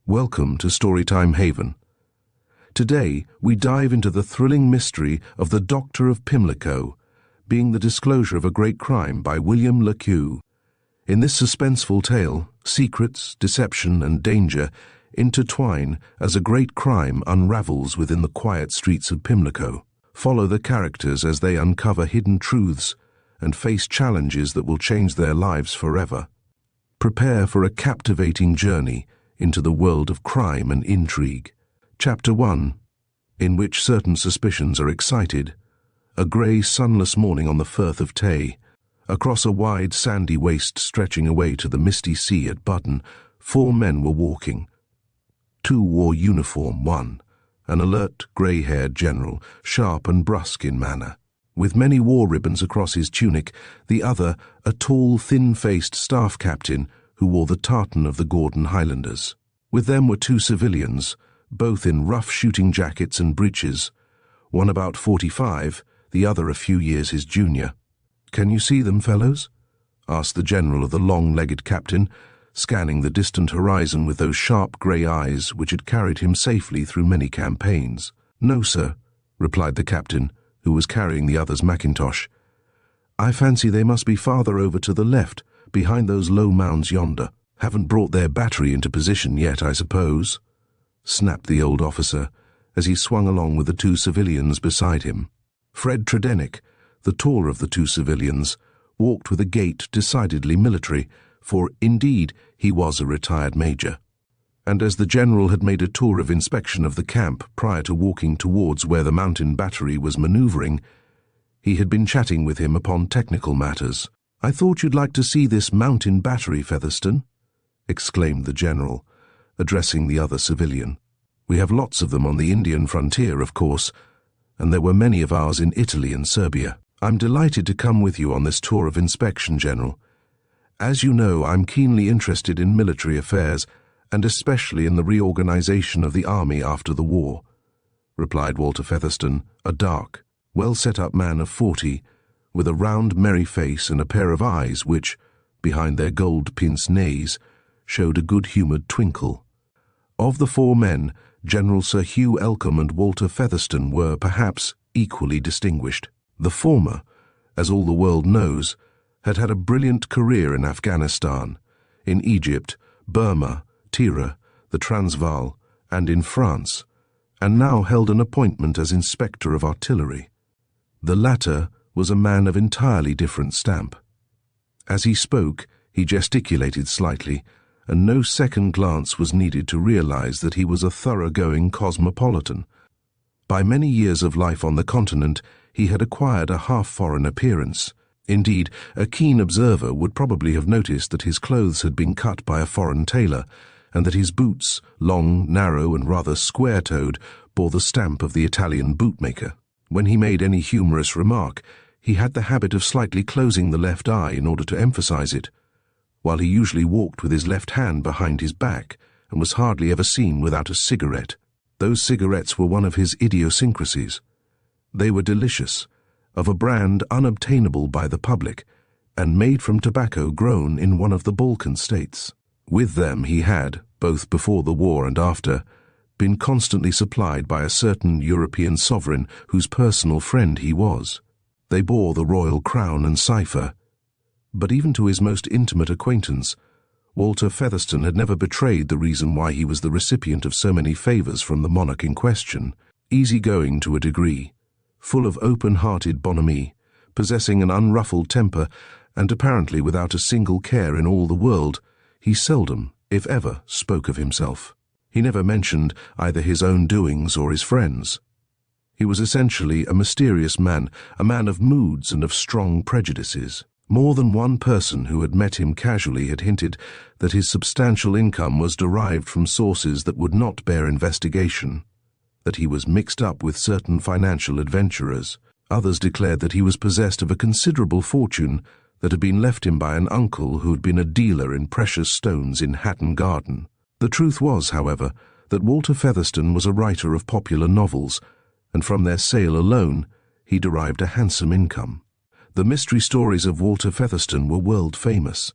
Welcome to Storytime Haven. Today, we dive into the thrilling mystery of the Doctor of Pimlico, being the disclosure of a great crime by William Le Queux. In this suspenseful tale, secrets, deception, and danger intertwine as a great crime unravels within the quiet streets of Pimlico. Follow the characters as they uncover hidden truths and face challenges that will change their lives forever. Prepare for a captivating journey into the world of crime and intrigue. Chapter 1, in which certain suspicions are excited. A grey, sunless morning on the Firth of Tay. Across a wide, sandy waste stretching away to the misty sea at Button, 4 men were walking. 2 wore uniform, one, an alert, grey-haired general, sharp and brusque in manner, with many war ribbons across his tunic, the other, a tall, thin-faced staff captain who wore the tartan of the Gordon Highlanders. With them were 2 civilians, both in rough shooting jackets and breeches, one about 45, the other a few years his junior. "Can you see them, fellows?" asked the general of the long-legged captain, scanning the distant horizon with those sharp grey eyes which had carried him safely through many campaigns. "No, sir," replied the captain, who was carrying the other's mackintosh. "I fancy they must be farther over to the left, behind those low mounds yonder. Haven't brought their battery into position yet, I suppose?" snapped the old officer, as he swung along with the 2 civilians beside him. Fred Tredenick, the taller of the 2 civilians, walked with a gait decidedly military, for, indeed, he was a retired major. And as the general had made a tour of inspection of the camp prior to walking towards where the mountain battery was manoeuvring, he had been chatting with him upon technical matters. "I thought you'd like to see this mountain battery, Featherston," exclaimed the general, addressing the other civilian. "We have lots of them on the Indian frontier, of course, and there were many of ours in Italy and Serbia. I'm delighted to come with you on this tour of inspection, General. As you know, I'm keenly interested in military affairs, and especially in the reorganization of the army after the war," replied Walter Featherston, a dark, well-set-up man of 40, with a round, merry face and a pair of eyes which, behind their gold pince-nez, showed a good-humoured twinkle. Of the 4 men, General Sir Hugh Elcombe and Walter Featherston were, perhaps, equally distinguished. The former, as all the world knows, had had a brilliant career in Afghanistan, in Egypt, Burma, Tira, the Transvaal, and in France, and now held an appointment as Inspector of Artillery. The latter was a man of entirely different stamp. As he spoke, he gesticulated slightly, and no second glance was needed to realize that he was a thoroughgoing cosmopolitan. By many years of life on the continent, he had acquired a half-foreign appearance. Indeed, a keen observer would probably have noticed that his clothes had been cut by a foreign tailor, and that his boots, long, narrow, and rather square-toed, bore the stamp of the Italian bootmaker. When he made any humorous remark, he had the habit of slightly closing the left eye in order to emphasize it, while he usually walked with his left hand behind his back and was hardly ever seen without a cigarette. Those cigarettes were one of his idiosyncrasies. They were delicious, of a brand unobtainable by the public, and made from tobacco grown in one of the Balkan states. With them he had, both before the war and after, been constantly supplied by a certain European sovereign whose personal friend he was. They bore the royal crown and cipher, but even to his most intimate acquaintance, Walter Featherston had never betrayed the reason why he was the recipient of so many favours from the monarch in question. Easy-going to a degree, full of open-hearted bonhomie, possessing an unruffled temper, and apparently without a single care in all the world, he seldom, if ever, spoke of himself. He never mentioned either his own doings or his friends. He was essentially a mysterious man, a man of moods and of strong prejudices. More than one person who had met him casually had hinted that his substantial income was derived from sources that would not bear investigation, that he was mixed up with certain financial adventurers. Others declared that he was possessed of a considerable fortune that had been left him by an uncle who had been a dealer in precious stones in Hatton Garden. The truth was, however, that Walter Featherston was a writer of popular novels, and from their sale alone he derived a handsome income. The mystery stories of Walter Featherston were world famous.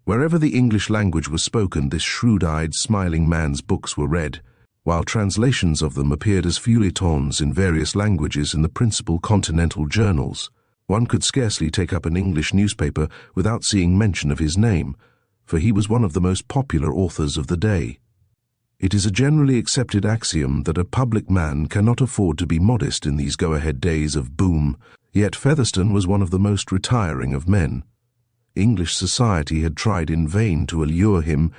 Wherever the English language was spoken, this shrewd-eyed, smiling man's books were read, while translations of them appeared as feuilletons in various languages in the principal continental journals. One could scarcely take up an English newspaper without seeing mention of his name, for he was one of the most popular authors of the day. It is a generally accepted axiom that a public man cannot afford to be modest in these go-ahead days of boom, yet Featherstone was one of the most retiring of men. English society had tried in vain to allure him.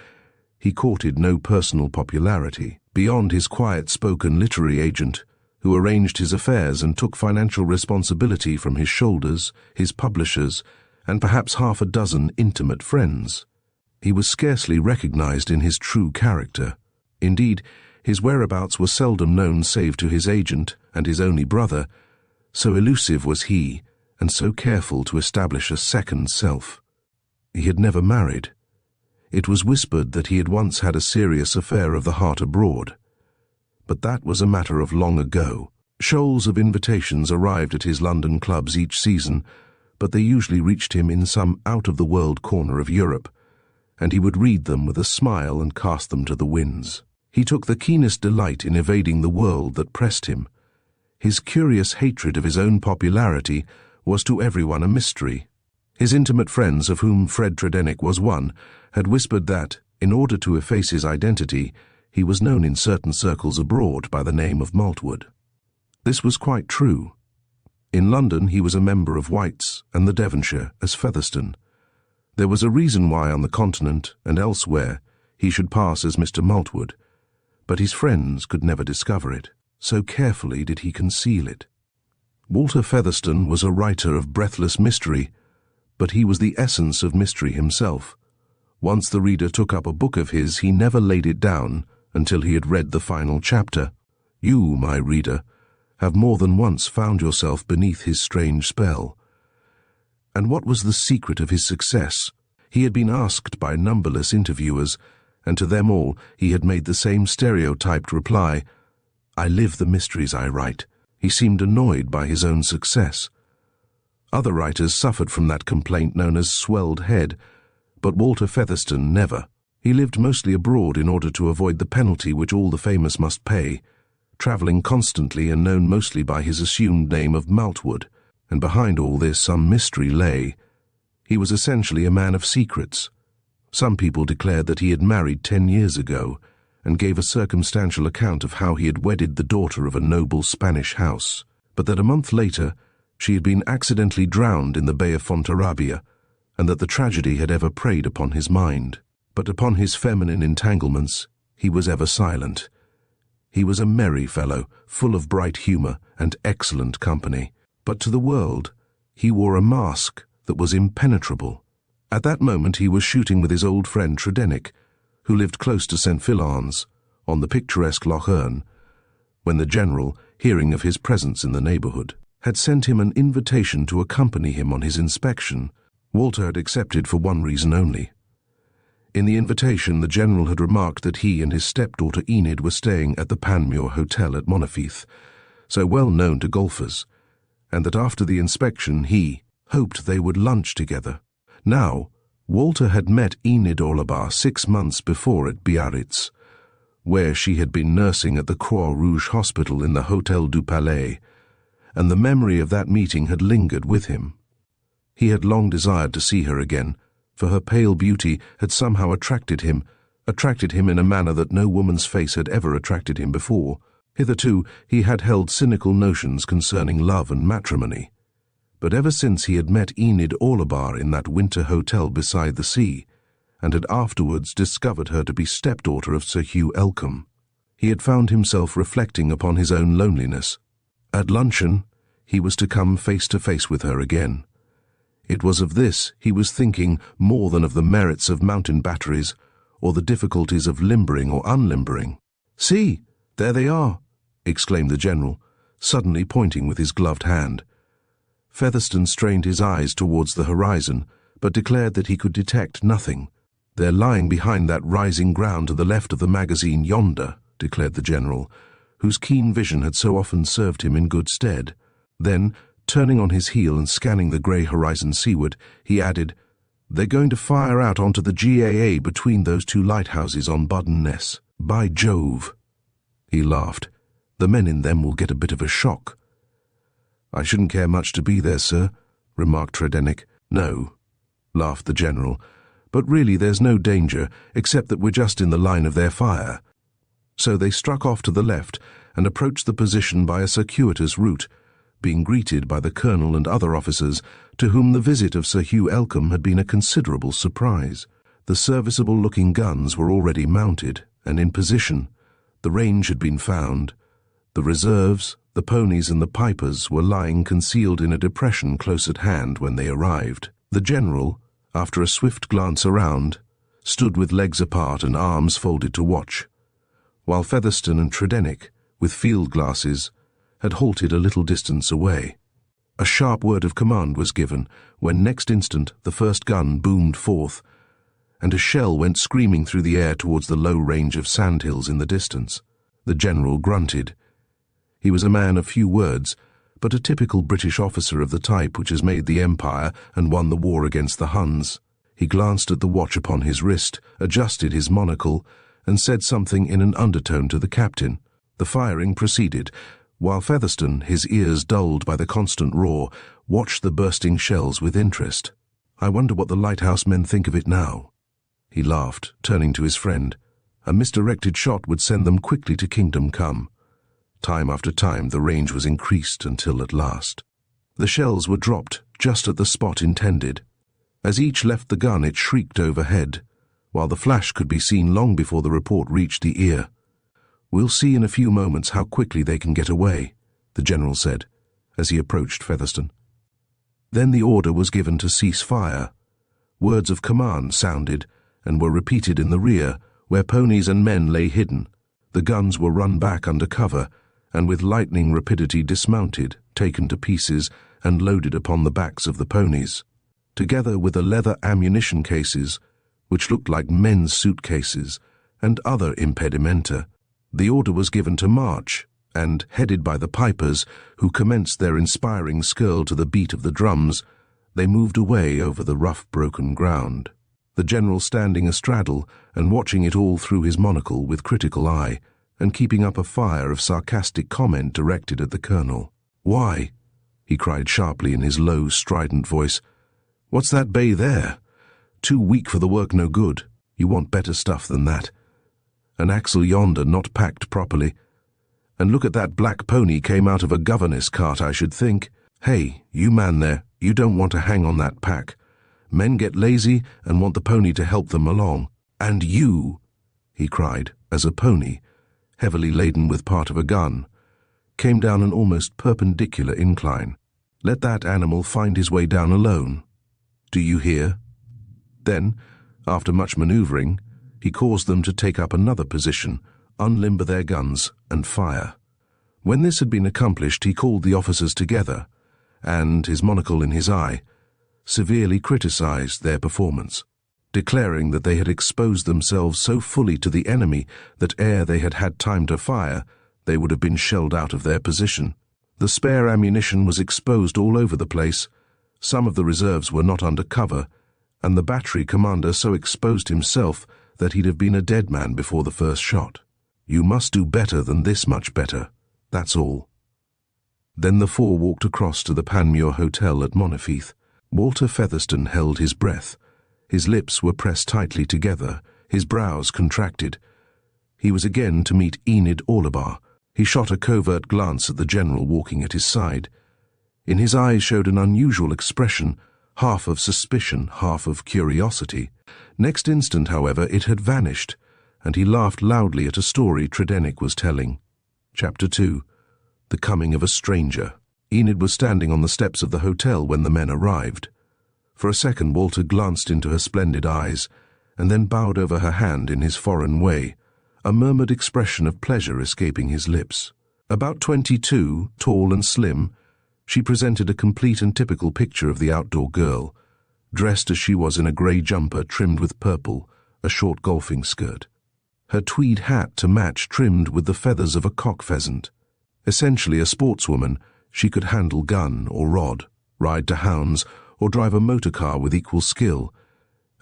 He courted no personal popularity, beyond his quiet-spoken literary agent, who arranged his affairs and took financial responsibility from his shoulders, his publishers, and perhaps half a dozen intimate friends. He was scarcely recognized in his true character. Indeed, his whereabouts were seldom known save to his agent and his only brother. So elusive was he, and so careful to establish a second self. He had never married. It was whispered that he had once had a serious affair of the heart abroad. But that was a matter of long ago. Shoals of invitations arrived at his London clubs each season, but they usually reached him in some out-of-the-world corner of Europe, and he would read them with a smile and cast them to the winds. He took the keenest delight in evading the world that pressed him. His curious hatred of his own popularity was to everyone a mystery. His intimate friends, of whom Fred Tredennick was one, had whispered that, in order to efface his identity, he was known in certain circles abroad by the name of Maltwood. This was quite true. In London he was a member of White's and the Devonshire as Featherstone. There was a reason why on the continent and elsewhere he should pass as Mr. Maltwood, but his friends could never discover it, so carefully did he conceal it. Walter Featherstone was a writer of breathless mystery, but he was the essence of mystery himself. Once the reader took up a book of his, he never laid it down until he had read the final chapter. You, my reader, have more than once found yourself beneath his strange spell. And what was the secret of his success? He had been asked by numberless interviewers, and to them all he had made the same stereotyped reply, "I live the mysteries I write." He seemed annoyed by his own success. Other writers suffered from that complaint known as swelled head, but Walter Featherstone never. He lived mostly abroad in order to avoid the penalty which all the famous must pay, travelling constantly and known mostly by his assumed name of Maltwood, and behind all this some mystery lay. He was essentially a man of secrets. Some people declared that he had married 10 years ago, and gave a circumstantial account of how he had wedded the daughter of a noble Spanish house, but that a month later she had been accidentally drowned in the Bay of Fontarabia, and that the tragedy had ever preyed upon his mind. But upon his feminine entanglements he was ever silent. He was a merry fellow, full of bright humour and excellent company, but to the world he wore a mask that was impenetrable. At that moment he was shooting with his old friend Tredennick, who lived close to St. Filans, on the picturesque Loch Earn, when the general, hearing of his presence in the neighbourhood, had sent him an invitation to accompany him on his inspection. Walter had accepted for one reason only. In the invitation the general had remarked that he and his stepdaughter Enid were staying at the Panmure Hotel at Monteith, so well known to golfers, and that after the inspection he hoped they would lunch together. Now, Walter had met Enid Orlebar 6 months before at Biarritz, where she had been nursing at the Croix Rouge Hospital in the Hôtel du Palais, and the memory of that meeting had lingered with him. He had long desired to see her again, for her pale beauty had somehow attracted him in a manner that no woman's face had ever attracted him before. Hitherto he had held cynical notions concerning love and matrimony, but ever since he had met Enid Orlebar in that winter hotel beside the sea, and had afterwards discovered her to be stepdaughter of Sir Hugh Elcombe, he had found himself reflecting upon his own loneliness. At luncheon he was to come face to face with her again. It was of this he was thinking more than of the merits of mountain batteries or the difficulties of limbering or unlimbering. "See, there they are," exclaimed the general, suddenly pointing with his gloved hand. Featherstone strained his eyes towards the horizon, but declared that he could detect nothing. "They're lying behind that rising ground to the left of the magazine yonder," declared the general, whose keen vision had so often served him in good stead. Then, turning on his heel and scanning the grey horizon seaward, he added, They're going to fire out onto the GAA between those two lighthouses on Boddenness. By Jove!" He laughed. "The men in them will get a bit of a shock." "I shouldn't care much to be there, sir," remarked Tredenick. "No," laughed the General, "but really there's no danger, except that we're just in the line of their fire." So they struck off to the left and approached the position by a circuitous route, being greeted by the Colonel and other officers, to whom the visit of Sir Hugh Elcombe had been a considerable surprise. The serviceable-looking guns were already mounted and in position. The range had been found. The reserves, the ponies and the pipers were lying concealed in a depression close at hand when they arrived. The General, after a swift glance around, stood with legs apart and arms folded to watch, while Featherstone and Tredenick, with field glasses, had halted a little distance away. A sharp word of command was given, when next instant the first gun boomed forth, and a shell went screaming through the air towards the low range of sandhills in the distance. The General grunted. He was a man of few words, but a typical British officer of the type which has made the Empire and won the war against the Huns. He glanced at the watch upon his wrist, adjusted his monocle, and said something in an undertone to the captain. The firing proceeded, while Featherstone, his ears dulled by the constant roar, watched the bursting shells with interest. "I wonder what the lighthouse men think of it now," he laughed, turning to his friend. "A misdirected shot would send them quickly to Kingdom Come." Time after time the range was increased until at last the shells were dropped just at the spot intended. As each left the gun it shrieked overhead, while the flash could be seen long before the report reached the ear. "We'll see in a few moments how quickly they can get away," the General said, as he approached Featherstone. Then the order was given to cease fire. Words of command sounded and were repeated in the rear, where ponies and men lay hidden. The guns were run back under cover, and with lightning rapidity dismounted, taken to pieces, and loaded upon the backs of the ponies. Together with the leather ammunition cases, which looked like men's suitcases, and other impedimenta, the order was given to march, and, headed by the pipers, who commenced their inspiring skirl to the beat of the drums, they moved away over the rough broken ground. The General standing astraddle and watching it all through his monocle with critical eye, and keeping up a fire of sarcastic comment directed at the Colonel. "Why?" he cried sharply in his low, strident voice. "What's that bay there? Too weak for the work, no good. You want better stuff than that. An axle yonder not packed properly. And look at that black pony came out of a governess cart, I should think. Hey, you man there, you don't want to hang on that pack. Men get lazy and want the pony to help them along. And you," he cried, as a pony, heavily laden with part of a gun, came down an almost perpendicular incline. "Let that animal find his way down alone. Do you hear?" Then, after much manoeuvring, he caused them to take up another position, unlimber their guns, and fire. When this had been accomplished, he called the officers together, and, his monocle in his eye, severely criticized their performance, declaring that they had exposed themselves so fully to the enemy that ere they had had time to fire, they would have been shelled out of their position. The spare ammunition was exposed all over the place, some of the reserves were not under cover, and the battery commander so exposed himself that he'd have been a dead man before the first shot. "You must do better than this, much better, that's all." Then the four walked across to the Panmure Hotel at Monteith. Walter Featherstone held his breath. His lips were pressed tightly together, his brows contracted. He was again to meet Enid Orlebar. He shot a covert glance at the General walking at his side. In his eyes showed an unusual expression, half of suspicion, half of curiosity. Next instant, however, it had vanished, and he laughed loudly at a story Tredenick was telling. Chapter 2. The Coming of a Stranger. Enid was standing on the steps of the hotel when the men arrived. For a second Walter glanced into her splendid eyes, and then bowed over her hand in his foreign way, a murmured expression of pleasure escaping his lips. About 22, tall and slim, she presented a complete and typical picture of the outdoor girl, dressed as she was in a grey jumper trimmed with purple, a short golfing skirt. Her tweed hat to match trimmed with the feathers of a cock pheasant. Essentially a sportswoman, she could handle gun or rod, ride to hounds, or drive a motor car with equal skill,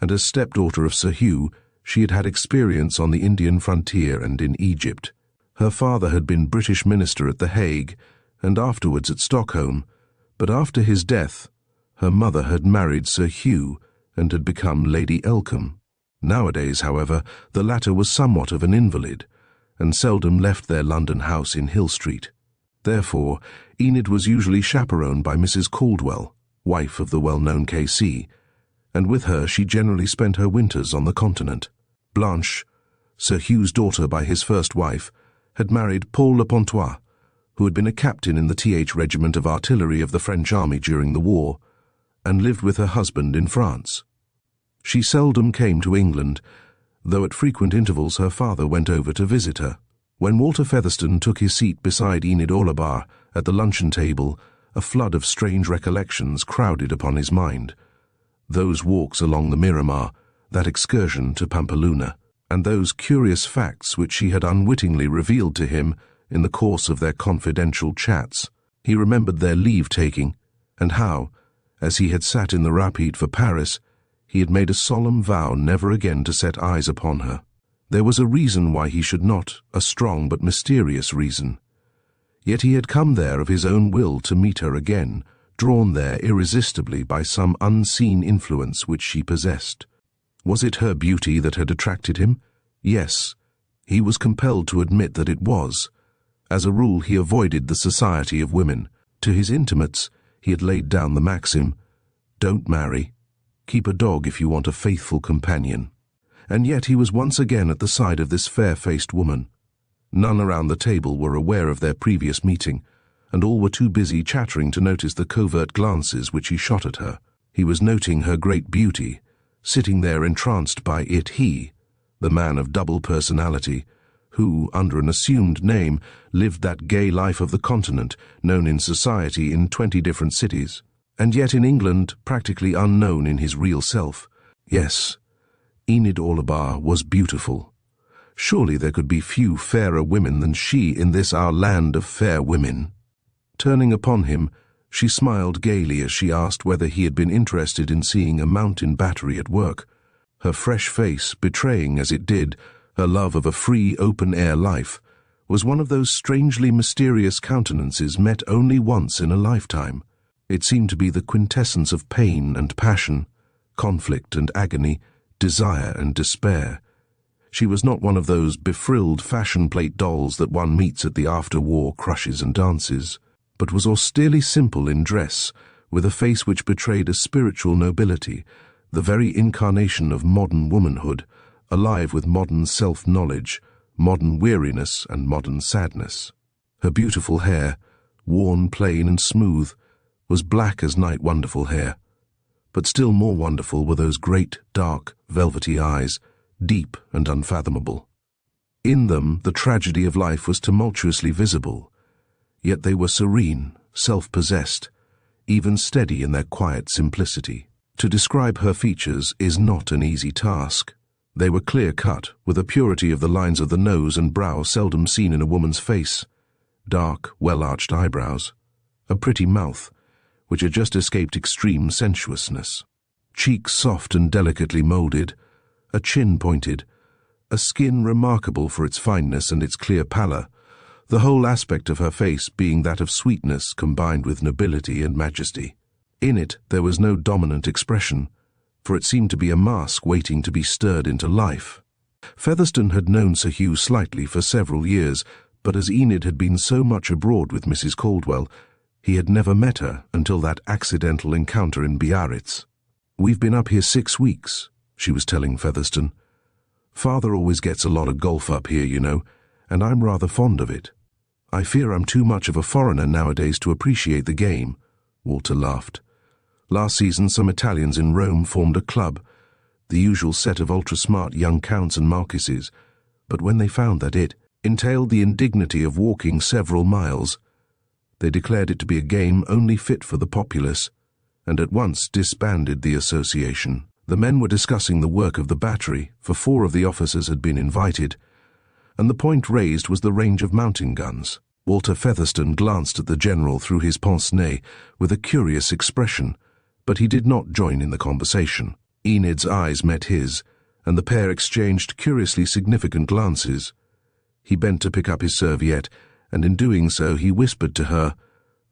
and as stepdaughter of Sir Hugh, she had had experience on the Indian frontier and in Egypt. Her father had been British minister at The Hague and afterwards at Stockholm, but after his death, her mother had married Sir Hugh and had become Lady Elcombe. Nowadays, however, the latter was somewhat of an invalid and seldom left their London house in Hill Street. Therefore, Enid was usually chaperoned by Mrs. Caldwell, wife of the well-known K.C., and with her she generally spent her winters on the continent. Blanche, Sir Hugh's daughter by his first wife, had married Paul le Pontois, who had been a captain in the Th Regiment of Artillery of the French army during the war, and lived with her husband in France. She seldom came to England, though at frequent intervals her father went over to visit her. When Walter Featherstone took his seat beside Enid Orlebar at the luncheon table, a flood of strange recollections crowded upon his mind. Those walks along the Miramar, that excursion to Pampeluna, and those curious facts which she had unwittingly revealed to him in the course of their confidential chats. He remembered their leave-taking, and how, as he had sat in the rapide for Paris, he had made a solemn vow never again to set eyes upon her. There was a reason why he should not, a strong but mysterious reason. Yet he had come there of his own will to meet her again, drawn there irresistibly by some unseen influence which she possessed. Was it her beauty that had attracted him? Yes, he was compelled to admit that it was. As a rule, he avoided the society of women. To his intimates, he had laid down the maxim, "Don't marry. Keep a dog if you want a faithful companion." And yet he was once again at the side of this fair-faced woman. None around the table were aware of their previous meeting, and all were too busy chattering to notice the covert glances which he shot at her. He was noting her great beauty, sitting there entranced by it he, the man of double personality, who, under an assumed name, lived that gay life of the continent, known in society in 20 different cities, and yet in England practically unknown in his real self. Yes, Enid Orlebar was beautiful. Surely there could be few fairer women than she in this our land of fair women. Turning upon him, she smiled gaily as she asked whether he had been interested in seeing a mountain battery at work, her fresh face betraying, as it did, her love of a free, open-air life, was one of those strangely mysterious countenances met only once in a lifetime. It seemed to be the quintessence of pain and passion, conflict and agony, desire and despair. She was not one of those befrilled fashion plate dolls that one meets at the after-war crushes and dances, but was austerely simple in dress, with a face which betrayed a spiritual nobility, the very incarnation of modern womanhood, alive with modern self-knowledge, modern weariness and modern sadness. Her beautiful hair, worn plain and smooth, was black as night wonderful hair, but still more wonderful were those great, dark, velvety eyes, deep and unfathomable. In them the tragedy of life was tumultuously visible, yet they were serene, self-possessed, even steady in their quiet simplicity. To describe her features is not an easy task. They were clear-cut, with a purity of the lines of the nose and brow seldom seen in a woman's face, dark, well-arched eyebrows, a pretty mouth, which had just escaped extreme sensuousness, cheeks soft and delicately moulded, a chin pointed, a skin remarkable for its fineness and its clear pallor, the whole aspect of her face being that of sweetness combined with nobility and majesty. In it there was no dominant expression, for it seemed to be a mask waiting to be stirred into life. Featherstone had known Sir Hugh slightly for several years, but as Enid had been so much abroad with Mrs. Caldwell, he had never met her until that accidental encounter in Biarritz. "We've been up here 6 weeks," she was telling Featherstone. "Father always gets a lot of golf up here, you know, and I'm rather fond of it. I fear I'm too much of a foreigner nowadays to appreciate the game." Walter laughed. "Last season some Italians in Rome formed a club, the usual set of ultra-smart young counts and marquises, but when they found that it entailed the indignity of walking several miles, they declared it to be a game only fit for the populace, and at once disbanded the association. The men were discussing the work of the battery, for 4 of the officers had been invited, and the point raised was the range of mountain guns. Walter Featherstone glanced at the general through his pince-nez with a curious expression, but he did not join in the conversation. Enid's eyes met his, and the pair exchanged curiously significant glances. He bent to pick up his serviette, and in doing so he whispered to her,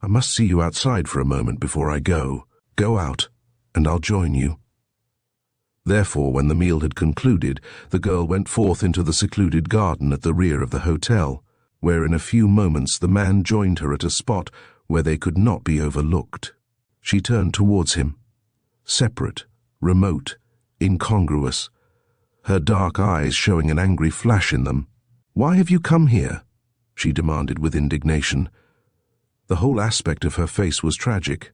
"I must see you outside for a moment before I go. Go out, and I'll join you." Therefore, when the meal had concluded, the girl went forth into the secluded garden at the rear of the hotel, where in a few moments the man joined her at a spot where they could not be overlooked. She turned towards him, separate, remote, incongruous, her dark eyes showing an angry flash in them. "Why have you come here?" she demanded with indignation. The whole aspect of her face was tragic.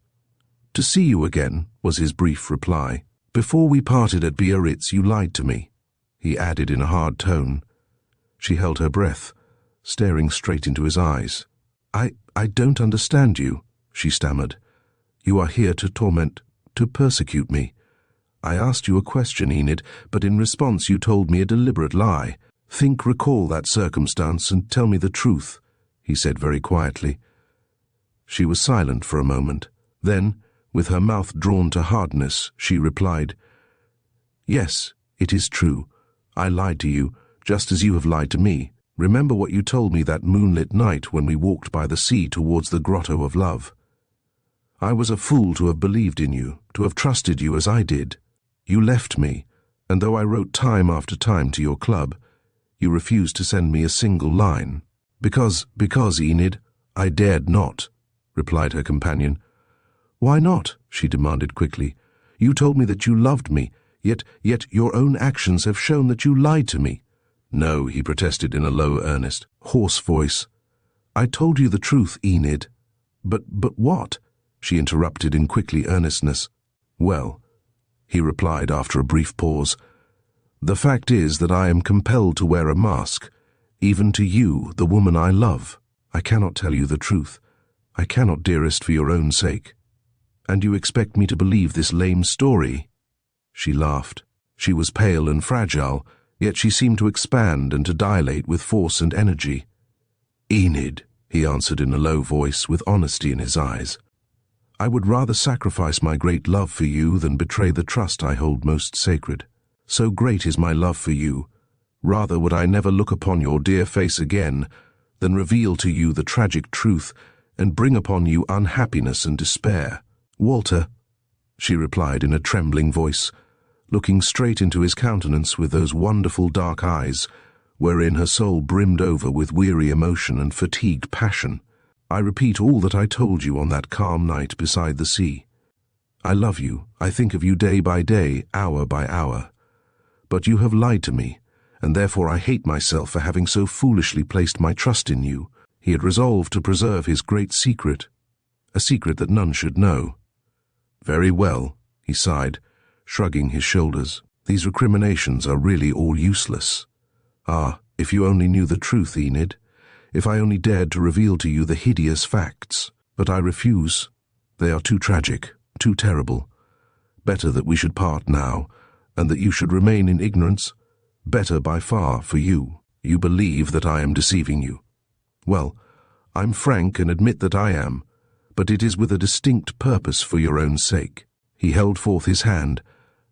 "To see you again," was his brief reply. "Before we parted at Biarritz, you lied to me," he added in a hard tone. She held her breath, staring straight into his eyes. I don't understand you," she stammered. "You are here to torment, to persecute me. I asked you a question, Enid, but in response you told me a deliberate lie. Recall that circumstance and tell me the truth," he said very quietly. She was silent for a moment. Then, with her mouth drawn to hardness, she replied, "Yes, it is true. I lied to you, just as you have lied to me. Remember what you told me that moonlit night when we walked by the sea towards the Grotto of Love. I was a fool to have believed in you, to have trusted you as I did. You left me, and though I wrote time after time to your club, you refused to send me a single line." Because, Enid, I dared not," replied her companion. "Why not?" she demanded quickly. "You told me that you loved me, yet your own actions have shown that you lied to me." "No," he protested in a low, earnest, hoarse voice. "I told you the truth, Enid." But what?" she interrupted in quickly earnestness. "Well," he replied after a brief pause, "the fact is that I am compelled to wear a mask, even to you, the woman I love. I cannot tell you the truth. I cannot, dearest, for your own sake. And you expect me to believe this lame story?" She laughed. She was pale and fragile, yet she seemed to expand and to dilate with force and energy. "Enid," he answered in a low voice, with honesty in his eyes, "I would rather sacrifice my great love for you than betray the trust I hold most sacred. So great is my love for you. Rather would I never look upon your dear face again than reveal to you the tragic truth and bring upon you unhappiness and despair." "Walter," she replied in a trembling voice, looking straight into his countenance with those wonderful dark eyes, wherein her soul brimmed over with weary emotion and fatigued passion, "I repeat all that I told you on that calm night beside the sea. I love you, I think of you day by day, hour by hour. But you have lied to me, and therefore I hate myself for having so foolishly placed my trust in you." He had resolved to preserve his great secret, a secret that none should know. "Very well," he sighed, shrugging his shoulders. "These recriminations are really all useless. Ah, if you only knew the truth, Enid, if I only dared to reveal to you the hideous facts. But I refuse. They are too tragic, too terrible. Better that we should part now, and that you should remain in ignorance. Better by far for you. You believe that I am deceiving you. Well, I'm frank and admit that I am, but it is with a distinct purpose for your own sake." He held forth his hand,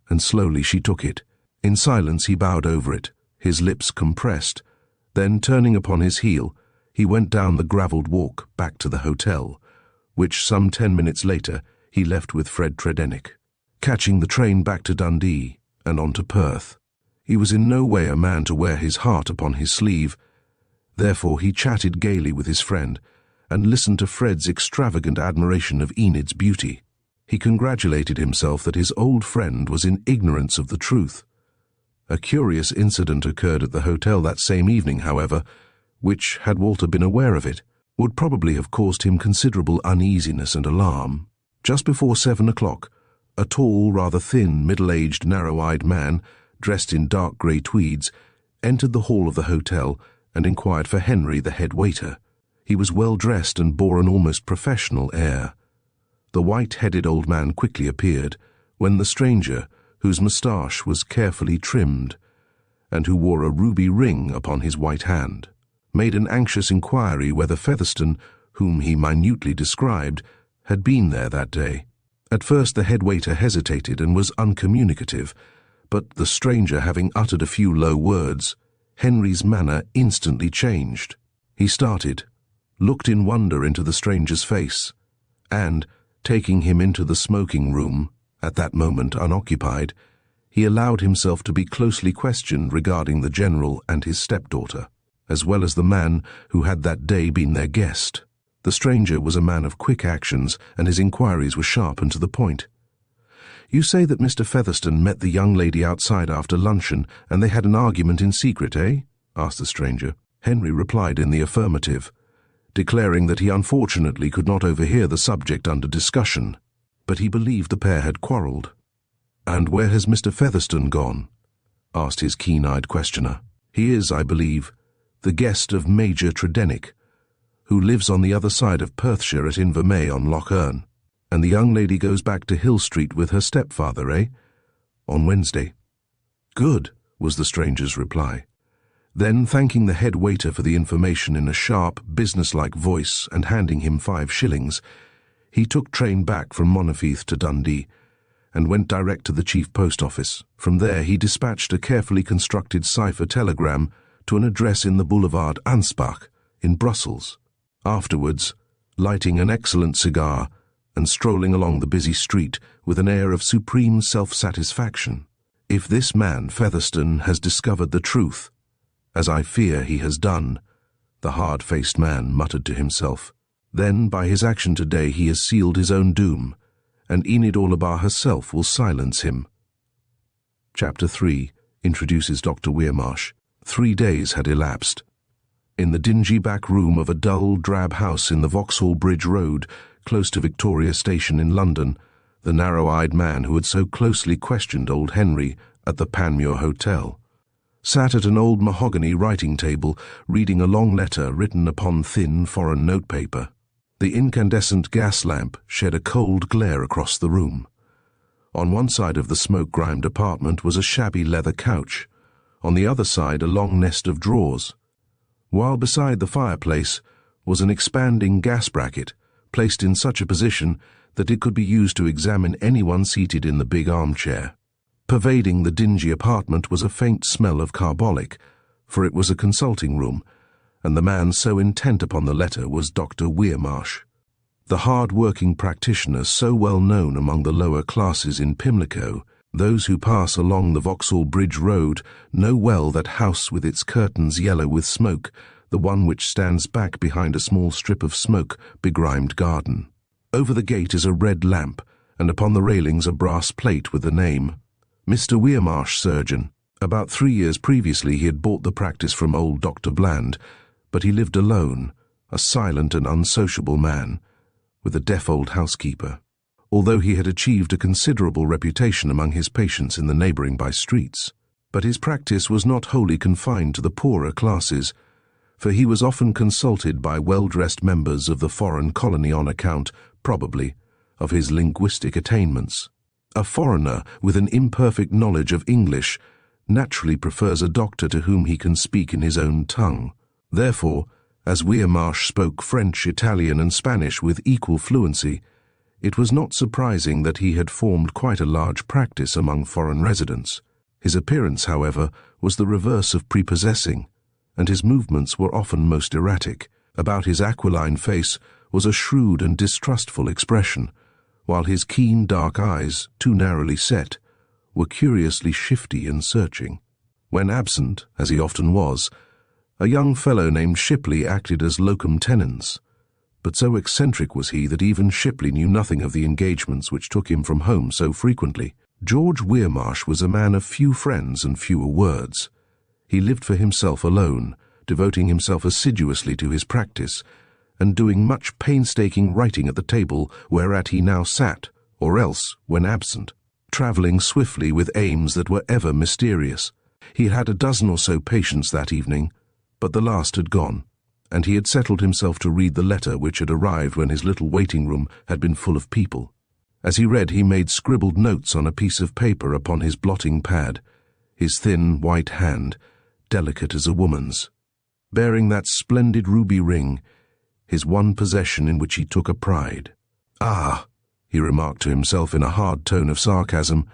and slowly she took it. In silence he bowed over it, his lips compressed. Then, turning upon his heel, he went down the gravelled walk back to the hotel, which some 10 minutes later he left with Fred Tredennick, catching the train back to Dundee and on to Perth. He was in no way a man to wear his heart upon his sleeve. Therefore he chatted gaily with his friend and listened to Fred's extravagant admiration of Enid's beauty. He congratulated himself that his old friend was in ignorance of the truth. A curious incident occurred at the hotel that same evening, however, which, had Walter been aware of it, would probably have caused him considerable uneasiness and alarm. Just before 7 o'clock, a tall, rather thin, middle-aged, narrow-eyed man, dressed in dark grey tweeds, entered the hall of the hotel and inquired for Henry, the head waiter. He was well dressed and bore an almost professional air. The white-headed old man quickly appeared, when the stranger, whose moustache was carefully trimmed, and who wore a ruby ring upon his white hand, made an anxious inquiry whether Featherstone, whom he minutely described, had been there that day. At first the head waiter hesitated and was uncommunicative, but the stranger having uttered a few low words, Henry's manner instantly changed. He started, looked in wonder into the stranger's face, and, taking him into the smoking room, at that moment unoccupied, he allowed himself to be closely questioned regarding the general and his stepdaughter, as well as the man who had that day been their guest. The stranger was a man of quick actions, and his inquiries were sharp and to the point. "You say that Mr. Featherstone met the young lady outside after luncheon, and they had an argument in secret, eh?" asked the stranger. Henry replied in the affirmative, declaring that he unfortunately could not overhear the subject under discussion, but he believed the pair had quarrelled. "And where has Mr. Featherstone gone?" asked his keen-eyed questioner. "He is, I believe, the guest of Major Tredenick, who lives on the other side of Perthshire at Invermay on Loch Earn. And the young lady goes back to Hill Street with her stepfather, eh? On Wednesday." "Good," was the stranger's reply. Then, thanking the head waiter for the information in a sharp, businesslike voice and handing him 5 shillings, he took train back from Monteith to Dundee and went direct to the chief post office. From there he dispatched a carefully constructed cipher telegram to an address in the Boulevard Anspach in Brussels. Afterwards, lighting an excellent cigar and strolling along the busy street with an air of supreme self-satisfaction. "If this man, Featherstone, has discovered the truth, as I fear he has done," the hard-faced man muttered to himself, "then by his action today he has sealed his own doom, and Enid Orlebar herself will silence him." Chapter 3 introduces Dr. Weirmarsh. 3 days had elapsed. In the dingy back room of a dull, drab house in the Vauxhall Bridge Road, close to Victoria Station in London, the narrow-eyed man who had so closely questioned old Henry at the Panmure Hotel sat at an old mahogany writing table, reading a long letter written upon thin foreign notepaper. The incandescent gas lamp shed a cold glare across the room. On one side of the smoke-grimed apartment was a shabby leather couch, on the other side a long nest of drawers, while beside the fireplace was an expanding gas bracket, placed in such a position that it could be used to examine anyone seated in the big armchair. Pervading the dingy apartment was a faint smell of carbolic, for it was a consulting room, and the man so intent upon the letter was Dr. Weirmarsh, the hard-working practitioner so well known among the lower classes in Pimlico. Those who pass along the Vauxhall Bridge Road know well that house with its curtains yellow with smoke, the one which stands back behind a small strip of smoke-begrimed garden. Over the gate is a red lamp, and upon the railings a brass plate with the name, Mr. Weirmarsh, surgeon. About 3 years previously he had bought the practice from old Dr. Bland, but he lived alone, a silent and unsociable man, with a deaf old housekeeper. Although he had achieved a considerable reputation among his patients in the neighbouring by-streets. But his practice was not wholly confined to the poorer classes, for he was often consulted by well-dressed members of the foreign colony on account, probably, of his linguistic attainments. A foreigner with an imperfect knowledge of English naturally prefers a doctor to whom he can speak in his own tongue. Therefore, as Weirmarsh spoke French, Italian and Spanish with equal fluency, it was not surprising that he had formed quite a large practice among foreign residents. His appearance, however, was the reverse of prepossessing, and his movements were often most erratic. About his aquiline face was a shrewd and distrustful expression, while his keen dark eyes, too narrowly set, were curiously shifty and searching. When absent, as he often was, a young fellow named Shipley acted as locum tenens, but so eccentric was he that even Shipley knew nothing of the engagements which took him from home so frequently. George Weirmarsh was a man of few friends and fewer words. He lived for himself alone, devoting himself assiduously to his practice, and doing much painstaking writing at the table whereat he now sat, or else, when absent, travelling swiftly with aims that were ever mysterious. He had a dozen or so patients that evening, but the last had gone, and he had settled himself to read the letter which had arrived when his little waiting-room had been full of people. As he read, he made scribbled notes on a piece of paper upon his blotting pad, his thin white hand, delicate as a woman's, bearing that splendid ruby ring, his one possession in which he took a pride. "Ah," he remarked to himself in a hard tone of sarcasm.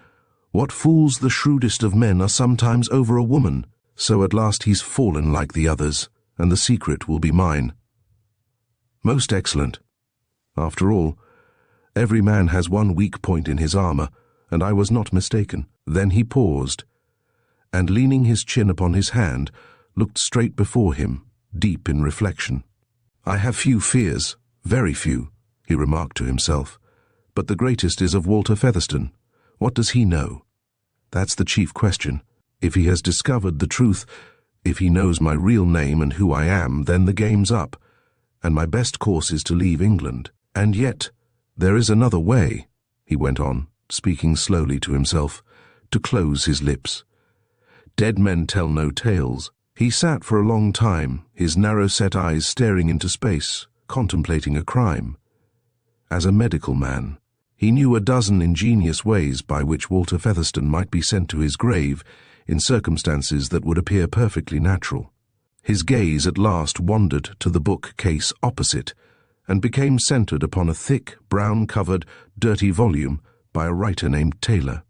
What fools the shrewdest of men are sometimes over a woman. So at last he's fallen like the others, and the secret will be mine. Most excellent. After all, every man has one weak point in his armor, and I was not mistaken. Then he paused, and leaning his chin upon his hand, looked straight before him, deep in reflection. I have few fears, very few, he remarked to himself, but the greatest is of Walter Featherstone. What does he know? That's the chief question. If he has discovered the truth, if he knows my real name and who I am, then the game's up, and my best course is to leave England. And yet, there is another way, he went on, speaking slowly to himself, to close his lips. Dead men tell no tales. He sat for a long time, his narrow-set eyes staring into space, contemplating a crime. As a medical man, he knew a dozen ingenious ways by which Walter Featherstone might be sent to his grave in circumstances that would appear perfectly natural. His gaze at last wandered to the bookcase opposite, and became centered upon a thick, brown-covered, dirty volume by a writer named Taylor.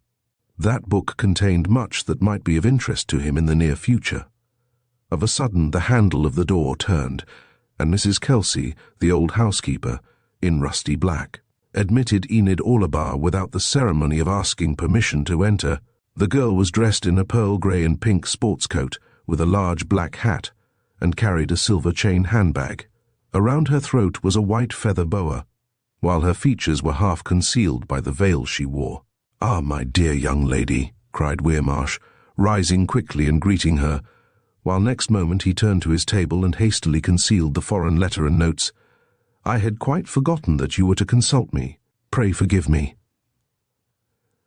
That book contained much that might be of interest to him in the near future. Of a sudden the handle of the door turned, and Mrs. Kelsey, the old housekeeper, in rusty black, admitted Enid Orlebar without the ceremony of asking permission to enter. The girl was dressed in a pearl grey and pink sports coat, with a large black hat, and carried a silver chain handbag. Around her throat was a white feather boa, while her features were half concealed by the veil she wore. "Ah, my dear young lady," cried Weirmarsh, rising quickly and greeting her, while next moment he turned to his table and hastily concealed the foreign letter and notes. "I had quite forgotten that you were to consult me. Pray forgive me."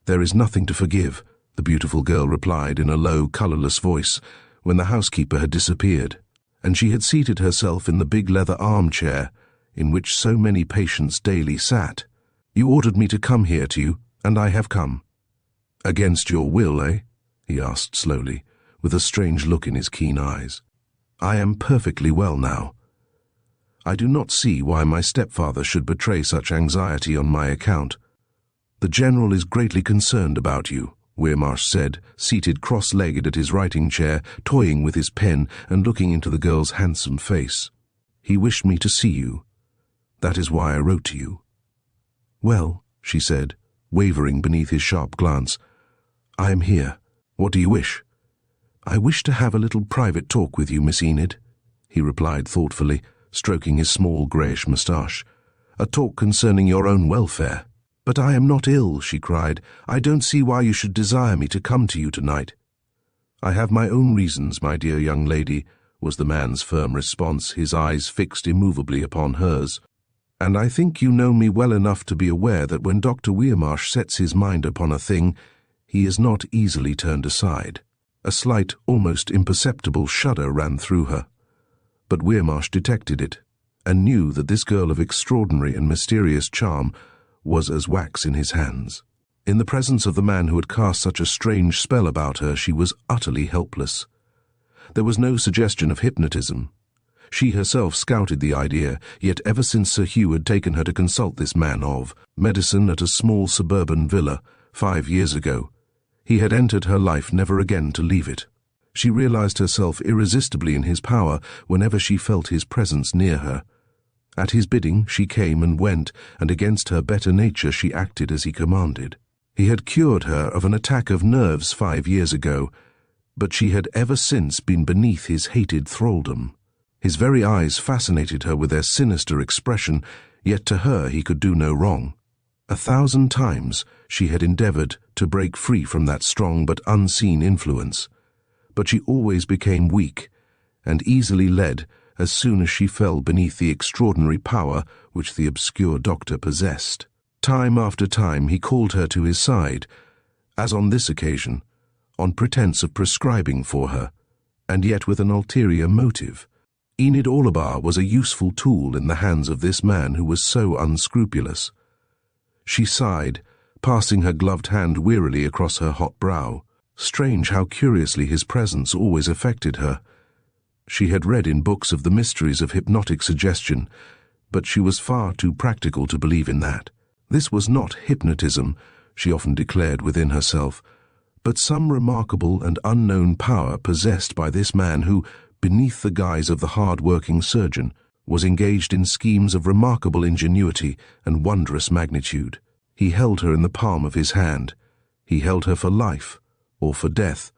"There is nothing to forgive," the beautiful girl replied in a low, colourless voice, when the housekeeper had disappeared, and she had seated herself in the big leather armchair in which so many patients daily sat. "You ordered me to come here to you, and I have come." "Against your will, eh?" he asked slowly, with a strange look in his keen eyes. "I am perfectly well now. I do not see why my stepfather should betray such anxiety on my account. The General is greatly concerned about you," Weirmarsh said, seated cross-legged at his writing chair, toying with his pen and looking into the girl's handsome face. "He wished me to see you. That is why I wrote to you." "Well," she said, wavering beneath his sharp glance, "I am here. What do you wish?" "I wish to have a little private talk with you, Miss Enid," he replied thoughtfully, stroking his small greyish moustache. "A talk concerning your own welfare." "But I am not ill," she cried. "I don't see why you should desire me to come to you tonight." "I have my own reasons, my dear young lady," was the man's firm response, his eyes fixed immovably upon hers. "And I think you know me well enough to be aware that when Dr. Weirmarsh sets his mind upon a thing, he is not easily turned aside." A slight, almost imperceptible shudder ran through her. But Weirmarsh detected it, and knew that this girl of extraordinary and mysterious charm was as wax in his hands. In the presence of the man who had cast such a strange spell about her, she was utterly helpless. There was no suggestion of hypnotism. She herself scouted the idea, yet ever since Sir Hugh had taken her to consult this man of medicine at a small suburban villa 5 years ago, he had entered her life never again to leave it. She realized herself irresistibly in his power whenever she felt his presence near her. At his bidding she came and went, and against her better nature she acted as he commanded. He had cured her of an attack of nerves 5 years ago, but she had ever since been beneath his hated thraldom. His very eyes fascinated her with their sinister expression, yet to her he could do no wrong. 1,000 times she had endeavored to break free from that strong but unseen influence, but she always became weak and easily led as soon as she fell beneath the extraordinary power which the obscure doctor possessed. Time after time he called her to his side, as on this occasion, on pretence of prescribing for her, and yet with an ulterior motive. Enid Orlebar was a useful tool in the hands of this man who was so unscrupulous. She sighed, passing her gloved hand wearily across her hot brow. Strange how curiously his presence always affected her. She had read in books of the mysteries of hypnotic suggestion, but she was far too practical to believe in that. This was not hypnotism, she often declared within herself, but some remarkable and unknown power possessed by this man who, beneath the guise of the hard-working surgeon, was engaged in schemes of remarkable ingenuity and wondrous magnitude. He held her in the palm of his hand. He held her for life or for death.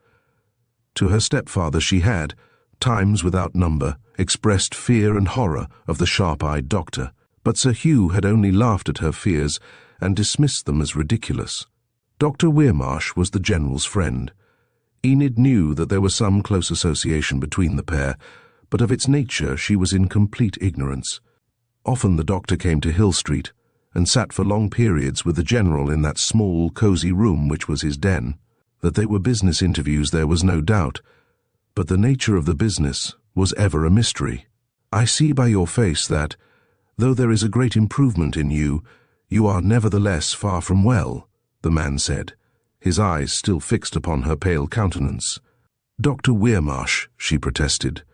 To her stepfather she had, times without number, expressed fear and horror of the sharp-eyed doctor, but Sir Hugh had only laughed at her fears and dismissed them as ridiculous. Dr. Weirmarsh was the General's friend. Enid knew that there was some close association between the pair, but of its nature she was in complete ignorance. Often the doctor came to Hill Street and sat for long periods with the General in that small, cosy room which was his den. That they were business interviews there was no doubt, but the nature of the business was ever a mystery. "I see by your face that, though there is a great improvement in you, you are nevertheless far from well," the man said, his eyes still fixed upon her pale countenance. "Dr. Weirmarsh," she protested,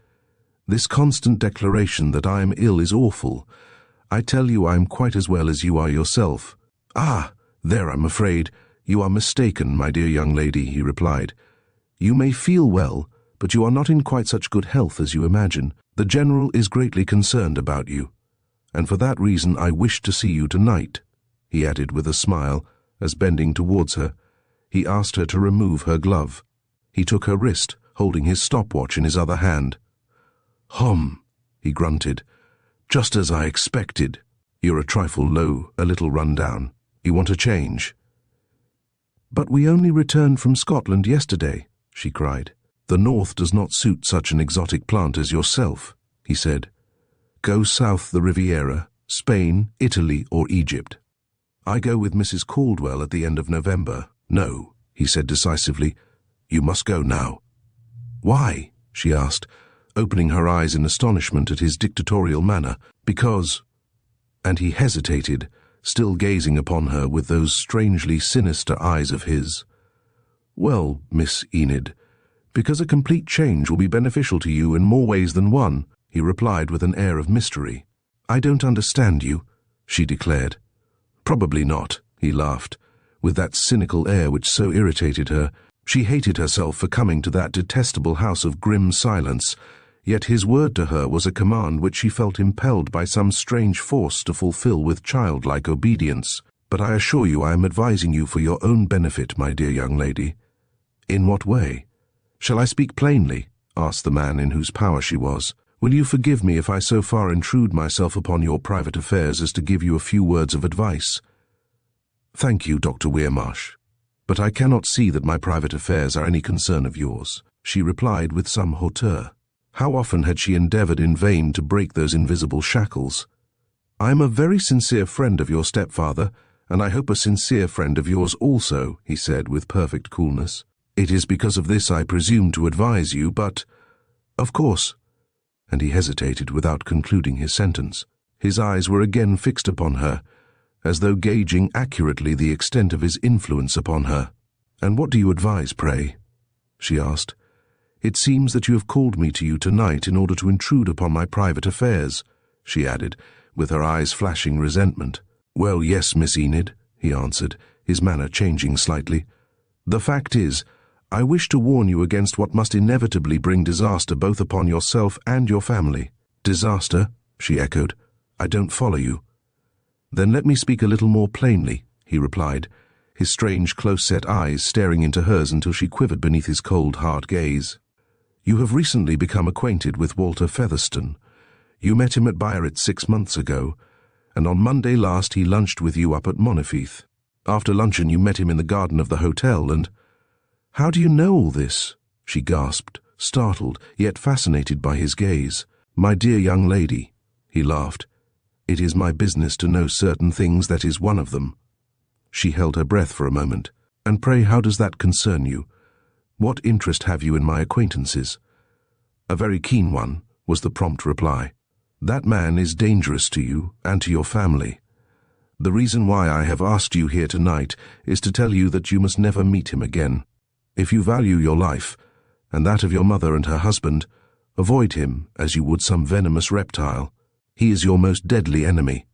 "this constant declaration that I am ill is awful. I tell you I am quite as well as you are yourself." "Ah, there I'm afraid you are mistaken, my dear young lady," he replied. "You may feel well, but you are not in quite such good health as you imagine. The General is greatly concerned about you, and for that reason I wish to see you tonight," he added with a smile, as bending towards her, he asked her to remove her glove. He took her wrist, holding his stopwatch in his other hand. "Hum," he grunted, "just as I expected. You're a trifle low, a little run down. You want a change?" "But we only returned from Scotland yesterday," she cried. "The north does not suit such an exotic plant as yourself," he said. "Go south the Riviera, Spain, Italy, or Egypt. I go with Mrs. Caldwell at the end of November." "No," he said decisively. "You must go now." "Why?" she asked, opening her eyes in astonishment at his dictatorial manner. "Because—" and he hesitated, still gazing upon her with those strangely sinister eyes of his. "Well, Miss Enid, because a complete change will be beneficial to you in more ways than one," he replied with an air of mystery. "I don't understand you," she declared. "Probably not," he laughed, with that cynical air which so irritated her. She hated herself for coming to that detestable house of grim silence, yet his word to her was a command which she felt impelled by some strange force to fulfill with childlike obedience. "But I assure you I am advising you for your own benefit, my dear young lady." "In what way?" "Shall I speak plainly?" asked the man in whose power she was. "Will you forgive me if I so far intrude myself upon your private affairs as to give you a few words of advice?" "Thank you, Dr. Weirmarsh, but I cannot see that my private affairs are any concern of yours," she replied with some hauteur. How often had she endeavored in vain to break those invisible shackles? "I am a very sincere friend of your stepfather, and I hope a sincere friend of yours also," he said with perfect coolness. "It is because of this I presume to advise you, but, of course—" and he hesitated without concluding his sentence. His eyes were again fixed upon her, as though gauging accurately the extent of his influence upon her. "And what do you advise, pray?" she asked. "It seems that you have called me to you tonight in order to intrude upon my private affairs," she added, with her eyes flashing resentment. "Well, yes, Miss Enid," he answered, his manner changing slightly. "The fact is, I wish to warn you against what must inevitably bring disaster both upon yourself and your family." "Disaster?" she echoed. "I don't follow you." "Then let me speak a little more plainly," he replied, his strange close-set eyes staring into hers until she quivered beneath his cold, hard gaze. "You have recently become acquainted with Walter Featherstone. You met him at Biarritz 6 months ago, and on Monday last he lunched with you up at Monifeith. After luncheon you met him in the garden of the hotel, and—" "How do you know all this?" she gasped, startled, yet fascinated by his gaze. "My dear young lady," he laughed, "it is my business to know certain things, that is one of them." She held her breath for a moment. "And pray, how does that concern you? What interest have you in my acquaintances?" "A very keen one," was the prompt reply. "That man is dangerous to you and to your family. The reason why I have asked you here tonight is to tell you that you must never meet him again. If you value your life, and that of your mother and her husband, avoid him as you would some venomous reptile. He is your most deadly enemy."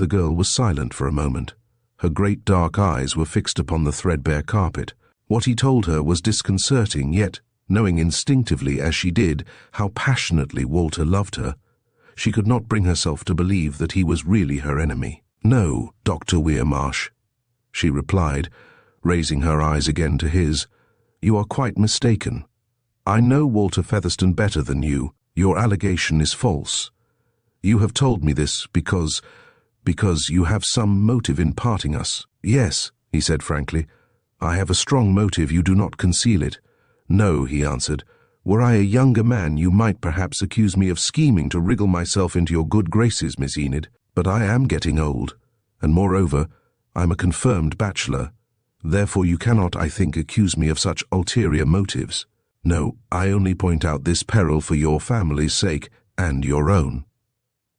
The girl was silent for a moment. Her great dark eyes were fixed upon the threadbare carpet. What he told her was disconcerting, yet, knowing instinctively as she did how passionately Walter loved her, she could not bring herself to believe that he was really her enemy. "No, Dr. Weirmarsh," she replied, raising her eyes again to his. "You are quite mistaken. I know Walter Featherstone better than you. Your allegation is false. You have told me this because you have some motive in parting us." "Yes," he said frankly. "I have a strong motive, you do not conceal it." "No," he answered. "Were I a younger man, you might perhaps accuse me of scheming to wriggle myself into your good graces, Miss Enid. But I am getting old, and moreover, I'm a confirmed bachelor. Therefore you cannot, I think, accuse me of such ulterior motives. No, I only point out this peril for your family's sake and your own."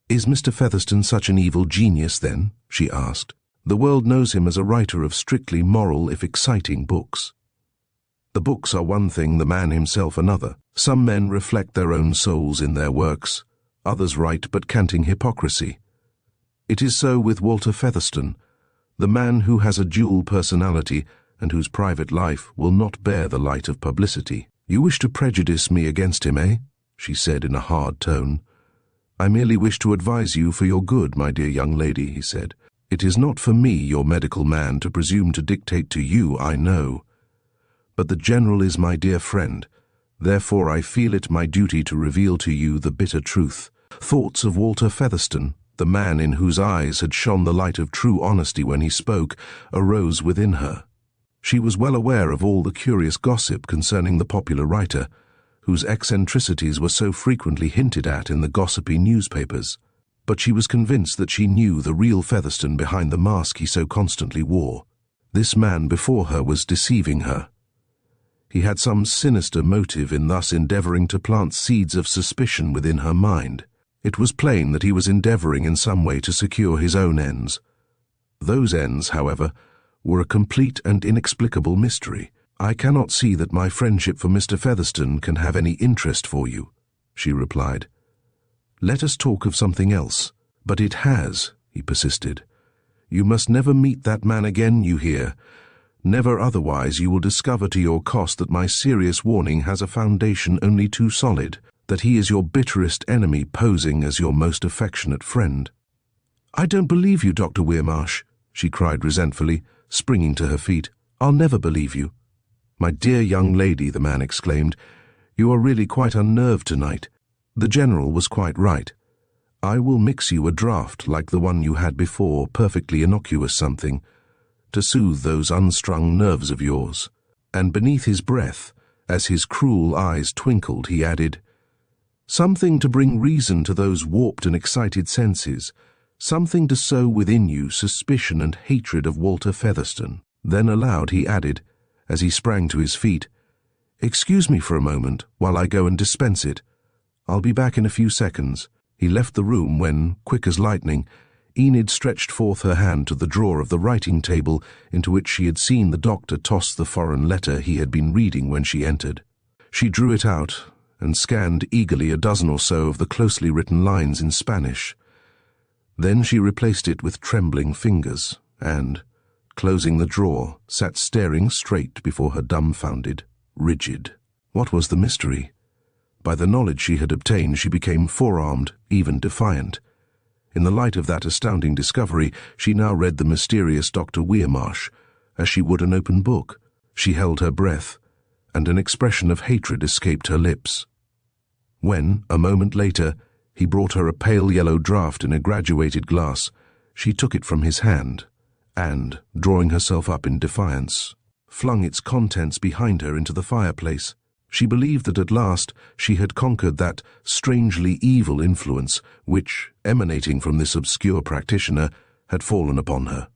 "Is Mr. Featherstone such an evil genius, then?" she asked. "The world knows him as a writer of strictly moral if exciting books." "The books are one thing, the man himself another. Some men reflect their own souls in their works, others write but canting hypocrisy. It is so with Walter Featherstone, the man who has a dual personality and whose private life will not bear the light of publicity." "You wish to prejudice me against him, eh?" she said in a hard tone. "I merely wish to advise you for your good, my dear young lady," he said. "It is not for me, your medical man, to presume to dictate to you, I know. But the General is my dear friend. Therefore I feel it my duty to reveal to you the bitter truth." Thoughts of Walter Featherstone, the man in whose eyes had shone the light of true honesty when he spoke, arose within her. She was well aware of all the curious gossip concerning the popular writer, whose eccentricities were so frequently hinted at in the gossipy newspapers. But she was convinced that she knew the real Featherstone behind the mask he so constantly wore. This man before her was deceiving her. He had some sinister motive in thus endeavouring to plant seeds of suspicion within her mind. It was plain that he was endeavouring in some way to secure his own ends. Those ends, however, were a complete and inexplicable mystery. "I cannot see that my friendship for Mr. Featherstone can have any interest for you," she replied. "Let us talk of something else." "But it has," he persisted. "You must never meet that man again, you hear. Never, otherwise you will discover to your cost that my serious warning has a foundation only too solid, that he is your bitterest enemy posing as your most affectionate friend." "I don't believe you, Dr. Weirmarsh," she cried resentfully, springing to her feet. "I'll never believe you." "My dear young lady," the man exclaimed, "you are really quite unnerved tonight. The General was quite right. I will mix you a draught like the one you had before, perfectly innocuous something, to soothe those unstrung nerves of yours." And beneath his breath, as his cruel eyes twinkled, he added, "Something to bring reason to those warped and excited senses, something to sow within you suspicion and hatred of Walter Featherstone." Then aloud he added, as he sprang to his feet, "Excuse me for a moment while I go and dispense it. I'll be back in a few seconds." He left the room when, quick as lightning, Enid stretched forth her hand to the drawer of the writing table into which she had seen the doctor toss the foreign letter he had been reading when she entered. She drew it out and scanned eagerly a dozen or so of the closely written lines in Spanish. Then she replaced it with trembling fingers and, closing the drawer, sat staring straight before her, dumbfounded, rigid. What was the mystery? By the knowledge she had obtained, she became forearmed, even defiant. In the light of that astounding discovery, she now read the mysterious Dr. Weirmarsh as she would an open book. She held her breath, and an expression of hatred escaped her lips. When, a moment later, he brought her a pale yellow draught in a graduated glass, she took it from his hand, and, drawing herself up in defiance, flung its contents behind her into the fireplace. She believed that at last she had conquered that strangely evil influence which, emanating from this obscure practitioner, had fallen upon her.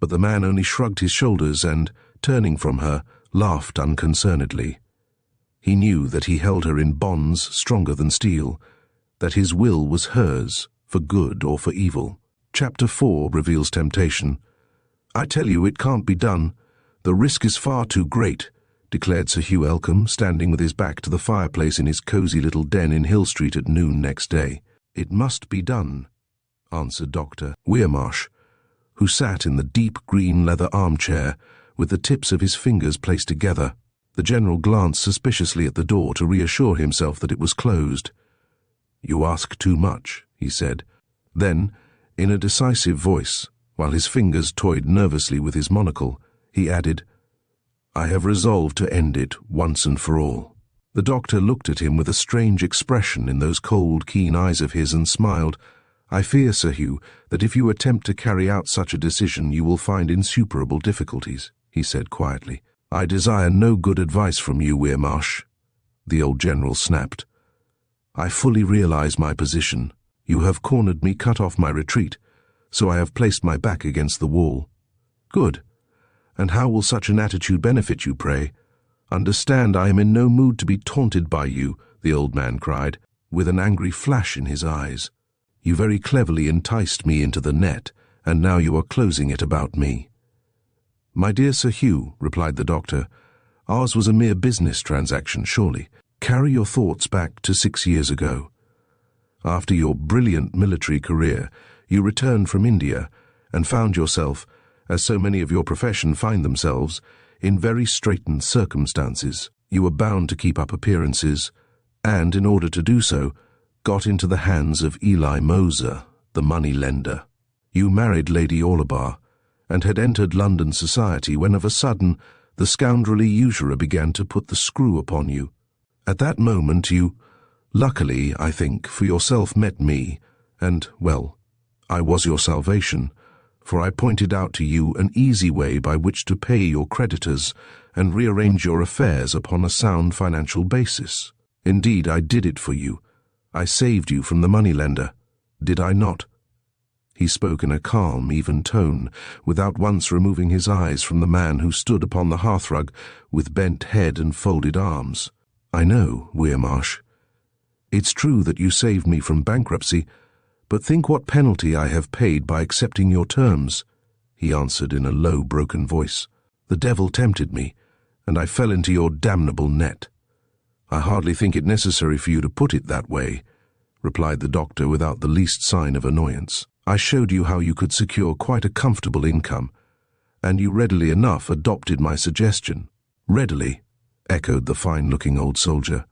But the man only shrugged his shoulders and, turning from her, laughed unconcernedly. He knew that he held her in bonds stronger than steel, that his will was hers, for good or for evil. Chapter 4 reveals temptation. "I tell you, it can't be done. The risk is far too great," declared Sir Hugh Elcombe, standing with his back to the fireplace in his cosy little den in Hill Street at noon next day. "It must be done." answered Dr. Weirmarsh, who sat in the deep green leather armchair with the tips of his fingers placed together. The general glanced suspiciously at the door to reassure himself that it was closed. "You ask too much," he said. Then, in a decisive voice, while his fingers toyed nervously with his monocle, he added, "I have resolved to end it once and for all." The doctor looked at him with a strange expression in those cold, keen eyes of his and smiled. "I fear, Sir Hugh, that if you attempt to carry out such a decision you will find insuperable difficulties," he said quietly. "I desire no good advice from you, Weirmarsh," the old general snapped. "I fully realize my position. You have cornered me, cut off my retreat, so I have placed my back against the wall." "Good. And how will such an attitude benefit you, pray?" "Understand, I am in no mood to be taunted by you," the old man cried, with an angry flash in his eyes. "You very cleverly enticed me into the net, and now you are closing it about me." "My dear Sir Hugh," replied the doctor, "ours was a mere business transaction, surely. Carry your thoughts back to 6 years ago. After your brilliant military career, you returned from India and found yourself, as so many of your profession find themselves, in very straitened circumstances. You were bound to keep up appearances, and, in order to do so, got into the hands of Eli Moser, the money-lender. You married Lady Orlebar, and had entered London society when of a sudden the scoundrelly usurer began to put the screw upon you. At that moment you, luckily, I think, for yourself met me, and, well, I was your salvation, for I pointed out to you an easy way by which to pay your creditors and rearrange your affairs upon a sound financial basis. Indeed, I did it for you. I saved you from the moneylender. Did I not?" He spoke in a calm, even tone, without once removing his eyes from the man who stood upon the hearthrug with bent head and folded arms. "I know, Weirmarsh. It's true that you saved me from bankruptcy, but think what penalty I have paid by accepting your terms," he answered in a low, broken voice. "The devil tempted me, and I fell into your damnable net." "I hardly think it necessary for you to put it that way," replied the doctor without the least sign of annoyance. "I showed you how you could secure quite a comfortable income, and you readily enough adopted my suggestion." "Readily," echoed the fine-looking old soldier.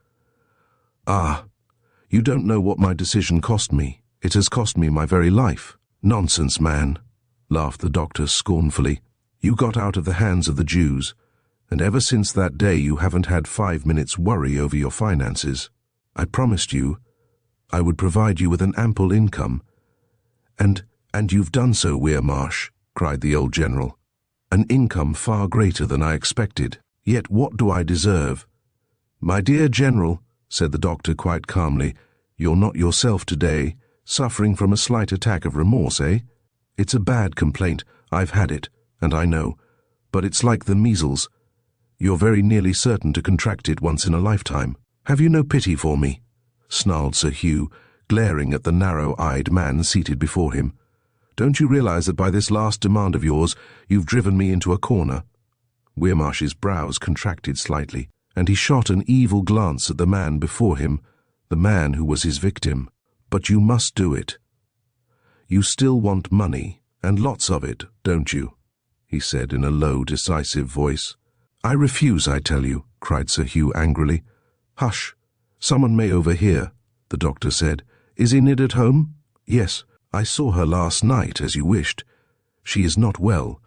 "Ah, you don't know what my decision cost me. It has cost me my very life." "Nonsense, man," laughed the doctor scornfully. "You got out of the hands of the Jews, and ever since that day you haven't had 5 minutes' worry over your finances. I promised you I would provide you with an ample income, and you've done so, Weirmarsh," cried the old general. "An income far greater than I expected. Yet what do I deserve?" "My dear general," said the doctor quite calmly, "you're not yourself today, suffering from a slight attack of remorse, eh? It's a bad complaint. I've had it, and I know. But it's like the measles. You're very nearly certain to contract it once in a lifetime. Have you no pity for me?" snarled Sir Hugh, glaring at the narrow-eyed man seated before him. "Don't you realize that by this last demand of yours you've driven me into a corner?" Weirmarsh's brows contracted slightly, and he shot an evil glance at the man before him, the man who was his victim. "But you must do it. You still want money, and lots of it, don't you?" he said in a low, decisive voice. "I refuse, I tell you," cried Sir Hugh angrily. "Hush! Someone may overhear," the doctor said. "Is Enid at home?" "Yes, I saw her last night, as you wished. She is not well.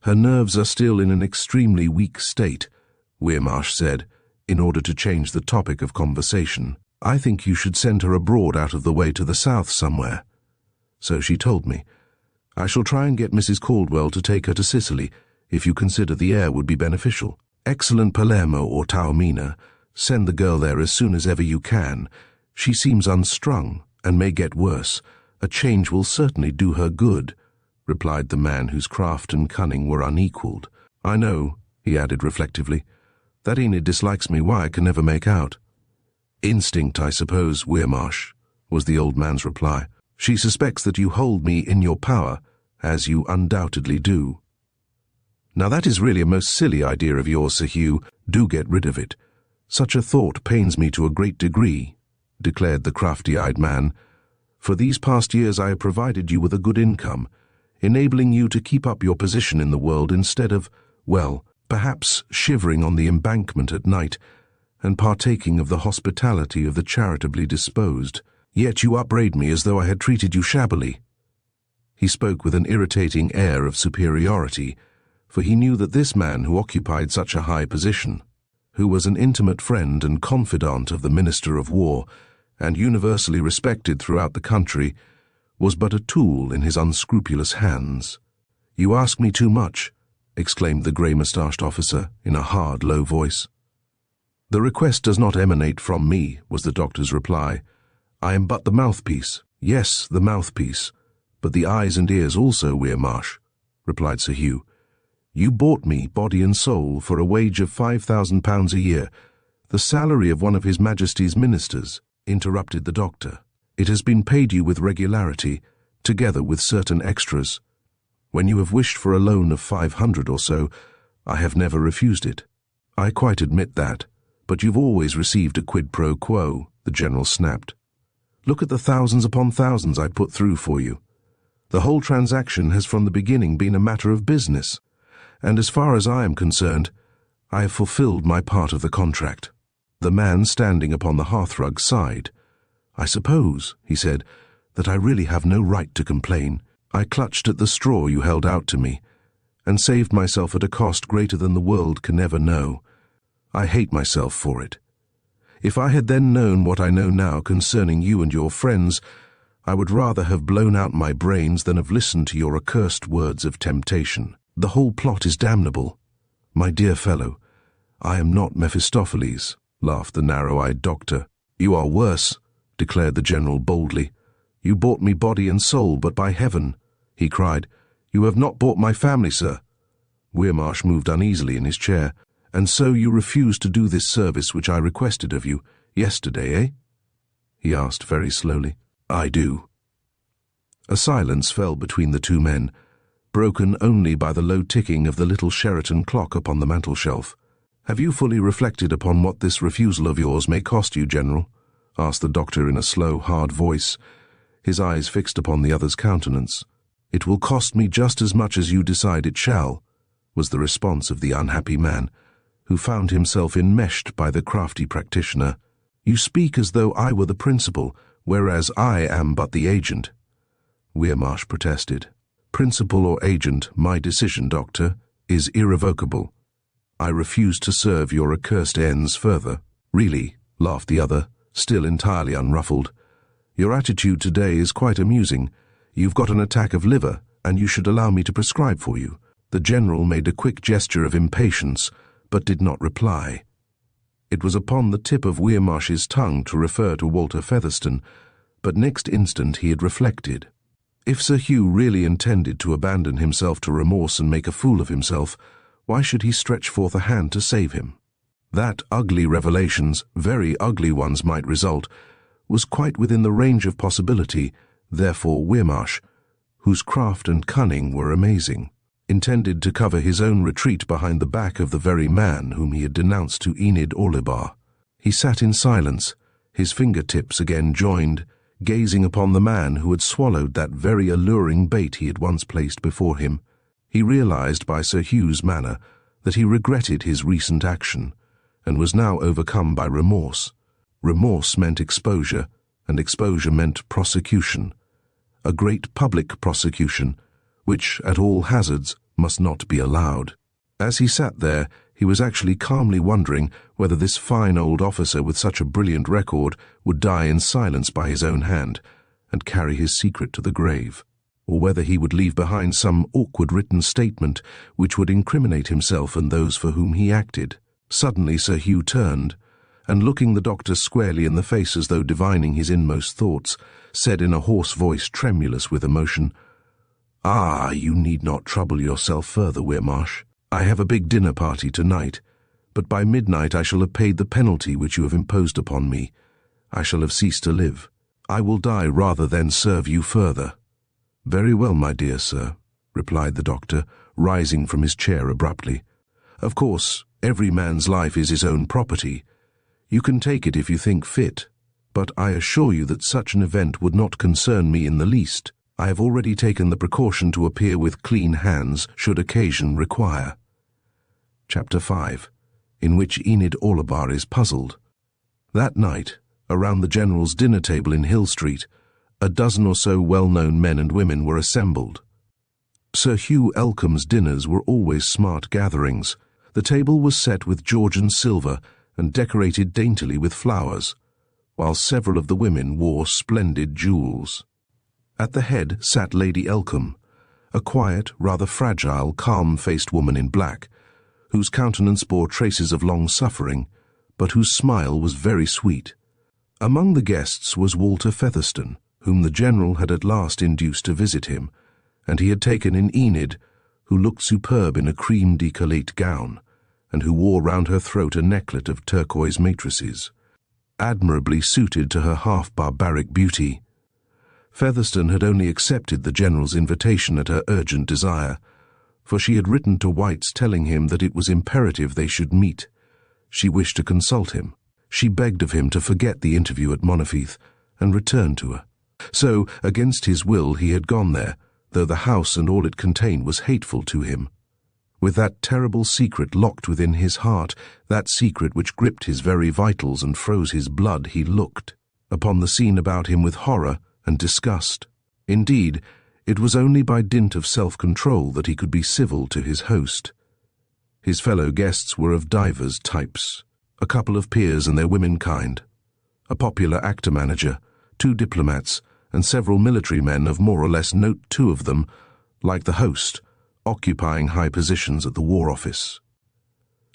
Her nerves are still in an extremely weak state," Weirmarsh said, in order to change the topic of conversation. "I think you should send her abroad out of the way to the south somewhere." "So she told me. I shall try and get Mrs. Caldwell to take her to Sicily, if you consider the air would be beneficial. Excellent Palermo or Taormina. Send the girl there as soon as ever you can. She seems unstrung, and may get worse. A change will certainly do her good," replied the man whose craft and cunning were unequalled. "I know," he added reflectively, "that Enid dislikes me, why I can never make out." "Instinct, I suppose, Weirmarsh," was the old man's reply. "She suspects that you hold me in your power, as you undoubtedly do." "Now that is really a most silly idea of yours, Sir Hugh. Do get rid of it. Such a thought pains me to a great degree," declared the crafty-eyed man, For these past years I have provided you with a good income, enabling you to keep up your position in the world instead of, well, perhaps shivering on the embankment at night and partaking of the hospitality of the charitably disposed. Yet you upbraid me as though I had treated you shabbily." He spoke with an irritating air of superiority, for he knew that this man who occupied such a high position, who was an intimate friend and confidant of the Minister of War, and universally respected throughout the country, was but a tool in his unscrupulous hands. "You ask me too much," exclaimed the grey-moustached officer in a hard, low voice. "The request does not emanate from me," was the doctor's reply. "I am but the mouthpiece." "Yes, the mouthpiece, but the eyes and ears also, Weirmarsh," replied Sir Hugh. "You bought me, body and soul, for a wage of £5,000 a year, the salary of one of His Majesty's ministers," interrupted the doctor. "It has been paid you with regularity, together with certain extras. When you have wished for a loan of 500 or so, I have never refused it." "I quite admit that, but you've always received a quid pro quo," the general snapped. "Look at the thousands upon thousands I put through for you. The whole transaction has from the beginning been a matter of business, and as far as I am concerned, I have fulfilled my part of the contract." The man standing upon the hearthrug sighed. "I suppose," he said, "that I really have no right to complain. I clutched at the straw you held out to me, and saved myself at a cost greater than the world can ever know. I hate myself for it. If I had then known what I know now concerning you and your friends, I would rather have blown out my brains than have listened to your accursed words of temptation. The whole plot is damnable. My dear fellow, I am not Mephistopheles," laughed the narrow-eyed doctor. "You are worse," declared the general boldly. "You bought me body and soul, but by heaven," he cried, "you have not bought my family, sir." Weirmarsh moved uneasily in his chair. "And so you refuse to do this service which I requested of you yesterday, eh?" he asked very slowly. "I do." A silence fell between the two men, broken only by the low ticking of the little Sheraton clock upon the mantelshelf. "Have you fully reflected upon what this refusal of yours may cost you, General?" asked the doctor in a slow, hard voice, his eyes fixed upon the other's countenance. "It will cost me just as much as you decide it shall," was the response of the unhappy man, who found himself enmeshed by the crafty practitioner. "You speak as though I were the principal, whereas I am but the agent," Weirmarsh protested. "Principal or agent, my decision, Doctor, is irrevocable. I refuse to serve your accursed ends further." "Really?" laughed the other, still entirely unruffled. "Your attitude today is quite amusing. You've got an attack of liver, and you should allow me to prescribe for you." The general made a quick gesture of impatience, but did not reply. It was upon the tip of Weirmarsh's tongue to refer to Walter Featherstone, but next instant he had reflected. If Sir Hugh really intended to abandon himself to remorse and make a fool of himself, why should he stretch forth a hand to save him? That ugly revelations, very ugly ones might result, was quite within the range of possibility. Therefore Weirmarsh, whose craft and cunning were amazing, intended to cover his own retreat behind the back of the very man whom he had denounced to Enid Orlebar. He sat in silence, his fingertips again joined, gazing upon the man who had swallowed that very alluring bait he had once placed before him. He realized by Sir Hugh's manner that he regretted his recent action, and was now overcome by remorse. Remorse meant exposure, and exposure meant prosecution. A great public prosecution, which, at all hazards, must not be allowed. As he sat there, he was actually calmly wondering whether this fine old officer with such a brilliant record would die in silence by his own hand, and carry his secret to the grave, or whether he would leave behind some awkward written statement which would incriminate himself and those for whom he acted. Suddenly Sir Hugh turned, and looking the doctor squarely in the face as though divining his inmost thoughts, said in a hoarse voice tremulous with emotion, "Ah, you need not trouble yourself further, Weirmarsh. I have a big dinner party tonight, but by midnight I shall have paid the penalty which you have imposed upon me. I shall have ceased to live. I will die rather than serve you further." "Very well, my dear sir," replied the doctor, rising from his chair abruptly. "Of course, every man's life is his own property. You can take it if you think fit, But I assure you that such an event would not concern me in the least. I have already taken the precaution to appear with clean hands should occasion require. Chapter 5, in which Enid Orlebar is puzzled. That night, around the General's dinner table in Hill Street, a dozen or so well-known men and women were assembled. Sir Hugh Elcombe's dinners were always smart gatherings. The table was set with Georgian silver and decorated daintily with flowers, while several of the women wore splendid jewels. At the head sat Lady Elcombe, a quiet, rather fragile, calm-faced woman in black, whose countenance bore traces of long suffering, but whose smile was very sweet. Among the guests was Walter Featherstone, whom the General had at last induced to visit him, and he had taken in Enid, who looked superb in a cream décolleté gown, and who wore round her throat a necklet of turquoise matrices, admirably suited to her half-barbaric beauty. Featherstone had only accepted the General's invitation at her urgent desire, for she had written to White's telling him that it was imperative they should meet. She wished to consult him. She begged of him to forget the interview at Monteith and return to her. So, against his will, he had gone there, though the house and all it contained was hateful to him. With that terrible secret locked within his heart, that secret which gripped his very vitals and froze his blood, he looked upon the scene about him with horror and disgust. Indeed, it was only by dint of self-control that he could be civil to his host. His fellow guests were of divers types, a couple of peers and their womenkind, a popular actor-manager, 2 diplomats, and several military men of more or less note, 2 of them, like the host, occupying high positions at the War Office.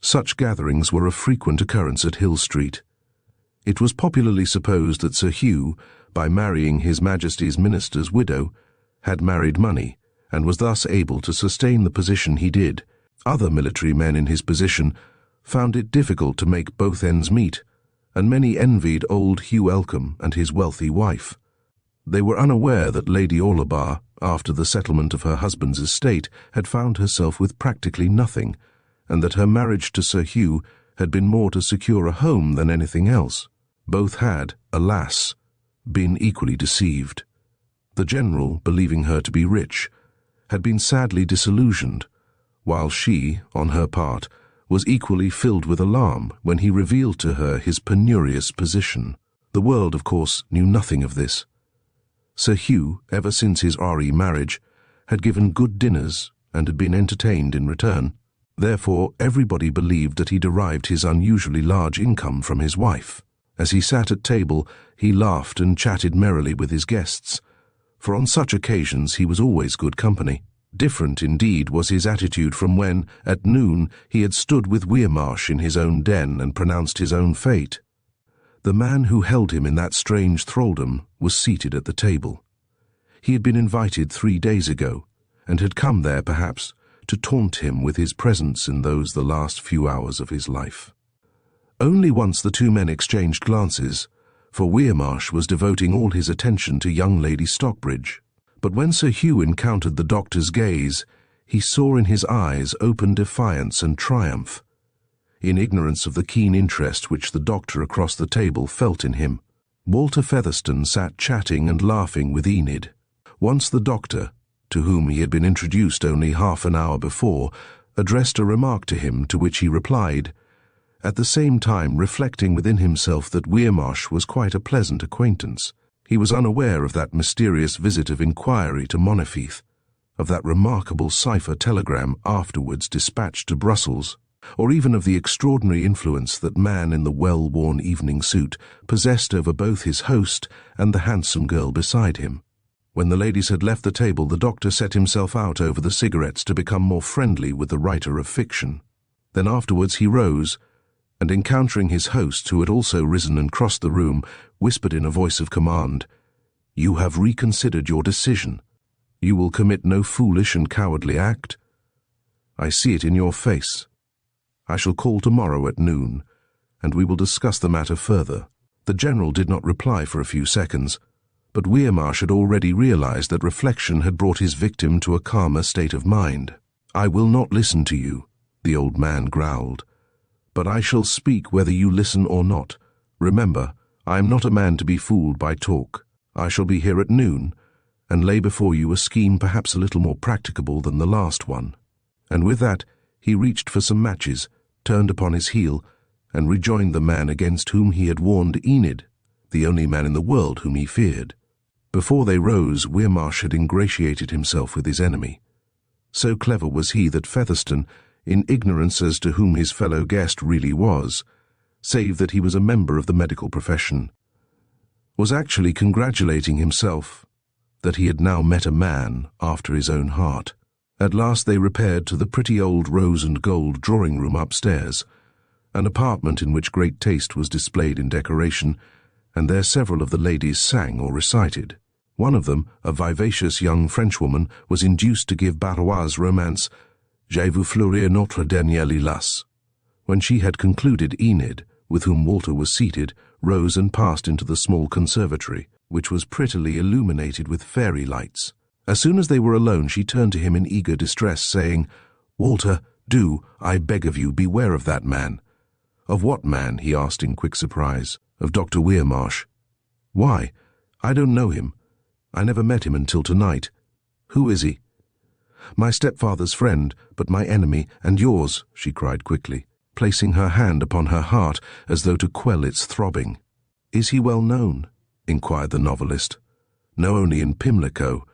Such gatherings were of frequent occurrence at Hill Street. It was popularly supposed that Sir Hugh, by marrying His Majesty's minister's widow, had married money, and was thus able to sustain the position he did. Other military men in his position found it difficult to make both ends meet, and many envied old Hugh Elcombe and his wealthy wife. They were unaware that Lady Orlebar, after the settlement of her husband's estate, had found herself with practically nothing, and that her marriage to Sir Hugh had been more to secure a home than anything else. Both had, alas, been equally deceived. The General, believing her to be rich, had been sadly disillusioned, while she, on her part, was equally filled with alarm when he revealed to her his penurious position. The world, of course, knew nothing of this. Sir Hugh, ever since his RE marriage, had given good dinners and had been entertained in return. Therefore, everybody believed that he derived his unusually large income from his wife. As he sat at table, he laughed and chatted merrily with his guests, for on such occasions he was always good company. Different, indeed, was his attitude from when, at noon, he had stood with Weirmarsh in his own den and pronounced his own fate. The man who held him in that strange thraldom was seated at the table. He had been invited 3 days ago, and had come there, perhaps, to taunt him with his presence in those the last few hours of his life. Only once the 2 men exchanged glances, for Weirmarsh was devoting all his attention to young Lady Stockbridge. But when Sir Hugh encountered the doctor's gaze, he saw in his eyes open defiance and triumph, in ignorance of the keen interest which the doctor across the table felt in him. Walter Featherstone sat chatting and laughing with Enid. Once the doctor, to whom he had been introduced only half an hour before, addressed a remark to him to which he replied, at the same time reflecting within himself that Weirmarsh was quite a pleasant acquaintance. He was unaware of that mysterious visit of inquiry to Monteith, of that remarkable cipher telegram afterwards dispatched to Brussels, or even of the extraordinary influence that man in the well-worn evening suit possessed over both his host and the handsome girl beside him. When the ladies had left the table, the doctor set himself out over the cigarettes to become more friendly with the writer of fiction. Then afterwards he rose, and encountering his host, who had also risen and crossed the room, whispered in a voice of command, "You have reconsidered your decision. You will commit no foolish and cowardly act. I see it in your face. I shall call tomorrow at noon, and we will discuss the matter further." The General did not reply for a few seconds, but Weirmarsh had already realized that reflection had brought his victim to a calmer state of mind. "I will not listen to you," the old man growled, "but I shall speak whether you listen or not. Remember, I am not a man to be fooled by talk. I shall be here at noon, and lay before you a scheme perhaps a little more practicable than the last one." And with that, he reached for some matches, turned upon his heel, and rejoined the man against whom he had warned Enid, the only man in the world whom he feared. Before they rose, Weirmarsh had ingratiated himself with his enemy. So clever was he that Featherstone, in ignorance as to whom his fellow guest really was, save that he was a member of the medical profession, was actually congratulating himself that he had now met a man after his own heart. At last they repaired to the pretty old rose and gold drawing-room upstairs, an apartment in which great taste was displayed in decoration, and there several of the ladies sang or recited. One of them, a vivacious young Frenchwoman, was induced to give Bellairs' romance Je vous fleurir notre dernier lilas. When she had concluded, Enid, with whom Walter was seated, rose and passed into the small conservatory, which was prettily illuminated with fairy lights. As soon as they were alone, she turned to him in eager distress, saying, "Walter, do, I beg of you, beware of that man." "Of what man?" he asked in quick surprise. "Of Dr. Weirmarsh." "Why? I don't know him. I never met him until tonight. Who is he?" "My stepfather's friend, but my enemy, and yours," she cried quickly, placing her hand upon her heart as though to quell its throbbing. "Is he well known?" inquired the novelist. "No, only in Pimlico.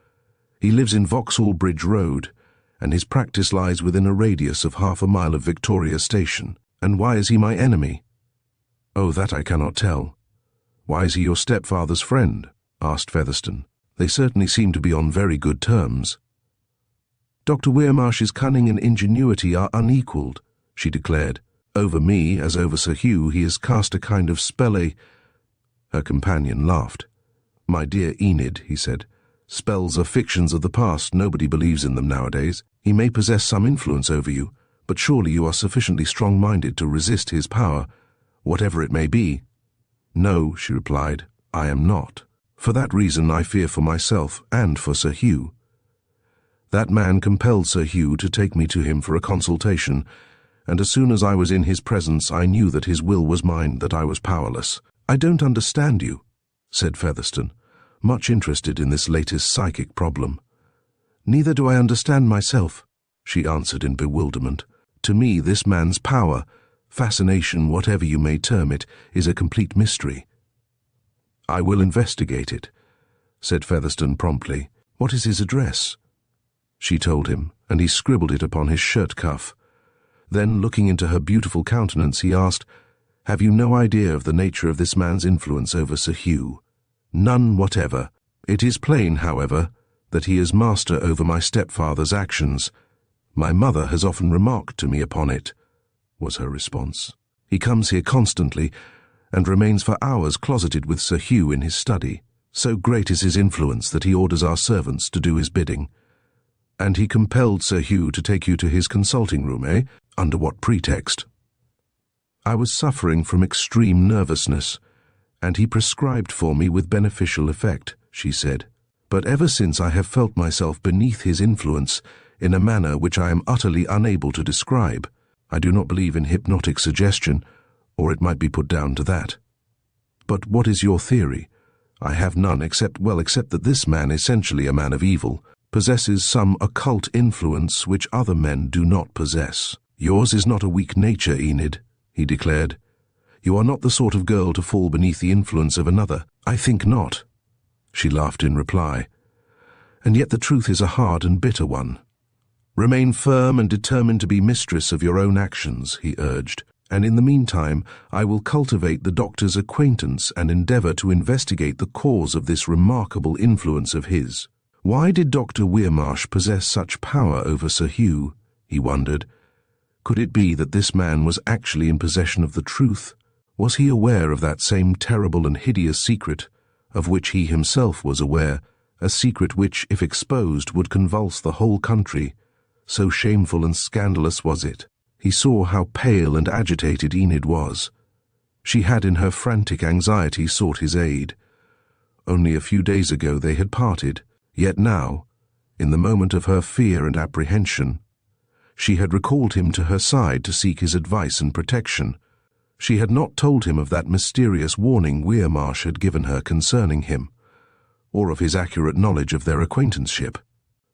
He lives in Vauxhall Bridge Road, and his practice lies within a radius of 1/2 mile of Victoria Station. And why is he my enemy?" "Oh, that I cannot tell." "Why is he your stepfather's friend?" asked Featherstone. "They certainly seem to be on very good terms." "Dr. Weirmarsh's cunning and ingenuity are unequalled," she declared. "Over me, as over Sir Hugh, he has cast a kind of spell." Her companion laughed. "My dear Enid," he said, "spells are fictions of the past. Nobody believes in them nowadays. He may possess some influence over you, but surely you are sufficiently strong-minded to resist his power, whatever it may be." "No," she replied, "I am not. For that reason I fear for myself and for Sir Hugh. That man compelled Sir Hugh to take me to him for a consultation, and as soon as I was in his presence I knew that his will was mine, that I was powerless." "I don't understand you," said Featherstone, much interested in this latest psychic problem. "Neither do I understand myself," she answered in bewilderment. "To me this man's power, fascination, whatever you may term it, is a complete mystery." "I will investigate it," said Featherstone promptly. "What is his address?" She told him, and he scribbled it upon his shirt cuff. Then, looking into her beautiful countenance, he asked, "Have you no idea of the nature of this man's influence over Sir Hugh?" "None whatever. It is plain, however, that he is master over my stepfather's actions. My mother has often remarked to me upon it," was her response. "He comes here constantly, and remains for hours closeted with Sir Hugh in his study. So great is his influence that he orders our servants to do his bidding." "And he compelled Sir Hugh to take you to his consulting room, eh? Under what pretext?" "I was suffering from extreme nervousness, and he prescribed for me with beneficial effect," she said. "But ever since I have felt myself beneath his influence in a manner which I am utterly unable to describe. I do not believe in hypnotic suggestion, or it might be put down to that." "But what is your theory?" "I have none except that this man, essentially a man of evil, possesses some occult influence which other men do not possess." "Yours is not a weak nature, Enid," he declared. "You are not the sort of girl to fall beneath the influence of another." "I think not," she laughed in reply. "And yet the truth is a hard and bitter one." "Remain firm and determined to be mistress of your own actions," he urged, "and in the meantime I will cultivate the doctor's acquaintance and endeavour to investigate the cause of this remarkable influence of his." Why did Dr. Weirmarsh possess such power over Sir Hugh? He wondered. Could it be that this man was actually in possession of the truth? Was he aware of that same terrible and hideous secret, of which he himself was aware, a secret which, if exposed, would convulse the whole country? So shameful and scandalous was it. He saw how pale and agitated Enid was. She had in her frantic anxiety sought his aid. Only a few days ago they had parted, yet now, in the moment of her fear and apprehension, she had recalled him to her side to seek his advice and protection. She had not told him of that mysterious warning Weirmarsh had given her concerning him, or of his accurate knowledge of their acquaintanceship.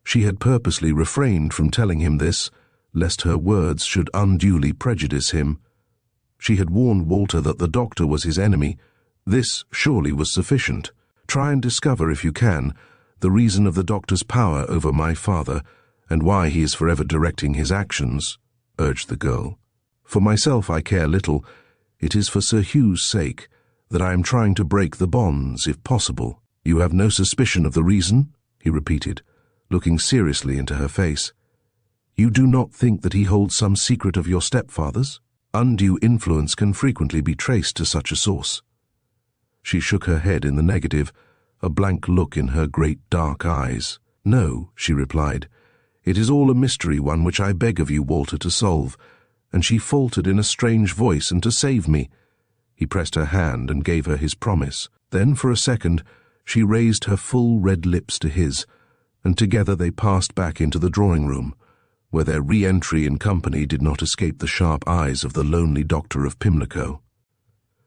She had purposely refrained from telling him this, lest her words should unduly prejudice him. She had warned Walter that the doctor was his enemy. This surely was sufficient. Try and discover, if you can, the reason of the doctor's power over my father, and why he is forever directing his actions, urged the girl. For myself I care little. It is for Sir Hugh's sake that I am trying to break the bonds, if possible. You have no suspicion of the reason? He repeated, looking seriously into her face. You do not think that he holds some secret of your stepfather's? Undue influence can frequently be traced to such a source. She shook her head in the negative, a blank look in her great dark eyes. No, she replied. It is all a mystery, one which I beg of you, Walter, to solve. And she faltered in a strange voice, and to save me. He pressed her hand and gave her his promise. Then, for a second, she raised her full red lips to his, and together they passed back into the drawing-room, where their re-entry in company did not escape the sharp eyes of the lonely Doctor of Pimlico.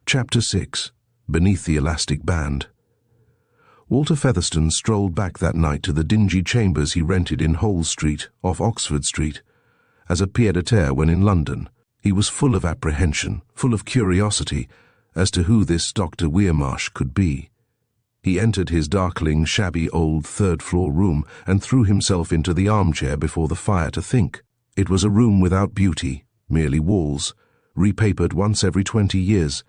Chapter 6. Beneath the Elastic Band. Walter Featherstone strolled back that night to the dingy chambers he rented in Hole Street, off Oxford Street. As a pied-à-terre when in London, he was full of apprehension, full of curiosity, as to who this Dr. Weirmarsh could be. He entered his darkling, shabby old third-floor room and threw himself into the armchair before the fire to think. It was a room without beauty, merely walls, repapered once every 20 years,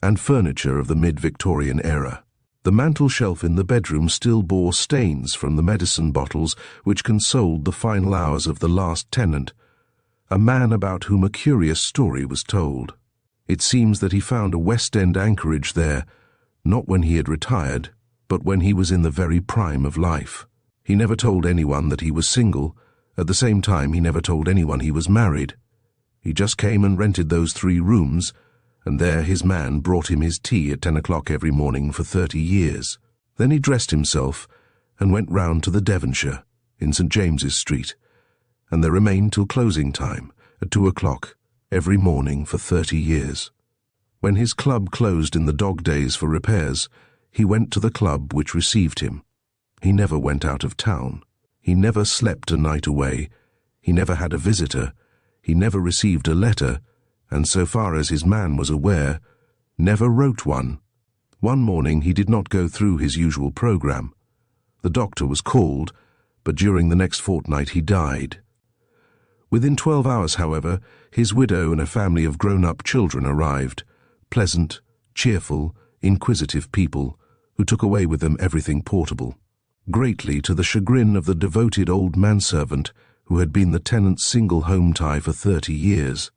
and furniture of the mid-Victorian era. The mantel-shelf in the bedroom still bore stains from the medicine bottles which consoled the final hours of the last tenant, a man about whom a curious story was told. It seems that he found a West End anchorage there, not when he had retired, but when he was in the very prime of life. He never told anyone that he was single. At the same time, he never told anyone he was married. He just came and rented those 3 rooms, and there his man brought him his tea at 10 o'clock every morning for 30 years. Then he dressed himself and went round to the Devonshire, in St. James's Street, and there remained till closing time, at 2 o'clock, every morning for 30 years. When his club closed in the dog days for repairs, he went to the club which received him. He never went out of town. He never slept a night away. He never had a visitor. He never received a letter, and so far as his man was aware, never wrote one. One morning he did not go through his usual programme. The doctor was called, but during the next fortnight he died. Within 12 hours, however, his widow and a family of grown-up children arrived, pleasant, cheerful, inquisitive people, who took away with them everything portable, greatly to the chagrin of the devoted old manservant who had been the tenant's single home tie for 30 years.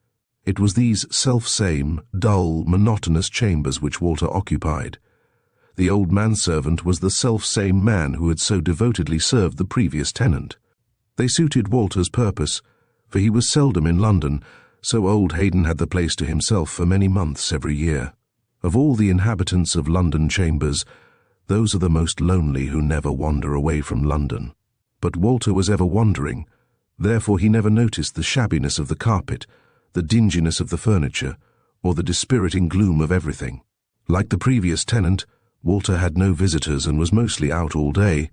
It was these self-same, dull, monotonous chambers which Walter occupied. The old manservant was the self-same man who had so devotedly served the previous tenant. They suited Walter's purpose, for he was seldom in London, so old Haydon had the place to himself for many months every year. Of all the inhabitants of London chambers, those are the most lonely who never wander away from London. But Walter was ever wandering, therefore he never noticed the shabbiness of the carpet, the dinginess of the furniture, or the dispiriting gloom of everything. Like the previous tenant, Walter had no visitors and was mostly out all day.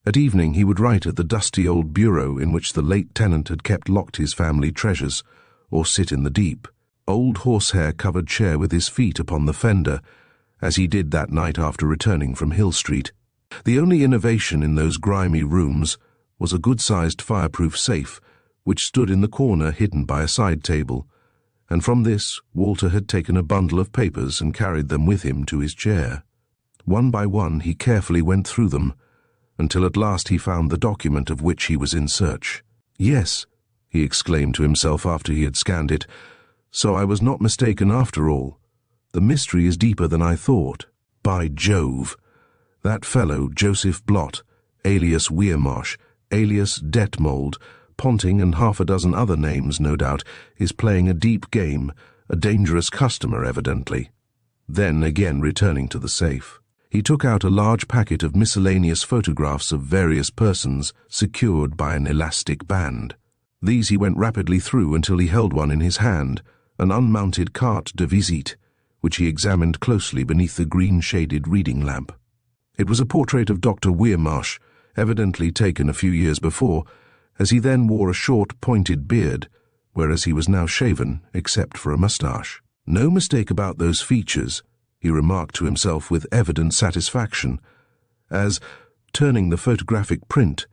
At evening he would write at the dusty old bureau in which the late tenant had kept locked his family treasures, or sit in the deep, old horsehair-covered chair with his feet upon the fender, as he did that night after returning from Hill Street. The only innovation in those grimy rooms was a good-sized fireproof safe, which stood in the corner hidden by a side table, and from this Walter had taken a bundle of papers and carried them with him to his chair. One by one he carefully went through them, until at last he found the document of which he was in search. Yes, he exclaimed to himself after he had scanned it, so I was not mistaken after all. The mystery is deeper than I thought. By Jove! That fellow, Joseph Blott, alias Weirmarsh, alias Detmold, Ponting and half a dozen other names, no doubt, is playing a deep game, a dangerous customer evidently. Then again returning to the safe, he took out a large packet of miscellaneous photographs of various persons secured by an elastic band. These he went rapidly through until he held one in his hand, an unmounted carte de visite, which he examined closely beneath the green-shaded reading lamp. It was a portrait of Dr. Weirmarsh, evidently taken a few years before, as he then wore a short, pointed beard, whereas he was now shaven, except for a moustache. No mistake about those features, he remarked to himself with evident satisfaction, as, turning the photographic print,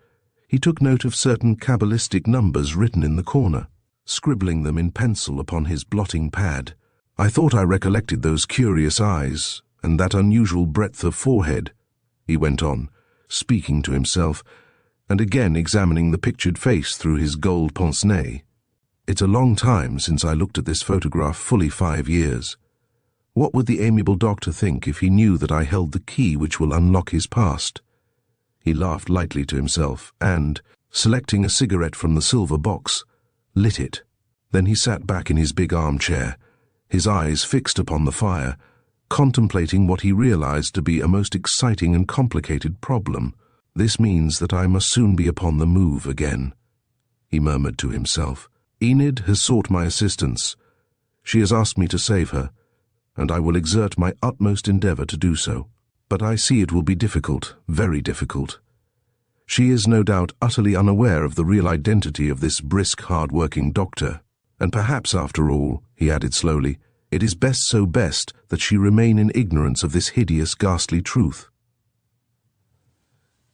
he took note of certain cabalistic numbers written in the corner, scribbling them in pencil upon his blotting pad. I thought I recollected those curious eyes, and that unusual breadth of forehead, he went on, speaking to himself, and again examining the pictured face through his gold pince-nez. It's a long time since I looked at this photograph, fully 5 years. What would the amiable doctor think if he knew that I held the key which will unlock his past? He laughed lightly to himself and, selecting a cigarette from the silver box, lit it. Then he sat back in his big armchair, his eyes fixed upon the fire, contemplating what he realized to be a most exciting and complicated problem. This means that I must soon be upon the move again, he murmured to himself. Enid has sought my assistance. She has asked me to save her, and I will exert my utmost endeavor to do so. But I see it will be difficult, very difficult. She is no doubt utterly unaware of the real identity of this brisk, hard-working doctor. And perhaps, after all, he added slowly, it is best that she remain in ignorance of this hideous, ghastly truth.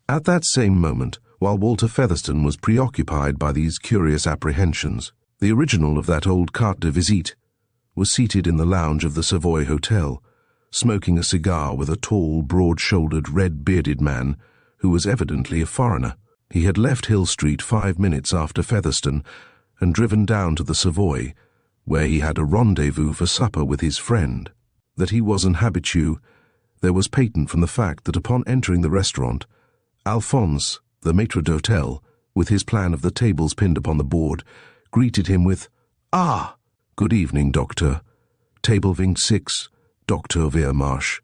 At that same moment, while Walter Featherstone was preoccupied by these curious apprehensions, the original of that old carte de visite was seated in the lounge of the Savoy Hotel, smoking a cigar with a tall, broad-shouldered, red-bearded man who was evidently a foreigner. He had left Hill Street 5 minutes after Featherstone and driven down to the Savoy, where he had a rendezvous for supper with his friend. That he was an habitué there was patent from the fact that upon entering the restaurant, Alphonse, the maître d'hôtel, with his plan of the tables pinned upon the board, greeted him with, "Ah, good evening, Doctor. Table Vingt 6, Dr. Weirmarsh."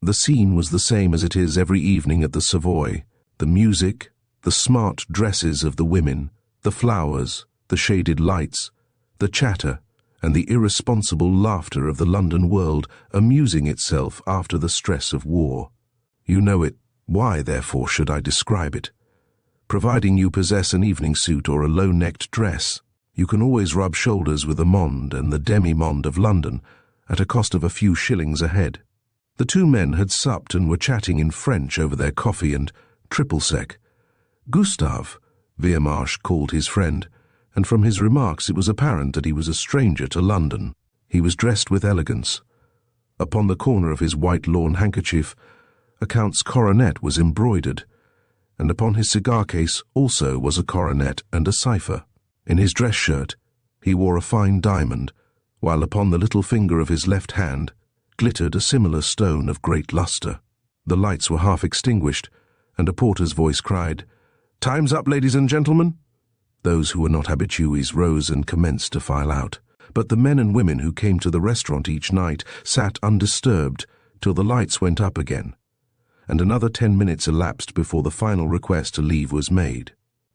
The scene was the same as it is every evening at the Savoy. The music, the smart dresses of the women, the flowers, the shaded lights, the chatter, and the irresponsible laughter of the London world amusing itself after the stress of war. You know it. Why, therefore, should I describe it? Providing you possess an evening suit or a low-necked dress, you can always rub shoulders with the monde and the demi-monde of London at a cost of a few shillings a head. The two men had supped and were chatting in French over their coffee and triple sec. Gustave, Weirmarsh called his friend, and from his remarks it was apparent that he was a stranger to London. He was dressed with elegance. Upon the corner of his white lawn handkerchief, a count's coronet was embroidered, and upon his cigar case also was a coronet and a cipher. In his dress shirt he wore a fine diamond, while upon the little finger of his left hand glittered a similar stone of great lustre. The lights were half extinguished, and a porter's voice cried, "Time's up, ladies and gentlemen." Those who were not habitués rose and commenced to file out, but the men and women who came to the restaurant each night sat undisturbed till the lights went up again, and another 10 minutes elapsed before the final request to leave was made.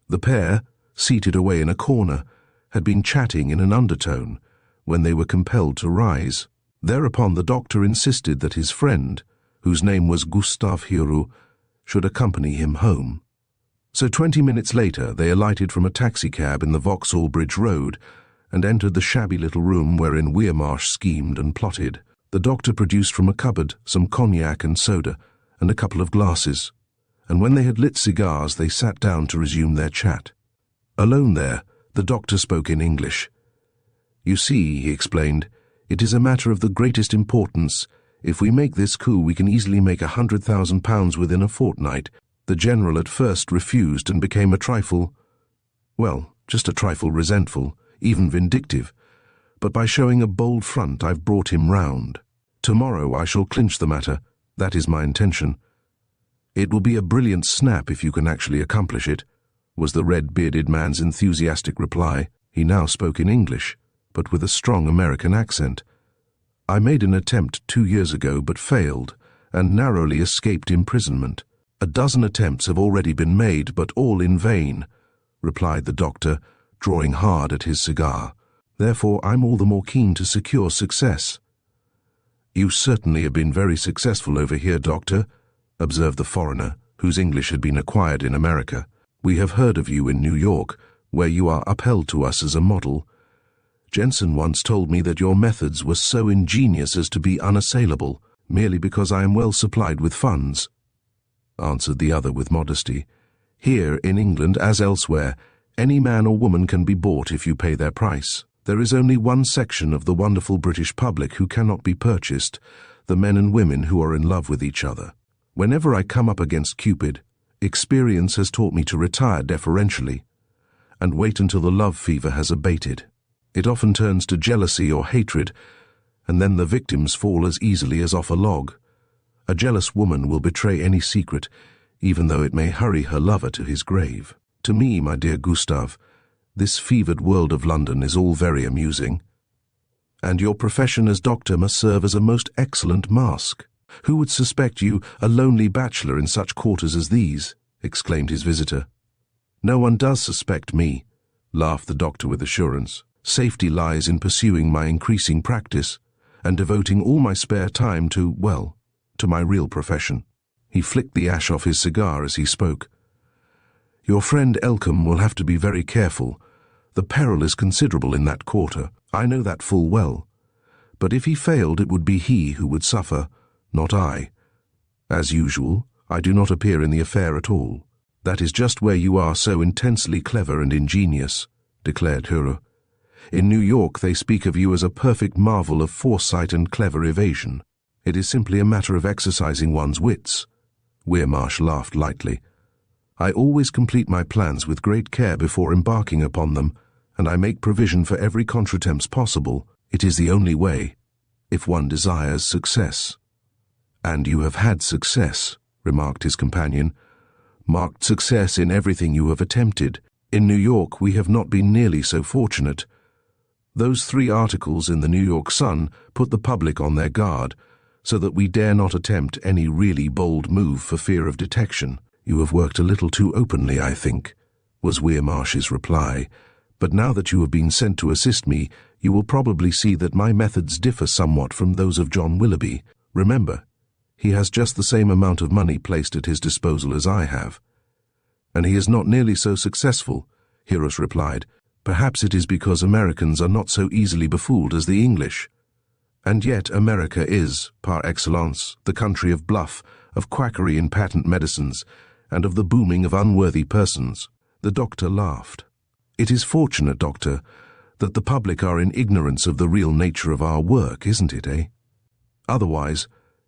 The pair, seated away in a corner, had been chatting in an undertone when they were compelled to rise. Thereupon the doctor insisted that his friend, whose name was Gustave Hugh, should accompany him home. So 20 minutes later they alighted from a taxicab in the Vauxhall Bridge Road and entered the shabby little room wherein Weirmarsh schemed and plotted. The doctor produced from a cupboard some cognac and soda and a couple of glasses, and when they had lit cigars they sat down to resume their chat. Alone there, the doctor spoke in English. "You see," he explained, "it is a matter of the greatest importance. If we make this coup we can easily make £100,000 within a fortnight. The general at first refused and became just a trifle resentful, even vindictive. But by showing a bold front I've brought him round. Tomorrow I shall clinch the matter. That is my intention." "It will be a brilliant snap if you can actually accomplish it," was the red-bearded man's enthusiastic reply. He now spoke in English, but with a strong American accent. "I made an attempt 2 years ago but failed, and narrowly escaped imprisonment. A dozen attempts have already been made, but all in vain," replied the doctor, drawing hard at his cigar. Therefore, I'm all the more keen to secure success." "You certainly have been very successful over here, Doctor," observed the foreigner, whose English had been acquired in America. "We have heard of you in New York, where you are upheld to us as a model. Jensen once told me that your methods were so ingenious as to be unassailable, merely because I am well supplied with funds," answered the other with modesty. "Here, in England, as elsewhere, any man or woman can be bought if you pay their price. There is only one section of the wonderful British public who cannot be purchased, the men and women who are in love with each other. Whenever I come up against Cupid, experience has taught me to retire deferentially and wait until the love fever has abated. It often turns to jealousy or hatred, and then the victims fall as easily as off a log. A jealous woman will betray any secret, even though it may hurry her lover to his grave. To me, my dear Gustave, this fevered world of London is all very amusing. And your profession as doctor must serve as a most excellent mask. Who would suspect you a lonely bachelor in such quarters as these?" exclaimed his visitor. "No one does suspect me," laughed the doctor with assurance. "Safety lies in pursuing my increasing practice and devoting all my spare time to my real profession." He flicked the ash off his cigar as he spoke. "Your friend Elcombe will have to be very careful. The peril is considerable in that quarter. I know that full well. But if he failed, it would be he who would suffer, not I. As usual, I do not appear in the affair at all." "That is just where you are so intensely clever and ingenious," declared Hugh. "In New York they speak of you as a perfect marvel of foresight and clever evasion. It is simply a matter of exercising one's wits." Weirmarsh laughed lightly. "I always complete my plans with great care before embarking upon them, and I make provision for every contretemps possible. It is the only way, if one desires success." "And you have had success," remarked his companion. "Marked success in everything you have attempted. In New York we have not been nearly so fortunate. Those 3 articles in the New York Sun put the public on their guard, so that we dare not attempt any really bold move for fear of detection." "You have worked a little too openly, I think," was Weirmarsh's reply. "But now that you have been sent to assist me, you will probably see that my methods differ somewhat from those of John Willoughby. Remember, he has just the same amount of money placed at his disposal as I have." "And he is not nearly so successful," Hugh replied. "Perhaps it is because Americans are not so easily befooled as the English. And yet America is, par excellence, the country of bluff, of quackery in patent medicines, and of the booming of unworthy persons." The doctor laughed. "It is fortunate, Doctor, that the public are in ignorance of the real nature of our work, isn't it, eh? Otherwise,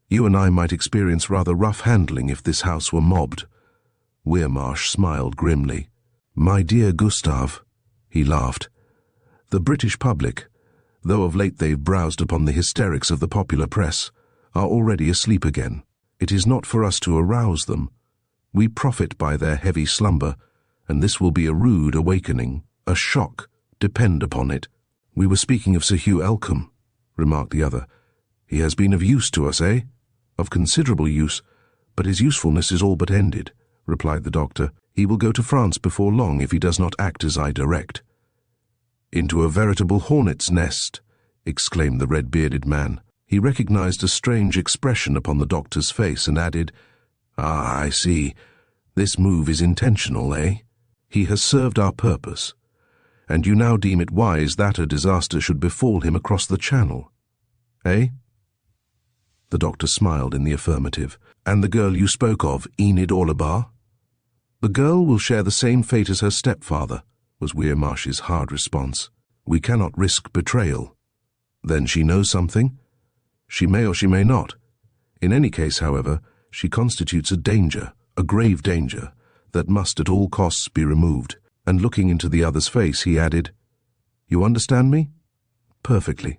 you and I might experience rather rough handling if this house were mobbed." Weirmarsh smiled grimly. "My dear Gustave," he laughed, "the British public, though of late they've browsed upon the hysterics of the popular press, are already asleep again. It is not for us to arouse them. We profit by their heavy slumber, and this will be a rude awakening, a shock, depend upon it." "We were speaking of Sir Hugh Elcombe," remarked the other. "He has been of use to us, eh?" "Of considerable use, but his usefulness is all but ended," replied the doctor. "He will go to France before long if he does not act as I direct." "Into a veritable hornet's nest," exclaimed the red-bearded man. He recognized a strange expression upon the doctor's face and added, "Ah, I see. This move is intentional, eh? He has served our purpose, and you now deem it wise that a disaster should befall him across the Channel, eh?" The doctor smiled in the affirmative. "And the girl you spoke of, Enid Orlebar?" "The girl will share the same fate as her stepfather," was Weirmarsh's hard response. "We cannot risk betrayal." "Then she knows something?" "She may or she may not. In any case, however, she constitutes a danger, a grave danger, that must at all costs be removed." And looking into the other's face, he added, "You understand me?" "Perfectly."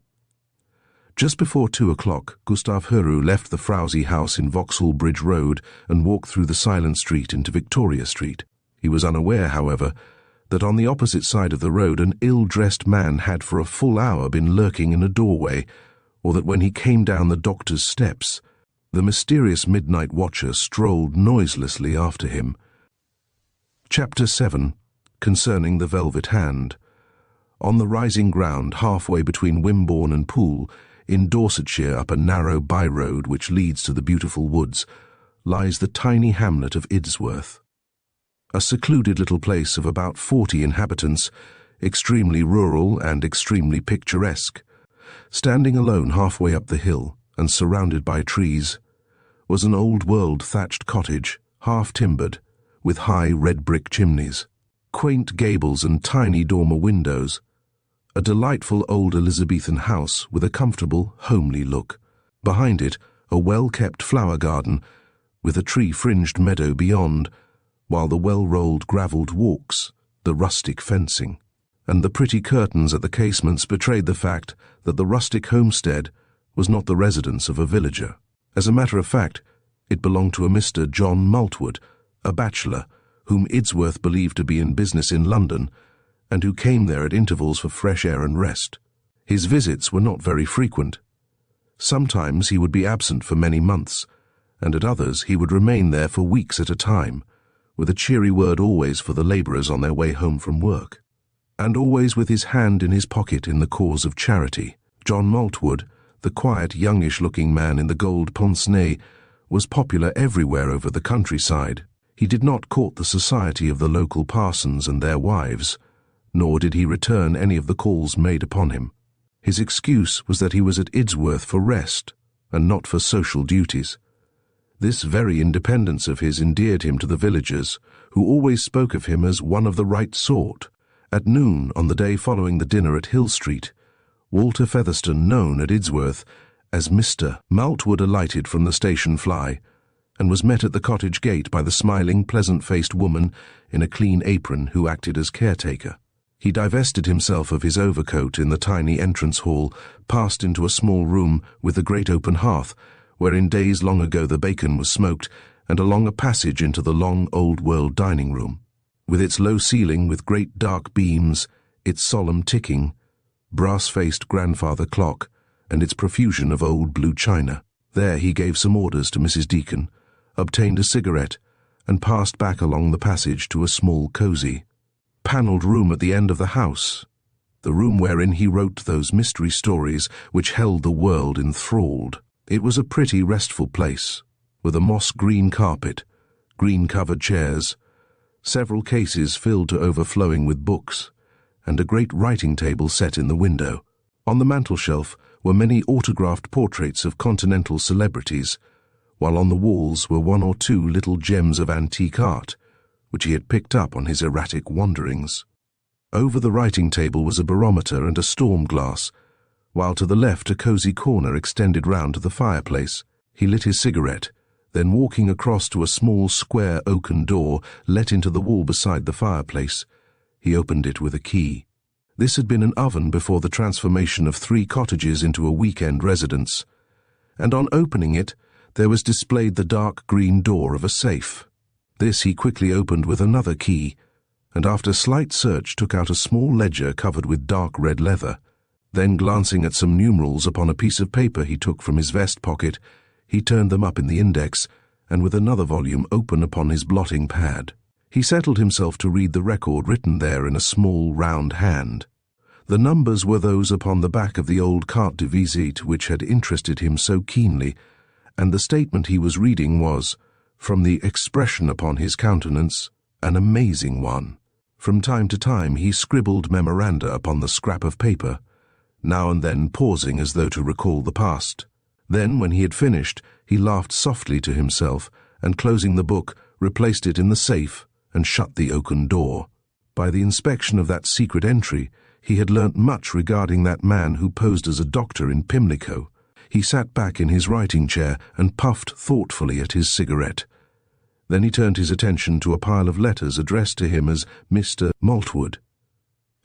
Just before 2 o'clock, Gustave Huru left the frowsy house in Vauxhall Bridge Road and walked through the silent street into Victoria Street. He was unaware, however, that on the opposite side of the road an ill-dressed man had for a full hour been lurking in a doorway, or that when he came down the doctor's steps, the mysterious midnight watcher strolled noiselessly after him. Chapter 7. Concerning the Velvet Hand. On the rising ground halfway between Wimborne and Poole, in Dorsetshire up a narrow by-road which leads to the beautiful woods, lies the tiny hamlet of Idsworth. A secluded little place of about 40 inhabitants, extremely rural and extremely picturesque. Standing alone halfway up the hill and surrounded by trees was an old-world thatched cottage, half-timbered, with high red-brick chimneys, quaint gables and tiny dormer windows. A delightful old Elizabethan house with a comfortable, homely look. Behind it, a well-kept flower garden with a tree-fringed meadow beyond, while the well-rolled gravelled walks, the rustic fencing, and the pretty curtains at the casements betrayed the fact that the rustic homestead was not the residence of a villager. As a matter of fact, it belonged to a Mr. John Maltwood, a bachelor, whom Idsworth believed to be in business in London, and who came there at intervals for fresh air and rest. His visits were not very frequent. Sometimes he would be absent for many months, and at others he would remain there for weeks at a time, with a cheery word always for the labourers on their way home from work, and always with his hand in his pocket in the cause of charity. John Maltwood, the quiet, youngish-looking man in the gold pince-nez, was popular everywhere over the countryside. He did not court the society of the local parsons and their wives, nor did he return any of the calls made upon him. His excuse was that he was at Idsworth for rest, and not for social duties. This very independence of his endeared him to the villagers, who always spoke of him as one of the right sort. At noon on the day following the dinner at Hill Street, Walter Featherstone, known at Idsworth as Mr. Maltwood, alighted from the station fly, and was met at the cottage gate by the smiling, pleasant-faced woman in a clean apron who acted as caretaker. He divested himself of his overcoat in the tiny entrance hall, passed into a small room with a great open hearth, where in days long ago the bacon was smoked, and along a passage into the long old-world dining room, with its low ceiling with great dark beams, its solemn ticking, brass-faced grandfather clock, and its profusion of old blue china. There he gave some orders to Mrs. Deacon, obtained a cigarette, and passed back along the passage to a small, cosy, panelled room at the end of the house, the room wherein he wrote those mystery stories which held the world enthralled. It was a pretty, restful place, with a moss-green carpet, green-covered chairs, several cases filled to overflowing with books, and a great writing table set in the window. On the mantelshelf were many autographed portraits of continental celebrities, while on the walls were one or two little gems of antique art, which he had picked up on his erratic wanderings. Over the writing table was a barometer and a storm glass, while to the left a cosy corner extended round to the fireplace. He lit his cigarette, then walking across to a small square oaken door let into the wall beside the fireplace, he opened it with a key. This had been an oven before the transformation of 3 cottages into a weekend residence, and on opening it there was displayed the dark green door of a safe. This he quickly opened with another key, and after slight search took out a small ledger covered with dark red leather. Then, glancing at some numerals upon a piece of paper he took from his vest pocket, he turned them up in the index, and with another volume open upon his blotting pad, he settled himself to read the record written there in a small round hand. The numbers were those upon the back of the old carte de visite which had interested him so keenly, and the statement he was reading was, from the expression upon his countenance, an amazing one. From time to time he scribbled memoranda upon the scrap of paper, now and then pausing as though to recall the past. Then, when he had finished, he laughed softly to himself, and closing the book, replaced it in the safe and shut the oaken door. By the inspection of that secret entry, he had learnt much regarding that man who posed as a doctor in Pimlico. He sat back in his writing chair and puffed thoughtfully at his cigarette. Then he turned his attention to a pile of letters addressed to him as Mr. Maltwood,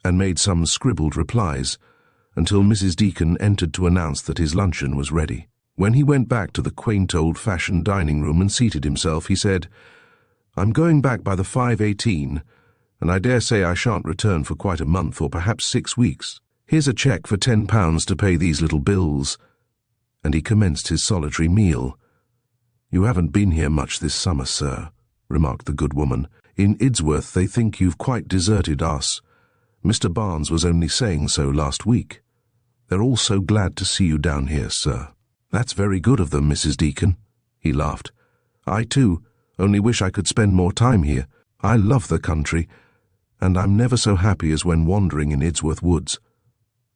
and made some scribbled replies, until Mrs. Deacon entered to announce that his luncheon was ready. When he went back to the quaint old-fashioned dining room and seated himself, he said, "I'm going back by the 5:18, and I dare say I shan't return for quite a month or perhaps 6 weeks. Here's a cheque for £10 to pay these little bills." And he commenced his solitary meal. "You haven't been here much this summer, sir," remarked the good woman. "In Idsworth they think you've quite deserted us, Mr. Barnes was only saying so last week. They're all so glad to see you down here, sir. That's very good of them, Mrs. Deacon. He laughed. I too, only wish I could spend more time here. I love the country, and I'm never so happy as when wandering in Idsworth Woods.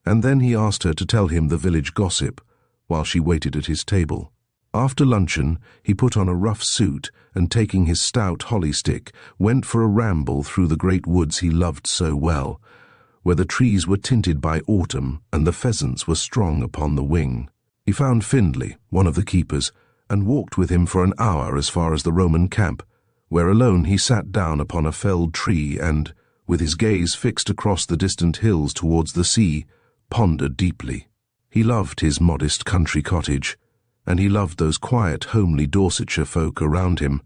And then he asked her to tell him the village gossip, while she waited at his table. After luncheon, he put on a rough suit and, taking his stout holly stick, went for a ramble through the great woods he loved so well, where the trees were tinted by autumn and the pheasants were strong upon the wing. He found Findlay, one of the keepers, and walked with him for an hour as far as the Roman camp, where alone he sat down upon a felled tree and, with his gaze fixed across the distant hills towards the sea, pondered deeply. He loved his modest country cottage, and he loved those quiet, homely Dorsetshire folk around him.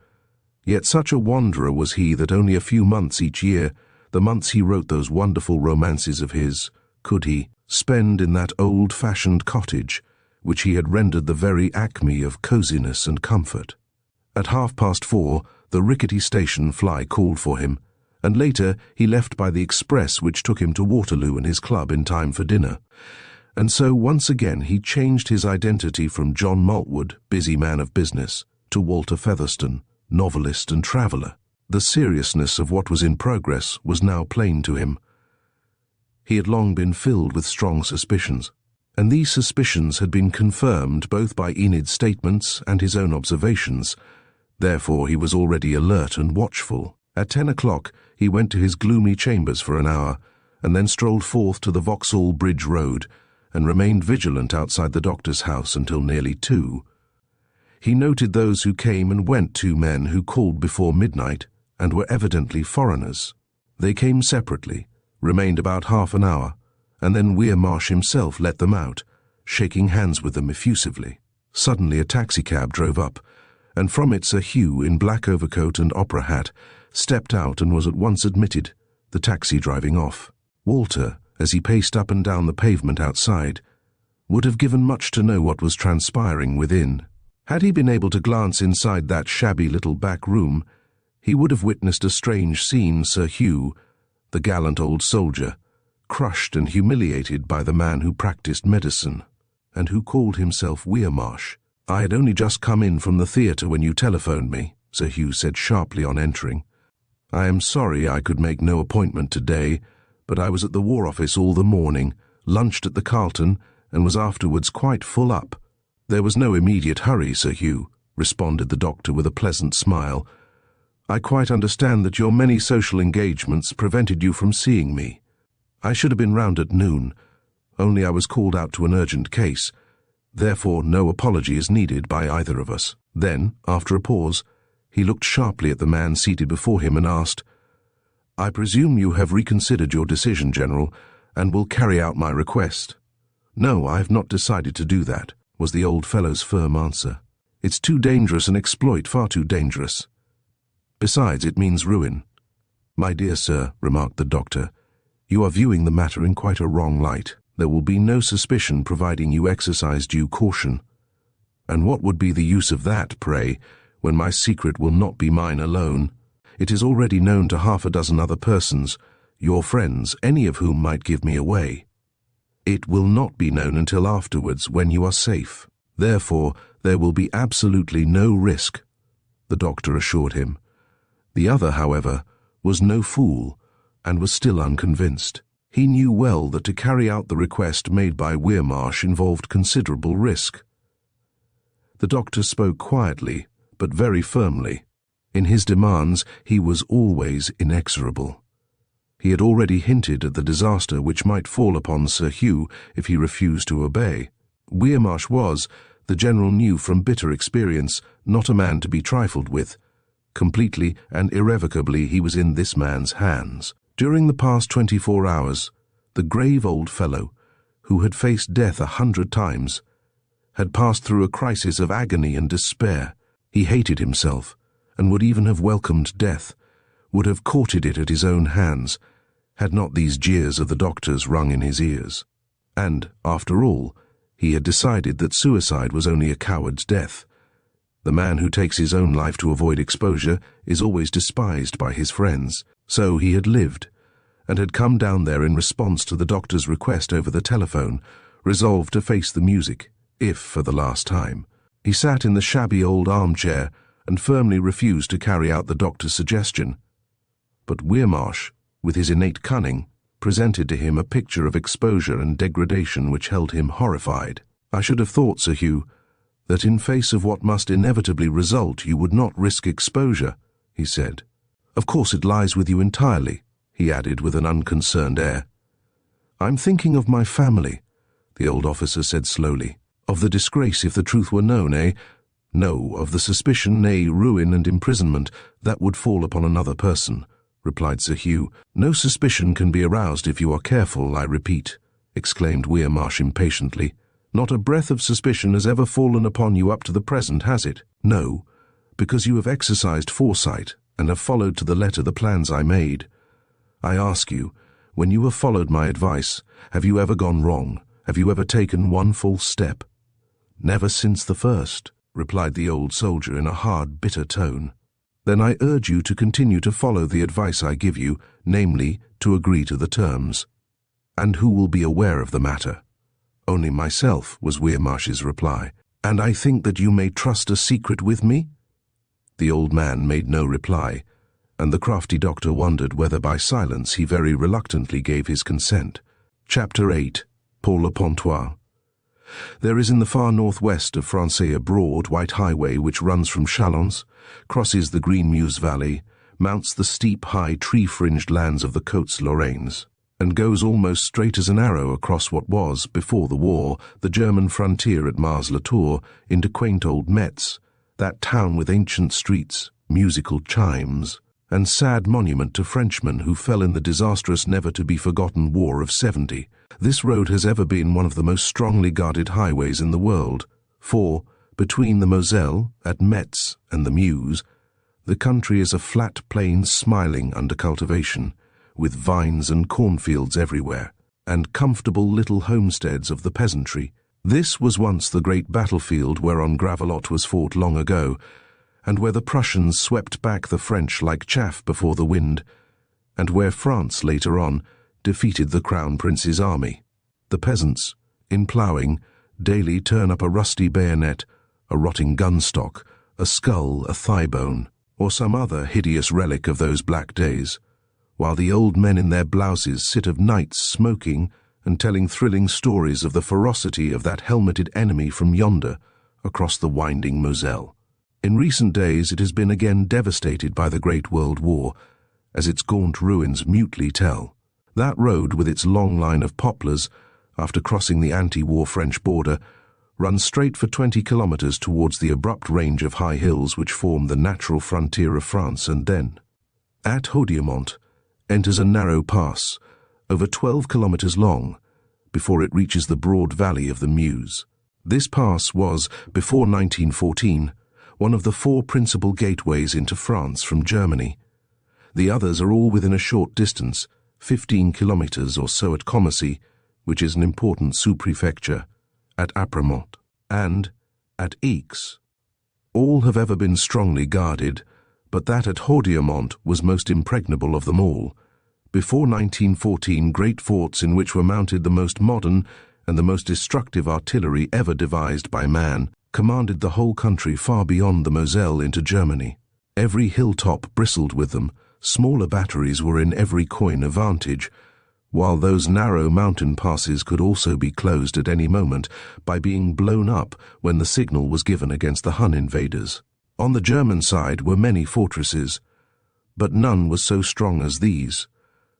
Yet such a wanderer was he that only a few months each year, the months he wrote those wonderful romances of his, could he spend in that old-fashioned cottage, which he had rendered the very acme of coziness and comfort. At 4:30, the rickety station fly called for him, and later he left by the express which took him to Waterloo and his club in time for dinner. And so once again he changed his identity from John Maltwood, busy man of business, to Walter Featherstone, novelist and traveller. The seriousness of what was in progress was now plain to him. He had long been filled with strong suspicions, and these suspicions had been confirmed both by Enid's statements and his own observations. Therefore he was already alert and watchful. At 10 o'clock he went to his gloomy chambers for an hour, and then strolled forth to the Vauxhall Bridge Road, and remained vigilant outside the doctor's house until nearly 2. He noted those who came and went, 2 men who called before midnight, and were evidently foreigners. They came separately, remained about half an hour, and then Weirmarsh himself let them out, shaking hands with them effusively. Suddenly a taxicab drove up, and from it Sir Hugh, in black overcoat and opera hat, stepped out and was at once admitted, the taxi driving off. Walter, as he paced up and down the pavement outside, would have given much to know what was transpiring within. Had he been able to glance inside that shabby little back room, he would have witnessed a strange scene. Sir Hugh, the gallant old soldier, crushed and humiliated by the man who practiced medicine, and who called himself Weirmarsh. "I had only just come in from the theatre when you telephoned me," Sir Hugh said sharply on entering. "I am sorry I could make no appointment today, but I was at the War Office all the morning, lunched at the Carlton, and was afterwards quite full up." "There was no immediate hurry, Sir Hugh," responded the doctor with a pleasant smile. "I quite understand that your many social engagements prevented you from seeing me. I should have been round at noon, only I was called out to an urgent case. Therefore no apology is needed by either of us." Then, after a pause, he looked sharply at the man seated before him and asked, "I presume you have reconsidered your decision, General, and will carry out my request?" "No, I have not decided to do that," was the old fellow's firm answer. "It's too dangerous an exploit, far too dangerous. Besides, it means ruin." "My dear sir," remarked the doctor, "you are viewing the matter in quite a wrong light. There will be no suspicion providing you exercise due caution. And what would be the use of that, pray, when my secret will not be mine alone? It is already known to 6 other persons, your friends, any of whom might give me away. It will not be known until afterwards, when you are safe. Therefore, there will be absolutely no risk," the doctor assured him. The other, however, was no fool, and was still unconvinced. He knew well that to carry out the request made by Weirmarsh involved considerable risk. The doctor spoke quietly, but very firmly. In his demands he was always inexorable. He had already hinted at the disaster which might fall upon Sir Hugh if he refused to obey. Weirmarsh was, the general knew from bitter experience, not a man to be trifled with. Completely and irrevocably he was in this man's hands. During the past 24 hours, the grave old fellow, who had faced death 100 times, had passed through a crisis of agony and despair. He hated himself, and would even have welcomed death, would have courted it at his own hands, had not these jeers of the doctors rung in his ears. And, after all, he had decided that suicide was only a coward's death. The man who takes his own life to avoid exposure is always despised by his friends. So he had lived, and had come down there in response to the doctor's request over the telephone, resolved to face the music, if for the last time. He sat in the shabby old armchair and firmly refused to carry out the doctor's suggestion. But Weirmarsh, with his innate cunning, presented to him a picture of exposure and degradation which held him horrified. "I should have thought, Sir Hugh, that in face of what must inevitably result you would not risk exposure," he said. "Of course it lies with you entirely," he added with an unconcerned air. "I'm thinking of my family," the old officer said slowly. "Of the disgrace if the truth were known, eh? No, of the suspicion, nay, ruin and imprisonment that would fall upon another person," replied Sir Hugh. "No suspicion can be aroused if you are careful, I repeat," exclaimed Weirmarsh impatiently. "Not a breath of suspicion has ever fallen upon you up to the present, has it? No, because you have exercised foresight and have followed to the letter the plans I made. I ask you, when you have followed my advice, have you ever gone wrong? Have you ever taken one false step?" "Never since the first," replied the old soldier in a hard, bitter tone. "Then I urge you to continue to follow the advice I give you, namely, to agree to the terms." "And who will be aware of the matter?" "Only myself," was Weirmarsh's reply. "And I think that you may trust a secret with me?" The old man made no reply, and the crafty doctor wondered whether by silence he very reluctantly gave his consent. Chapter 8. Pour le Pontois. There is in the far northwest of France a broad, white highway which runs from Chalons, crosses the green Meuse valley, mounts the steep, high, tree-fringed lands of the Côtes Lorraines, and goes almost straight as an arrow across what was, before the war, the German frontier at Mars-la-Tour, into quaint old Metz, that town with ancient streets, musical chimes, and sad monument to Frenchmen who fell in the disastrous never-to-be-forgotten War of '70. This road has ever been one of the most strongly guarded highways in the world, for, between the Moselle, at Metz, and the Meuse, the country is a flat plain smiling under cultivation, with vines and cornfields everywhere, and comfortable little homesteads of the peasantry. This was once the great battlefield whereon Gravelotte was fought long ago, and where the Prussians swept back the French like chaff before the wind, and where France, later on, defeated the Crown Prince's army. The peasants, in ploughing, daily turn up a rusty bayonet, a rotting gunstock, a skull, a thigh bone, or some other hideous relic of those black days, while the old men in their blouses sit of nights smoking and telling thrilling stories of the ferocity of that helmeted enemy from yonder, across the winding Moselle. In recent days it has been again devastated by the Great World War, as its gaunt ruins mutely tell. That road, with its long line of poplars, after crossing the anti-war French border, runs straight for 20 kilometers towards the abrupt range of high hills which form the natural frontier of France, and then, at Hodiamont, enters a narrow pass, over 12 kilometers long, before it reaches the broad valley of the Meuse. This pass was, before 1914, one of the 4 principal gateways into France from Germany. The others are all within a short distance, 15 kilometers or so at Commercy, which is an important sous-prefecture, at Apremont, and at Aix. All have ever been strongly guarded, but that at Hodiamont was most impregnable of them all. Before 1914, great forts in which were mounted the most modern and the most destructive artillery ever devised by man commanded the whole country far beyond the Moselle into Germany. Every hilltop bristled with them. Smaller batteries were in every coign of vantage, while those narrow mountain passes could also be closed at any moment by being blown up when the signal was given against the Hun invaders. On the German side were many fortresses, but none was so strong as these,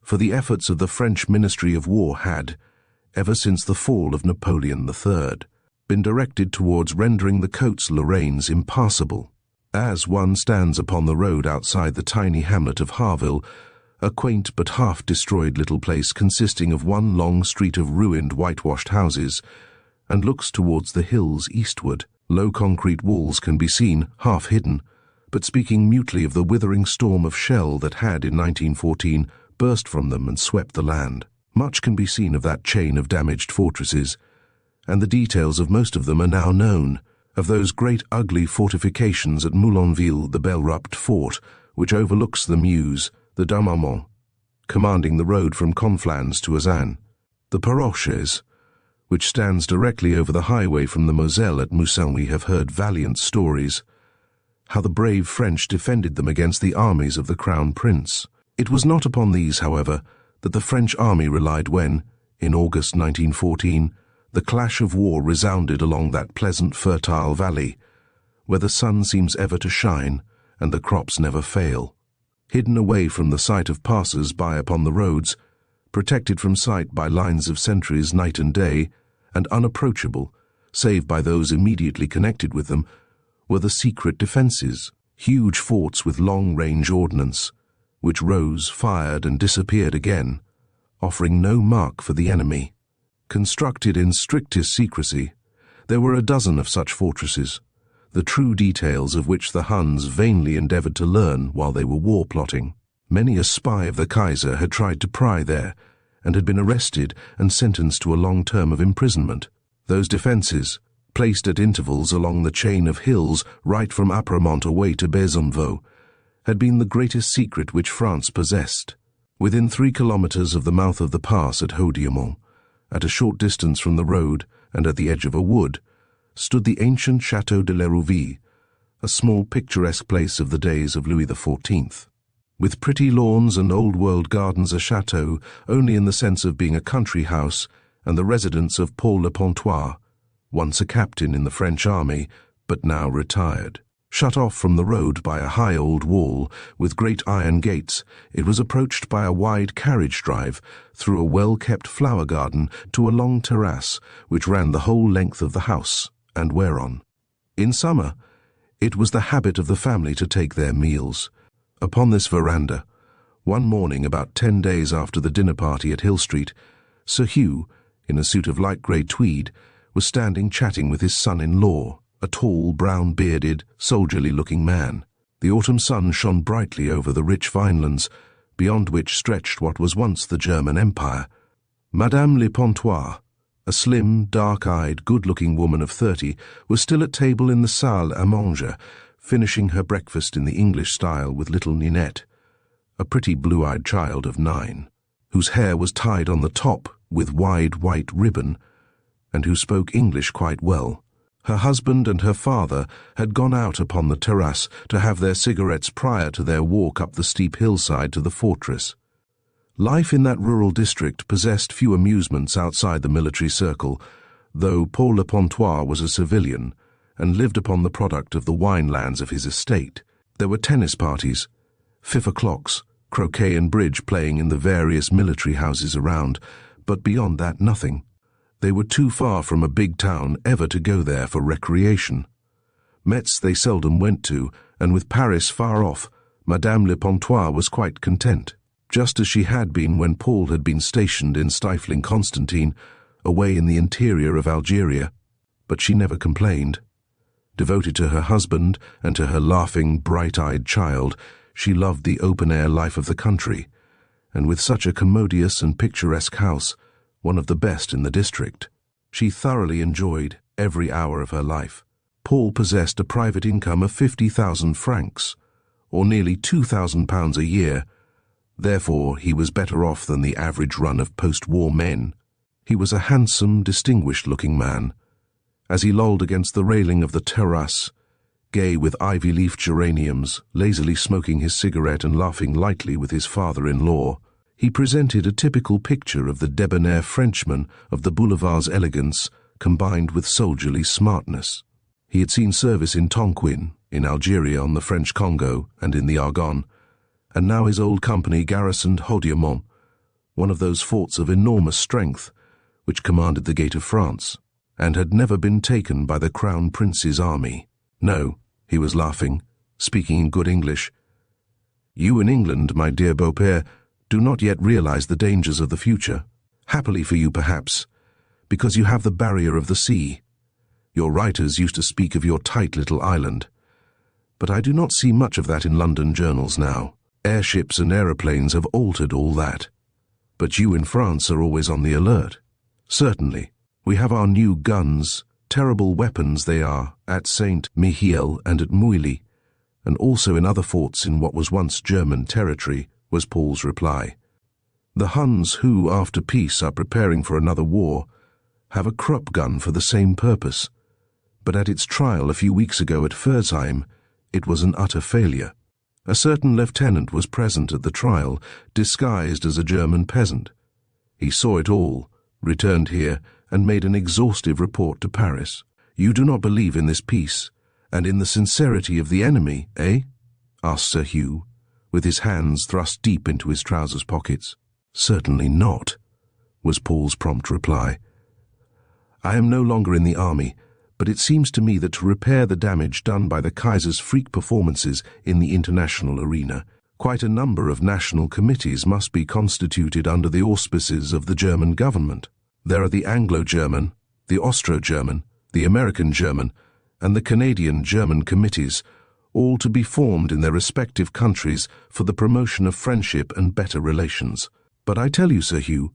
for the efforts of the French Ministry of War had, ever since the fall of Napoleon III, been directed towards rendering the Côtes Lorraines impassable. As one stands upon the road outside the tiny hamlet of Harville, a quaint but half-destroyed little place consisting of one long street of ruined whitewashed houses, and looks towards the hills eastward, low concrete walls can be seen, half hidden, but speaking mutely of the withering storm of shell that had, in 1914, burst from them and swept the land. Much can be seen of that chain of damaged fortresses, and the details of most of them are now known. Of those great ugly fortifications at Moulonville, the Belle-Rupt fort, which overlooks the Meuse, the Dammarmont, commanding the road from Conflans to Azan. The Paroches, which stands directly over the highway from the Moselle at Moussin, we have heard valiant stories, how the brave French defended them against the armies of the Crown Prince. It was not upon these, however, that the French army relied when, in August 1914, the clash of war resounded along that pleasant, fertile valley, where the sun seems ever to shine and the crops never fail. Hidden away from the sight of passers-by upon the roads, protected from sight by lines of sentries night and day, and unapproachable, save by those immediately connected with them, were the secret defences, huge forts with long-range ordnance, which rose, fired, and disappeared again, offering no mark for the enemy. Constructed in strictest secrecy, there were a dozen of such fortresses, the true details of which the Huns vainly endeavoured to learn while they were war plotting. Many a spy of the Kaiser had tried to pry there, and had been arrested and sentenced to a long term of imprisonment. Those defences, placed at intervals along the chain of hills right from Apremont away to Besançon, had been the greatest secret which France possessed. Within 3 kilometres of the mouth of the pass at Haudiamont, at a short distance from the road and at the edge of a wood, stood the ancient Château de l'Hérouville, a small picturesque place of the days of Louis XIV. With pretty lawns and old-world gardens, a chateau only in the sense of being a country house and the residence of Paul le Pontois, once a captain in the French army, but now retired. Shut off from the road by a high old wall with great iron gates, it was approached by a wide carriage drive through a well-kept flower garden to a long terrace which ran the whole length of the house, and whereon, in summer, it was the habit of the family to take their meals. Upon this veranda, one morning about 10 days after the dinner party at Hill Street, Sir Hugh, in a suit of light grey tweed, was standing chatting with his son-in-law, a tall, brown-bearded, soldierly-looking man. The autumn sun shone brightly over the rich vinelands, beyond which stretched what was once the German Empire. Madame Le Pontois, a slim, dark-eyed, good-looking woman of 30, was still at table in the salle à manger, finishing her breakfast in the English style with little Ninette, a pretty blue-eyed child of 9, whose hair was tied on the top with wide white ribbon, and who spoke English quite well. Her husband and her father had gone out upon the terrace to have their cigarettes prior to their walk up the steep hillside to the fortress. Life in that rural district possessed few amusements outside the military circle, though Paul le Pontois was a civilian, and lived upon the product of the wine lands of his estate. There were tennis parties, 5 o'clocks, croquet and bridge playing in the various military houses around, but beyond that nothing. They were too far from a big town ever to go there for recreation. Metz they seldom went to, and with Paris far off, Madame Le Pontois was quite content, just as she had been when Paul had been stationed in stifling Constantine, away in the interior of Algeria. But she never complained. Devoted to her husband and to her laughing, bright-eyed child, she loved the open-air life of the country, and with such a commodious and picturesque house, one of the best in the district, she thoroughly enjoyed every hour of her life. Paul possessed a private income of 50,000 francs, or nearly £2,000 a year. Therefore, he was better off than the average run of post-war men. He was a handsome, distinguished-looking man. As he lolled against the railing of the terrace, gay with ivy-leaf geraniums, lazily smoking his cigarette and laughing lightly with his father-in-law, he presented a typical picture of the debonair Frenchman of the boulevard's elegance combined with soldierly smartness. He had seen service in Tonquin, in Algeria on the French Congo, and in the Argonne, and now his old company garrisoned Haudiamont, one of those forts of enormous strength which commanded the gate of France, and had never been taken by the Crown Prince's army. No, he was laughing, speaking in good English. You in England, my dear Beaupère, do not yet realize the dangers of the future. Happily for you, perhaps, because you have the barrier of the sea. Your writers used to speak of your tight little island. But I do not see much of that in London journals now. Airships and aeroplanes have altered all that. But you in France are always on the alert. Certainly. We have our new guns, terrible weapons they are, at Saint-Mihiel and at Mouilly, and also in other forts in what was once German territory, was Paul's reply. The Huns who, after peace, are preparing for another war, have a Krupp gun for the same purpose, but at its trial a few weeks ago at Pforzheim, it was an utter failure. A certain lieutenant was present at the trial, disguised as a German peasant. He saw it all, returned here, and made an exhaustive report to Paris. You do not believe in this peace, and in the sincerity of the enemy, eh? Asked Sir Hugh, with his hands thrust deep into his trousers pockets. Certainly not, was Paul's prompt reply. I am no longer in the army, but it seems to me that to repair the damage done by the Kaiser's freak performances in the international arena, quite a number of national committees must be constituted under the auspices of the German government. There are the Anglo-German, the Austro-German, the American-German, and the Canadian-German committees, all to be formed in their respective countries for the promotion of friendship and better relations. But I tell you, Sir Hugh,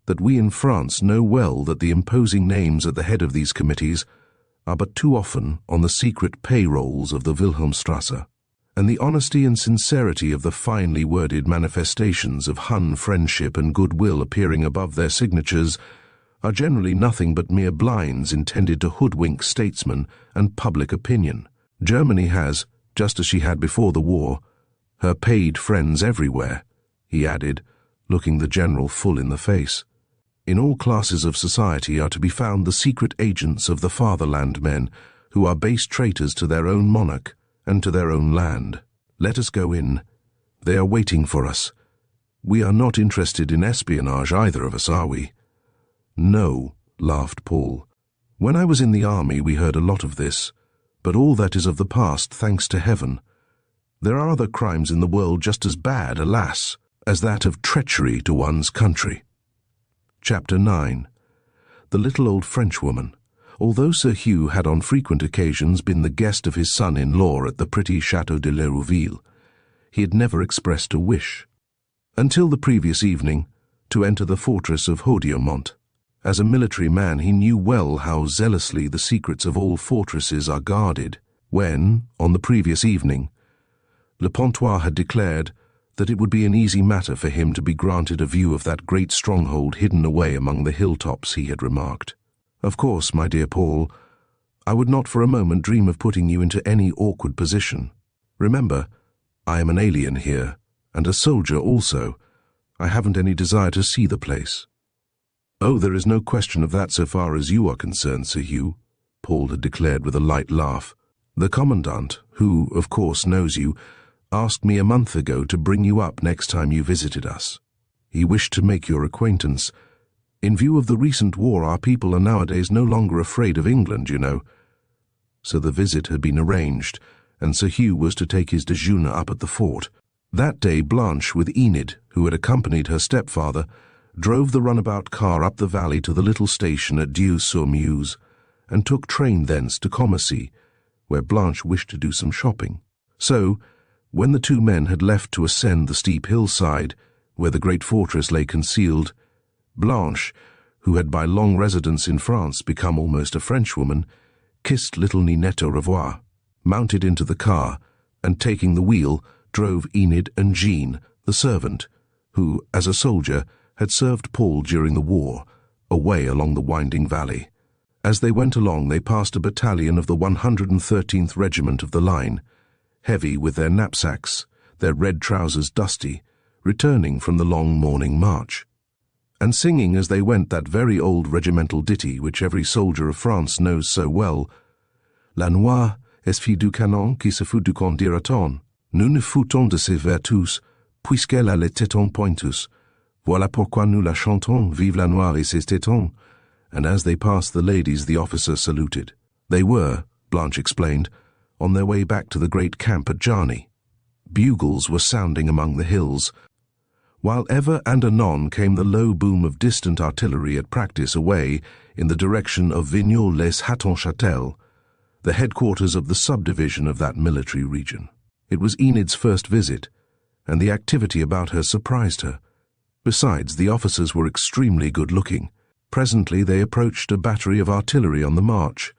that we in France know well that the imposing names at the head of these committees are but too often on the secret payrolls of the Wilhelmstrasse, and the honesty and sincerity of the finely worded manifestations of Hun friendship and goodwill appearing above their signatures are generally nothing but mere blinds intended to hoodwink statesmen and public opinion. Germany has, just as she had before the war, her paid friends everywhere, he added, looking the general full in the face. In all classes of society are to be found the secret agents of the fatherland men, who are base traitors to their own monarch and to their own land. Let us go in. They are waiting for us. We are not interested in espionage, either of us, are we? No, laughed Paul. When I was in the army we heard a lot of this, but all that is of the past, thanks to heaven. There are other crimes in the world just as bad, alas, as that of treachery to one's country. Chapter 9. The little old Frenchwoman. Although Sir Hugh had on frequent occasions been the guest of his son-in-law at the pretty Château de Lérouville, he had never expressed a wish, until the previous evening, to enter the fortress of Hodiomont. As a military man he knew well how zealously the secrets of all fortresses are guarded, when, on the previous evening, Le Pontois had declared that it would be an easy matter for him to be granted a view of that great stronghold hidden away among the hilltops, he had remarked. Of course, my dear Paul, I would not for a moment dream of putting you into any awkward position. Remember, I am an alien here, and a soldier also. I haven't any desire to see the place. Oh, there is no question of that so far as you are concerned, Sir Hugh, Paul had declared with a light laugh. The Commandant, who, of course, knows you, asked me a month ago to bring you up next time you visited us. He wished to make your acquaintance. In view of the recent war, our people are nowadays no longer afraid of England, you know. So the visit had been arranged, and Sir Hugh was to take his déjeuner up at the fort. That day Blanche, with Enid, who had accompanied her stepfather, drove the runabout car up the valley to the little station at Dieux-sur-Meuse, and took train thence to Commercy, where Blanche wished to do some shopping. So, when the two men had left to ascend the steep hillside, where the great fortress lay concealed, Blanche, who had by long residence in France become almost a Frenchwoman, kissed little Ninette au revoir, mounted into the car, and taking the wheel, drove Enid and Jean, the servant, who, as a soldier, had served Paul during the war, away along the winding valley. As they went along they passed a battalion of the 113th Regiment of the Line, heavy with their knapsacks, their red trousers dusty, returning from the long morning march, and singing as they went that very old regimental ditty which every soldier of France knows so well: La noix est fille du canon qui se fout du camp dira-t-on. Nous ne foutons de ses vertus, puisqu'elle a les tétons pointus. Voilà pourquoi nous la chantons, vive la noire et ses tétons. And as they passed the ladies the officer saluted. They were, Blanche explained, on their way back to the great camp at Jarny. Bugles were sounding among the hills, while ever and anon came the low boom of distant artillery at practice away in the direction of Vignoles-Hattonchâtel, the headquarters of the subdivision of that military region. It was Enid's first visit, and the activity about her surprised her. Besides, the officers were extremely good-looking. Presently they approached a battery of artillery on the march,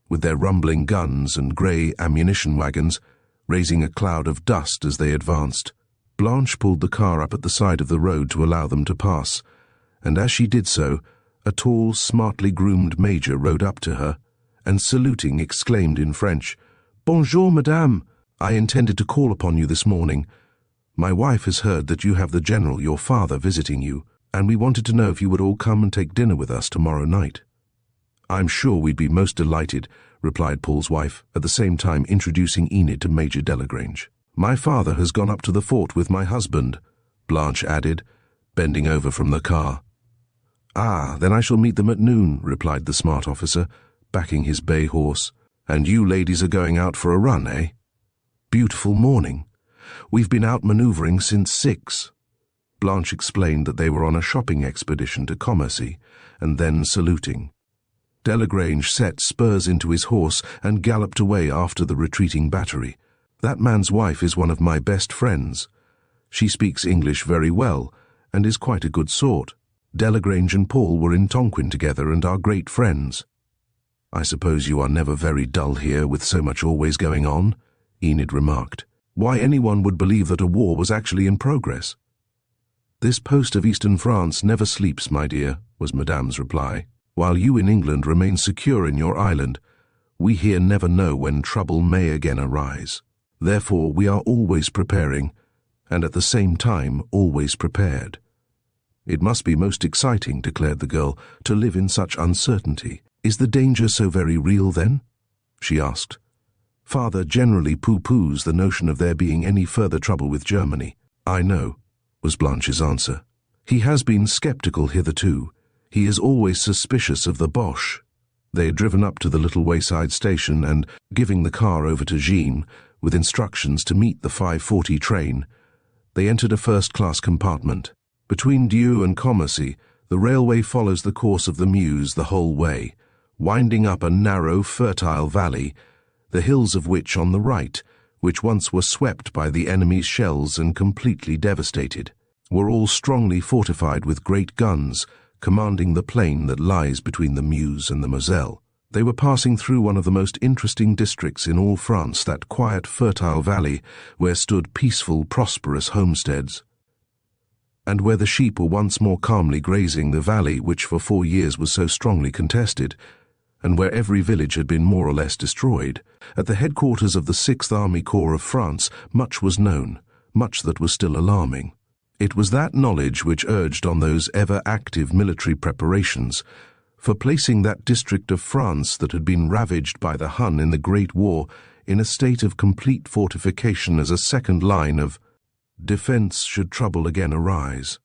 with their rumbling guns and grey ammunition wagons, raising a cloud of dust as they advanced. Blanche pulled the car up at the side of the road to allow them to pass, and as she did so, a tall, smartly groomed major rode up to her, and saluting exclaimed in French, "Bonjour, madame. I intended to call upon you this morning. My wife has heard that you have the general, your father, visiting you, and we wanted to know if you would all come and take dinner with us tomorrow night." "I'm sure we'd be most delighted," replied Paul's wife, at the same time introducing Enid to Major Delagrange. "My father has gone up to the fort with my husband," Blanche added, bending over from the car. "Ah, then I shall meet them at noon," replied the smart officer, backing his bay horse. "And you ladies are going out for a run, eh?" "Beautiful morning. We've been out manoeuvring since 6. Blanche explained that they were on a shopping expedition to Commercy, and then saluting. Delagrange set spurs into his horse and galloped away after the retreating battery. "That man's wife is one of my best friends. She speaks English very well, and is quite a good sort. Delagrange and Paul were in Tonquin together and are great friends." "I suppose you are never very dull here with so much always going on," Enid remarked. "Why anyone would believe that a war was actually in progress." "This post of eastern France never sleeps, my dear," was Madame's reply. "While you in England remain secure in your island, we here never know when trouble may again arise. Therefore we are always preparing, and at the same time always prepared." "It must be most exciting," declared the girl, "to live in such uncertainty. Is the danger so very real, then?" she asked. "Father generally pooh-poohs the notion of there being any further trouble with Germany." "I know," was Blanche's answer. "He has been sceptical hitherto. He is always suspicious of the Boche." They had driven up to the little wayside station and, giving the car over to Jean, with instructions to meet the 5:40 train, they entered a first-class compartment. Between Dieu and Commercy, the railway follows the course of the Meuse the whole way, winding up a narrow, fertile valley, the hills of which on the right, which once were swept by the enemy's shells and completely devastated, were all strongly fortified with great guns, commanding the plain that lies between the Meuse and the Moselle. They were passing through one of the most interesting districts in all France, that quiet, fertile valley where stood peaceful, prosperous homesteads, and where the sheep were once more calmly grazing, the valley which for 4 years was so strongly contested, and where every village had been more or less destroyed. At the headquarters of the 6th Army Corps of France, much was known, much that was still alarming. It was that knowledge which urged on those ever-active military preparations for placing that district of France that had been ravaged by the Hun in the Great War in a state of complete fortification as a second line of defense should trouble again arise.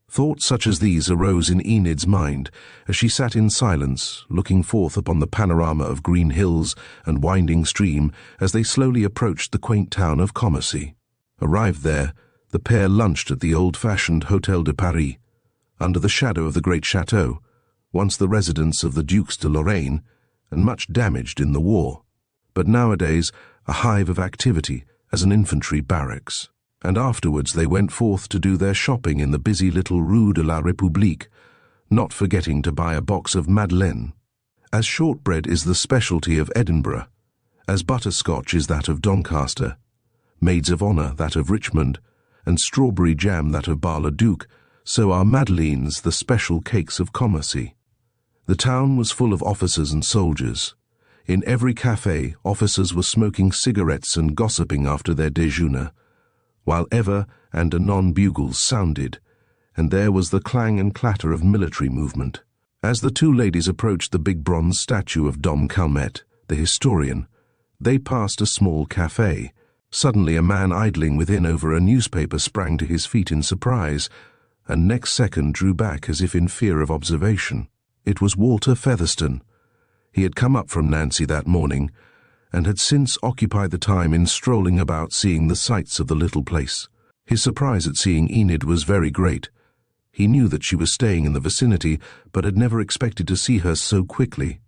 Thoughts such as these arose in Enid's mind as she sat in silence, looking forth upon the panorama of green hills and winding stream as they slowly approached the quaint town of Commercy. Arrived there, the pair lunched at the old-fashioned Hôtel de Paris, under the shadow of the great chateau, once the residence of the Dukes de Lorraine, and much damaged in the war, but nowadays a hive of activity as an infantry barracks. And afterwards they went forth to do their shopping in the busy little Rue de la République, not forgetting to buy a box of Madeleine. As shortbread is the specialty of Edinburgh, as butterscotch is that of Doncaster, maids of honour that of Richmond, and strawberry jam that of Bar-le-Duc, so are madeleines the special cakes of Commercy. The town was full of officers and soldiers. In every café, officers were smoking cigarettes and gossiping after their déjeuner, while ever and anon bugles sounded, and there was the clang and clatter of military movement. As the two ladies approached the big bronze statue of Dom Calmette, the historian, they passed a small café. Suddenly a man idling within over a newspaper sprang to his feet in surprise, and next second drew back as if in fear of observation. It was Walter Featherstone. He had come up from Nancy that morning, and had since occupied the time in strolling about seeing the sights of the little place. His surprise at seeing Enid was very great. He knew that she was staying in the vicinity, but had never expected to see her so quickly.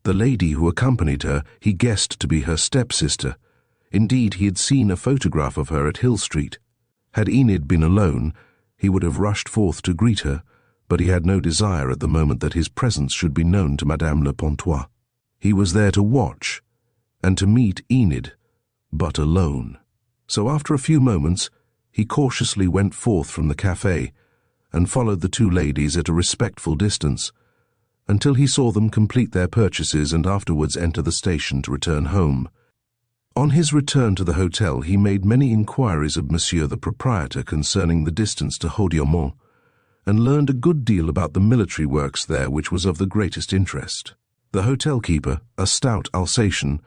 The lady who accompanied her he guessed to be her stepsister. Indeed, he had seen a photograph of her at Hill Street. Had Enid been alone, he would have rushed forth to greet her, but he had no desire at the moment that his presence should be known to Madame le Pontois. He was there to watch, and to meet Enid, but alone. So after a few moments, He cautiously went forth from the café and followed the two ladies at a respectful distance until he saw them complete their purchases and afterwards enter the station to return home. On his return to the hotel, he made many inquiries of Monsieur the proprietor concerning the distance to Haudiomont, and learned a good deal about the military works there, which was of the greatest interest. The hotel keeper, a stout Alsatian,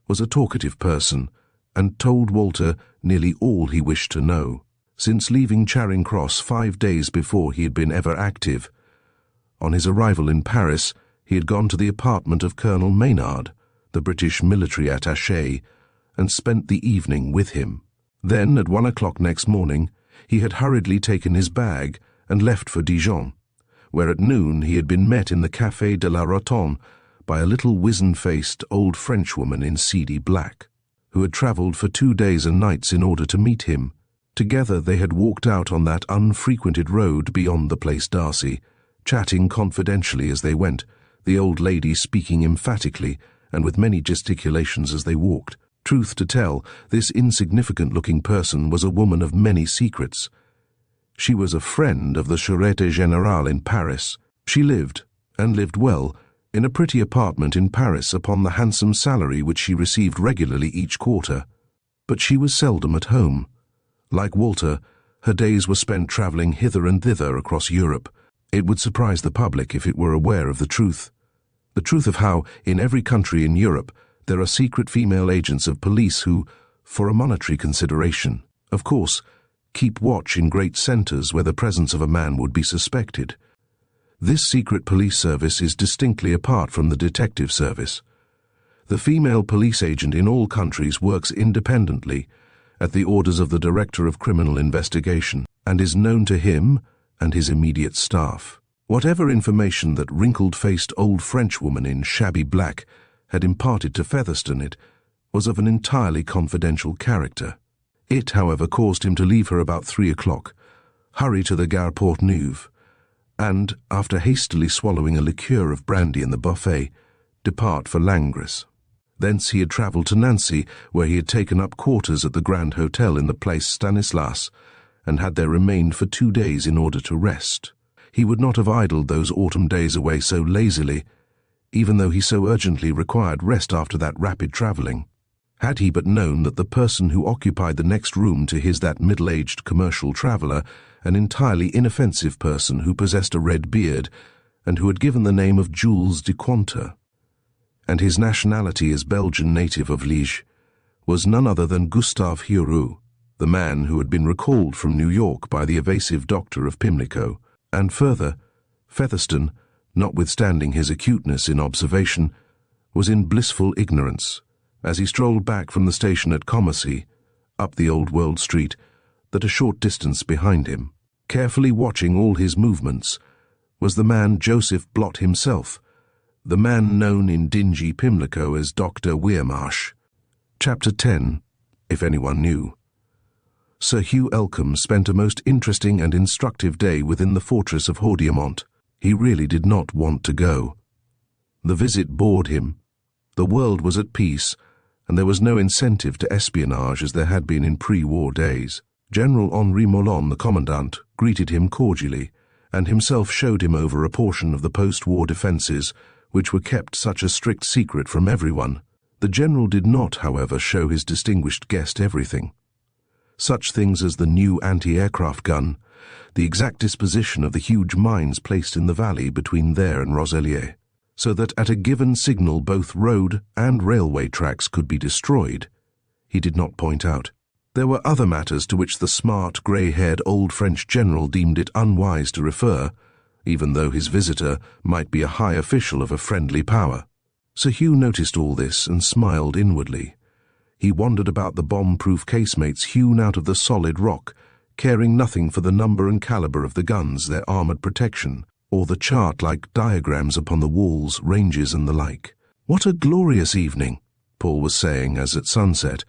was a talkative person, and told Walter nearly all he wished to know. Since leaving Charing Cross 5 days before he had been ever active. On his arrival in Paris, he had gone to the apartment of Colonel Maynard, the British military attaché, and spent the evening with him. Then, at 1 o'clock next morning, he had hurriedly taken his bag and left for Dijon, where at noon he had been met in the Café de la Rotonde by a little wizen-faced old Frenchwoman in seedy black, who had travelled for 2 days and nights in order to meet him. Together they had walked out on that unfrequented road beyond the Place d'Arcy, chatting confidentially as they went, the old lady speaking emphatically and with many gesticulations as they walked. Truth to tell, this insignificant-looking person was a woman of many secrets. She was a friend of the Sûreté Générale in Paris. She lived, and lived well, in a pretty apartment in Paris upon the handsome salary which she received regularly each quarter. But she was seldom at home. Like Walter, her days were spent travelling hither and thither across Europe. It would surprise the public if it were aware of the truth. The truth of how, in every country in Europe, there are secret female agents of police who, for a monetary consideration, of course, keep watch in great centres where the presence of a man would be suspected. This secret police service is distinctly apart from the detective service. The female police agent in all countries works independently, at the orders of the Director of Criminal Investigation, and is known to him and his immediate staff. Whatever information that wrinkled-faced old Frenchwoman in shabby black had imparted to Featherstone, it was of an entirely confidential character. It, however, caused him to leave her about 3 o'clock, hurry to the Gare Porte-Neuve, and, after hastily swallowing a liqueur of brandy in the buffet, depart for Langres. Thence he had travelled to Nancy, where he had taken up quarters at the Grand Hotel in the Place Stanislas, and had there remained for 2 days in order to rest. He would not have idled those autumn days away so lazily, even though he so urgently required rest after that rapid travelling. Had he but known that the person who occupied the next room to his that middle-aged commercial traveller, an entirely inoffensive person who possessed a red beard, and who had given the name of Jules de Quanter, and his nationality as Belgian native of Liege, was none other than Gustave Hugh, the man who had been recalled from New York by the evasive Doctor of Pimlico. And further, Featherstone, notwithstanding his acuteness in observation, was in blissful ignorance, as he strolled back from the station at Commercy, up the Old World Street, that a short distance behind him, carefully watching all his movements, was the man Joseph Blott himself, the man known in dingy Pimlico as Dr. Weirmarsh. Chapter 10, if anyone knew. Sir Hugh Elcombe spent a most interesting and instructive day within the fortress of Haudiomont. He really did not want to go. The visit bored him. The world was at peace, and there was no incentive to espionage as there had been in pre-war days. General Henri Mollon, the commandant, greeted him cordially, and himself showed him over a portion of the post-war defences, which were kept such a strict secret from everyone. The general did not, however, show his distinguished guest everything. Such things as the new anti-aircraft gun, the exact disposition of the huge mines placed in the valley between there and Roselier, so that at a given signal both road and railway tracks could be destroyed, he did not point out. There were other matters to which the smart, grey-haired old French general deemed it unwise to refer, even though his visitor might be a high official of a friendly power. Sir Hugh noticed all this and smiled inwardly. He wandered about the bomb-proof casemates hewn out of the solid rock, caring nothing for the number and calibre of the guns, their armoured protection, or the chart-like diagrams upon the walls, ranges, and the like. "What a glorious evening," Paul was saying as at sunset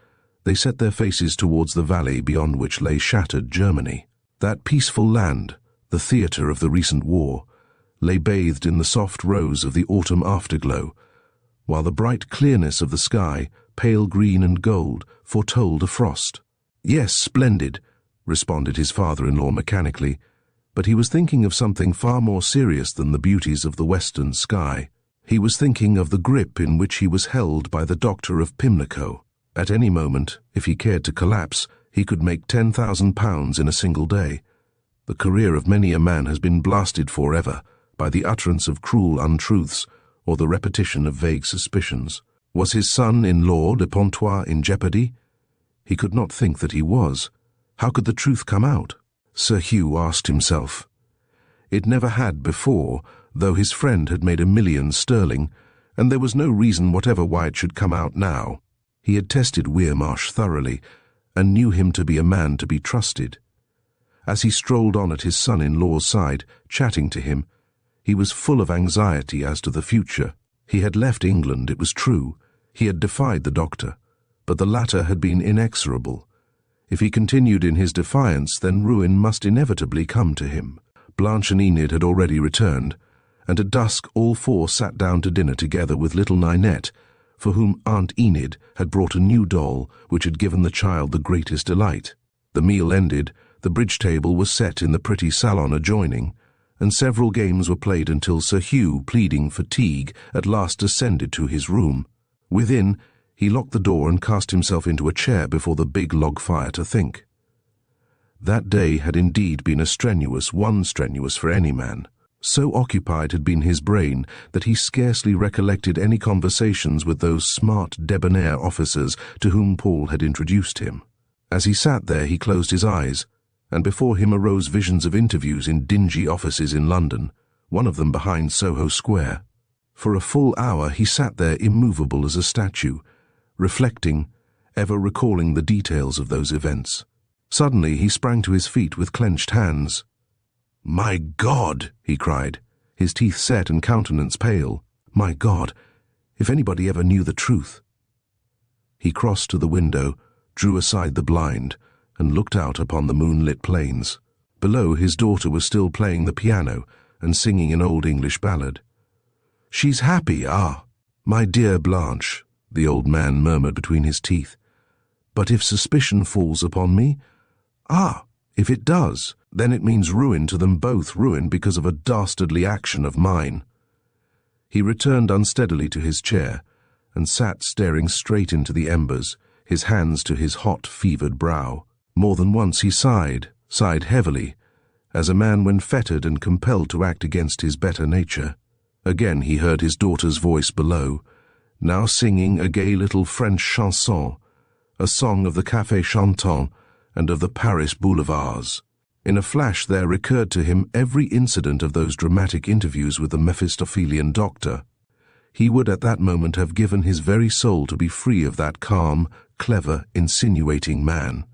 they set their faces towards the valley beyond which lay shattered Germany. That peaceful land, the theatre of the recent war, lay bathed in the soft rose of the autumn afterglow, while the bright clearness of the sky, pale green and gold, foretold a frost. "Yes, splendid," responded his father-in-law mechanically, but he was thinking of something far more serious than the beauties of the western sky. He was thinking of the grip in which he was held by the Doctor of Pimlico. At any moment, if he cared to collapse, he could make £10,000 in a single day. The career of many a man has been blasted forever by the utterance of cruel untruths or the repetition of vague suspicions. Was his son-in-law de Pontois in jeopardy? He could not think that he was. How could the truth come out? Sir Hugh asked himself. It never had before, though his friend had made £1,000,000 sterling, and there was no reason whatever why it should come out now. He had tested Weirmarsh thoroughly, and knew him to be a man to be trusted. As he strolled on at his son-in-law's side, chatting to him, he was full of anxiety as to the future. He had left England, it was true. He had defied the doctor, but the latter had been inexorable. If he continued in his defiance, then ruin must inevitably come to him. Blanche and Enid had already returned, and at dusk all four sat down to dinner together with little Ninette, for whom Aunt Enid had brought a new doll which had given the child the greatest delight. The meal ended, the bridge table was set in the pretty salon adjoining, and several games were played until Sir Hugh, pleading fatigue, at last descended to his room. Within, he locked the door and cast himself into a chair before the big log fire to think. That day had indeed been a strenuous one for any man. So occupied had been his brain that he scarcely recollected any conversations with those smart, debonair officers to whom Paul had introduced him. As he sat there, he closed his eyes, and before him arose visions of interviews in dingy offices in London, one of them behind Soho Square. For a full hour he sat there immovable as a statue, reflecting, ever recalling the details of those events. Suddenly he sprang to his feet with clenched hands. "My God!" he cried, his teeth set and countenance pale. "My God! If anybody ever knew the truth!" He crossed to the window, drew aside the blind, and looked out upon the moonlit plains. Below, his daughter was still playing the piano and singing an old English ballad. "She's happy, ah! My dear Blanche," the old man murmured between his teeth. "But if suspicion falls upon me? Ah, if it does, then it means ruin to them both, ruin because of a dastardly action of mine." He returned unsteadily to his chair, and sat staring straight into the embers, his hands to his hot, fevered brow. More than once he sighed heavily, as a man when fettered and compelled to act against his better nature. Again he heard his daughter's voice below, now singing a gay little French chanson, a song of the Café chantant and of the Paris boulevards. In a flash there recurred to him every incident of those dramatic interviews with the Mephistophelian doctor. He would at that moment have given his very soul to be free of that calm, clever, insinuating man,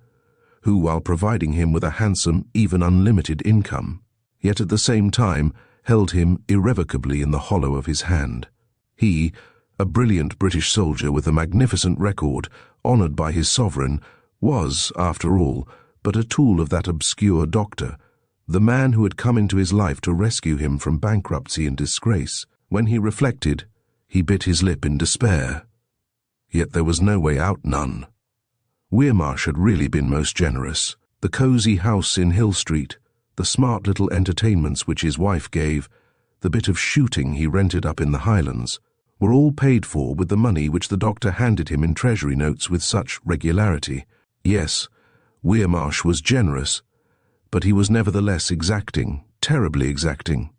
who, while providing him with a handsome, even unlimited income, yet at the same time held him irrevocably in the hollow of his hand. He, a brilliant British soldier with a magnificent record, honoured by his sovereign, was, after all, but a tool of that obscure doctor, the man who had come into his life to rescue him from bankruptcy and disgrace. When he reflected, he bit his lip in despair. Yet there was no way out, none. Weirmarsh had really been most generous. The cosy house in Hill Street, the smart little entertainments which his wife gave, the bit of shooting he rented up in the Highlands, were all paid for with the money which the doctor handed him in treasury notes with such regularity. Yes, Weirmarsh was generous, but he was nevertheless exacting, terribly exacting.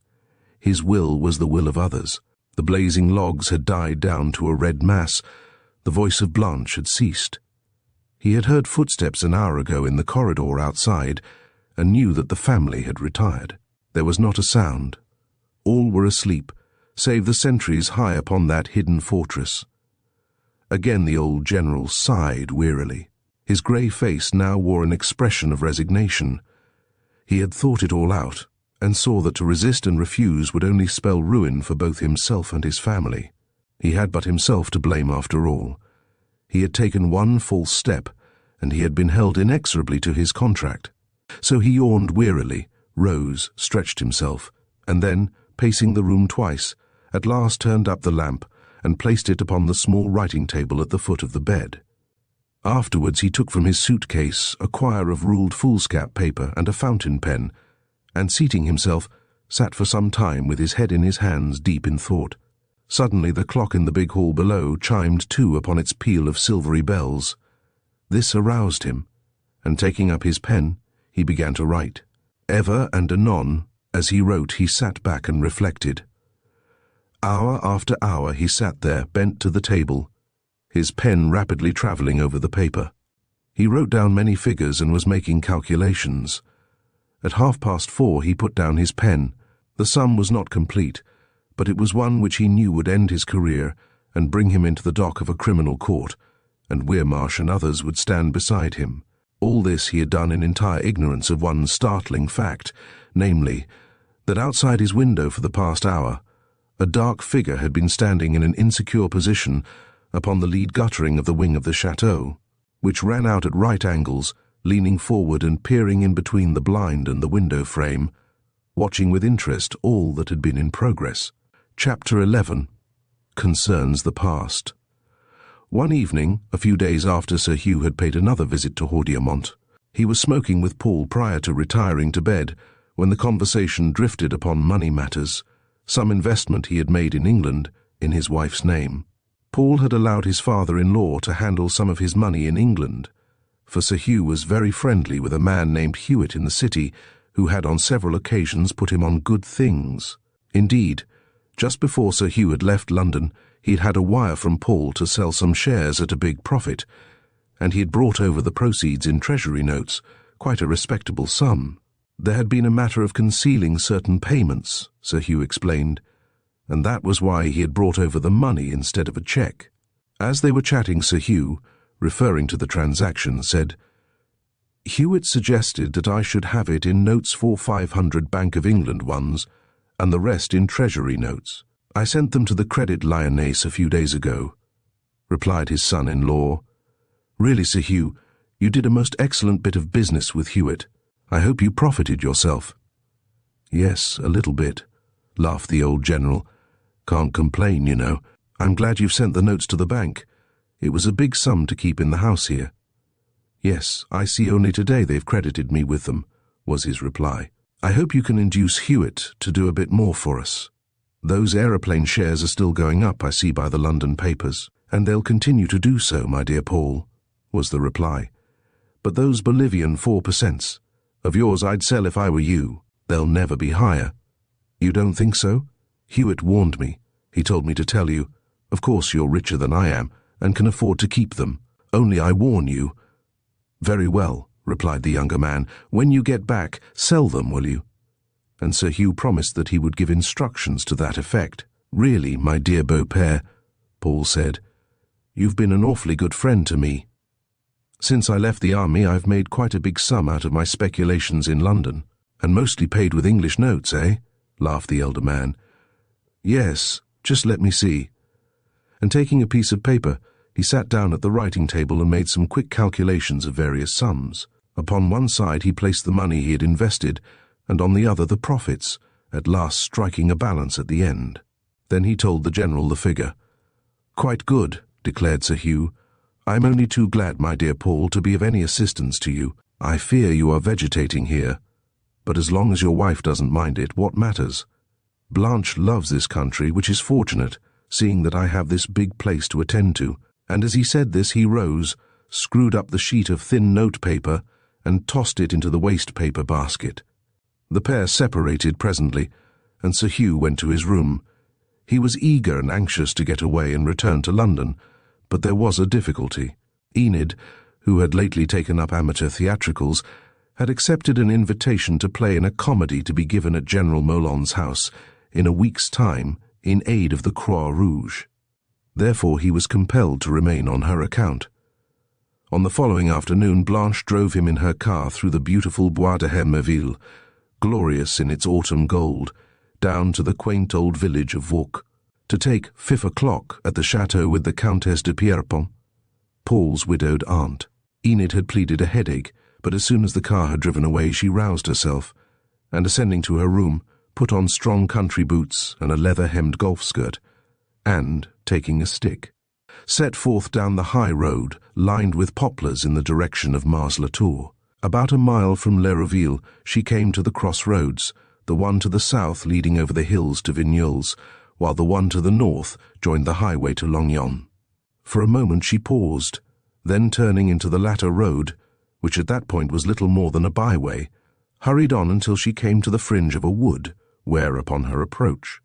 His will was the will of others. The blazing logs had died down to a red mass. The voice of Blanche had ceased. He had heard footsteps an hour ago in the corridor outside, and knew that the family had retired. There was not a sound. All were asleep, save the sentries high upon that hidden fortress. Again the old general sighed wearily. His grey face now wore an expression of resignation. He had thought it all out, and saw that to resist and refuse would only spell ruin for both himself and his family. He had but himself to blame after all. He had taken one false step, and he had been held inexorably to his contract. So he yawned wearily, rose, stretched himself, and then, pacing the room twice, at last turned up the lamp and placed it upon the small writing table at the foot of the bed. Afterwards he took from his suitcase a quire of ruled foolscap paper and a fountain pen, and seating himself, sat for some time with his head in his hands deep in thought. Suddenly the clock in the big hall below chimed 2 upon its peal of silvery bells. This aroused him, and taking up his pen, he began to write. Ever and anon, as he wrote, he sat back and reflected. Hour after hour he sat there, bent to the table, his pen rapidly travelling over the paper. He wrote down many figures and was making calculations. At 4:30 he put down his pen. The sum was not complete, but it was one which he knew would end his career and bring him into the dock of a criminal court, and Weirmarsh and others would stand beside him. All this he had done in entire ignorance of one startling fact, namely, that outside his window for the past hour, a dark figure had been standing in an insecure position upon the lead guttering of the wing of the chateau, which ran out at right angles, leaning forward and peering in between the blind and the window frame, watching with interest all that had been in progress. Chapter 11 concerns the past. One evening, a few days after Sir Hugh had paid another visit to Haudiamont, he was smoking with Paul prior to retiring to bed, when the conversation drifted upon money matters, some investment he had made in England in his wife's name. Paul had allowed his father-in-law to handle some of his money in England, for Sir Hugh was very friendly with a man named Hewitt in the city, who had on several occasions put him on good things. Indeed, just before Sir Hugh had left London, he had had a wire from Paul to sell some shares at a big profit, and he had brought over the proceeds in treasury notes, quite a respectable sum. There had been a matter of concealing certain payments, Sir Hugh explained, and that was why he had brought over the money instead of a cheque. As they were chatting, Sir Hugh, referring to the transaction, said, Hewitt suggested that I should have it in notes for 500 Bank of England ones, and the rest in treasury notes. I sent them to the Credit Lyonnaise a few days ago, replied his son-in-law. Really, Sir Hugh, you did a most excellent bit of business with Hewitt. I hope you profited yourself. Yes, a little bit, laughed the old general. Can't complain, you know. I'm glad you've sent the notes to the bank. It was a big sum to keep in the house here. Yes, I see only today they've credited me with them, was his reply. I hope you can induce Hewitt to do a bit more for us. Those aeroplane shares are still going up, I see by the London papers, and they'll continue to do so, my dear Paul, was the reply. But those Bolivian 4% of yours I'd sell if I were you. They'll never be higher. You don't think so? Hewitt warned me. He told me to tell you. Of course you're richer than I am, and can afford to keep them. Only I warn you. Very well, replied the younger man. When you get back, sell them, will you? And Sir Hugh promised that he would give instructions to that effect. Really, my dear Beaupère, Paul said, you've been an awfully good friend to me. Since I left the army, I've made quite a big sum out of my speculations in London, and mostly paid with English notes, eh? Laughed the elder man. Yes, just let me see. And taking a piece of paper, he sat down at the writing table and made some quick calculations of various sums. Upon one side he placed the money he had invested, and on the other the profits, at last striking a balance at the end. Then he told the general the figure. Quite good, declared Sir Hugh. I'm only too glad, my dear Paul, to be of any assistance to you. I fear you are vegetating here, but as long as your wife doesn't mind it, what matters? Blanche loves this country, which is fortunate, seeing that I have this big place to attend to. And as he said this, he rose, screwed up the sheet of thin notepaper, and tossed it into the waste paper basket. The pair separated presently, and Sir Hugh went to his room. He was eager and anxious to get away and return to London, but there was a difficulty. Enid, who had lately taken up amateur theatricals, had accepted an invitation to play in a comedy to be given at General Moulon's house in a week's time in aid of the Croix Rouge. Therefore he was compelled to remain on her account. On the following afternoon Blanche drove him in her car through the beautiful Bois de Hermeville, glorious in its autumn gold, down to the quaint old village of Vauques, to take 5 o'clock at the chateau with the Countess de Pierrepont, Paul's widowed aunt. Enid had pleaded a headache, but as soon as the car had driven away she roused herself, and ascending to her room, put on strong country boots and a leather-hemmed golf skirt, and, taking a stick, set forth down the high road, lined with poplars in the direction of Mars-la-Tour. About a mile from Le Reveil, she came to the crossroads, the one to the south leading over the hills to Vignoles, while the one to the north joined the highway to Lognan. For a moment she paused, then turning into the latter road, which at that point was little more than a byway, hurried on until she came to the fringe of a wood, where, upon her approach,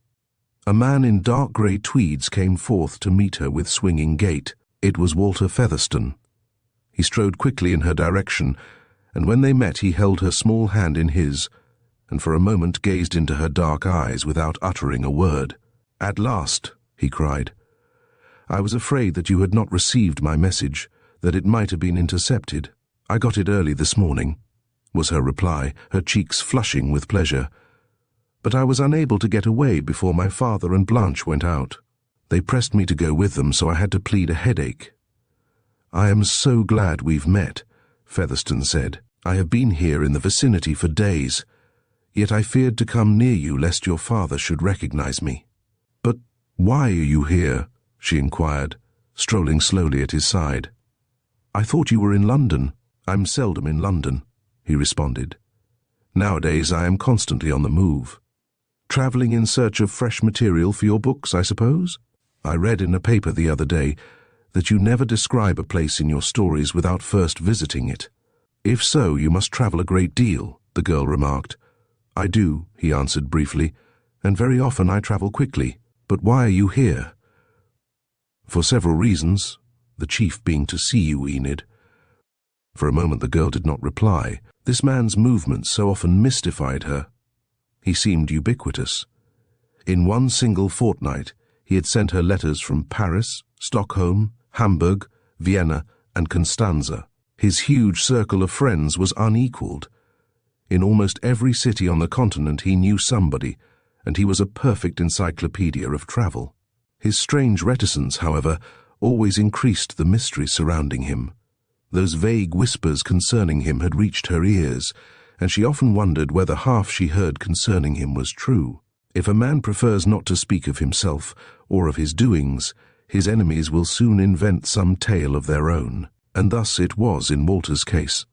a man in dark grey tweeds came forth to meet her with swinging gait. It was Walter Featherstone. He strode quickly in her direction, and when they met he held her small hand in his, and for a moment gazed into her dark eyes without uttering a word. "At last," he cried. "I was afraid that you had not received my message, that it might have been intercepted. I got it early this morning," was her reply, her cheeks flushing with pleasure. "But I was unable to get away before my father and Blanche went out. They pressed me to go with them, so I had to plead a headache." "I am so glad we've met," Featherstone said. "I have been here in the vicinity for days, yet I feared to come near you lest your father should recognize me." "But why are you here?" she inquired, strolling slowly at his side. "I thought you were in London." "I'm seldom in London," he responded. "Nowadays I am constantly on the move." "Travelling in search of fresh material for your books, I suppose? I read in a paper the other day that you never describe a place in your stories without first visiting it." "If so, you must travel a great deal," the girl remarked. "I do," he answered briefly, "and very often I travel quickly. But why are you here?" "For several reasons, the chief being to see you, Enid." For a moment the girl did not reply. This man's movements so often mystified her. He seemed ubiquitous. In one single fortnight he had sent her letters from Paris, Stockholm, Hamburg, Vienna, and Constanza. His huge circle of friends was unequalled. In almost every city on the continent he knew somebody, and he was a perfect encyclopedia of travel. His strange reticence, however, always increased the mystery surrounding him. Those vague whispers concerning him had reached her ears, and she often wondered whether half she heard concerning him was true. If a man prefers not to speak of himself or of his doings, his enemies will soon invent some tale of their own, and thus it was in Walter's case.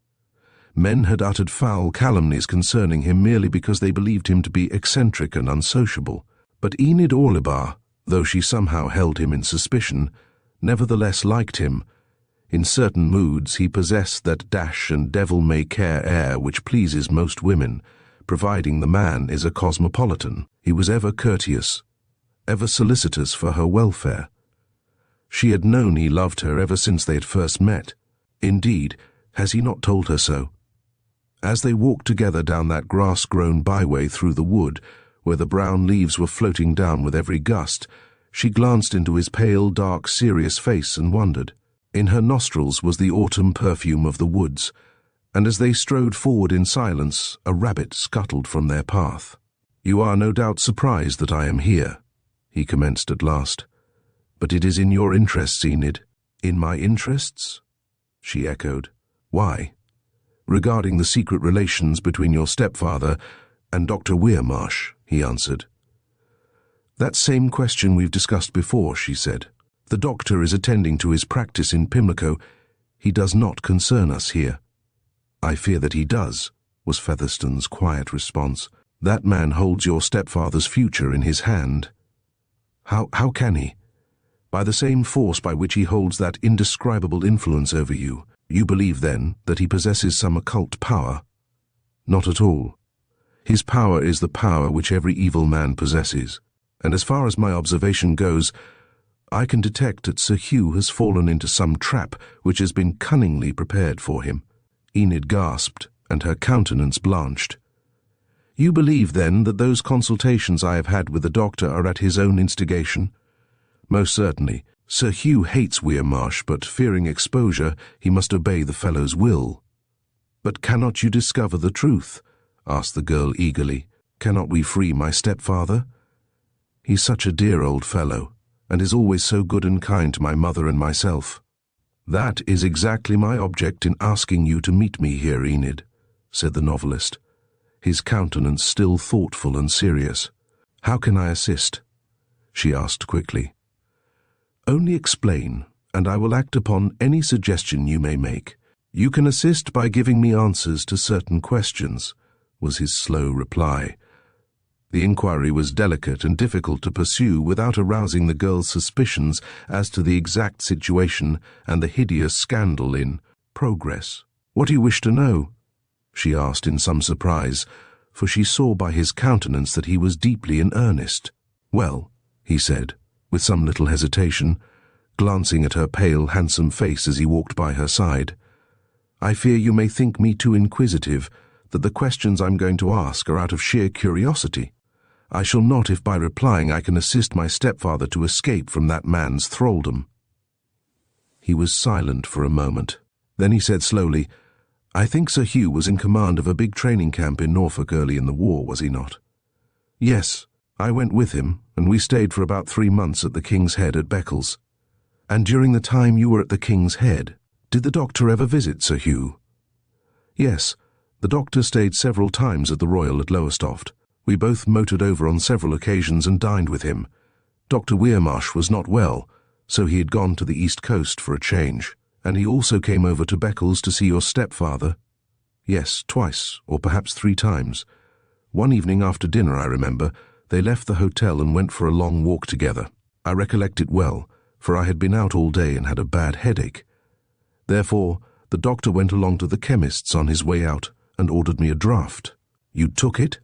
Men had uttered foul calumnies concerning him merely because they believed him to be eccentric and unsociable. But Enid Orlebar, though she somehow held him in suspicion, nevertheless liked him. In certain moods he possessed that dash and devil-may-care air which pleases most women, providing the man is a cosmopolitan. He was ever courteous, ever solicitous for her welfare. She had known he loved her ever since they had first met. Indeed, has he not told her so? As they walked together down that grass-grown byway through the wood, where the brown leaves were floating down with every gust, she glanced into his pale, dark, serious face and wondered. In her nostrils was the autumn perfume of the woods, and as they strode forward in silence, a rabbit scuttled from their path. "You are no doubt surprised that I am here," he commenced at last. "But it is in your interests, Enid." "In my interests?" she echoed. "Why?" "Regarding the secret relations between your stepfather and Dr. Weirmarsh," he answered. "That same question we've discussed before," she said. "The doctor is attending to his practice in Pimlico. He does not concern us here." "I fear that he does," was Featherstone's quiet response. "That man holds your stepfather's future in his hand." How can he?" "By the same force by which he holds that indescribable influence over you. You believe, then, that he possesses some occult power?" "Not at all. His power is the power which every evil man possesses, and as far as my observation goes, I can detect that Sir Hugh has fallen into some trap which has been cunningly prepared for him." Enid gasped, and her countenance blanched. "You believe, then, that those consultations I have had with the doctor are at his own instigation?" "Most certainly. Sir Hugh hates Weirmarsh, but fearing exposure, he must obey the fellow's will." "But cannot you discover the truth?" asked the girl eagerly. "Cannot we free my stepfather? He's such a dear old fellow, and is always so good and kind to my mother and myself." "That is exactly my object in asking you to meet me here, Enid," said the novelist, his countenance still thoughtful and serious. "How can I assist?" she asked quickly. Only explain, and I will act upon any suggestion you may make. You can assist by giving me answers to certain questions, was his slow reply. The inquiry was delicate and difficult to pursue without arousing the girl's suspicions as to the exact situation and the hideous scandal in progress. What do you wish to know? She asked in some surprise, for she saw by his countenance that he was deeply in earnest. Well, he said, with some little hesitation, glancing at her pale, handsome face as he walked by her side. I fear you may think me too inquisitive, that the questions I'm going to ask are out of sheer curiosity. I shall not if by replying I can assist my stepfather to escape from that man's thraldom. He was silent for a moment. Then he said slowly, I think Sir Hugh was in command of a big training camp in Norfolk early in the war, was he not? Yes, I went with him, and we stayed for about 3 months at the King's Head at Beccles. And during the time you were at the King's Head, did the doctor ever visit Sir Hugh? Yes, the doctor stayed several times at the Royal at Lowestoft. We both motored over on several occasions and dined with him. Dr. Weirmarsh was not well, so he had gone to the East Coast for a change. And he also came over to Beccles to see your stepfather? Yes, twice, or perhaps 3 times. One evening after dinner, I remember, they left the hotel and went for a long walk together. I recollect it well, for I had been out all day and had a bad headache. Therefore, the doctor went along to the chemist's on his way out and ordered me a draught. You took it?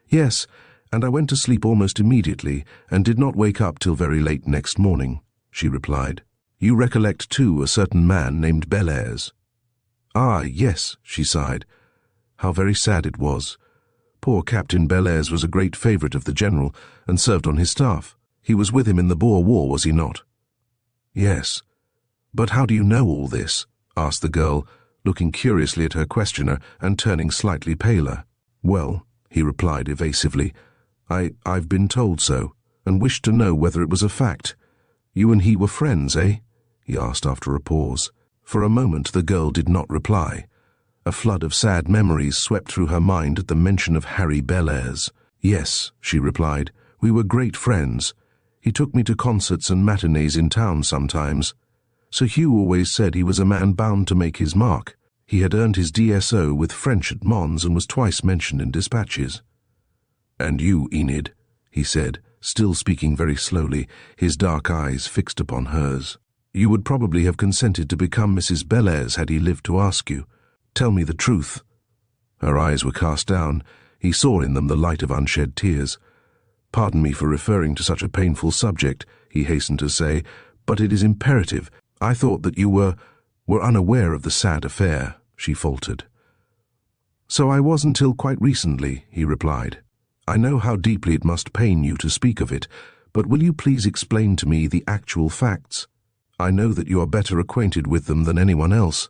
Yes, and I went to sleep almost immediately and did not wake up till very late next morning, she replied. You recollect, too, a certain man named Bellairs. Ah, yes, she sighed. How very sad it was. Poor Captain Bellairs was a great favourite of the General, and served on his staff. He was with him in the Boer War, was he not? Yes. But how do you know all this? Asked the girl, looking curiously at her questioner and turning slightly paler. Well, he replied evasively, I've been told so, and wished to know whether it was a fact. You and he were friends, eh? He asked after a pause. For a moment the girl did not reply. A flood of sad memories swept through her mind at the mention of Harry Bellairs. Yes, she replied, we were great friends. He took me to concerts and matinees in town sometimes. Sir Hugh always said he was a man bound to make his mark. He had earned his DSO with French at Mons and was twice mentioned in dispatches. And you, Enid, he said, still speaking very slowly, his dark eyes fixed upon hers. You would probably have consented to become Mrs. Bellairs had he lived to ask you. Tell me the truth. Her eyes were cast down. He saw in them the light of unshed tears. Pardon me for referring to such a painful subject, he hastened to say, but it is imperative. I thought that you were unaware of the sad affair, she faltered. So I was until quite recently, he replied. I know how deeply it must pain you to speak of it, but will you please explain to me the actual facts? I know that you are better acquainted with them than anyone else.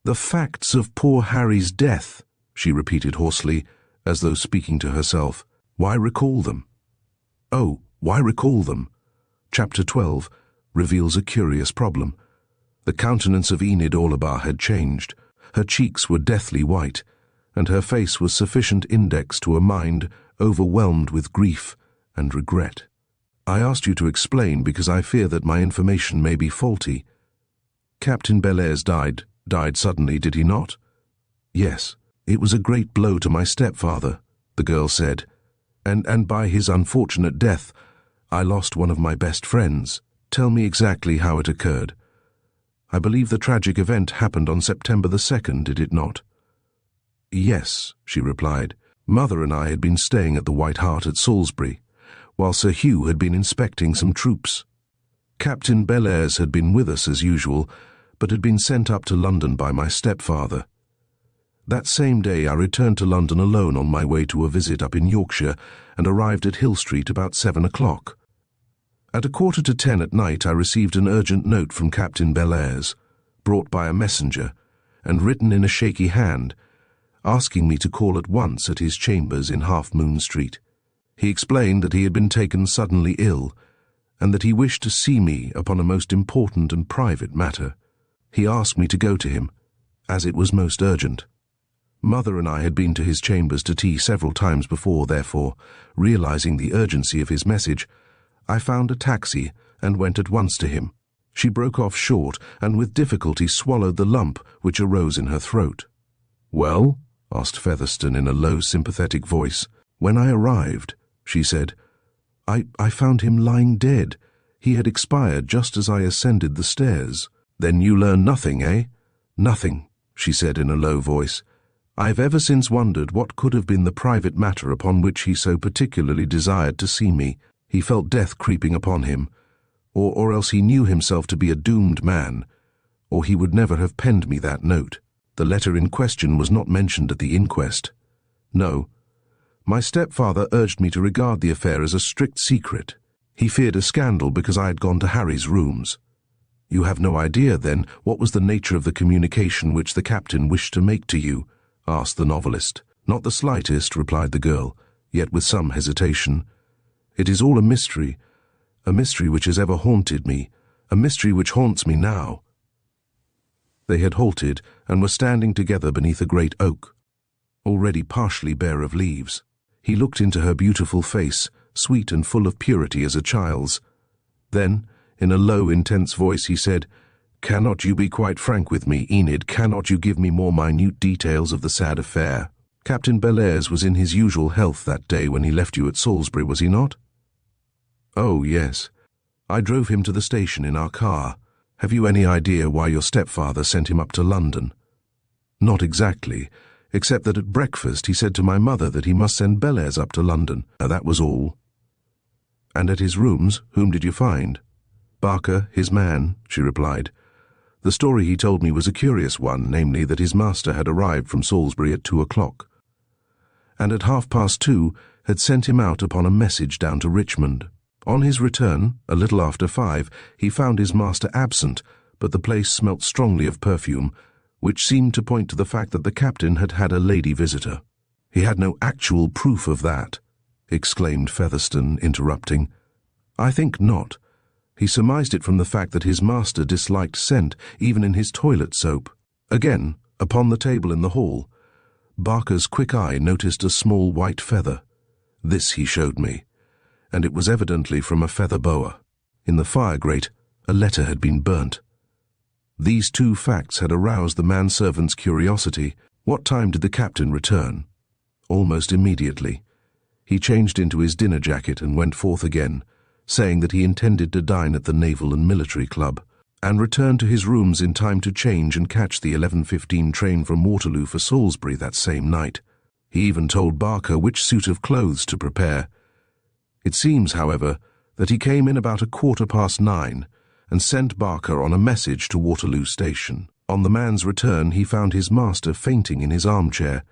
The facts of poor Harry's death, she repeated hoarsely, as though speaking to herself. Why recall them? Oh, why recall them? Chapter 12 reveals a curious problem. The countenance of Enid Orlebar had changed. Her cheeks were deathly white, and her face was sufficient index to a mind overwhelmed with grief and regret. I asked you to explain because I fear that my information may be faulty. Captain Bellairs died suddenly, did he not? Yes, it was a great blow to my stepfather, the girl said, and by his unfortunate death, I lost one of my best friends. Tell me exactly how it occurred. I believe the tragic event happened on September the 2nd, did it not? Yes, she replied. Mother and I had been staying at the White Hart at Salisbury, while Sir Hugh had been inspecting some troops. Captain Bellairs had been with us as usual, but had been sent up to London by my stepfather. That same day I returned to London alone on my way to a visit up in Yorkshire and arrived at Hill Street about 7 o'clock. At 9:45 at night I received an urgent note from Captain Bellairs, brought by a messenger, and written in a shaky hand, asking me to call at once at his chambers in Half Moon Street. He explained that he had been taken suddenly ill, and that he wished to see me upon a most important and private matter. He asked me to go to him, as it was most urgent. Mother and I had been to his chambers to tea several times before, therefore, realizing the urgency of his message, I found a taxi and went at once to him." She broke off short and with difficulty swallowed the lump which arose in her throat. "Well?" asked Featherstone in a low, sympathetic voice. "When I arrived," she said, I found him lying dead. He had expired just as I ascended the stairs." "Then you learned nothing, eh?" "Nothing," she said in a low voice. "I've ever since wondered what could have been the private matter upon which he so particularly desired to see me. He felt death creeping upon him, or else he knew himself to be a doomed man, or he would never have penned me that note. The letter in question was not mentioned at the inquest. No. My stepfather urged me to regard the affair as a strict secret. He feared a scandal because I had gone to Harry's rooms." "You have no idea, then, what was the nature of the communication which the captain wished to make to you?" asked the novelist. "Not the slightest," replied the girl, yet with some hesitation. "It is all a mystery which has ever haunted me, a mystery which haunts me now." They had halted and were standing together beneath a great oak, already partially bare of leaves. He looked into her beautiful face, sweet and full of purity as a child's. Then, in a low, intense voice, he said, "Cannot you be quite frank with me, Enid? Cannot you give me more minute details of the sad affair? Captain Bellairs was in his usual health that day when he left you at Salisbury, was he not?" "Oh, yes. I drove him to the station in our car. Have you any idea why your stepfather sent him up to London?" "Not exactly, except that at breakfast he said to my mother that he must send Bellairs up to London. That was all." "And at his rooms, whom did you find?" "Barker, his man," she replied. "The story he told me was a curious one, namely that his master had arrived from Salisbury at 2 o'clock, and at 2:30 had sent him out upon a message down to Richmond. On his return, a little after 5, he found his master absent, but the place smelt strongly of perfume, which seemed to point to the fact that the captain had had a lady visitor." "He had no actual proof of that," exclaimed Featherstone, interrupting. "I think not. He surmised it from the fact that his master disliked scent, even in his toilet soap." Again, upon the table in the hall, Barker's quick eye noticed a small white feather. This he showed me, and it was evidently from a feather boa. In the fire grate, a letter had been burnt. These two facts had aroused the manservant's curiosity. "What time did the captain return?" "Almost immediately. He changed into his dinner jacket and went forth again, saying that he intended to dine at the Naval and Military Club, and returned to his rooms in time to change and catch the 11:15 train from Waterloo for Salisbury that same night. He even told Barker which suit of clothes to prepare. It seems, however, that he came in about 9:15 and sent Barker on a message to Waterloo Station. On the man's return, he found his master fainting in his armchair.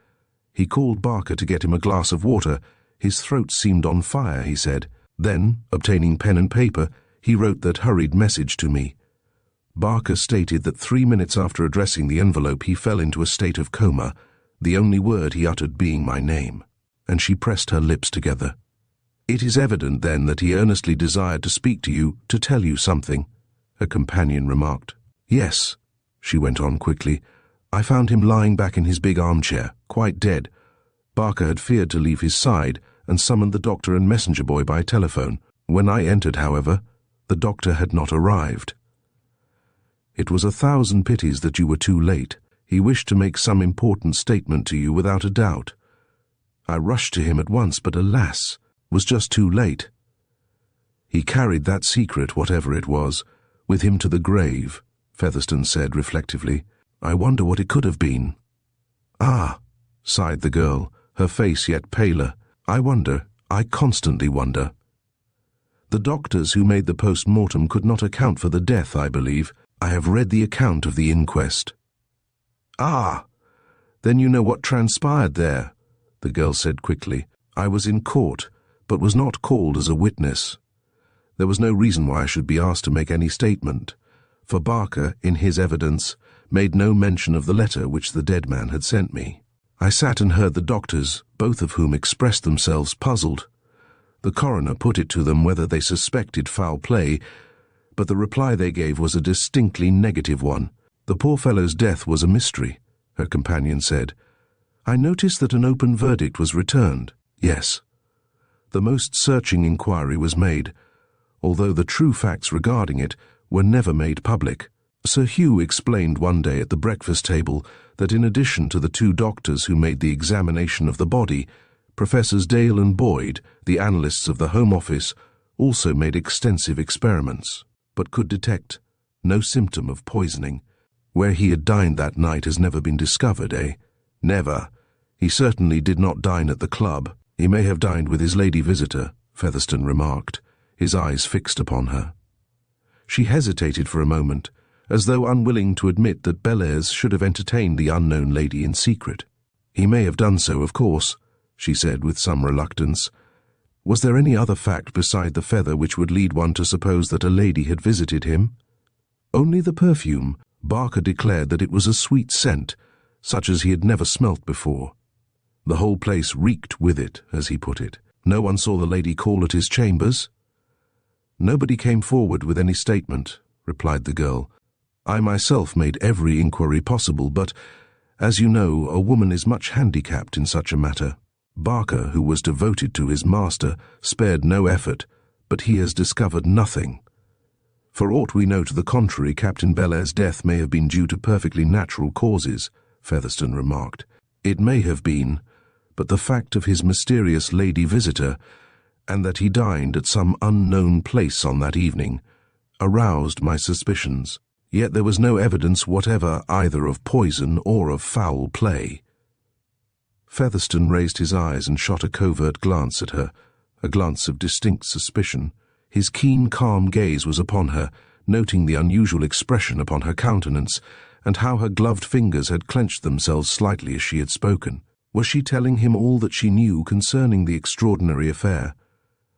He called Barker to get him a glass of water. His throat seemed on fire, he said. Then, obtaining pen and paper, he wrote that hurried message to me. Barker stated that 3 minutes after addressing the envelope he fell into a state of coma, the only word he uttered being my name, and she pressed her lips together. It is evident, then, that he earnestly desired to speak to you, to tell you something, her companion remarked. Yes, she went on quickly. I found him lying back in his big armchair, quite dead. Barker had feared to leave his side and summoned the doctor and messenger boy by telephone. When I entered, however, the doctor had not arrived. It was 1,000 pities that you were too late. He wished to make some important statement to you without a doubt. I rushed to him at once, but alas, was just too late. He carried that secret, whatever it was, with him to the grave, Featherstone said reflectively. I wonder what it could have been. Ah, sighed the girl, her face yet paler. I constantly wonder. The doctors who made the post-mortem could not account for the death, I believe. I have read the account of the inquest. Ah, then you know what transpired there, the girl said quickly. I was in court, but was not called as a witness. There was no reason why I should be asked to make any statement, for Barker, in his evidence, made no mention of the letter which the dead man had sent me. I sat and heard the doctors, both of whom expressed themselves puzzled. The coroner put it to them whether they suspected foul play, but the reply they gave was a distinctly negative one. The poor fellow's death was a mystery, her companion said. I noticed that an open verdict was returned. Yes. The most searching inquiry was made. although the true facts regarding it were never made public. Sir Hugh explained one day at the breakfast table that in addition to the two doctors who made the examination of the body, Professors Dale and Boyd, the analysts of the Home Office, also made extensive experiments, but could detect no symptom of poisoning. Where he had dined that night has never been discovered, eh? Never. He certainly did not dine at the club. He may have dined with his lady visitor, Featherstone remarked, his eyes fixed upon her. She hesitated for a moment, as though unwilling to admit that Bellairs should have entertained the unknown lady in secret. He may have done so, of course, she said with some reluctance. Was there any other fact beside the feather which would lead one to suppose that a lady had visited him? Only the perfume. Barker declared that it was a sweet scent, such as he had never smelt before. The whole place reeked with it, as he put it. No one saw the lady call at his chambers? Nobody came forward with any statement, replied the girl. I myself made every inquiry possible, but, as you know, a woman is much handicapped in such a matter. Barker, who was devoted to his master, spared no effort, but he has discovered nothing. For aught we know to the contrary, Captain Bellairs' death may have been due to perfectly natural causes, Featherstone remarked. It may have been, but the fact of his mysterious lady visitor, and that he dined at some unknown place on that evening, aroused my suspicions. Yet there was no evidence whatever either of poison or of foul play. Featherstone raised his eyes and shot a covert glance at her, a glance of distinct suspicion. His keen, calm gaze was upon her, noting the unusual expression upon her countenance, and how her gloved fingers had clenched themselves slightly as she had spoken. Was she telling him all that she knew concerning the extraordinary affair?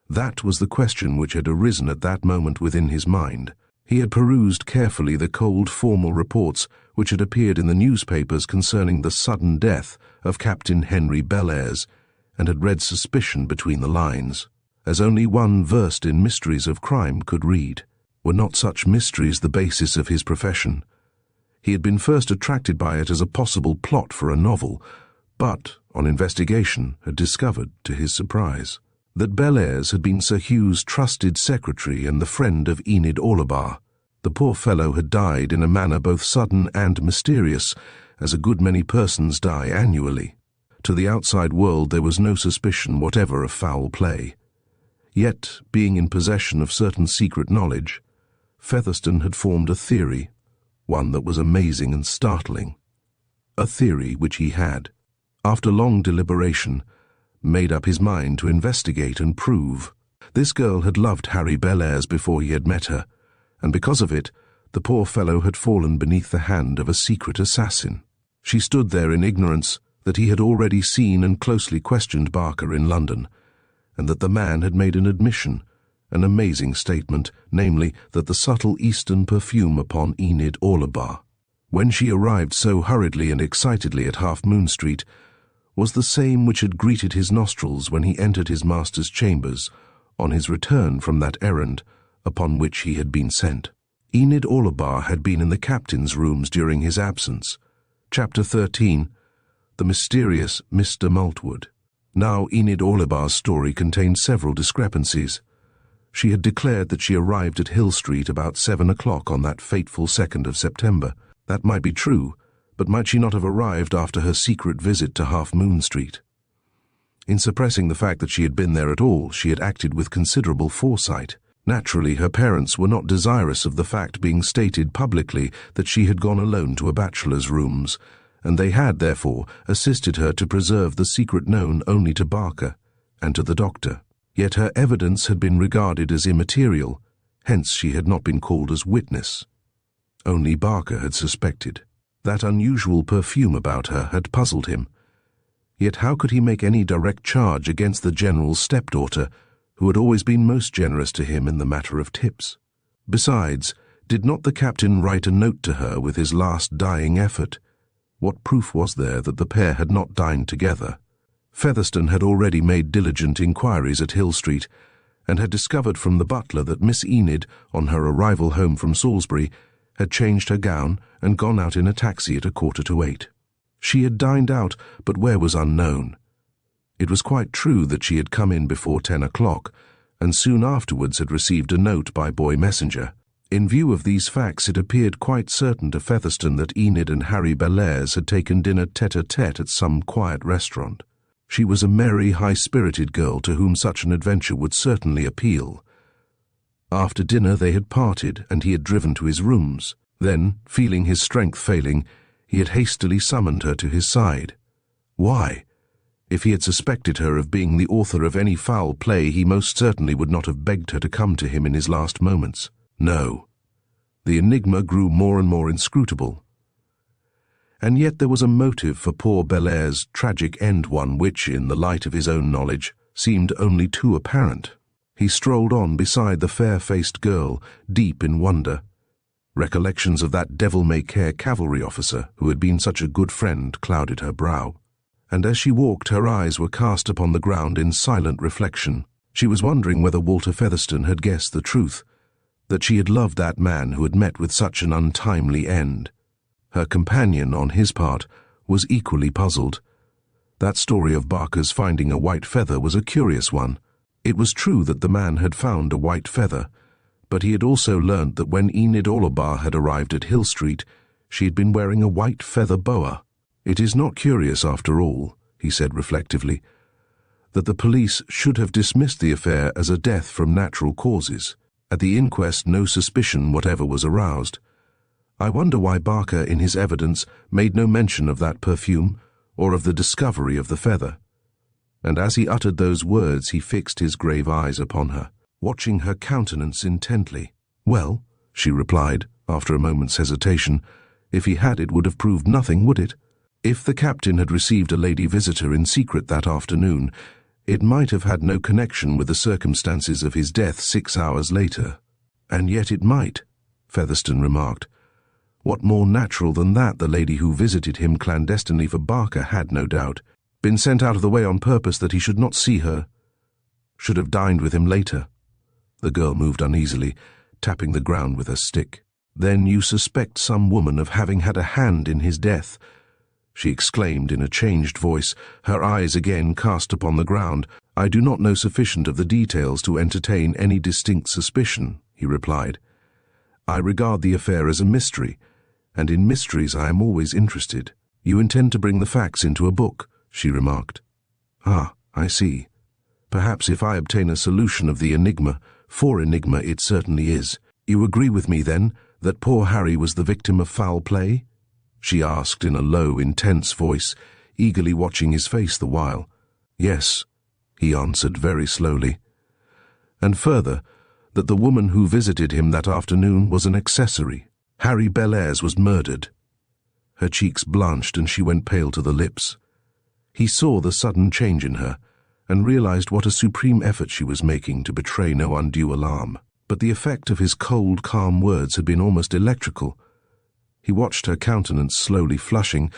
That was the question which had arisen at that moment within his mind. He had perused carefully the cold, formal reports which had appeared in the newspapers concerning the sudden death of Captain Henry Bellairs, and had read suspicion between the lines, as only one versed in mysteries of crime could read. Were not such mysteries the basis of his profession? He had been first attracted by it as a possible plot for a novel, but, on investigation, had discovered, to his surprise, that Bellairs had been Sir Hugh's trusted secretary and the friend of Enid Orlebar. The poor fellow had died in a manner both sudden and mysterious, as a good many persons die annually. To the outside world there was no suspicion whatever of foul play. Yet, being in possession of certain secret knowledge, Featherstone had formed a theory, one that was amazing and startling. A theory which he had, after long deliberation, made up his mind to investigate and prove. This girl had loved Harry Bellairs before he had met her, and because of it, the poor fellow had fallen beneath the hand of a secret assassin. She stood there in ignorance that he had already seen and closely questioned Barker in London, and that the man had made an admission, an amazing statement, namely that the subtle Eastern perfume upon Enid Orlebar, when she arrived so hurriedly and excitedly at Half Moon Street, was the same which had greeted his nostrils when he entered his master's chambers on his return from that errand upon which he had been sent. Enid Orlebar had been in the captain's rooms during his absence. Chapter 13. The Mysterious Mr. Maltwood. Now Enid Orlebar's story contained several discrepancies. She had declared that she arrived at Hill Street about 7 o'clock on that fateful 2nd of September. That might be true, but might she not have arrived after her secret visit to Half Moon Street? In suppressing the fact that she had been there at all, she had acted with considerable foresight. Naturally, her parents were not desirous of the fact being stated publicly that she had gone alone to a bachelor's rooms, and they had, therefore, assisted her to preserve the secret known only to Barker and to the doctor. Yet her evidence had been regarded as immaterial, hence she had not been called as witness. Only Barker had suspected. That unusual perfume about her had puzzled him. Yet how could he make any direct charge against the General's stepdaughter, who had always been most generous to him in the matter of tips? Besides, did not the captain write a note to her with his last dying effort? What proof was there that the pair had not dined together? Featherstone had already made diligent inquiries at Hill Street, and had discovered from the butler that Miss Enid, on her arrival home from Salisbury, had changed her gown and gone out in a taxi at 7:45. She had dined out, but where was unknown. It was quite true that she had come in before 10 o'clock, and soon afterwards had received a note by boy messenger. In view of these facts, it appeared quite certain to Featherstone that Enid and Harry Bellairs had taken dinner tete-a-tete at some quiet restaurant. She was a merry, high-spirited girl to whom such an adventure would certainly appeal. After dinner they had parted, and he had driven to his rooms. Then, feeling his strength failing, he had hastily summoned her to his side. Why? If he had suspected her of being the author of any foul play, he most certainly would not have begged her to come to him in his last moments. No. The enigma grew more and more inscrutable. And yet there was a motive for poor Bellairs' tragic end, one which, in the light of his own knowledge, seemed only too apparent. He strolled on beside the fair-faced girl, deep in wonder. Recollections of that devil-may-care cavalry officer who had been such a good friend clouded her brow. And as she walked, her eyes were cast upon the ground in silent reflection. She was wondering whether Walter Featherstone had guessed the truth, that she had loved that man who had met with such an untimely end. Her companion, on his part, was equally puzzled. That story of Barker's finding a white feather was a curious one. It was true that the man had found a white feather, but he had also learnt that when Enid Orlebar had arrived at Hill Street, she had been wearing a white feather boa. It is not curious, after all, he said reflectively, that the police should have dismissed the affair as a death from natural causes. At the inquest no suspicion whatever was aroused. I wonder why Barker, in his evidence, made no mention of that perfume, or of the discovery of the feather. And as he uttered those words, he fixed his grave eyes upon her, watching her countenance intently. "Well," she replied, after a moment's hesitation, "if he had, it would have proved nothing, would it? If the captain had received a lady visitor in secret that afternoon, it might have had no connection with the circumstances of his death 6 hours later." "And yet it might," Featherstone remarked. What more natural than that the lady who visited him clandestinely for Barker had, no doubt, been sent out of the way on purpose that he should not see her, should have dined with him later. The girl moved uneasily, tapping the ground with her stick. "Then you suspect some woman of having had a hand in his death?" she exclaimed in a changed voice, her eyes again cast upon the ground. "I do not know sufficient of the details to entertain any distinct suspicion," he replied. "I regard the affair as a mystery, and in mysteries I am always interested." "You intend to bring the facts into a book," she remarked. "Ah, I see. Perhaps if I obtain a solution of the enigma, for enigma it certainly is. You agree with me, then, that poor Harry was the victim of foul play?" she asked in a low, intense voice, eagerly watching his face the while. "Yes," he answered very slowly. "And further, that the woman who visited him that afternoon was an accessory. Harry Bellairs was murdered." Her cheeks blanched and she went pale to the lips. He saw the sudden change in her, and realized what a supreme effort she was making to betray no undue alarm. But the effect of his cold, calm words had been almost electrical. He watched her countenance slowly flushing,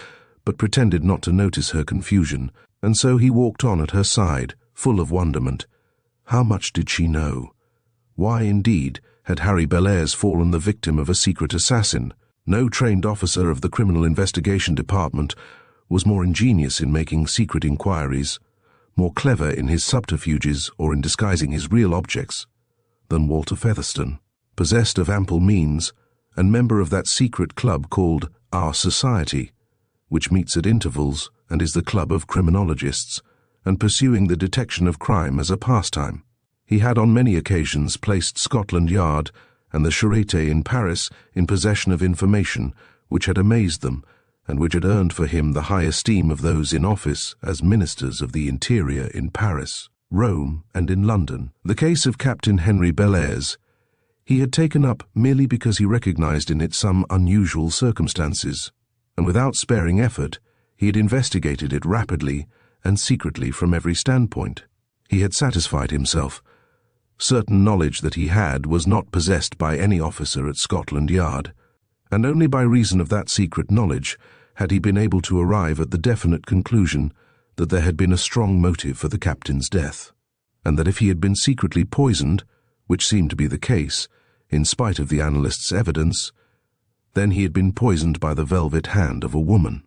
but pretended not to notice her confusion, and so he walked on at her side, full of wonderment. How much did she know? Why, indeed, had Harry Bellairs fallen the victim of a secret assassin? No trained officer of the Criminal Investigation Department was more ingenious in making secret inquiries, more clever in his subterfuges or in disguising his real objects, than Walter Featherstone. Possessed of ample means, and member of that secret club called Our Society, which meets at intervals and is the club of criminologists, and pursuing the detection of crime as a pastime. He had on many occasions placed Scotland Yard and the Sûreté in Paris in possession of information which had amazed them, and which had earned for him the high esteem of those in office as ministers of the interior in Paris, Rome, and in London. The case of Captain Henry Bellairs he had taken up merely because he recognized in it some unusual circumstances, and without sparing effort he had investigated it rapidly and secretly from every standpoint. He had satisfied himself. Certain knowledge that he had was not possessed by any officer at Scotland Yard, and only by reason of that secret knowledge had he been able to arrive at the definite conclusion that there had been a strong motive for the captain's death, and that if he had been secretly poisoned, which seemed to be the case, in spite of the analyst's evidence, then he had been poisoned by the velvet hand of a woman.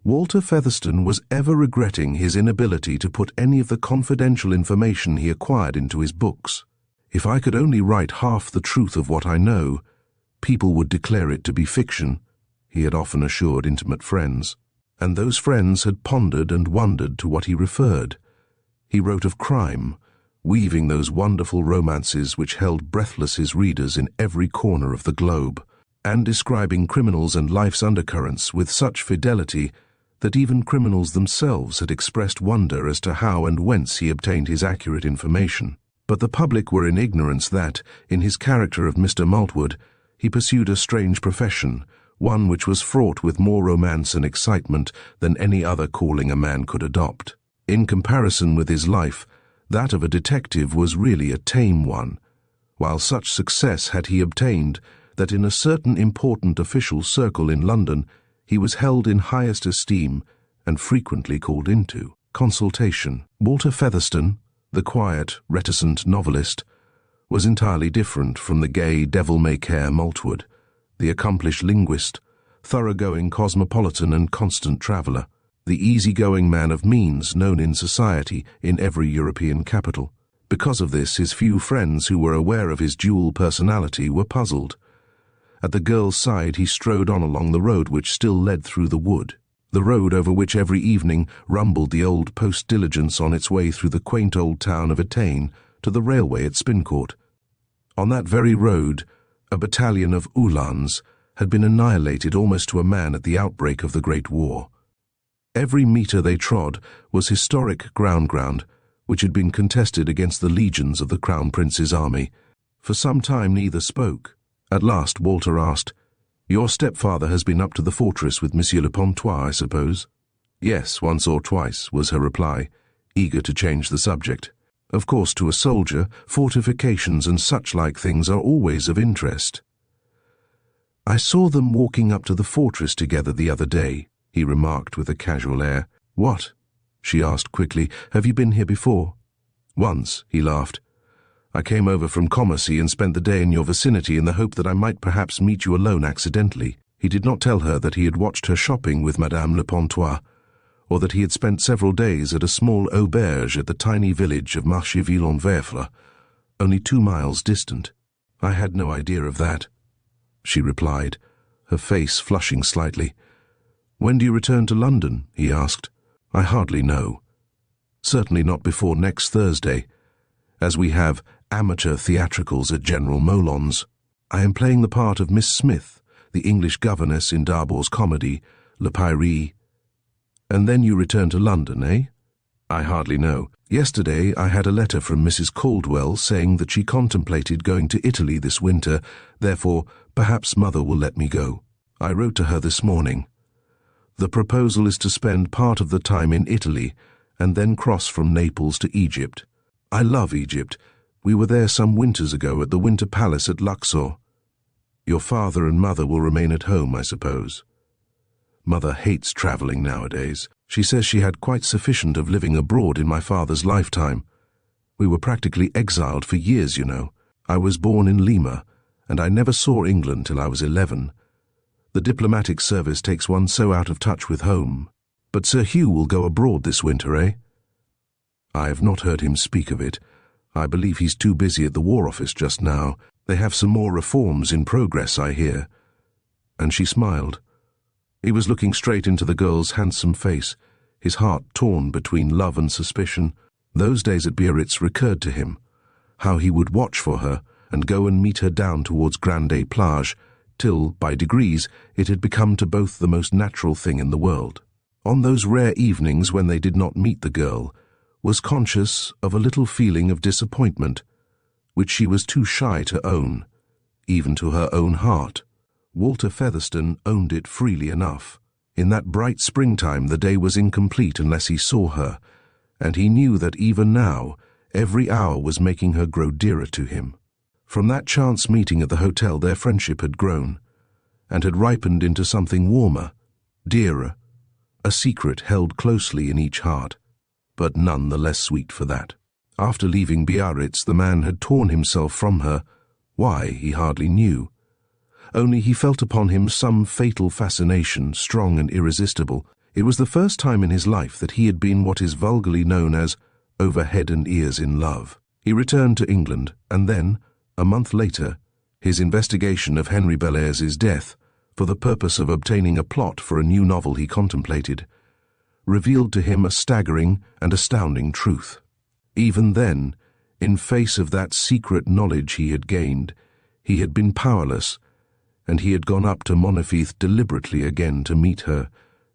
Walter Featherstone was ever regretting his inability to put any of the confidential information he acquired into his books. "If I could only write half the truth of what I know, people would declare it to be fiction," he had often assured intimate friends. And those friends had pondered and wondered to what he referred. He wrote of crime, weaving those wonderful romances which held breathless his readers in every corner of the globe, and describing criminals and life's undercurrents with such fidelity that even criminals themselves had expressed wonder as to how and whence he obtained his accurate information. But the public were in ignorance that, in his character of Mr. Maltwood, he pursued a strange profession, one which was fraught with more romance and excitement than any other calling a man could adopt. In comparison with his life, that of a detective was really a tame one, while such success had he obtained that in a certain important official circle in London he was held in highest esteem and frequently called into consultation. Walter Featherstone, the quiet, reticent novelist, was entirely different from the gay, devil-may-care Maltwood, the accomplished linguist, thoroughgoing cosmopolitan and constant traveller, the easy-going man of means known in society in every European capital. Because of this, his few friends who were aware of his dual personality were puzzled. At the girl's side he strode on along the road which still led through the wood, the road over which every evening rumbled the old post-diligence on its way through the quaint old town of Ettain to the railway at Spincourt. On that very road, a battalion of Uhlans had been annihilated almost to a man at the outbreak of the Great War. Every metre they trod was historic ground, which had been contested against the legions of the Crown Prince's army. For some time neither spoke. At last Walter asked, "Your stepfather has been up to the fortress with Monsieur le Pontois, I suppose?" "Yes, once or twice," was her reply, eager to change the subject. "Of course, to a soldier, fortifications and such-like things are always of interest." "I saw them walking up to the fortress together the other day," he remarked with a casual air. "What?" she asked quickly. "Have you been here before?" "Once," he laughed. "I came over from Commercy and spent the day in your vicinity in the hope that I might perhaps meet you alone accidentally." He did not tell her that he had watched her shopping with Madame le Pontois, or that he had spent several days at a small auberge at the tiny village of Marcheville-en-Verfle, only 2 miles distant. "I had no idea of that," she replied, her face flushing slightly. "When do you return to London?" he asked. "I hardly know. Certainly not before next Thursday, as we have amateur theatricals at General Molon's. I am playing the part of Miss Smith, the English governess in Darbour's comedy, Le Pyrie." "And then you return to London, eh?" "I hardly know. Yesterday I had a letter from Mrs. Caldwell saying that she contemplated going to Italy this winter, therefore perhaps Mother will let me go. I wrote to her this morning. The proposal is to spend part of the time in Italy and then cross from Naples to Egypt. I love Egypt. We were there some winters ago at the Winter Palace at Luxor. Your father and Mother will remain at home, I suppose. Mother hates travelling nowadays. She says she had quite sufficient of living abroad in my father's lifetime. We were practically exiled for years, you know. I was born in Lima, and I never saw England till I was 11. The diplomatic service takes one so out of touch with home. But Sir Hugh will go abroad this winter, eh?" "I have not heard him speak of it. I believe he's too busy at the War Office just now. They have some more reforms in progress, I hear." And she smiled. He was looking straight into the girl's handsome face, his heart torn between love and suspicion. Those days at Biarritz recurred to him, how he would watch for her and go and meet her down towards Grande Plage, till, by degrees, it had become to both the most natural thing in the world. On those rare evenings when they did not meet the girl, was conscious of a little feeling of disappointment, which she was too shy to own, even to her own heart. Walter Featherstone owned it freely enough. In that bright springtime the day was incomplete unless he saw her, and he knew that even now every hour was making her grow dearer to him. From that chance meeting at the hotel their friendship had grown, and had ripened into something warmer, dearer, a secret held closely in each heart, but none the less sweet for that. After leaving Biarritz the man had torn himself from her. Why, he hardly knew. Only he felt upon him some fatal fascination, strong and irresistible. It was the first time in his life that he had been what is vulgarly known as over head and ears in love. He returned to England, and then, a month later, his investigation of Henry Bellairs' death, for the purpose of obtaining a plot for a new novel he contemplated, revealed to him a staggering and astounding truth. Even then, in face of that secret knowledge he had gained, he had been powerless, and he had gone up to Monteith deliberately again to meet her,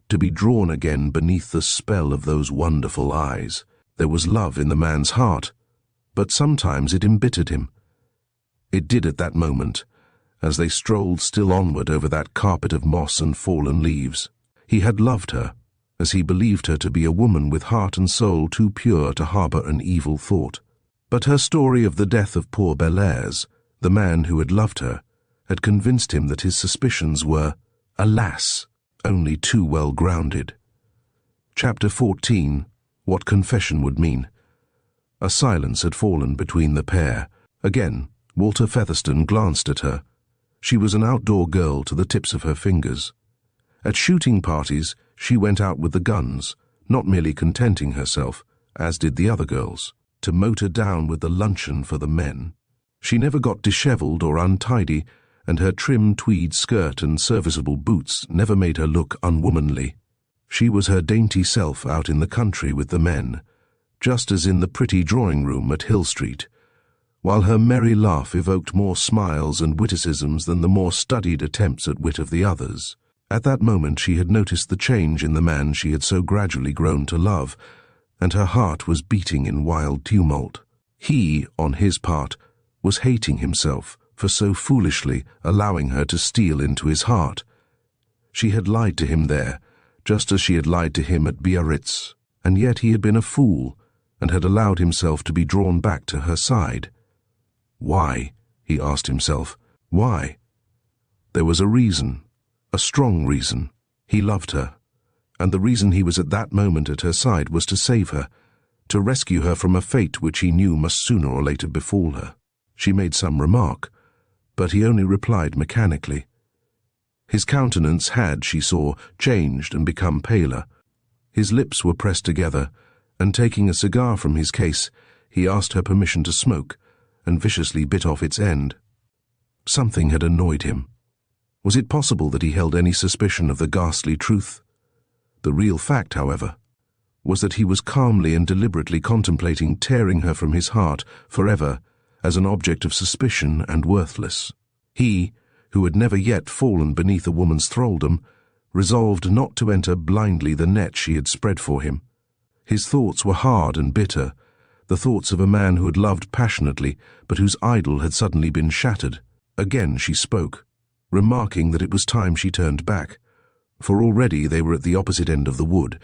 to be drawn again beneath the spell of those wonderful eyes. There was love in the man's heart, but sometimes it embittered him. It did at that moment, as they strolled still onward over that carpet of moss and fallen leaves. He had loved her, as he believed her to be a woman with heart and soul too pure to harbour an evil thought. But her story of the death of poor Bellairs, the man who had loved her, had convinced him that his suspicions were, alas, only too well grounded. Chapter 14. What confession would mean. A silence had fallen between the pair. Again, Walter Featherstone glanced at her. She was an outdoor girl to the tips of her fingers. At shooting parties, she went out with the guns, not merely contenting herself, as did the other girls, to motor down with the luncheon for the men. She never got dishevelled or untidy, and her trim tweed skirt and serviceable boots never made her look unwomanly. She was her dainty self out in the country with the men, just as in the pretty drawing-room at Hill Street, while her merry laugh evoked more smiles and witticisms than the more studied attempts at wit of the others. At that moment she had noticed the change in the man she had so gradually grown to love, and her heart was beating in wild tumult. He, on his part, was hating himself for so foolishly allowing her to steal into his heart. She had lied to him there, just as she had lied to him at Biarritz, and yet he had been a fool, and had allowed himself to be drawn back to her side. Why? He asked himself. Why? There was a reason, a strong reason. He loved her, and the reason he was at that moment at her side was to save her, to rescue her from a fate which he knew must sooner or later befall her. She made some remark, but he only replied mechanically. His countenance had, she saw, changed and become paler. His lips were pressed together, and taking a cigar from his case, he asked her permission to smoke, and viciously bit off its end. Something had annoyed him. Was it possible that he held any suspicion of the ghastly truth? The real fact, however, was that he was calmly and deliberately contemplating tearing her from his heart forever as an object of suspicion and worthless. He, who had never yet fallen beneath a woman's thraldom, resolved not to enter blindly the net she had spread for him. His thoughts were hard and bitter, the thoughts of a man who had loved passionately, but whose idol had suddenly been shattered. Again she spoke, remarking that it was time she turned back, for already they were at the opposite end of the wood,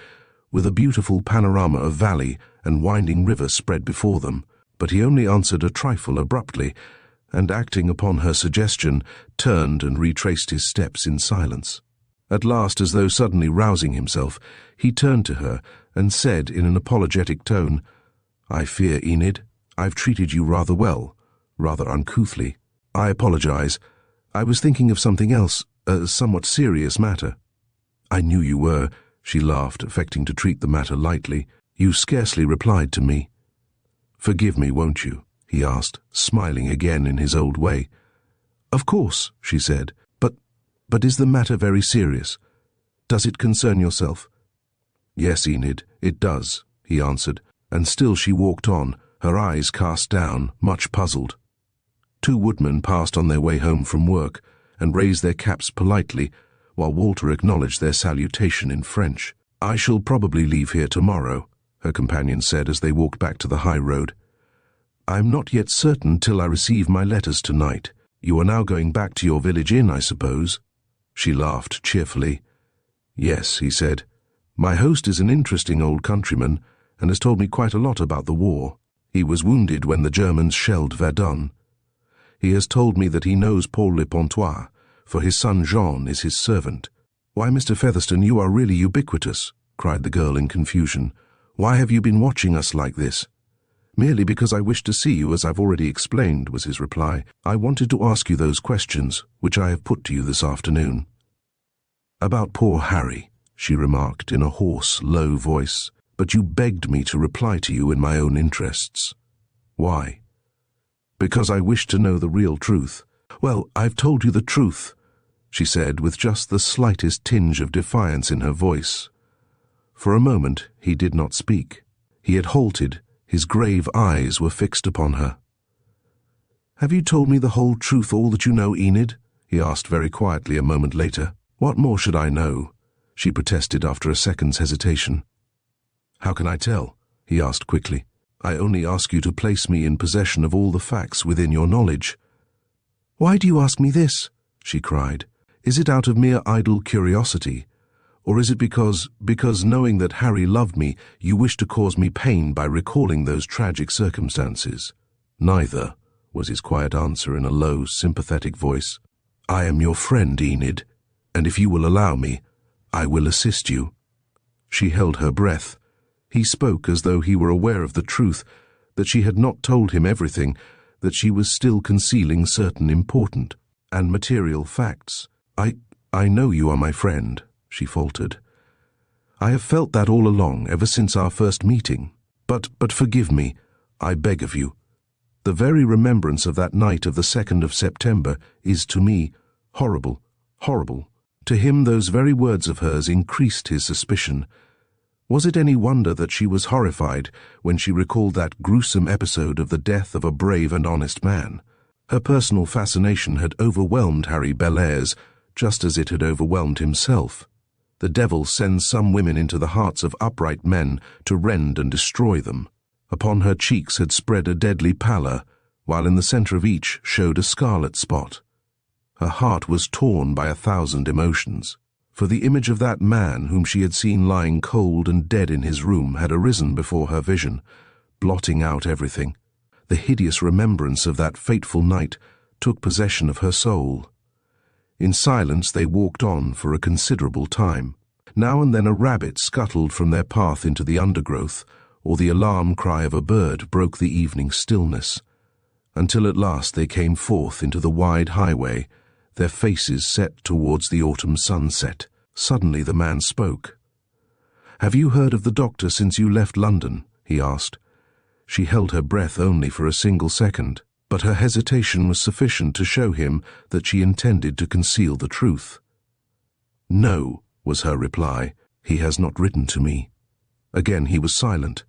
with a beautiful panorama of valley and winding river spread before them. But he only answered a trifle abruptly, and acting upon her suggestion, turned and retraced his steps in silence. At last, as though suddenly rousing himself, he turned to her and said in an apologetic tone, "I fear, Enid, I've treated you rather well, rather uncouthly. I apologize. I was thinking of something else, a somewhat serious matter." "I knew you were," she laughed, affecting to treat the matter lightly. "You scarcely replied to me." "Forgive me, won't you?" he asked, smiling again in his old way. "Of course," she said, but is the matter very serious? Does it concern yourself?" "Yes, Enid, it does," he answered, and still she walked on, her eyes cast down, much puzzled. Two woodmen passed on their way home from work, and raised their caps politely, while Walter acknowledged their salutation in French. "I shall probably leave here tomorrow," her companion said as they walked back to the high road. "I'm not yet certain till I receive my letters tonight. You are now going back to your village inn, I suppose?" She laughed cheerfully. "Yes," he said. "My host is an interesting old countryman, and has told me quite a lot about the war. He was wounded when the Germans shelled Verdun. He has told me that he knows Paul le Pontois, for his son Jean is his servant." "Why, Mr. Featherstone, you are really ubiquitous," cried the girl in confusion. "Why have you been watching us like this?" "Merely because I wished to see you, as I've already explained," was his reply. "I wanted to ask you those questions, which I have put to you this afternoon." "About poor Harry," she remarked in a hoarse, low voice, "but you begged me to reply to you in my own interests." "Why?" "Because I wish to know the real truth." "Well, I've told you the truth," she said with just the slightest tinge of defiance in her voice. For a moment he did not speak. He had halted, his grave eyes were fixed upon her. "Have you told me the whole truth, all that you know, Enid?" he asked very quietly a moment later. "What more should I know?" she protested after a second's hesitation. "How can I tell?" he asked quickly. "I only ask you to place me in possession of all the facts within your knowledge." "Why do you ask me this?" she cried. "Is it out of mere idle curiosity? Or is it because knowing that Harry loved me, you wish to cause me pain by recalling those tragic circumstances?" "Neither," was his quiet answer in a low, sympathetic voice. "I am your friend, Enid, and if you will allow me, I will assist you." She held her breath. He spoke as though he were aware of the truth, that she had not told him everything, that she was still concealing certain important and material facts. I know you are my friend," she faltered. "I have felt that all along, ever since our first meeting. But forgive me, I beg of you. The very remembrance of that night of the 2nd of September is to me horrible, horrible." To him those very words of hers increased his suspicion. Was it any wonder that she was horrified when she recalled that gruesome episode of the death of a brave and honest man? Her personal fascination had overwhelmed Harry Bellairs, just as it had overwhelmed himself. The devil sends some women into the hearts of upright men to rend and destroy them. Upon her cheeks had spread a deadly pallor, while in the centre of each showed a scarlet spot. Her heart was torn by 1,000 emotions, for the image of that man whom she had seen lying cold and dead in his room had arisen before her vision, blotting out everything. The hideous remembrance of that fateful night took possession of her soul. In silence they walked on for a considerable time. Now and then a rabbit scuttled from their path into the undergrowth, or the alarm cry of a bird broke the evening stillness, until at last they came forth into the wide highway, their faces set towards the autumn sunset. Suddenly the man spoke. "Have you heard of the doctor since you left London?" he asked. She held her breath only for a single second, but her hesitation was sufficient to show him that she intended to conceal the truth. "No," was her reply. "He has not written to me." Again he was silent.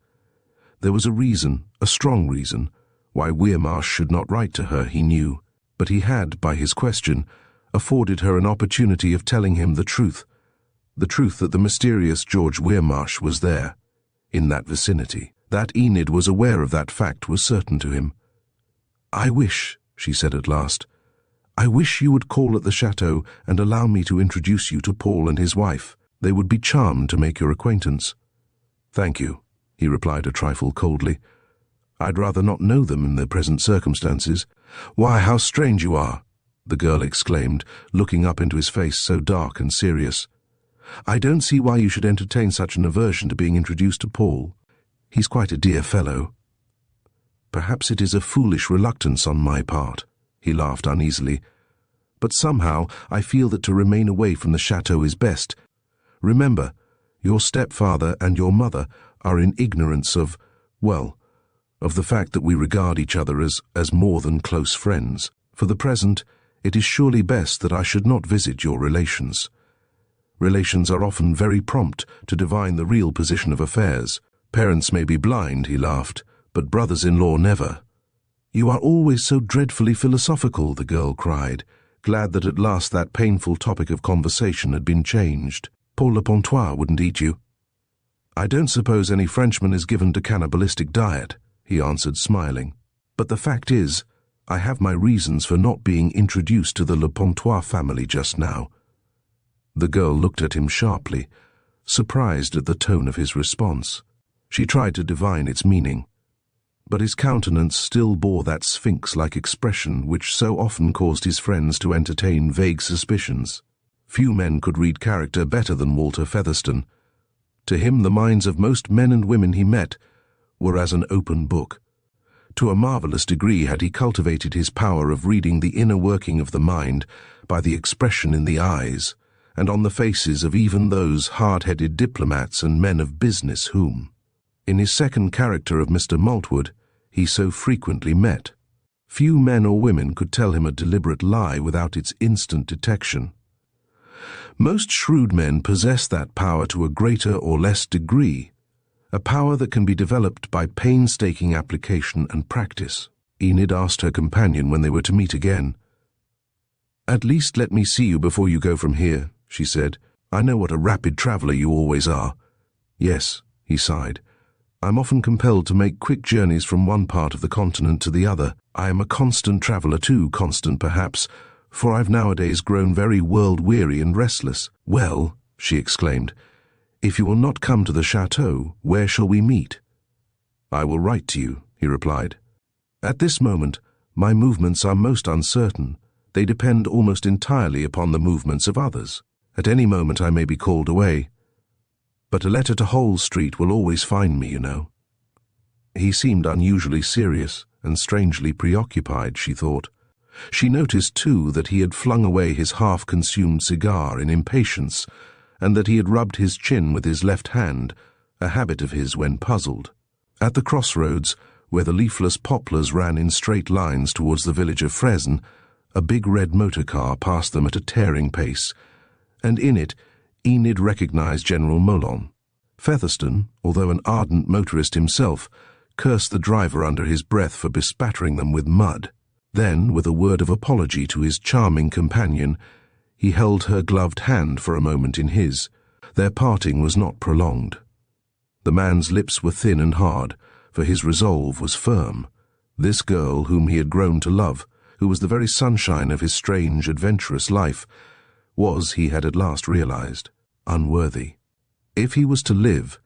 There was a reason, a strong reason, why Weirmarsh should not write to her, he knew, but he had, by his question, afforded her an opportunity of telling him the truth that the mysterious George Weirmarsh was there, in that vicinity. That Enid was aware of that fact was certain to him. "I wish," she said at last, "I wish you would call at the chateau and allow me to introduce you to Paul and his wife. They would be charmed to make your acquaintance." "Thank you," he replied a trifle coldly. "I'd rather not know them in their present circumstances." "Why, how strange you are!" the girl exclaimed, looking up into his face so dark and serious. "I don't see why you should entertain such an aversion to being introduced to Paul. He's quite a dear fellow." "Perhaps it is a foolish reluctance on my part," he laughed uneasily. "But somehow I feel that to remain away from the chateau is best. Remember, your stepfather and your mother are in ignorance of the fact that we regard each other as more than close friends. For the present, it is surely best that I should not visit your relations. Relations are often very prompt to divine the real position of affairs. Parents may be blind," he laughed, "but brothers-in-law never." "You are always so dreadfully philosophical," the girl cried, glad that at last that painful topic of conversation had been changed. "Paul le Pontois wouldn't eat you." "I don't suppose any Frenchman is given to cannibalistic diet," he answered, smiling. "But the fact is, I have my reasons for not being introduced to the Le Pontois family just now." The girl looked at him sharply, surprised at the tone of his response. She tried to divine its meaning, but his countenance still bore that sphinx-like expression which so often caused his friends to entertain vague suspicions. Few men could read character better than Walter Featherstone. To him the minds of most men and women he met were as an open book. To a marvelous degree had he cultivated his power of reading the inner working of the mind by the expression in the eyes, and on the faces of even those hard-headed diplomats and men of business whom, in his second character of Mr. Maltwood, he so frequently met. Few men or women could tell him a deliberate lie without its instant detection. Most shrewd men possess that power to a greater or less degree, a power that can be developed by painstaking application and practice. Enid asked her companion when they were to meet again. "At least let me see you before you go from here," she said. "I know what a rapid traveller you always are." "Yes," he sighed. "I'm often compelled to make quick journeys from one part of the continent to the other. I am a constant traveller too, constant perhaps, for I've nowadays grown very world-weary and restless." "Well," she exclaimed, "if you will not come to the chateau, where shall we meet?" "I will write to you," he replied. "At this moment, my movements are most uncertain. They depend almost entirely upon the movements of others. At any moment I may be called away. But a letter to Hall Street will always find me, you know." He seemed unusually serious and strangely preoccupied, she thought. She noticed, too, that he had flung away his half-consumed cigar in impatience, and that he had rubbed his chin with his left hand, a habit of his when puzzled. At the crossroads, where the leafless poplars ran in straight lines towards the village of Fresnes, a big red motor car passed them at a tearing pace, and in it Enid recognized General Moulin. Featherstone, although an ardent motorist himself, cursed the driver under his breath for bespattering them with mud. Then, with a word of apology to his charming companion, he held her gloved hand for a moment in his. Their parting was not prolonged. The man's lips were thin and hard, for his resolve was firm. This girl whom he had grown to love, who was the very sunshine of his strange, adventurous life, was, he had at last realized, unworthy. If he was to live,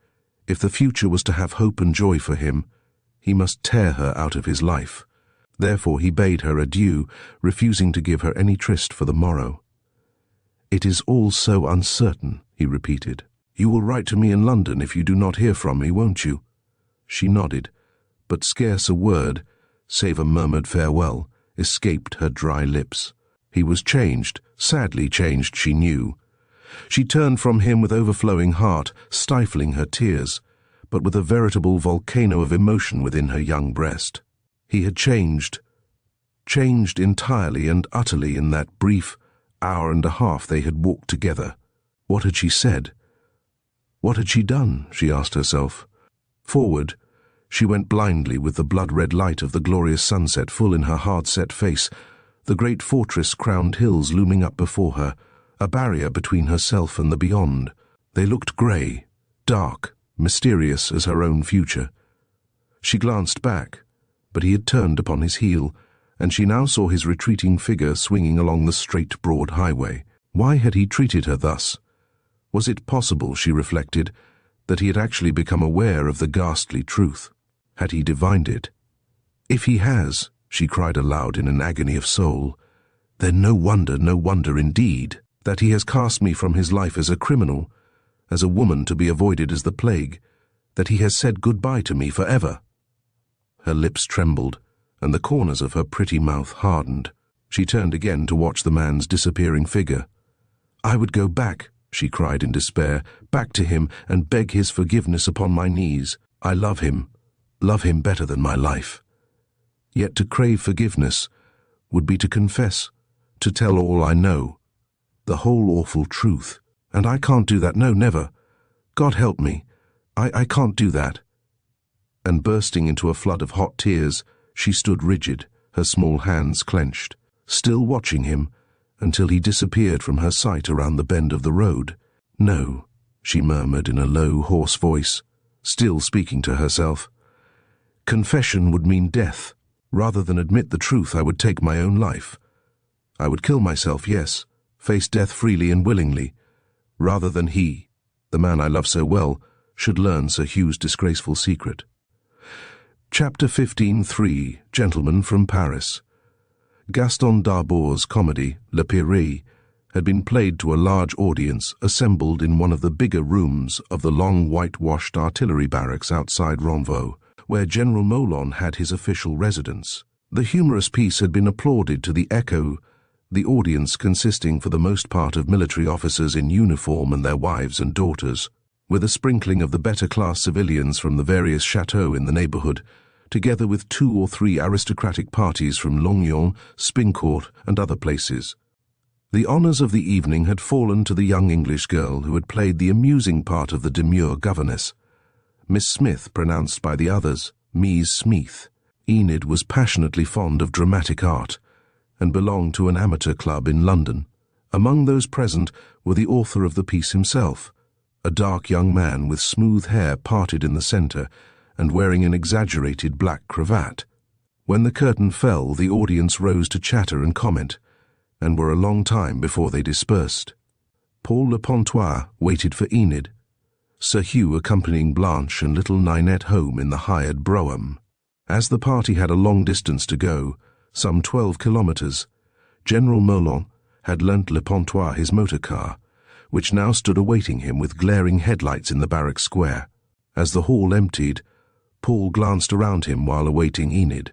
if the future was to have hope and joy for him, he must tear her out of his life. Therefore he bade her adieu, refusing to give her any tryst for the morrow. "It is all so uncertain," he repeated. "You will write to me in London if you do not hear from me, won't you?" She nodded, but scarce a word, save a murmured farewell, escaped her dry lips. He was changed, sadly changed, she knew. She turned from him with overflowing heart, stifling her tears, but with a veritable volcano of emotion within her young breast. He had changed entirely and utterly in that brief hour and a half they had walked together. What had she said? What had she done? She asked herself. Forward, she went blindly with the blood-red light of the glorious sunset full in her hard-set face, the great fortress-crowned hills looming up before her, a barrier between herself and the beyond. They looked grey, dark, mysterious as her own future. She glanced back, but he had turned upon his heel, and she now saw his retreating figure swinging along the straight, broad highway. Why had he treated her thus? Was it possible, she reflected, that he had actually become aware of the ghastly truth? Had he divined it? If he has, she cried aloud in an agony of soul, then no wonder indeed, that he has cast me from his life as a criminal, as a woman to be avoided as the plague, that he has said goodbye to me forever. Her lips trembled, and the corners of her pretty mouth hardened. She turned again to watch the man's disappearing figure. "I would go back," she cried in despair, "back to him and beg his forgiveness upon my knees. I love him better than my life." Yet to crave forgiveness would be to confess, to tell all I know, the whole awful truth. And I can't do that, no, never. God help me, I can't do that. And bursting into a flood of hot tears, she stood rigid, her small hands clenched, still watching him, until he disappeared from her sight around the bend of the road. "No," she murmured in a low, hoarse voice, still speaking to herself. "Confession would mean death. Rather than admit the truth, I would take my own life. I would kill myself, yes, face death freely and willingly, rather than he, the man I love so well, should learn Sir Hugh's disgraceful secret." Chapter 15:3 Gentleman from Paris. Gaston Darbour's comedy, Le Pirée, had been played to a large audience assembled in one of the bigger rooms of the long whitewashed artillery barracks outside Renvaux, where General Moulin had his official residence. The humorous piece had been applauded to the echo, the audience consisting for the most part of military officers in uniform and their wives and daughters, with a sprinkling of the better-class civilians from the various chateaux in the neighbourhood, together with 2 or 3 aristocratic parties from Longyon, Spincourt, and other places. The honours of the evening had fallen to the young English girl who had played the amusing part of the demure governess. Miss Smith, pronounced by the others Mies Smeeth. Enid was passionately fond of dramatic art, and belonged to an amateur club in London. Among those present were the author of the piece himself, a dark young man with smooth hair parted in the centre and wearing an exaggerated black cravat. When the curtain fell, the audience rose to chatter and comment, and were a long time before they dispersed. Paul Le Pontois waited for Enid, Sir Hugh accompanying Blanche and little Ninette home in the hired brougham. As the party had a long distance to go, some 12 kilometres, General Merlon had lent Le Pontois his motor car, which now stood awaiting him with glaring headlights in the barrack square. As the hall emptied, Paul glanced around him while awaiting Enid.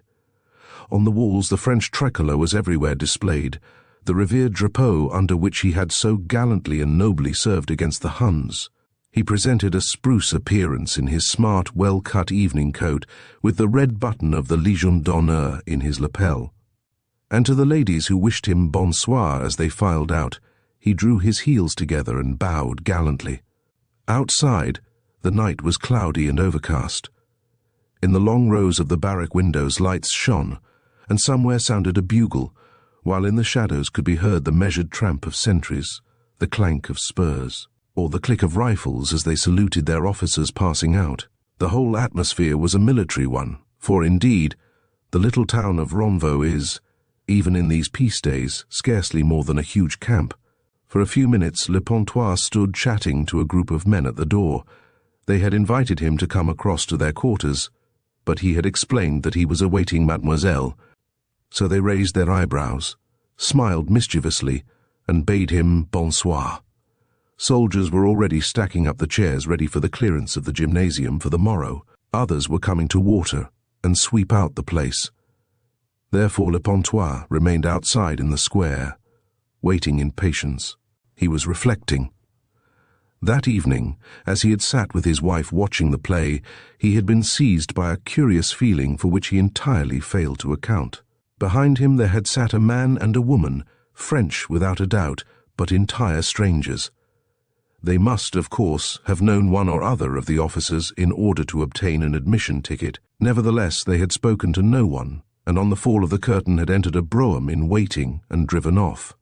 On the walls the French tricolour was everywhere displayed, the revered drapeau under which he had so gallantly and nobly served against the Huns. He presented a spruce appearance in his smart, well-cut evening coat with the red button of the Légion d'honneur in his lapel. And to the ladies who wished him bonsoir as they filed out, he drew his heels together and bowed gallantly. Outside, the night was cloudy and overcast. In the long rows of the barrack windows lights shone, and somewhere sounded a bugle, while in the shadows could be heard the measured tramp of sentries, the clank of spurs, or the click of rifles as they saluted their officers passing out. The whole atmosphere was a military one, for indeed, the little town of Ronvaux is, even in these peace days, scarcely more than a huge camp. For a few minutes Le Pontois stood chatting to a group of men at the door. They had invited him to come across to their quarters, but he had explained that he was awaiting Mademoiselle, so they raised their eyebrows, smiled mischievously, and bade him bonsoir. Soldiers were already stacking up the chairs ready for the clearance of the gymnasium for the morrow. Others were coming to water and sweep out the place. Therefore Le Pontois remained outside in the square, waiting in patience. He was reflecting. That evening, as he had sat with his wife watching the play, he had been seized by a curious feeling for which he entirely failed to account. Behind him there had sat a man and a woman, French without a doubt, but entire strangers. They must, of course, have known one or other of the officers in order to obtain an admission ticket. Nevertheless, they had spoken to no one, and on the fall of the curtain had entered a brougham in waiting and driven off.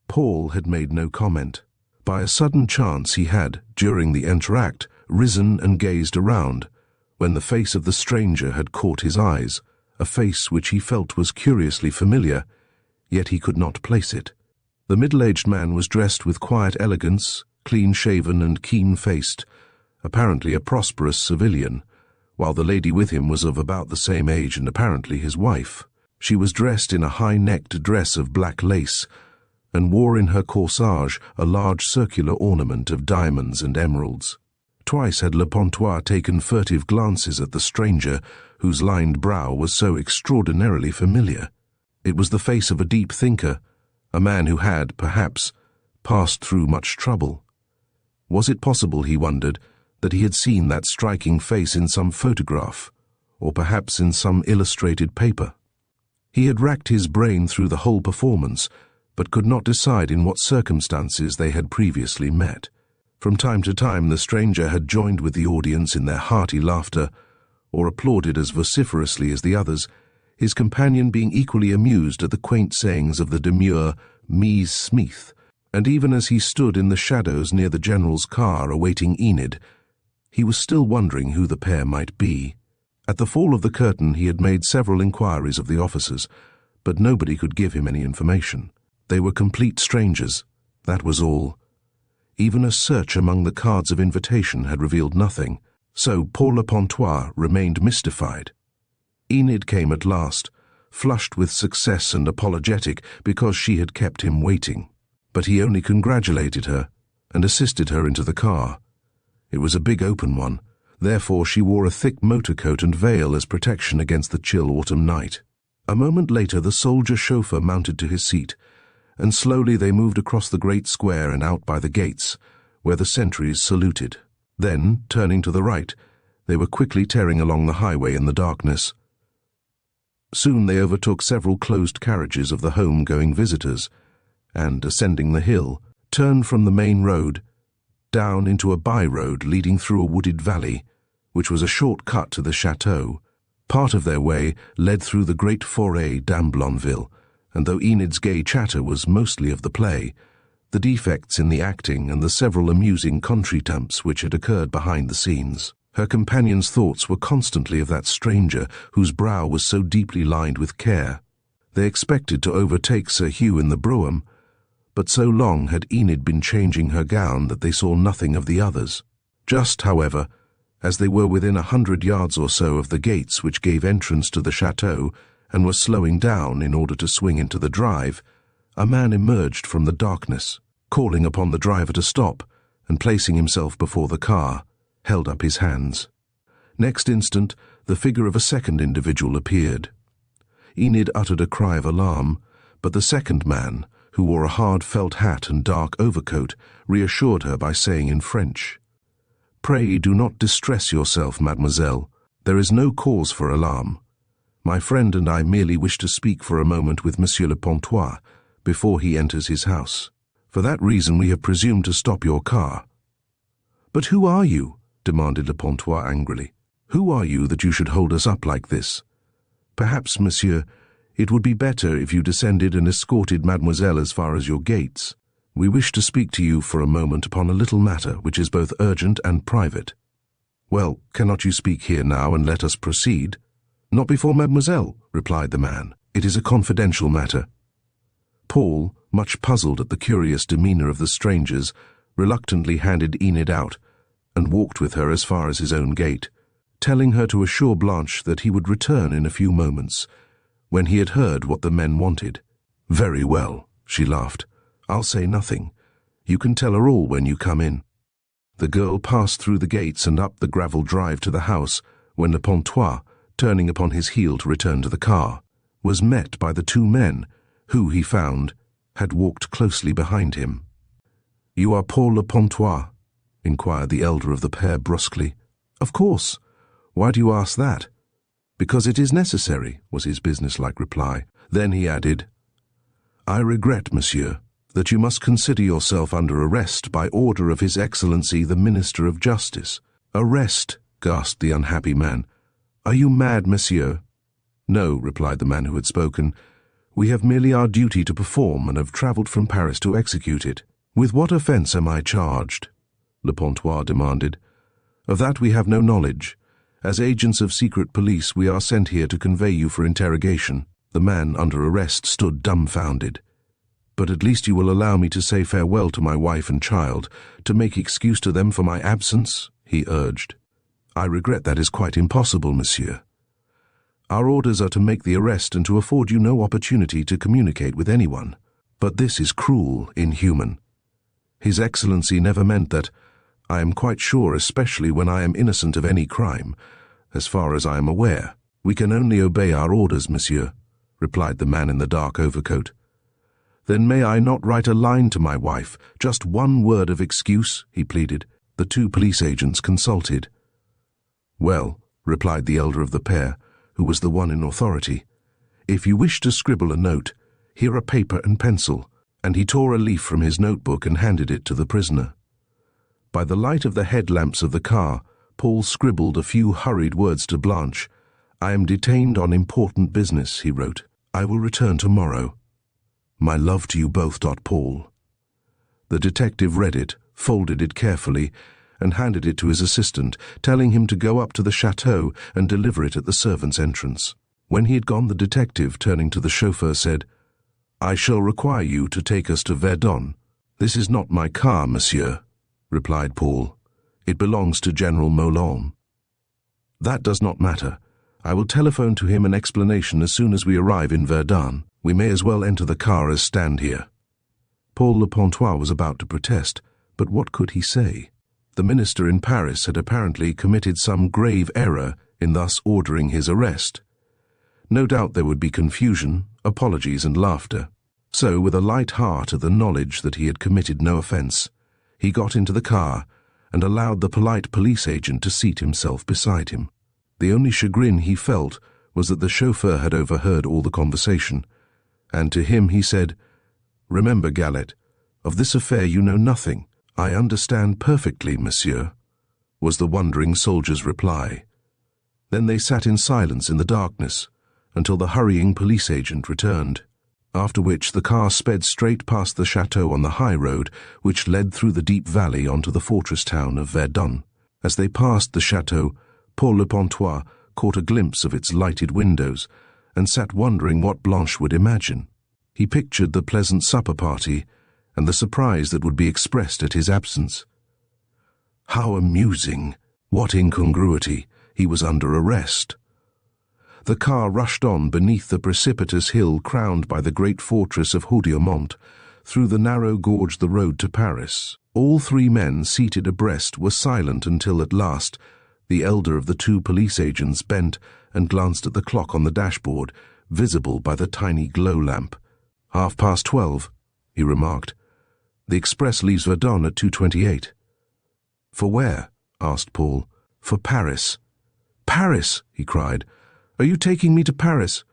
Paul had made no comment. By a sudden chance he had, during the entr'acte, risen and gazed around, when the face of the stranger had caught his eyes, a face which he felt was curiously familiar, yet he could not place it. The middle-aged man was dressed with quiet elegance, clean-shaven and keen-faced, apparently a prosperous civilian, while the lady with him was of about the same age and apparently his wife. She was dressed in a high-necked dress of black lace, and wore in her corsage a large circular ornament of diamonds and emeralds. Twice had Le Pontois taken furtive glances at the stranger, whose lined brow was so extraordinarily familiar. It was the face of a deep thinker, a man who had, perhaps, passed through much trouble. Was it possible, he wondered, that he had seen that striking face in some photograph, or perhaps in some illustrated paper? He had racked his brain through the whole performance, but could not decide in what circumstances they had previously met. From time to time the stranger had joined with the audience in their hearty laughter, or applauded as vociferously as the others, his companion being equally amused at the quaint sayings of the demure Mies Smeeth, and even as he stood in the shadows near the general's car awaiting Enid, he was still wondering who the pair might be. At the fall of the curtain he had made several inquiries of the officers, but nobody could give him any information. They were complete strangers, that was all. Even a search among the cards of invitation had revealed nothing, so Paul Le Pontois remained mystified. Enid came at last, flushed with success and apologetic because she had kept him waiting. But he only congratulated her and assisted her into the car. It was a big open one, therefore she wore a thick motor coat and veil as protection against the chill autumn night. A moment later the soldier chauffeur mounted to his seat, and slowly they moved across the great square and out by the gates, where the sentries saluted. Then, turning to the right, they were quickly tearing along the highway in the darkness. Soon they overtook several closed carriages of the home-going visitors, and, ascending the hill, turned from the main road down into a by-road leading through a wooded valley, which was a short cut to the chateau. Part of their way led through the great Forêt d'Amblonville, and though Enid's gay chatter was mostly of the play, the defects in the acting and the several amusing contretemps which had occurred behind the scenes, her companion's thoughts were constantly of that stranger whose brow was so deeply lined with care. They expected to overtake Sir Hugh in the brougham, but so long had Enid been changing her gown that they saw nothing of the others. Just, however, as they were within 100 yards or so of the gates which gave entrance to the chateau and were slowing down in order to swing into the drive, a man emerged from the darkness, calling upon the driver to stop, and placing himself before the car, held up his hands. Next instant, the figure of a second individual appeared. Enid uttered a cry of alarm, but the second man, who wore a hard felt hat and dark overcoat, reassured her by saying in French, "Pray do not distress yourself, mademoiselle. There is no cause for alarm. My friend and I merely wish to speak for a moment with Monsieur le Pontois before he enters his house. For that reason we have presumed to stop your car." "But who are you?" demanded Le Pontois angrily. "Who are you that you should hold us up like this? Perhaps, monsieur, it would be better if you descended and escorted mademoiselle as far as your gates. We wish to speak to you for a moment upon a little matter which is both urgent and private." "Well, cannot you speak here now and let us proceed?" "Not before mademoiselle," replied the man. "It is a confidential matter." Paul, much puzzled at the curious demeanor of the strangers, reluctantly handed Enid out and walked with her as far as his own gate, telling her to assure Blanche that he would return in a few moments, when he had heard what the men wanted. "Very well," she laughed. "I'll say nothing. You can tell her all when you come in." The girl passed through the gates and up the gravel drive to the house when Le Pontois, turning upon his heel to return to the car, was met by the two men who, he found, had walked closely behind him. "You are Paul Le Pontois?" inquired the elder of the pair brusquely. "Of course. Why do you ask that?" "Because it is necessary," was his businesslike reply. Then he added, "I regret, monsieur, that you must consider yourself under arrest by order of His Excellency the Minister of Justice." "Arrest?" gasped the unhappy man. "Are you mad, monsieur?" "No," replied the man who had spoken. "We have merely our duty to perform and have travelled from Paris to execute it." "With what offence am I charged?" Le Pontois demanded. "Of that we have no knowledge. As agents of secret police we are sent here to convey you for interrogation." The man under arrest stood dumbfounded. "But at least you will allow me to say farewell to my wife and child, to make excuse to them for my absence?" he urged. "I regret that is quite impossible, monsieur. Our orders are to make the arrest and to afford you no opportunity to communicate with anyone. But this is cruel, inhuman. His Excellency never meant that. I am quite sure, especially when I am innocent of any crime. As far as I am aware, we can only obey our orders, monsieur," replied the man in the dark overcoat. "Then may I not write a line to my wife, just one word of excuse?" he pleaded. The two police agents consulted. "Well," replied the elder of the pair, who was the one in authority, "if you wish to scribble a note, here are paper and pencil," and he tore a leaf from his notebook and handed it to the prisoner. By the light of the headlamps of the car, Paul scribbled a few hurried words to Blanche. "I am detained on important business," he wrote. "I will return tomorrow. My love to you both. Paul." The detective read it, folded it carefully, and handed it to his assistant, telling him to go up to the chateau and deliver it at the servants' entrance. When he had gone, the detective, turning to the chauffeur, said, "I shall require you to take us to Verdun." "This is not my car, monsieur," replied Paul. "It belongs to General Moulin." "That does not matter. I will telephone to him an explanation as soon as we arrive in Verdun. We may as well enter the car as stand here." Paul Le Pontois was about to protest, but what could he say? The minister in Paris had apparently committed some grave error in thus ordering his arrest. No doubt there would be confusion, apologies and laughter. So, with a light heart at the knowledge that he had committed no offence, he got into the car and allowed the polite police agent to seat himself beside him. The only chagrin he felt was that the chauffeur had overheard all the conversation, and to him he said, "Remember, Gallet, of this affair you know nothing." "I understand perfectly, monsieur," was the wondering soldier's reply. Then they sat in silence in the darkness until the hurrying police agent returned, after which the car sped straight past the chateau on the high road which led through the deep valley onto the fortress town of Verdun. As they passed the chateau, Paul le Pontois caught a glimpse of its lighted windows and sat wondering what Blanche would imagine. He pictured the pleasant supper party and the surprise that would be expressed at his absence. How amusing! What incongruity! He was under arrest. The car rushed on beneath the precipitous hill crowned by the great fortress of Houdiamont, through the narrow gorge the road to Paris. All three men seated abreast were silent until at last the elder of the two police agents bent and glanced at the clock on the dashboard, visible by the tiny glow lamp. "12:30, he remarked. "The express leaves Verdun at 2:28. "For where?" asked Paul. "For Paris." "Paris!" he cried. "Are you taking me to Paris?"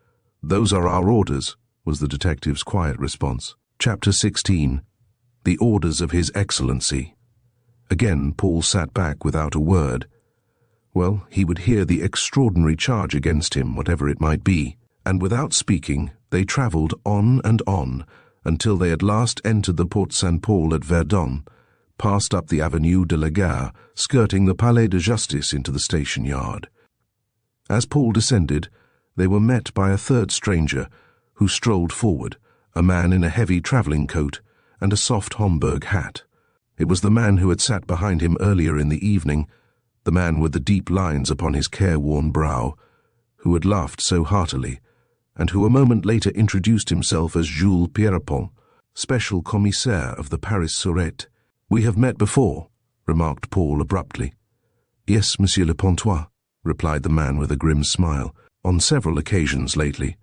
"Those are our orders," was the detective's quiet response. Chapter 16. The Orders of His Excellency. Again Paul sat back without a word. Well, he would hear the extraordinary charge against him, whatever it might be, and without speaking they travelled on and on until they at last entered the Porte Saint-Paul at Verdun, passed up the Avenue de la Gare, skirting the Palais de Justice into the station yard. As Paul descended, they were met by a third stranger, who strolled forward, a man in a heavy travelling coat and a soft Homburg hat. It was the man who had sat behind him earlier in the evening, the man with the deep lines upon his careworn brow, who had laughed so heartily, and who a moment later introduced himself as Jules Pierrepont, special commissaire of the Paris Sûreté. "We have met before," remarked Paul abruptly. "Yes, Monsieur le Pontois," replied the man with a grim smile, "on several occasions lately.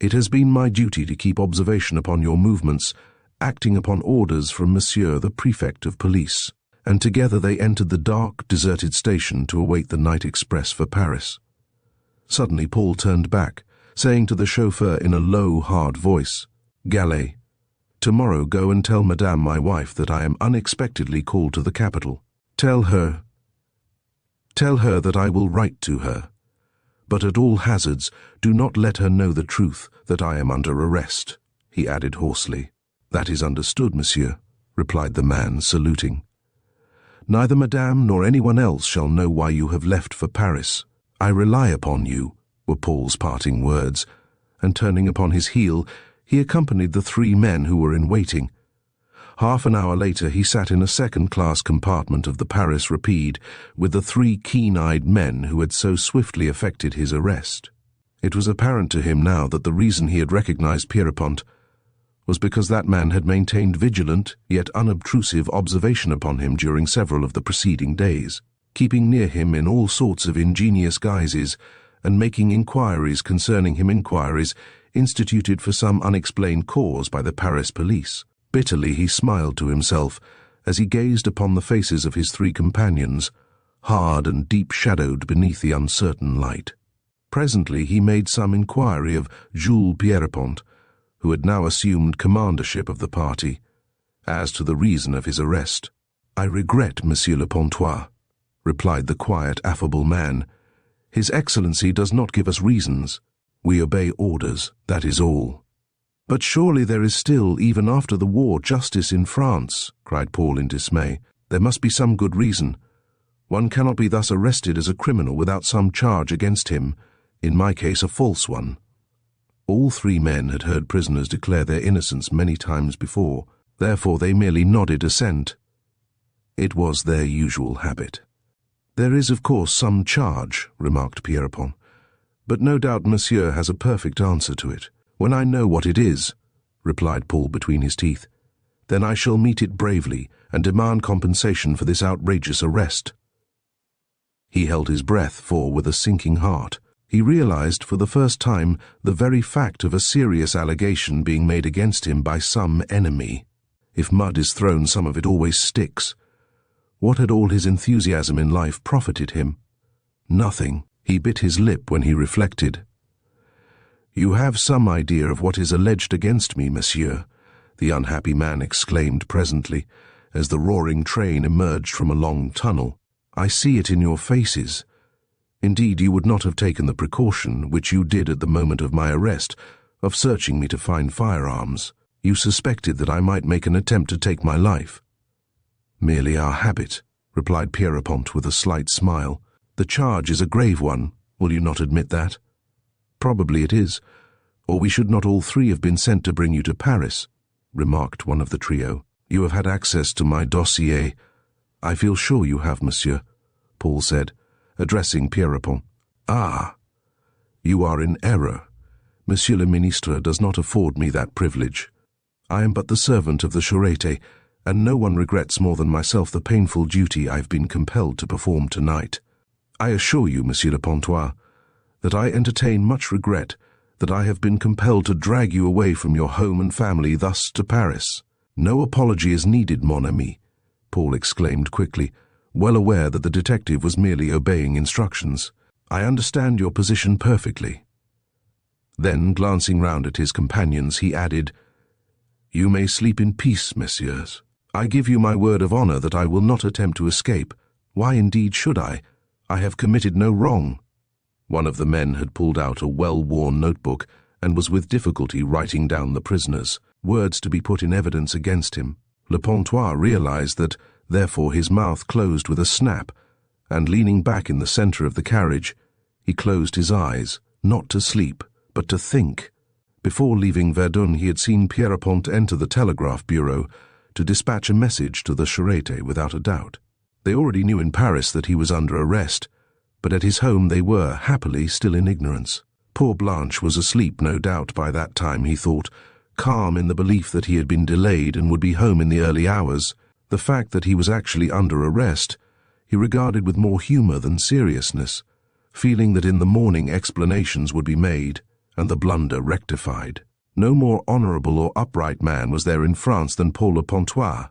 It has been my duty to keep observation upon your movements, acting upon orders from Monsieur the Prefect of Police." And together they entered the dark, deserted station to await the night express for Paris. Suddenly Paul turned back, saying to the chauffeur in a low, hard voice, "Gallet, tomorrow go and tell Madame my wife that I am unexpectedly called to the capital. Tell her that I will write to her. But at all hazards, do not let her know the truth that I am under arrest," he added hoarsely. "That is understood, monsieur," replied the man, saluting. "Neither Madame nor anyone else shall know why you have left for Paris. I rely upon you," were Paul's parting words, and turning upon his heel, he accompanied the three men who were in waiting. Half an hour later he sat in a second-class compartment of the Paris Rapide with the three keen-eyed men who had so swiftly effected his arrest. It was apparent to him now that the reason he had recognized Pierrepont was because that man had maintained vigilant yet unobtrusive observation upon him during several of the preceding days, keeping near him in all sorts of ingenious guises and making inquiries concerning him, inquiries instituted for some unexplained cause by the Paris police. Bitterly he smiled to himself as he gazed upon the faces of his three companions, hard and deep-shadowed beneath the uncertain light. Presently he made some inquiry of Jules Pierrepont, who had now assumed commandership of the party, as to the reason of his arrest. "I regret, Monsieur le Pontois," replied the quiet, affable man. "His Excellency does not give us reasons. We obey orders, that is all." "But surely there is still, even after the war, justice in France," cried Paul in dismay. "There must be some good reason. One cannot be thus arrested as a criminal without some charge against him, in my case a false one." All three men had heard prisoners declare their innocence many times before, therefore they merely nodded assent. It was their usual habit. "There is, of course, some charge," remarked Pierrepont, "but no doubt Monsieur has a perfect answer to it." "When I know what it is," replied Paul between his teeth, "then I shall meet it bravely and demand compensation for this outrageous arrest." He held his breath, for, with a sinking heart, He realized for the first time the very fact of a serious allegation being made against him by some enemy. If mud is thrown, some of it always sticks. What had all his enthusiasm in life profited him? Nothing. He bit his lip when he reflected. "You have some idea of what is alleged against me, monsieur," the unhappy man exclaimed presently, as the roaring train emerged from a long tunnel. "I see it in your faces. Indeed, you would not have taken the precaution, which you did at the moment of my arrest, of searching me to find firearms. You suspected that I might make an attempt to take my life." "Merely our habit," replied Pierrepont with a slight smile. "The charge is a grave one, will you not admit that?" "Probably it is, or we should not all three have been sent to bring you to Paris," remarked one of the trio. "You have had access to my dossier." "I feel sure you have, monsieur," Paul said, addressing Pierrepont. "Ah, you are in error. Monsieur le Ministre does not afford me that privilege. I am but the servant of the Sûreté, and no one regrets more than myself the painful duty I have been compelled to perform tonight. I assure you, Monsieur de Pontois, that I entertain much regret that I have been compelled to drag you away from your home and family thus to Paris." "No apology is needed, mon ami," Paul exclaimed quickly, well aware that the detective was merely obeying instructions. "I understand your position perfectly." Then, glancing round at his companions, he added, "You may sleep in peace, messieurs. I give you my word of honor that I will not attempt to escape. Why indeed should I? I have committed no wrong." One of the men had pulled out a well-worn notebook and was with difficulty writing down the prisoners, words to be put in evidence against him. Le Pontois realized that, therefore, his mouth closed with a snap, and leaning back in the center of the carriage, he closed his eyes, not to sleep, but to think. Before leaving Verdun, he had seen Pierrepont enter the telegraph bureau to dispatch a message to the Sûreté without a doubt. They already knew in Paris that he was under arrest, but at his home they were, happily, still in ignorance. Poor Blanche was asleep, no doubt, by that time, he thought, calm in the belief that he had been delayed and would be home in the early hours. The fact that he was actually under arrest he regarded with more humor than seriousness, feeling that in the morning explanations would be made and the blunder rectified. No more honorable or upright man was there in France than Paul Le Pontois,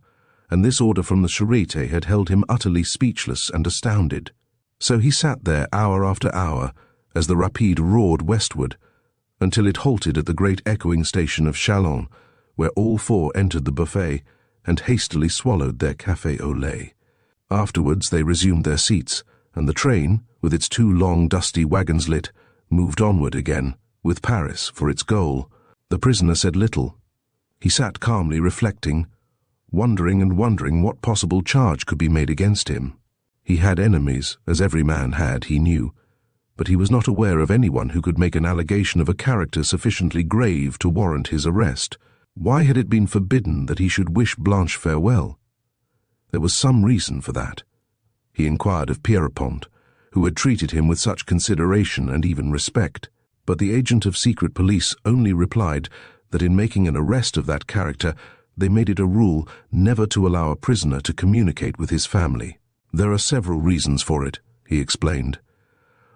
and this order from the Sûreté had held him utterly speechless and astounded. So he sat there hour after hour as the Rapide roared westward, until it halted at the great echoing station of Chalons, where all four entered the buffet and hastily swallowed their café au lait. Afterwards they resumed their seats, and the train, with its two long dusty wagons lit, moved onward again, with Paris for its goal. The prisoner said little. He sat calmly reflecting, wondering and wondering what possible charge could be made against him. He had enemies, as every man had, he knew, but he was not aware of anyone who could make an allegation of a character sufficiently grave to warrant his arrest. Why had it been forbidden that he should wish Blanche farewell? There was some reason for that. He inquired of Pierrepont, who had treated him with such consideration and even respect, but the agent of secret police only replied that in making an arrest of that character they made it a rule never to allow a prisoner to communicate with his family. "There are several reasons for it," he explained.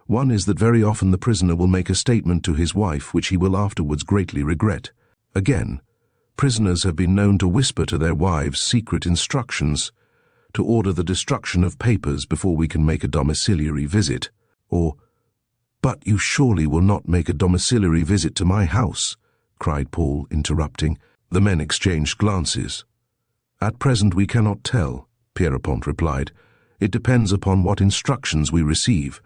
"One is that very often the prisoner will make a statement to his wife which he will afterwards greatly regret. Again, prisoners have been known to whisper to their wives secret instructions, to order the destruction of papers before we can make a domiciliary visit, or, 'But you surely will not make a domiciliary visit to my house,' cried Paul, interrupting. The men exchanged glances. "At present we cannot tell," Pierrepont replied. "It depends upon what instructions we receive."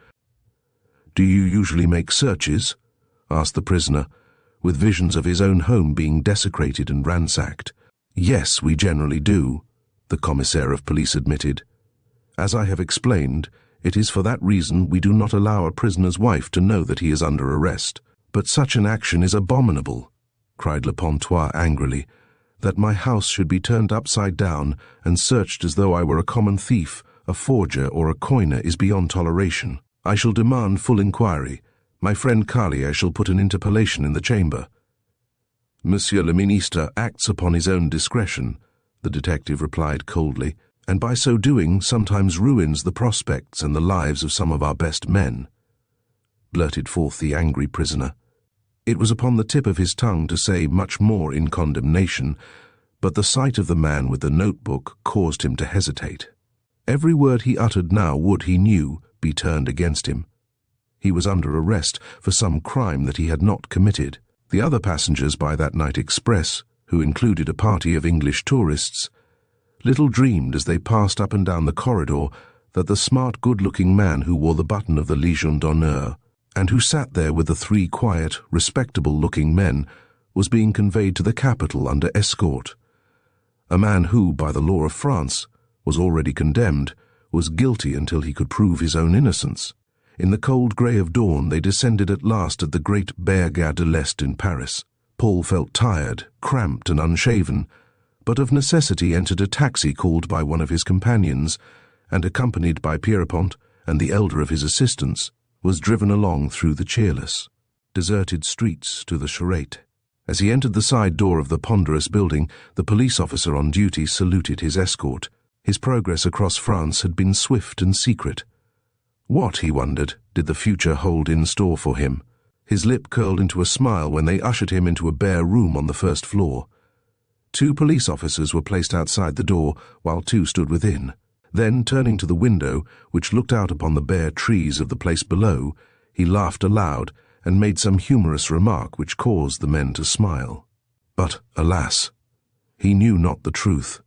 "Do you usually make searches?" asked the prisoner, with visions of his own home being desecrated and ransacked. "Yes, we generally do," the commissaire of police admitted. "As I have explained, it is for that reason we do not allow a prisoner's wife to know that he is under arrest." "But such an action is abominable," cried Le Pontois angrily. "That my house should be turned upside down and searched as though I were a common thief, a forger or a coiner is beyond toleration. I shall demand full inquiry. My friend Carlier shall put an interpellation in the chamber." "Monsieur le Ministre acts upon his own discretion," the detective replied coldly, "and by so doing sometimes ruins the prospects and the lives of some of our best men." blurted forth the angry prisoner. It was upon the tip of his tongue to say much more in condemnation, but the sight of the man with the notebook caused him to hesitate. Every word he uttered now would, he knew, be turned against him. He was under arrest for some crime that he had not committed. The other passengers by that night express, who included a party of English tourists, little dreamed as they passed up and down the corridor that the smart, good-looking man who wore the button of the Légion d'honneur, and who sat there with the 3 quiet, respectable-looking men, was being conveyed to the capital under escort. A man who, by the law of France, was already condemned, was guilty until he could prove his own innocence. In the cold grey of dawn they descended at last at the great Gare de l'Est in Paris. Paul felt tired, cramped and unshaven, but of necessity entered a taxi called by one of his companions, and accompanied by Pierrepont and the elder of his assistants, was driven along through the cheerless, deserted streets to the Charette. As he entered the side door of the ponderous building, the police officer on duty saluted his escort. His progress across France had been swift and secret. What, he wondered, did the future hold in store for him? His lip curled into a smile when they ushered him into a bare room on the first floor. 2 police officers were placed outside the door, while 2 stood within. Then, turning to the window, which looked out upon the bare trees of the place below, he laughed aloud and made some humorous remark which caused the men to smile. But, alas, he knew not the truth.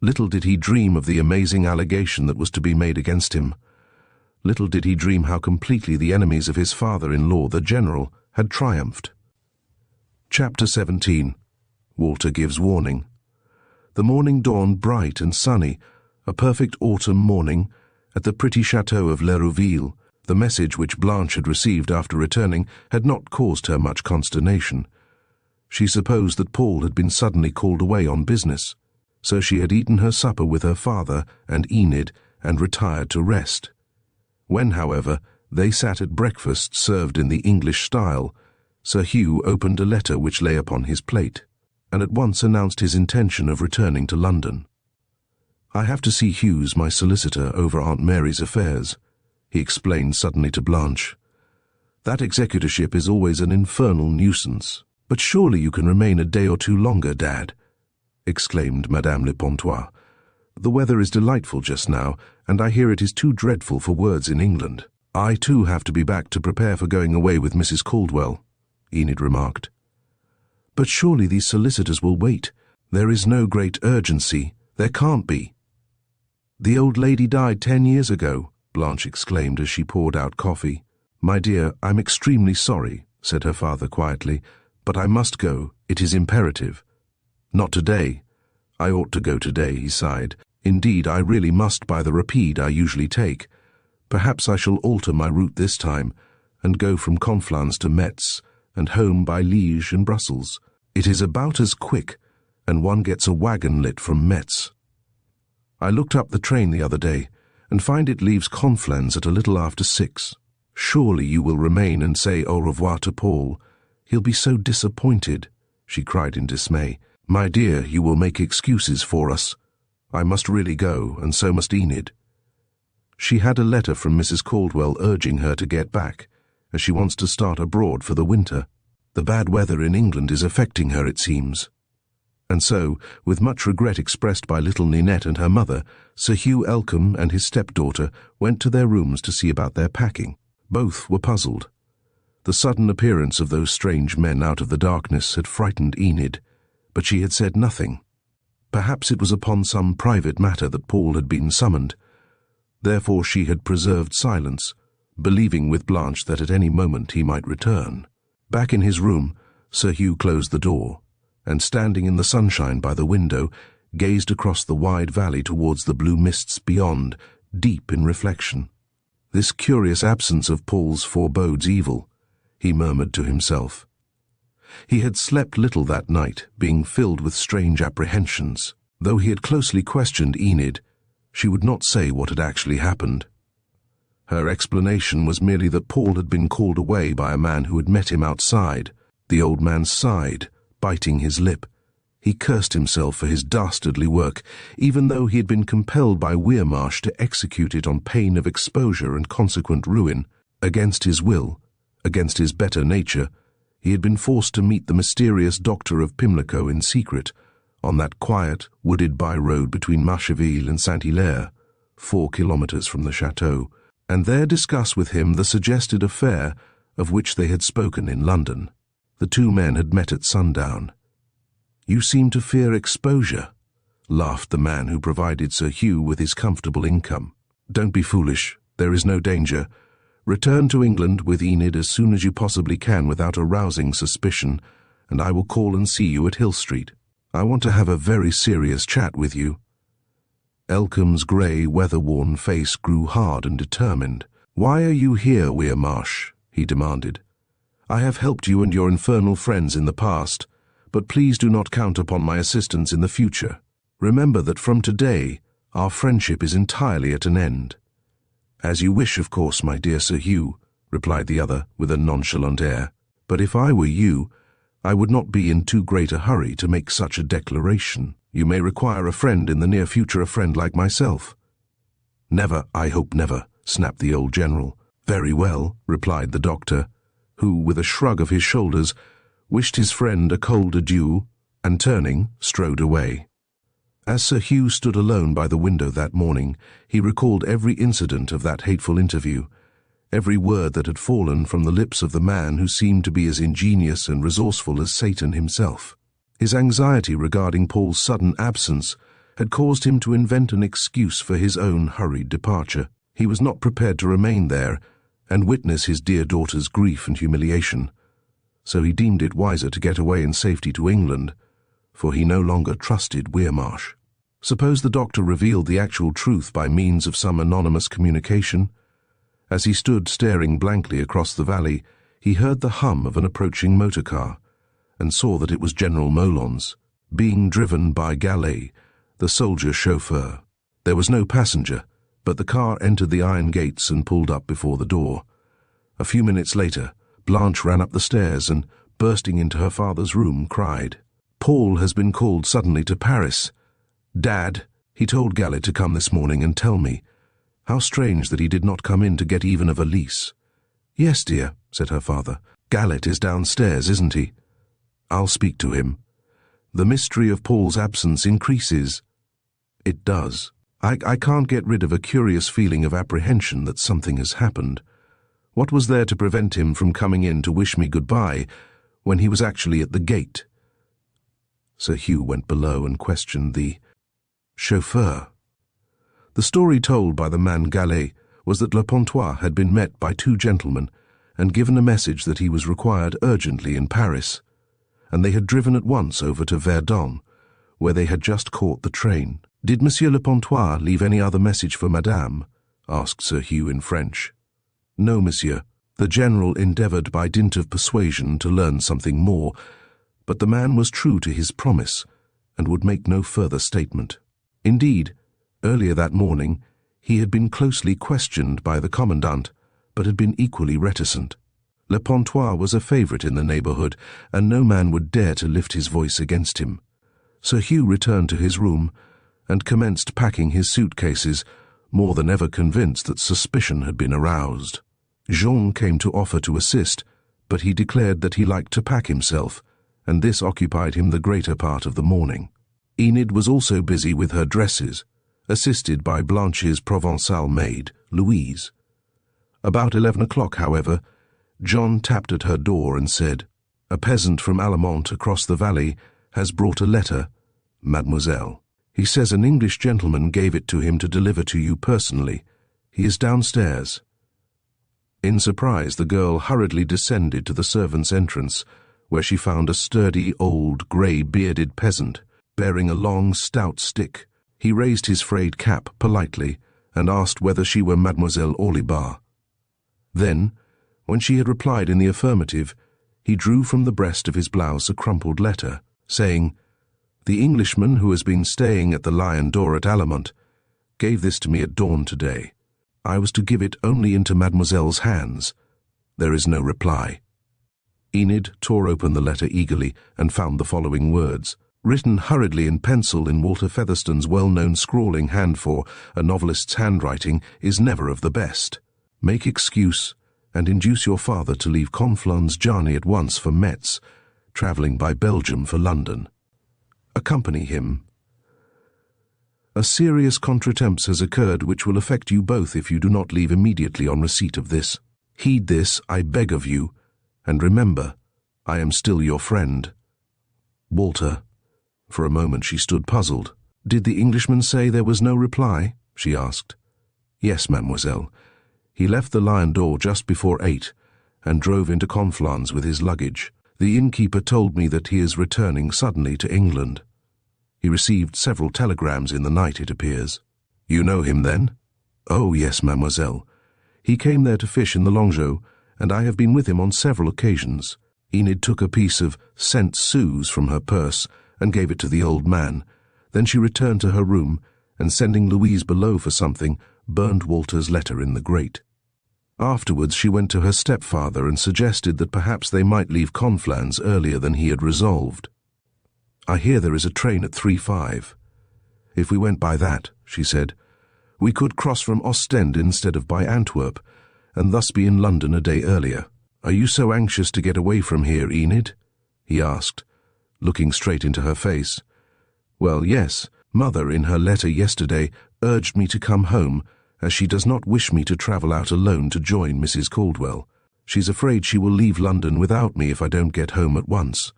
Little did he dream of the amazing allegation that was to be made against him. Little did he dream how completely the enemies of his father-in-law, the General, had triumphed. Chapter 17. Walter gives warning. The morning dawned bright and sunny, a perfect autumn morning, at the pretty chateau of Lerouville. The message which Blanche had received after returning had not caused her much consternation. She supposed that Paul had been suddenly called away on business, so she had eaten her supper with her father and Enid and retired to rest. When, however, they sat at breakfast served in the English style, Sir Hugh opened a letter which lay upon his plate, and at once announced his intention of returning to London. "I have to see Hughes, my solicitor, over Aunt Mary's affairs," he explained suddenly to Blanche. "That executorship is always an infernal nuisance." "But surely you can remain a day or 2 longer, Dad," exclaimed Madame Le Pontois. "The weather is delightful just now, and I hear it is too dreadful for words in England." "I too have to be back to prepare for going away with Mrs. Caldwell," Enid remarked. "But surely these solicitors will wait. There is no great urgency. There can't be." "The old lady died 10 years ago," Blanche exclaimed as she poured out coffee. "My dear, I'm extremely sorry," said her father quietly, "but I must go. It is imperative." "Not today. I ought to go today," he sighed. "Indeed, I really must by the rapide I usually take. Perhaps I shall alter my route this time, and go from Conflans to Metz, and home by Liège and Brussels. It is about as quick, and one gets a wagon lit from Metz. I looked up the train the other day, and find it leaves Conflans at a little after 6. Surely you will remain and say au revoir to Paul. He'll be so disappointed," she cried in dismay. "My dear, you will make excuses for us. I must really go, and so must Enid. She had a letter from Mrs. Caldwell urging her to get back, as she wants to start abroad for the winter. The bad weather in England is affecting her, it seems." And so, with much regret expressed by little Ninette and her mother, Sir Hugh Elcombe and his stepdaughter went to their rooms to see about their packing. Both were puzzled. The sudden appearance of those strange men out of the darkness had frightened Enid, but she had said nothing. Perhaps it was upon some private matter that Paul had been summoned. Therefore she had preserved silence, believing with Blanche that at any moment he might return. Back in his room, Sir Hugh closed the door, and standing in the sunshine by the window, gazed across the wide valley towards the blue mists beyond, deep in reflection. "This curious absence of Paul's forebodes evil," he murmured to himself. He had slept little that night, being filled with strange apprehensions. Though he had closely questioned Enid, she would not say what had actually happened. Her explanation was merely that Paul had been called away by a man who had met him outside. The old man sighed, biting his lip. He cursed himself for his dastardly work, even though he had been compelled by Weirmarsh to execute it on pain of exposure and consequent ruin. Against his will, Against his better nature, he had been forced to meet the mysterious Doctor of Pimlico in secret, on that quiet, wooded by-road between Marcheville and Saint-Hilaire, 4 kilometers from the chateau, and there discuss with him the suggested affair of which they had spoken in London. The two men had met at sundown. "You seem to fear exposure," laughed the man who provided Sir Hugh with his comfortable income. "Don't be foolish. There is no danger. Return to England with Enid as soon as you possibly can without arousing suspicion, and I will call and see you at Hill Street. I want to have a very serious chat with you." Elcombe's grey, weather-worn face grew hard and determined. "Why are you here, Weirmarsh?" he demanded. "I have helped you and your infernal friends in the past, but please do not count upon my assistance in the future. Remember that from today, our friendship is entirely at an end." "As you wish, of course, my dear Sir Hugh," replied the other with a nonchalant air. "But if I were you, I would not be in too great a hurry to make such a declaration. You may require a friend in the near future, a friend like myself." "Never, I hope never," snapped the old general. "Very well," replied the doctor, who, with a shrug of his shoulders, wished his friend a cold adieu, and turning, strode away. As Sir Hugh stood alone by the window that morning, he recalled every incident of that hateful interview, every word that had fallen from the lips of the man who seemed to be as ingenious and resourceful as Satan himself. His anxiety regarding Paul's sudden absence had caused him to invent an excuse for his own hurried departure. He was not prepared to remain there and witness his dear daughter's grief and humiliation, so he deemed it wiser to get away in safety to England, for he no longer trusted Weirmarsh. Suppose the doctor revealed the actual truth by means of some anonymous communication? As he stood staring blankly across the valley, he heard the hum of an approaching motor car, and saw that it was General Molon's, being driven by Gallet, the soldier chauffeur. There was no passenger, but the car entered the iron gates and pulled up before the door. A few minutes later, Blanche ran up the stairs and, bursting into her father's room, cried, "Paul has been called suddenly to Paris. Dad, he told Gallet to come this morning and tell me. How strange that he did not come in to get even a valise." "Yes, dear," said her father. "Gallet is downstairs, isn't he?" "I'll speak to him. The mystery of Paul's absence increases." "It does. I can't get rid of a curious feeling of apprehension that something has happened. What was there to prevent him from coming in to wish me goodbye when he was actually at the gate?" Sir Hugh went below and questioned the chauffeur. The story told by the man Gallet was that Le Pontois had been met by two gentlemen and given a message that he was required urgently in Paris, and they had driven at once over to Verdun, where they had just caught the train. "Did Monsieur Le Pontois leave any other message for Madame?" asked Sir Hugh in French. "No, monsieur. The general endeavoured by dint of persuasion to learn something more, but the man was true to his promise and would make no further statement. Indeed, earlier that morning, he had been closely questioned by the commandant, but had been equally reticent. Le Pontois was a favourite in the neighbourhood, and no man would dare to lift his voice against him. Sir Hugh returned to his room and commenced packing his suitcases, more than ever convinced that suspicion had been aroused. Jean came to offer to assist, but he declared that he liked to pack himself, and this occupied him the greater part of the morning. Enid was also busy with her dresses, assisted by Blanche's Provençal maid, Louise. About 11 o'clock, however, John tapped at her door and said, "A peasant from Alamont across the valley has brought a letter, mademoiselle. He says an English gentleman gave it to him to deliver to you personally. He is downstairs." In surprise, the girl hurriedly descended to the servants' entrance, where she found a sturdy, old, grey-bearded peasant, bearing a long, stout stick. He raised his frayed cap politely and asked whether she were Mademoiselle Orlebar. Then, when she had replied in the affirmative, he drew from the breast of his blouse a crumpled letter, saying, "The Englishman who has been staying at the Lion D'Or at Alamont gave this to me at dawn today. I was to give it only into Mademoiselle's hands. There is no reply." Enid tore open the letter eagerly and found the following words, written hurriedly in pencil in Walter Featherstone's well-known scrawling hand, for a novelist's handwriting is never of the best. "Make excuse, and induce your father to leave Conflans journey at once for Metz, travelling by Belgium for London. Accompany him. A serious contretemps has occurred which will affect you both if you do not leave immediately on receipt of this. Heed this, I beg of you, and remember, I am still your friend. Walter. For a moment she stood puzzled. Did the Englishman say there was no reply? She asked. Yes, mademoiselle. He left the Lion d'Or just before 8 and drove into Conflans with his luggage. The innkeeper told me that he is returning suddenly to England. He received several telegrams in the night, it appears. You know him, then? Oh, yes, mademoiselle. He came there to fish in the Longeau, and I have been with him on several occasions. Enid took a piece of cent sous from her purse and gave it to the old man. Then she returned to her room, and sending Louise below for something, burned Walter's letter in the grate. Afterwards she went to her stepfather and suggested that perhaps they might leave Conflans earlier than he had resolved. I hear there is a train at 3:05. If we went by that, she said, we could cross from Ostend instead of by Antwerp, and thus be in London a day earlier. Are you so anxious to get away from here, Enid? He asked, looking straight into her face. Well, yes. Mother, in her letter yesterday, urged me to come home, as she does not wish me to travel out alone to join Mrs. Caldwell. She's afraid she will leave London without me if I don't get home at once.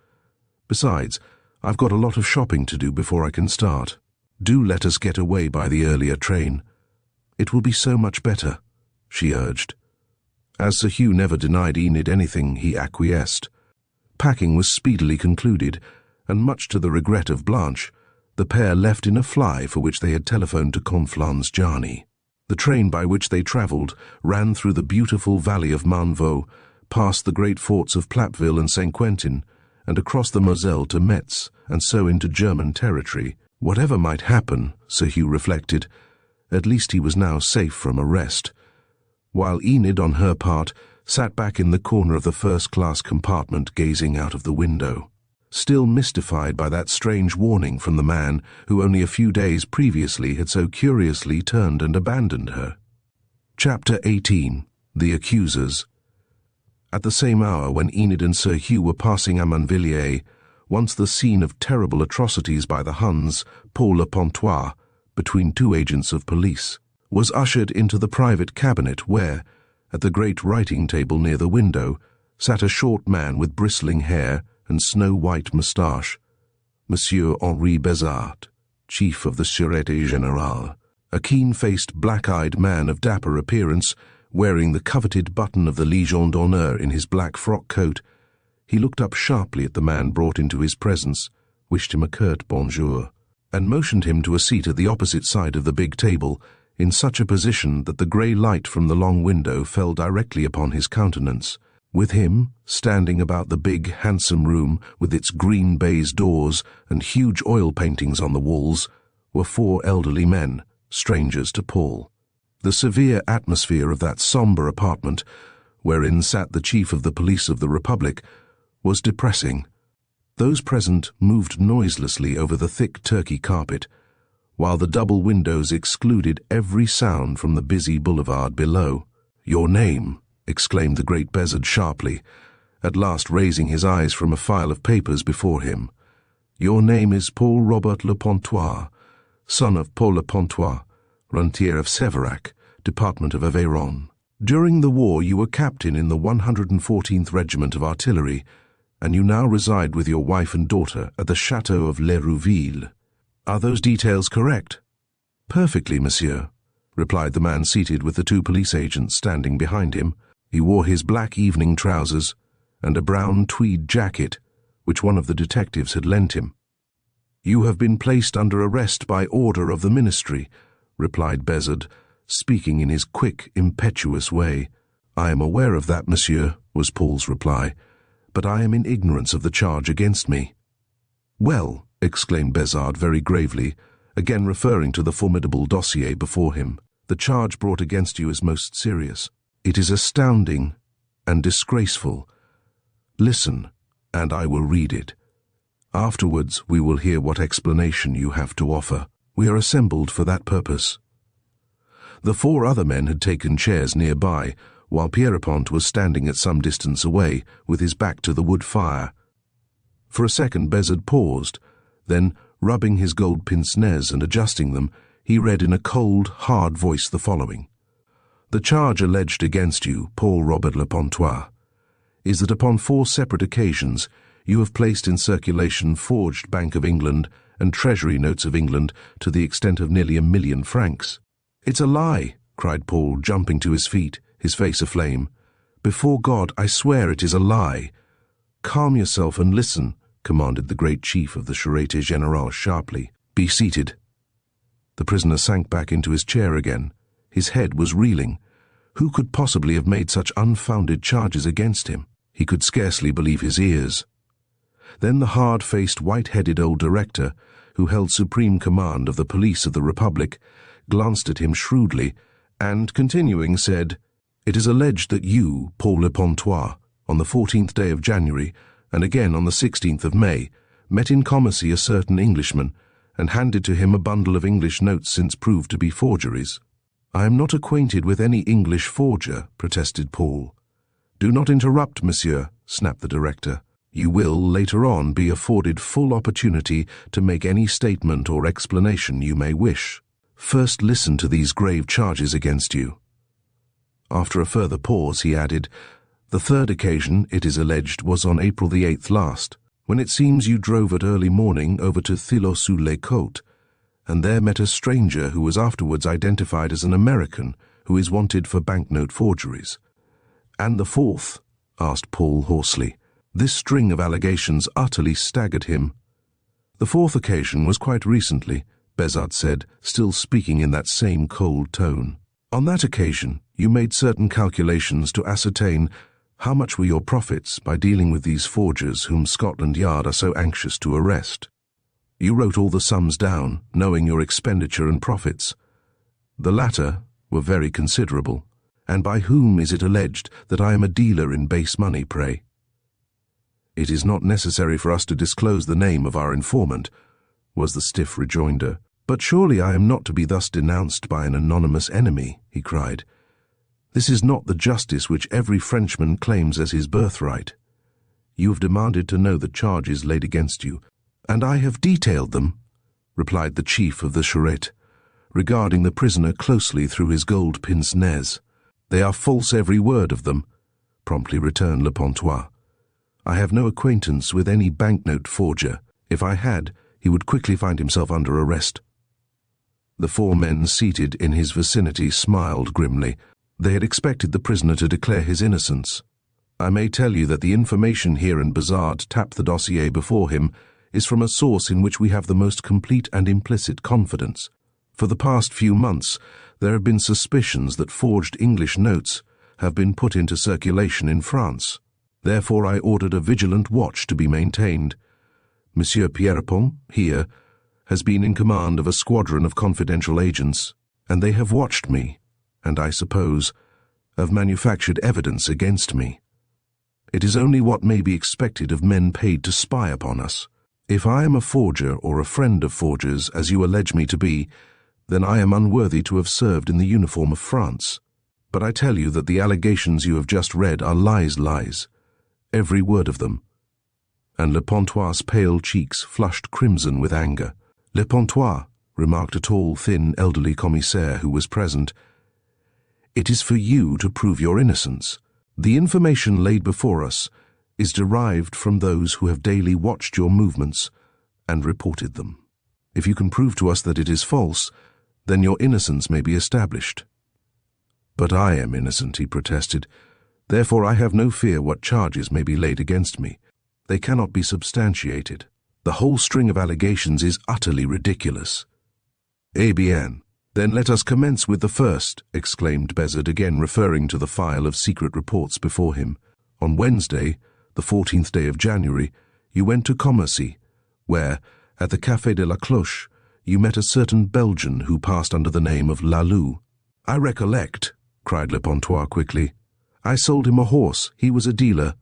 Besides, I've got a lot of shopping to do before I can start. Do let us get away by the earlier train. It will be so much better, she urged. As Sir Hugh never denied Enid anything, he acquiesced. Packing was speedily concluded, and much to the regret of Blanche, the pair left in a fly for which they had telephoned to Conflans journey. The train by which they travelled ran through the beautiful valley of Manvaux, past the great forts of Platteville and Saint-Quentin, and across the Moselle to Metz, and so into German territory. Whatever might happen, Sir Hugh reflected, at least he was now safe from arrest, while Enid, on her part, sat back in the corner of the first-class compartment gazing out of the window, still mystified by that strange warning from the man who only a few days previously had so curiously turned and abandoned her. Chapter 18. The Accusers. At the same hour when Enid and Sir Hugh were passing Amanvilliers, once the scene of terrible atrocities by the Huns, Paul Le Pontois, between two agents of police, was ushered into the private cabinet where, at the great writing table near the window, sat a short man with bristling hair and snow-white moustache, Monsieur Henri Bezard, chief of the Sûreté Générale, a keen-faced, black-eyed man of dapper appearance, wearing the coveted button of the Légion d'honneur in his black frock coat. He looked up sharply at the man brought into his presence, wished him a curt bonjour, and motioned him to a seat at the opposite side of the big table, in such a position that the grey light from the long window fell directly upon his countenance. With him, standing about the big, handsome room with its green baize doors and huge oil paintings on the walls, were 4 elderly men, strangers to Paul. The severe atmosphere of that sombre apartment, wherein sat the chief of the police of the Republic, was depressing. Those present moved noiselessly over the thick Turkey carpet, while the double windows excluded every sound from the busy boulevard below. "Your name," exclaimed the great Bezard sharply, at last raising his eyes from a file of papers before him. "Your name is Paul Robert Le Pontois, son of Paul Le Pontois, rentier of Séverac, Department of Aveyron. During the war you were captain in the 114th Regiment of Artillery, and you now reside with your wife and daughter at the Château of Lerouville. Are those details correct?" "Perfectly, monsieur," replied the man seated with the 2 police agents standing behind him. He wore his black evening trousers and a brown tweed jacket, which one of the detectives had lent him. "You have been placed under arrest by order of the ministry," replied Bezard, speaking in his quick, impetuous way. "I am aware of that, monsieur," was Paul's reply, "but I am in ignorance of the charge against me." "Well," exclaimed Bezard very gravely, again referring to the formidable dossier before him, "the charge brought against you is most serious. It is astounding and disgraceful. Listen, and I will read it. Afterwards we will hear what explanation you have to offer. We are assembled for that purpose." The 4 other men had taken chairs nearby, while Pierrepont was standing at some distance away, with his back to the wood fire. For a second Bezard paused, then, rubbing his gold pince-nez and adjusting them, he read in a cold, hard voice the following. The charge alleged against you, Paul Robert Le Pontois, is that upon 4 separate occasions you have placed in circulation forged Bank of England and Treasury notes of England to the extent of nearly £1 million. It's a lie, cried Paul, jumping to his feet, his face aflame. Before God, I swear it is a lie. Calm yourself and listen, commanded the great chief of the Sûreté Générale sharply. Be seated. The prisoner sank back into his chair again. His head was reeling. Who could possibly have made such unfounded charges against him? He could scarcely believe his ears. Then the hard-faced, white-headed old director, who held supreme command of the police of the Republic, glanced at him shrewdly, and, continuing, said, It is alleged that you, Paul Le Pontois, on the 14th day of January, and again on the 16th of May, met in commercy a certain Englishman, and handed to him a bundle of English notes since proved to be forgeries. I am not acquainted with any English forger, protested Paul. Do not interrupt, monsieur, snapped the director. You will, later on, be afforded full opportunity to make any statement or explanation you may wish. First listen to these grave charges against you. After a further pause, he added, The third occasion, it is alleged, was on April the 8th last, when it seems you drove at early morning over to Thillot-sous-les-Côtes, and there met a stranger who was afterwards identified as an American who is wanted for banknote forgeries. And the fourth? Asked Paul hoarsely. This string of allegations utterly staggered him. The fourth occasion was quite recently, Bezard said, still speaking in that same cold tone. On that occasion, you made certain calculations to ascertain how much were your profits by dealing with these forgers whom Scotland Yard are so anxious to arrest. You wrote all the sums down, knowing your expenditure and profits. The latter were very considerable. And by whom is it alleged that I am a dealer in base money, pray? It is not necessary for us to disclose the name of our informant, was the stiff rejoinder. But surely I am not to be thus denounced by an anonymous enemy, he cried. This is not the justice which every Frenchman claims as his birthright. You have demanded to know the charges laid against you, and I have detailed them, replied the chief of the Sûreté, regarding the prisoner closely through his gold pince-nez. They are false, every word of them, promptly returned Le Pontois. I have no acquaintance with any banknote forger. If I had, he would quickly find himself under arrest. The 4 men seated in his vicinity smiled grimly. They had expected the prisoner to declare his innocence. I may tell you that the information here in Bezard tapped the dossier before him is from a source in which we have the most complete and implicit confidence. For the past few months, there have been suspicions that forged English notes have been put into circulation in France. Therefore I ordered a vigilant watch to be maintained. Monsieur Pierrepont, here, has been in command of a squadron of confidential agents, and they have watched me, and I suppose, have manufactured evidence against me. It is only what may be expected of men paid to spy upon us. If I am a forger or a friend of forgers, as you allege me to be, then I am unworthy to have served in the uniform of France. But I tell you that the allegations you have just read are lies, every word of them. And Le Pontois' pale cheeks flushed crimson with anger. Le Pontois, remarked a tall, thin, elderly commissaire who was present, it is for you to prove your innocence. The information laid before us is derived from those who have daily watched your movements and reported them. If you can prove to us that it is false, then your innocence may be established. But I am innocent, he protested. Therefore I have no fear what charges may be laid against me. They cannot be substantiated. The whole string of allegations is utterly ridiculous. Eh bien, then let us commence with the first, exclaimed Bezard, again referring to the file of secret reports before him. On Wednesday, the 14th day of January, you went to Commercy, where, at the Café de la Cloche, you met a certain Belgian who passed under the name of Lalou. I recollect, cried Le Pontois quickly. I sold him a horse. He was a dealer.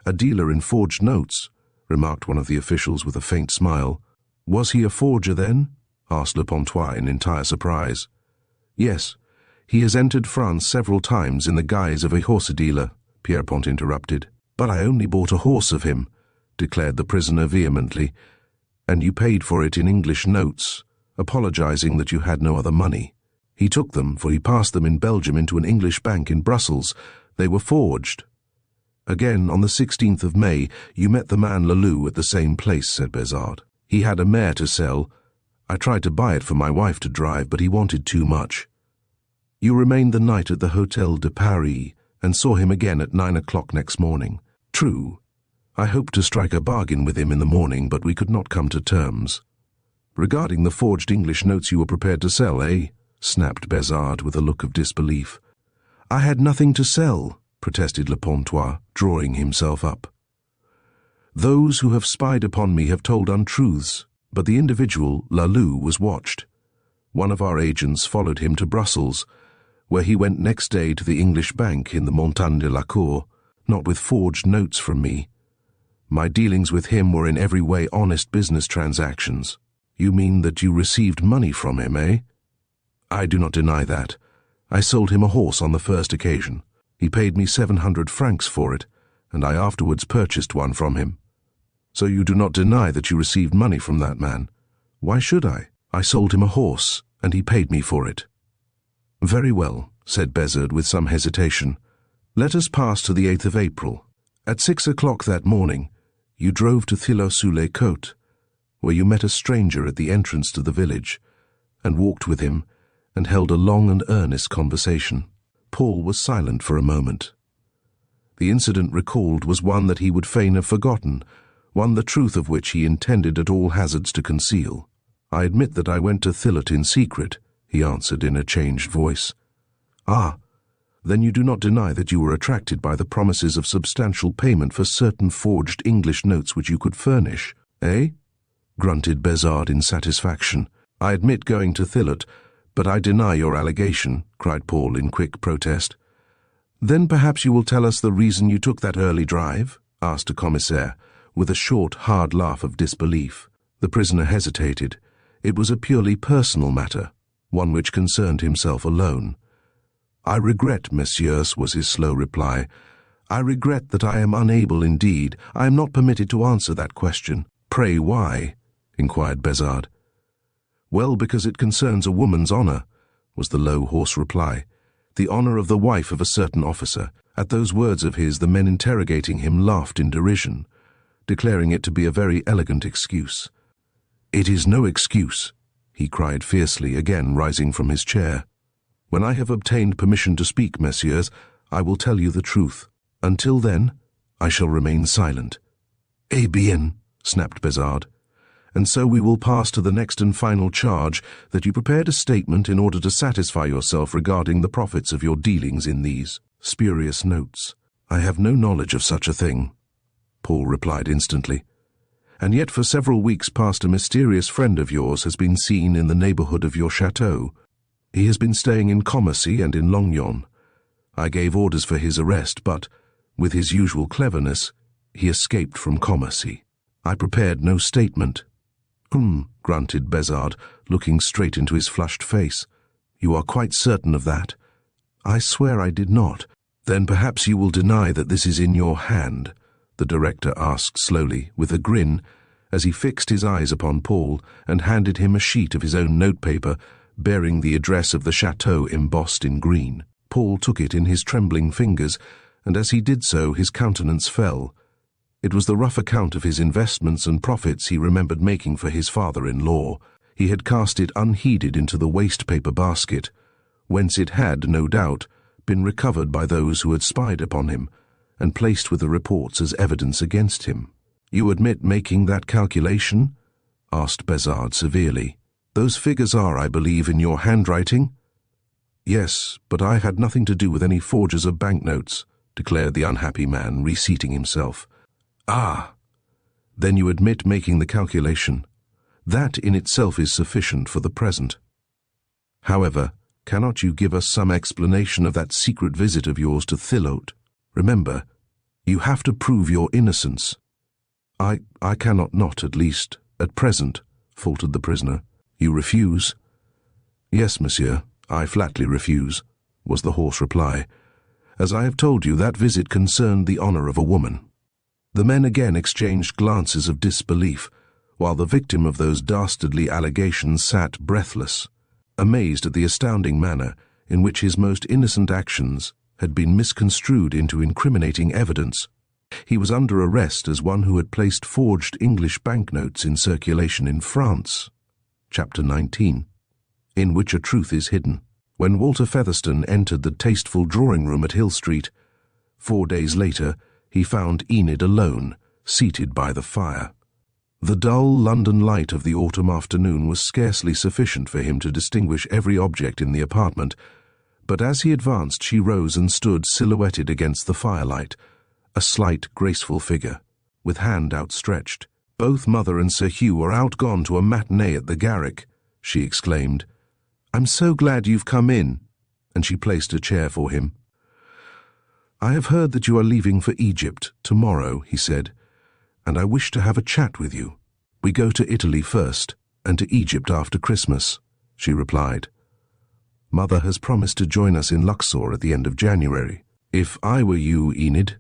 A dealer in forged notes, remarked one of the officials with a faint smile. Was he a forger then? Asked Le Pontois in entire surprise. Yes, He has entered France several times in the guise of a horse-dealer, Pierpont interrupted. But I only bought a horse of him, declared the prisoner vehemently, and you paid for it in English notes, apologizing that you had no other money. He took them, for he passed them in Belgium into an English bank in Brussels. They were forged. Again, on the 16th of May, you met the man Le Queux at the same place, said Besard. He had a mare to sell. I tried to buy it for my wife to drive, but he wanted too much. You remained the night at the Hôtel de Paris, and saw him again at 9 o'clock next morning. True. I hoped to strike a bargain with him in the morning, but we could not come to terms. Regarding the forged English notes you were prepared to sell, eh? Snapped Besard with a look of disbelief. I had nothing to sell, protested Le Pontois, drawing himself up. Those who have spied upon me have told untruths, but the individual, Le Queux, was watched. One of our agents followed him to Brussels, where he went next day to the English bank in the Montagne de la Cour, not with forged notes from me. My dealings with him were in every way honest business transactions. You mean that you received money from him, eh? I do not deny that. I sold him a horse on the first occasion. He paid me 700 francs for it, and I afterwards purchased one from him. So you do not deny that you received money from that man? Why should I? I sold him a horse, and he paid me for it. Very well, said Besard with some hesitation. Let us pass to the 8th of April. At 6 o'clock that morning, you drove to Thillot-sous-les-Côtes, where you met a stranger at the entrance to the village, and walked with him, and held a long and earnest conversation. Paul was silent for a moment. The incident recalled was one that he would fain have forgotten, one the truth of which he intended at all hazards to conceal. I admit that I went to Thillot in secret, he answered in a changed voice. Ah, then you do not deny that you were attracted by the promises of substantial payment for certain forged English notes which you could furnish, eh? Grunted Besard in satisfaction. I admit going to Thillot, but I deny your allegation, cried Paul in quick protest. Then perhaps you will tell us the reason you took that early drive? Asked a commissaire, with a short, hard laugh of disbelief. The prisoner hesitated. It was a purely personal matter, one which concerned himself alone. I regret, messieurs, was his slow reply. I regret that I am unable indeed. I am not permitted to answer that question. Pray why? Inquired Besard. Well, because it concerns a woman's honour, was the low, hoarse reply. The honour of the wife of a certain officer. At those words of his, the men interrogating him laughed in derision, declaring it to be a very elegant excuse. It is no excuse, he cried fiercely, again rising from his chair. When I have obtained permission to speak, messieurs, I will tell you the truth. Until then, I shall remain silent. Eh bien, snapped Besard. And so we will pass to the next and final charge, that you prepared a statement in order to satisfy yourself regarding the profits of your dealings in these spurious notes. I have no knowledge of such a thing, Paul replied instantly. And yet for several weeks past a mysterious friend of yours has been seen in the neighbourhood of your chateau. He has been staying in Commercy and in Longyon. I gave orders for his arrest, but, with his usual cleverness, he escaped from Commercy. I prepared no statement. Grunted Besard, looking straight into his flushed face. You are quite certain of that? I swear I did not. Then perhaps you will deny that this is in your hand, the director asked slowly, with a grin, as he fixed his eyes upon Paul and handed him a sheet of his own notepaper bearing the address of the chateau embossed in green. Paul took it in his trembling fingers, and as he did so his countenance fell. It was the rough account of his investments and profits he remembered making for his father-in-law. He had cast it unheeded into the waste-paper basket, whence it had, no doubt, been recovered by those who had spied upon him, and placed with the reports as evidence against him. You admit making that calculation? Asked Besard severely. Those figures are, I believe, in your handwriting? Yes, but I had nothing to do with any forgers of banknotes, declared the unhappy man, reseating himself. Ah, then you admit making the calculation. That in itself is sufficient for the present. However, cannot you give us some explanation of that secret visit of yours to Thillot? Remember, you have to prove your innocence. I cannot not, at least, at present, faltered the prisoner. You refuse? Yes, monsieur, I flatly refuse, was the hoarse reply. "As I have told you, that visit concerned the honor of a woman." The men again exchanged glances of disbelief, while the victim of those dastardly allegations sat breathless, amazed at the astounding manner in which his most innocent actions had been misconstrued into incriminating evidence. He was under arrest as one who had placed forged English banknotes in circulation in France. Chapter 19, in which a truth is hidden. When Walter Featherstone entered the tasteful drawing-room at Hill Street, 4 days later, he found Enid alone, seated by the fire. The dull London light of the autumn afternoon was scarcely sufficient for him to distinguish every object in the apartment, but as he advanced she rose and stood silhouetted against the firelight, a slight, graceful figure, with hand outstretched. "Both Mother and Sir Hugh are outgone to a matinee at the Garrick," she exclaimed. "I'm so glad you've come in," and she placed a chair for him. "I have heard that you are leaving for Egypt tomorrow," he said, "and I wish to have a chat with you." "We go to Italy first, and to Egypt after Christmas," she replied. "Mother has promised to join us in Luxor at the end of January." "If I were you, Enid,"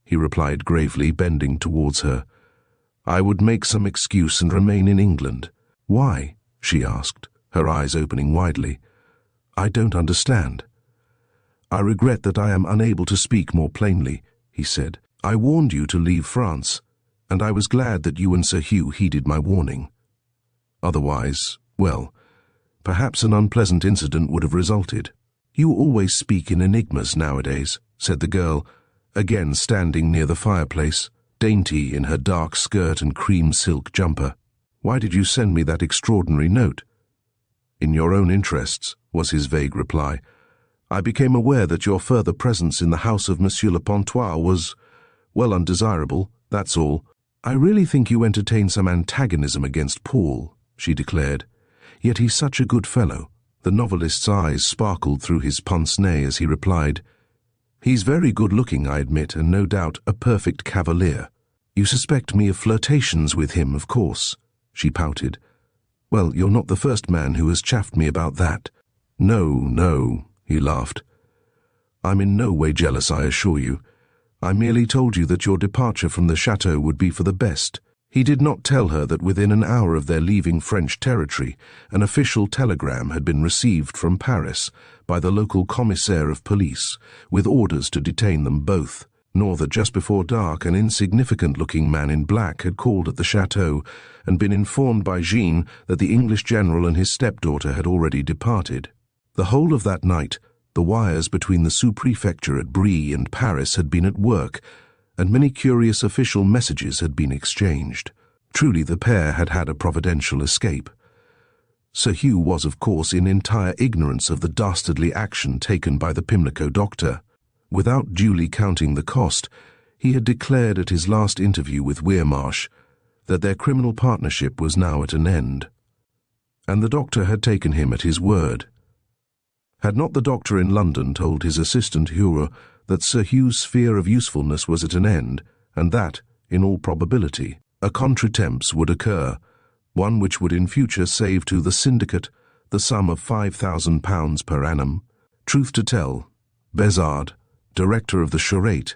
he replied gravely, bending towards her, "I would make some excuse and remain in England." "Why?" she asked, her eyes opening widely. "I don't understand." "I regret that I am unable to speak more plainly," he said. "I warned you to leave France, and I was glad that you and Sir Hugh heeded my warning. Otherwise, well, perhaps an unpleasant incident would have resulted." "You always speak in enigmas nowadays," said the girl, again standing near the fireplace, dainty in her dark skirt and cream silk jumper. "Why did you send me that extraordinary note?" "In your own interests," was his vague reply. "I became aware that your further presence in the house of Monsieur le Pontois was, well, undesirable, that's all." "I really think you entertain some antagonism against Paul," she declared. "Yet he's such a good fellow." The novelist's eyes sparkled through his pince-nez as he replied, "He's very good-looking, I admit, and no doubt a perfect cavalier." "You suspect me of flirtations with him, of course," she pouted. "Well, you're not the first man who has chaffed me about that." No, he laughed. "I'm in no way jealous, I assure you. I merely told you that your departure from the chateau would be for the best." He did not tell her that within an hour of their leaving French territory, an official telegram had been received from Paris by the local commissaire of police, with orders to detain them both, nor that just before dark an insignificant-looking man in black had called at the chateau and been informed by Jean that the English general and his stepdaughter had already departed. The whole of that night, the wires between the sous-prefecture at Brie and Paris had been at work, and many curious official messages had been exchanged. Truly the pair had had a providential escape. Sir Hugh was, of course, in entire ignorance of the dastardly action taken by the Pimlico doctor. Without duly counting the cost, he had declared at his last interview with Weirmarsh that their criminal partnership was now at an end. And the doctor had taken him at his word. Had not the doctor in London told his assistant Hugh that Sir Hugh's sphere of usefulness was at an end, and that, in all probability, a contretemps would occur, one which would in future save to the syndicate the sum of £5,000 per annum? Truth to tell, Bézard, director of the charrette,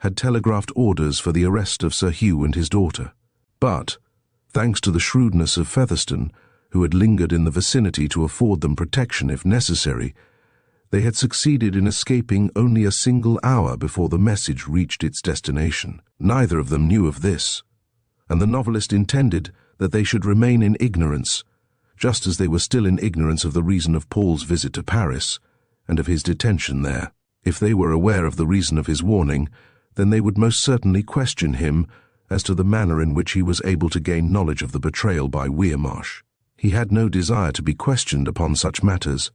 had telegraphed orders for the arrest of Sir Hugh and his daughter. But, thanks to the shrewdness of Featherstone, who had lingered in the vicinity to afford them protection if necessary, they had succeeded in escaping only a single hour before the message reached its destination. Neither of them knew of this, and the novelist intended that they should remain in ignorance, just as they were still in ignorance of the reason of Paul's visit to Paris and of his detention there. If they were aware of the reason of his warning, then they would most certainly question him as to the manner in which he was able to gain knowledge of the betrayal by Weirmarsh. He had no desire to be questioned upon such matters.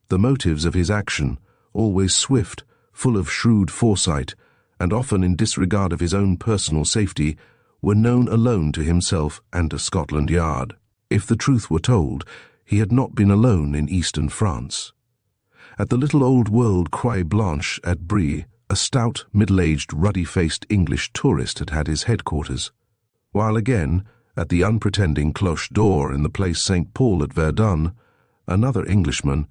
The motives of his action, always swift, full of shrewd foresight, and often in disregard of his own personal safety, were known alone to himself and to Scotland Yard. If the truth were told, he had not been alone in eastern France. At the little old-world Croix Blanche at Brie, a stout, middle-aged, ruddy-faced English tourist had had his headquarters, while again, at the unpretending Cloche d'Or in the place St. Paul at Verdun, another Englishman,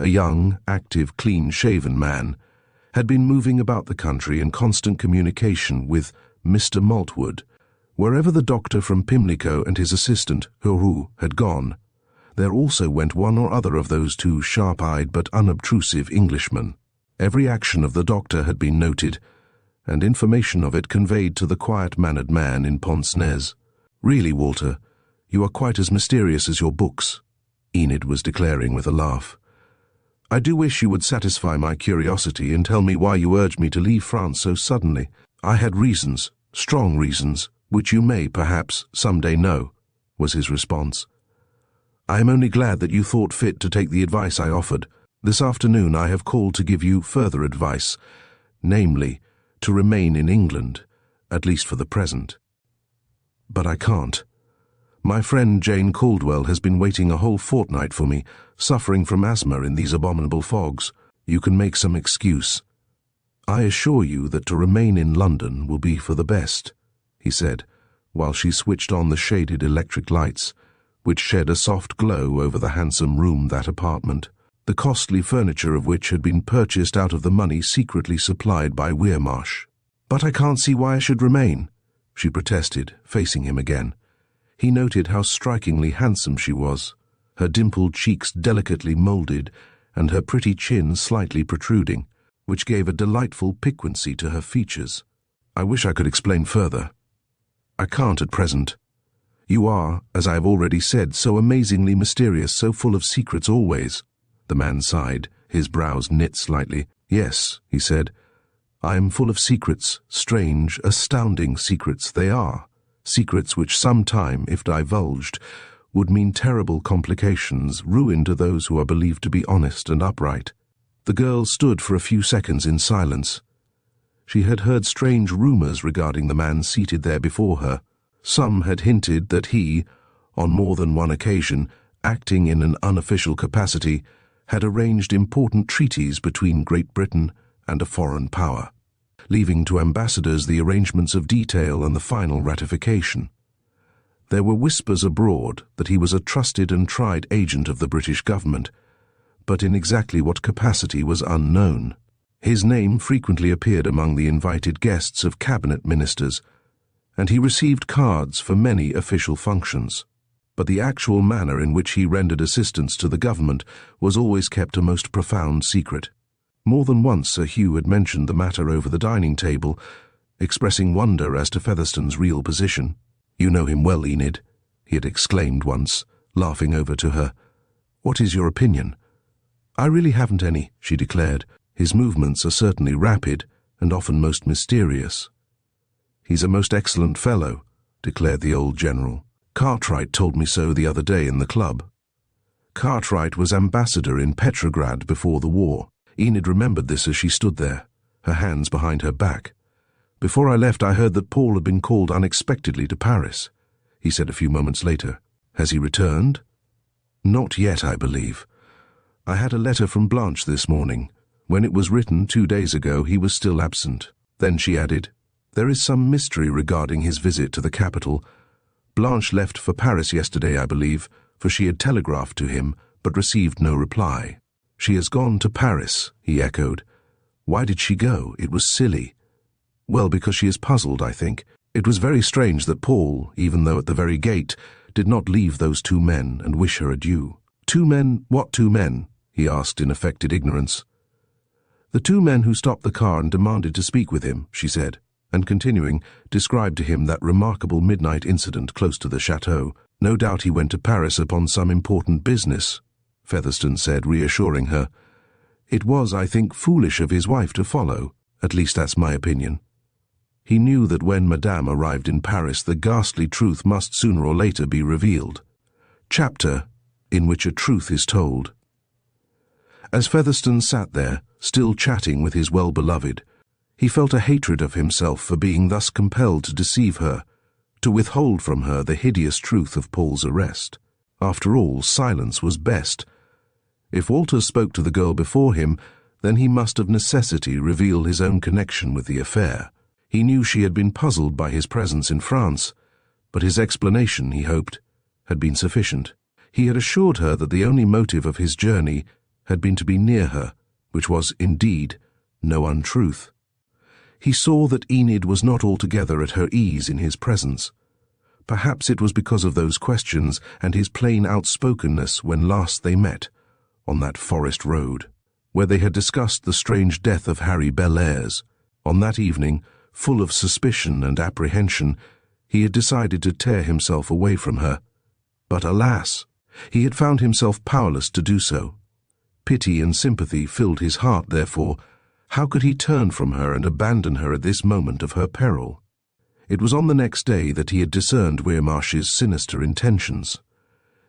a young, active, clean-shaven man, had been moving about the country in constant communication with Mr. Maltwood. Wherever the doctor from Pimlico and his assistant, Hugh, had gone, there also went one or other of those two sharp-eyed but unobtrusive Englishmen. Every action of the doctor had been noted, and information of it conveyed to the quiet-mannered man in pince-nez. "Really, Walter, you are quite as mysterious as your books," Enid was declaring with a laugh. "I do wish you would satisfy my curiosity and tell me why you urged me to leave France so suddenly. I had reasons, strong reasons, which you may, perhaps, some day know," was his response. "I am only glad that you thought fit to take the advice I offered. This afternoon I have called to give you further advice, namely, to remain in England, at least for the present." "But I can't. My friend Jane Caldwell has been waiting a whole fortnight for me, suffering from asthma in these abominable fogs. You can make some excuse. I assure you that to remain in London will be for the best," he said, while she switched on the shaded electric lights, which shed a soft glow over the handsome room, that apartment, the costly furniture of which had been purchased out of the money secretly supplied by Weirmarsh. "But I can't see why I should remain," she protested, facing him again. He noted how strikingly handsome she was, her dimpled cheeks delicately moulded and her pretty chin slightly protruding, which gave a delightful piquancy to her features. "I wish I could explain further. I can't at present. You are, as I have already said, so amazingly mysterious, so full of secrets always." The man sighed, his brows knit slightly. "Yes," he said, "I am full of secrets, strange, astounding secrets they are, secrets which some time, if divulged, would mean terrible complications, ruin to those who are believed to be honest and upright." The girl stood for a few seconds in silence. She had heard strange rumors regarding the man seated there before her. Some had hinted that he, on more than one occasion, acting in an unofficial capacity, had arranged important treaties between Great Britain and a foreign power, leaving to ambassadors the arrangements of detail and the final ratification. There were whispers abroad that he was a trusted and tried agent of the British government, but in exactly what capacity was unknown. His name frequently appeared among the invited guests of cabinet ministers, and he received cards for many official functions. But the actual manner in which he rendered assistance to the government was always kept a most profound secret. More than once Sir Hugh had mentioned the matter over the dining table, expressing wonder as to Featherstone's real position. "You know him well, Enid," he had exclaimed once, laughing over to her. "What is your opinion?" "I really haven't any," she declared. "His movements are certainly rapid and often most mysterious." "He's a most excellent fellow," declared the old general. "Cartwright told me so the other day in the club." Cartwright was ambassador in Petrograd before the war. Enid remembered this as she stood there, her hands behind her back. "Before I left I heard that Paul had been called unexpectedly to Paris," he said a few moments later. "Has he returned?" "Not yet, I believe. I had a letter from Blanche this morning. When it was written 2 days ago he was still absent." Then she added, "There is some mystery regarding his visit to the capital. Blanche left for Paris yesterday, I believe, for she had telegraphed to him, but received no reply." "She has gone to Paris," he echoed. "Why did she go? It was silly." "Well, because she is puzzled, I think. It was very strange that Paul, even though at the very gate, did not leave those 2 men and wish her adieu." "2 men? What 2 men?" he asked in affected ignorance. "The 2 men who stopped the car and demanded to speak with him," she said, and continuing, described to him that remarkable midnight incident close to the chateau. "No doubt he went to Paris upon some important business," Featherstone said, reassuring her. "It was, I think, foolish of his wife to follow. At least that's my opinion. He knew that when Madame arrived in Paris the ghastly truth must sooner or later be revealed." Chapter in which a truth is told. As Featherstone sat there, still chatting with his well-beloved, he felt a hatred of himself for being thus compelled to deceive her, to withhold from her the hideous truth of Paul's arrest. After all, silence was best. If Walter spoke to the girl before him, then he must of necessity reveal his own connection with the affair. He knew she had been puzzled by his presence in France, but his explanation, he hoped, had been sufficient. He had assured her that the only motive of his journey had been to be near her, which was, indeed, no untruth. He saw that Enid was not altogether at her ease in his presence. Perhaps it was because of those questions and his plain outspokenness when last they met, on that forest road, where they had discussed the strange death of Harry Bellairs. On that evening, full of suspicion and apprehension, he had decided to tear himself away from her. But alas, he had found himself powerless to do so. Pity and sympathy filled his heart, therefore. How could he turn from her and abandon her at this moment of her peril? It was on the next day that he had discerned Weirmarsh's sinister intentions.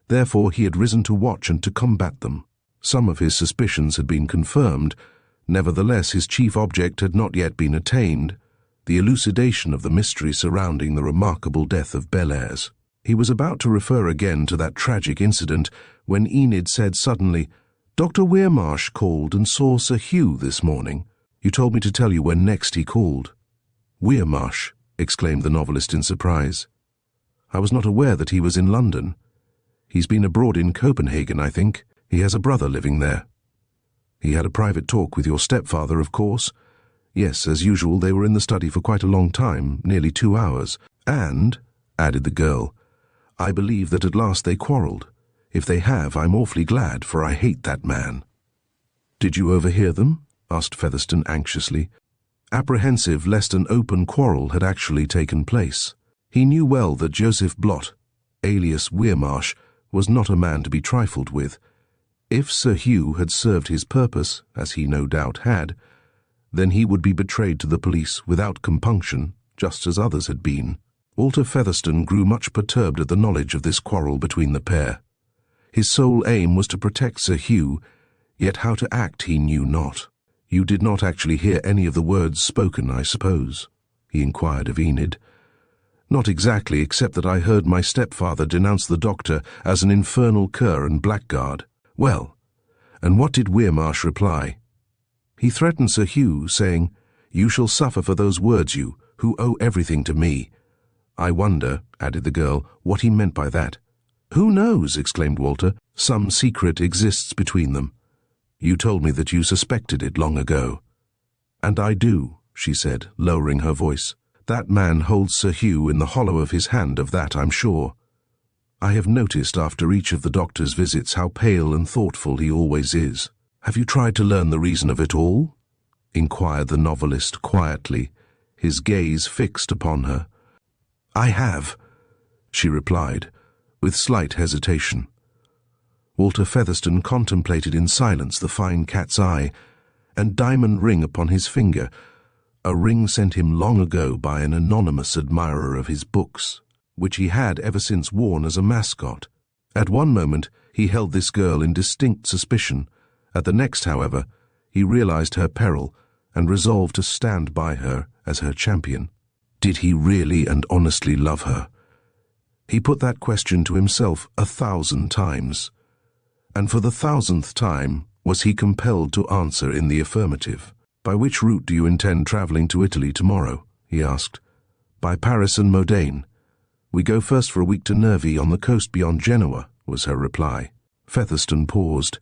Therefore he had risen to watch and to combat them. Some of his suspicions had been confirmed. Nevertheless, his chief object had not yet been attained, the elucidation of the mystery surrounding the remarkable death of Bellairs. He was about to refer again to that tragic incident when Enid said suddenly, "Dr. Weirmarsh called and saw Sir Hugh this morning. You told me to tell you when next he called." "Weirmarsh," exclaimed the novelist in surprise. "I was not aware that he was in London. He's been abroad in Copenhagen, I think. He has a brother living there." "He had a private talk with your stepfather, of course?" "Yes, as usual, they were in the study for quite a long time, nearly 2 hours. And," added the girl, "I believe that at last they quarrelled. If they have, I'm awfully glad, for I hate that man." "Did you overhear them?" asked Featherstone anxiously, apprehensive lest an open quarrel had actually taken place. He knew well that Joseph Blott, alias Weirmarsh, was not a man to be trifled with. If Sir Hugh had served his purpose, as he no doubt had, then he would be betrayed to the police without compunction, just as others had been. Walter Featherstone grew much perturbed at the knowledge of this quarrel between the pair. His sole aim was to protect Sir Hugh, yet how to act he knew not. "You did not actually hear any of the words spoken, I suppose?" he inquired of Enid. "Not exactly, except that I heard my stepfather denounce the doctor as an infernal cur and blackguard." "Well, and what did Weirmarsh reply?" "He threatened Sir Hugh, saying, 'You shall suffer for those words, you, who owe everything to me.' I wonder," added the girl, "what he meant by that." "Who knows?" exclaimed Walter. "Some secret exists between them. You told me that you suspected it long ago." "And I do," she said, lowering her voice. "That man holds Sir Hugh in the hollow of his hand, of that I'm sure. I have noticed after each of the doctor's visits how pale and thoughtful he always is." "Have you tried to learn the reason of it all?" inquired the novelist quietly, his gaze fixed upon her. "I have," she replied, with slight hesitation. Walter Featherstone contemplated in silence the fine cat's eye and diamond ring upon his finger, a ring sent him long ago by an anonymous admirer of his books, which he had ever since worn as a mascot. At one moment he held this girl in distinct suspicion. At the next, however, he realized her peril and resolved to stand by her as her champion. Did he really and honestly love her? He put that question to himself 1,000 times, and for the 1,000th time was he compelled to answer in the affirmative. "By which route do you intend travelling to Italy tomorrow?" he asked. "By Paris and Modane. We go first for a week to Nervi on the coast beyond Genoa," was her reply. Featherstone paused.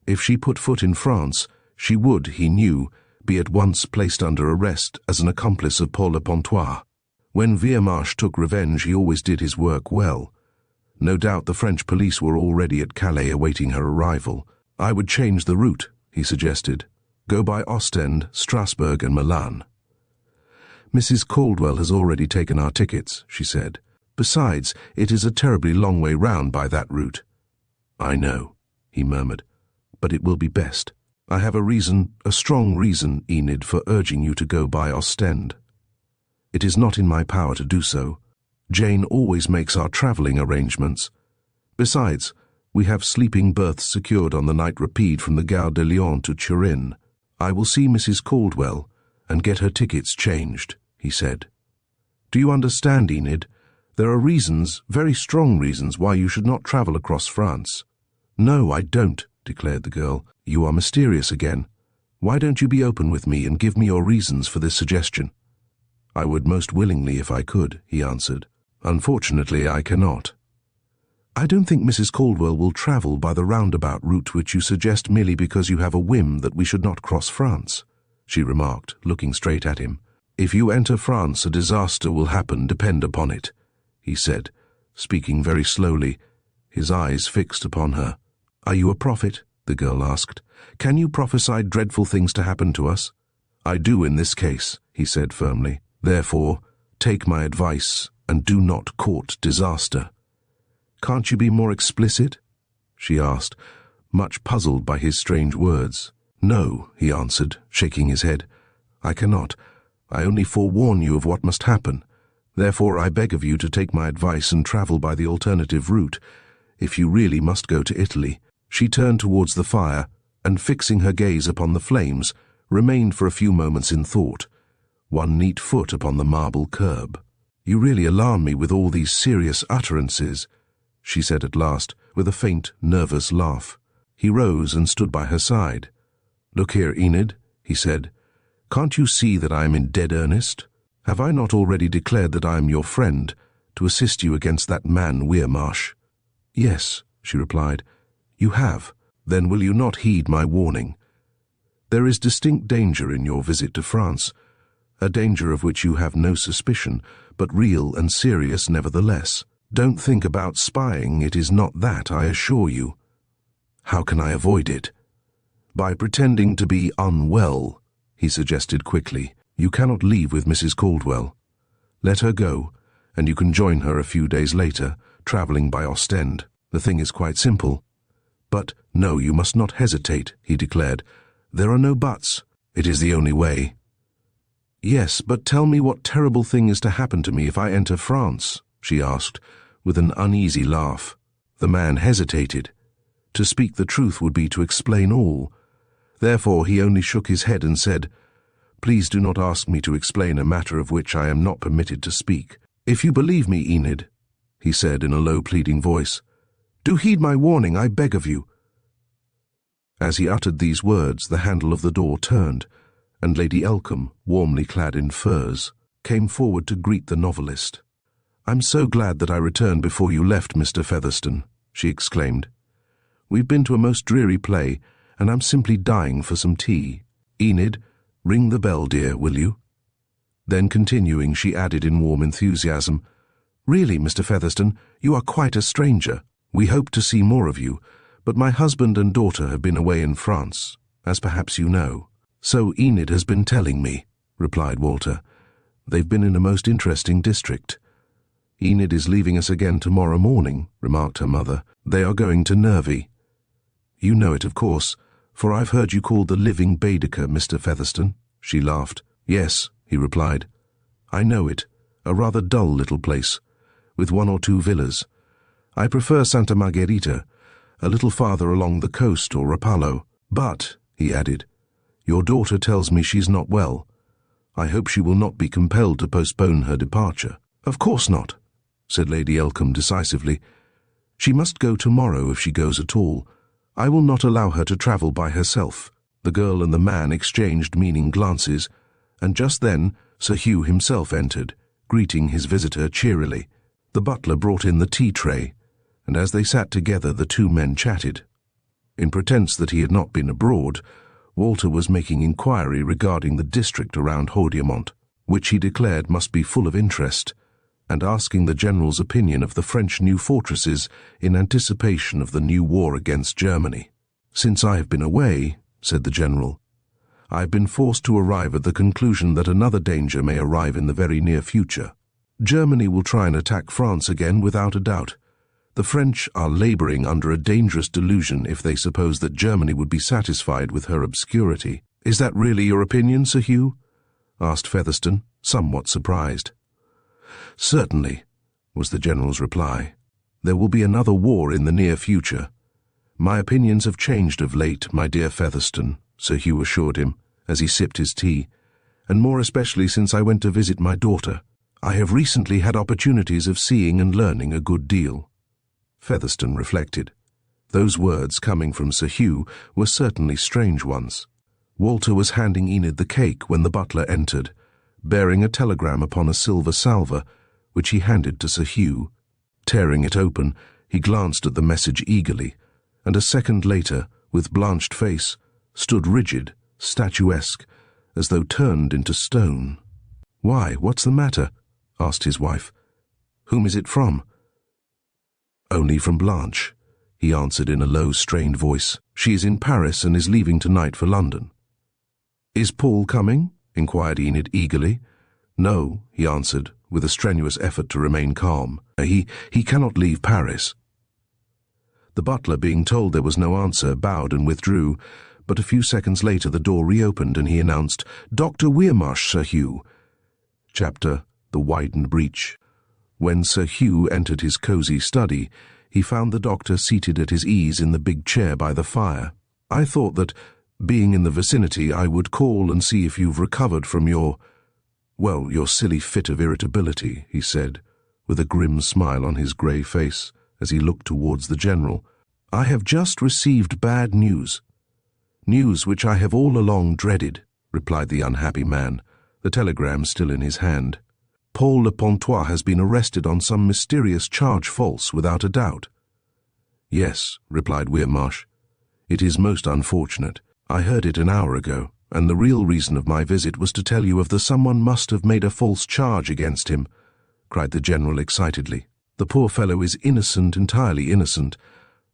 If she put foot in France, she would, he knew, be at once placed under arrest as an accomplice of Paul le Pontois. When Weirmarsh took revenge, he always did his work well. No doubt the French police were already at Calais awaiting her arrival. "I would change the route," he suggested. "Go by Ostend, Strasbourg and Milan." "Mrs. Caldwell has already taken our tickets," she said. "Besides, it is a terribly long way round by that route." "I know," he murmured, "but it will be best. I have a reason, a strong reason, Enid, for urging you to go by Ostend. It is not in my power to do so. Jane always makes our travelling arrangements. Besides, we have sleeping berths secured on the night rapide from the Gare de Lyon to Turin. I will see Mrs. Caldwell and get her tickets changed," he said. "Do you understand, Enid? There are reasons, very strong reasons, why you should not travel across France." "No, I don't," declared the girl. "You are mysterious again. Why don't you be open with me and give me your reasons for this suggestion?" "I would most willingly if I could," he answered. "Unfortunately, I cannot." "I don't think Mrs. Caldwell will travel by the roundabout route which you suggest merely because you have a whim that we should not cross France," she remarked, looking straight at him. "If you enter France, a disaster will happen, depend upon it," he said, speaking very slowly, his eyes fixed upon her. "Are you a prophet?" the girl asked. "Can you prophesy dreadful things to happen to us?" "I do in this case," he said firmly. "Therefore, take my advice and do not court disaster." "Can't you be more explicit?" she asked, much puzzled by his strange words. "No," he answered, shaking his head. "I cannot. I only forewarn you of what must happen. Therefore I beg of you to take my advice and travel by the alternative route, if you really must go to Italy." She turned towards the fire, and fixing her gaze upon the flames, remained for a few moments in thought, one neat foot upon the marble curb. "You really alarm me with all these serious utterances," she said at last, with a faint, nervous laugh. He rose and stood by her side. "Look here, Enid," he said. "Can't you see that I am in dead earnest? Have I not already declared that I am your friend, to assist you against that man Weirmarsh?" "Yes," she replied. "You have. Then will you not heed my warning? There is distinct danger in your visit to France, a danger of which you have no suspicion, but real and serious nevertheless. Don't think about spying, it is not that, I assure you." "How can I avoid it?" "By pretending to be unwell," he suggested quickly. "You cannot leave with Mrs. Caldwell. Let her go, and you can join her a few days later, travelling by Ostend. The thing is quite simple." "But no, you must not hesitate," he declared. "There are no buts. It is the only way." "Yes, but tell me what terrible thing is to happen to me if I enter France?" she asked, with an uneasy laugh. The man hesitated. To speak the truth would be to explain all. Therefore he only shook his head and said, "Please do not ask me to explain a matter of which I am not permitted to speak. If you believe me, Enid," he said in a low pleading voice, "do heed my warning, I beg of you." As he uttered these words, the handle of the door turned, and Lady Elcombe, warmly clad in furs, came forward to greet the novelist. "I'm so glad that I returned before you left, Mr. Featherstone," she exclaimed. "We've been to a most dreary play, and I'm simply dying for some tea. Enid, ring the bell, dear, will you?" Then continuing, she added in warm enthusiasm, "Really, Mr. Featherstone, you are quite a stranger. We hope to see more of you, but my husband and daughter have been away in France, as perhaps you know." "So Enid has been telling me," replied Walter. "They've been in a most interesting district." "Enid is leaving us again tomorrow morning," remarked her mother. "They are going to Nervy. You know it, of course, for I've heard you called the living Baedeker, Mr. Featherstone." She laughed. "Yes," he replied. "I know it, a rather dull little place, with one or two villas. I prefer Santa Margherita, a little farther along the coast, or Rapallo. But," he added, "your daughter tells me she's not well. I hope she will not be compelled to postpone her departure." "Of course not," said Lady Elcombe decisively. "She must go tomorrow if she goes at all. I will not allow her to travel by herself." The girl and the man exchanged meaning glances, and just then Sir Hugh himself entered, greeting his visitor cheerily. The butler brought in the tea tray, and as they sat together the two men chatted. In pretence that he had not been abroad, Walter was making inquiry regarding the district around Haudiamont, which he declared must be full of interest, and asking the general's opinion of the French new fortresses in anticipation of the new war against Germany. "Since I have been away," said the general, "I have been forced to arrive at the conclusion that another danger may arrive in the very near future. Germany will try and attack France again without a doubt. The French are labouring under a dangerous delusion if they suppose that Germany would be satisfied with her obscurity." "Is that really your opinion, Sir Hugh?" asked Featherstone, somewhat surprised. "Certainly," was the general's reply. "There will be another war in the near future. My opinions have changed of late, my dear Featherstone," Sir Hugh assured him, as he sipped his tea, "and more especially since I went to visit my daughter. I have recently had opportunities of seeing and learning a good deal." Featherstone reflected. Those words coming from Sir Hugh were certainly strange ones. Walter was handing Enid the cake when the butler entered, bearing a telegram upon a silver salver, which he handed to Sir Hugh. Tearing it open, He glanced at the message eagerly, and a second later, with blanched face, stood rigid, statuesque, as though turned into stone. "Why, what's the matter?" asked his wife. "Whom is it from?" "Only from Blanche," he answered in a low, strained voice. "She is in Paris and is leaving tonight for London." "Is Paul coming?" inquired Enid eagerly. "No," he answered, with a strenuous effort to remain calm. He cannot leave Paris." The butler, being told there was no answer, bowed and withdrew, but a few seconds later the door reopened and he announced, "Dr. Weirmarsh, Sir Hugh." Chapter: The Widened Breach. When Sir Hugh entered his cosy study, he found the doctor seated at his ease in the big chair by the fire. "I thought that, being in the vicinity, I would call and see if you've recovered from your silly fit of irritability," he said, with a grim smile on his grey face, as he looked towards the general. "I have just received bad news." "News which I have all along dreaded," replied the unhappy man, the telegram still in his hand. "Paul Le Pontois has been arrested on some mysterious charge, false, without a doubt." "Yes," replied Weirmarsh. "It is most unfortunate. I heard it an hour ago, and the real reason of my visit was to tell you of the someone must have made a false charge against him," cried the general excitedly. "The poor fellow is innocent, entirely innocent.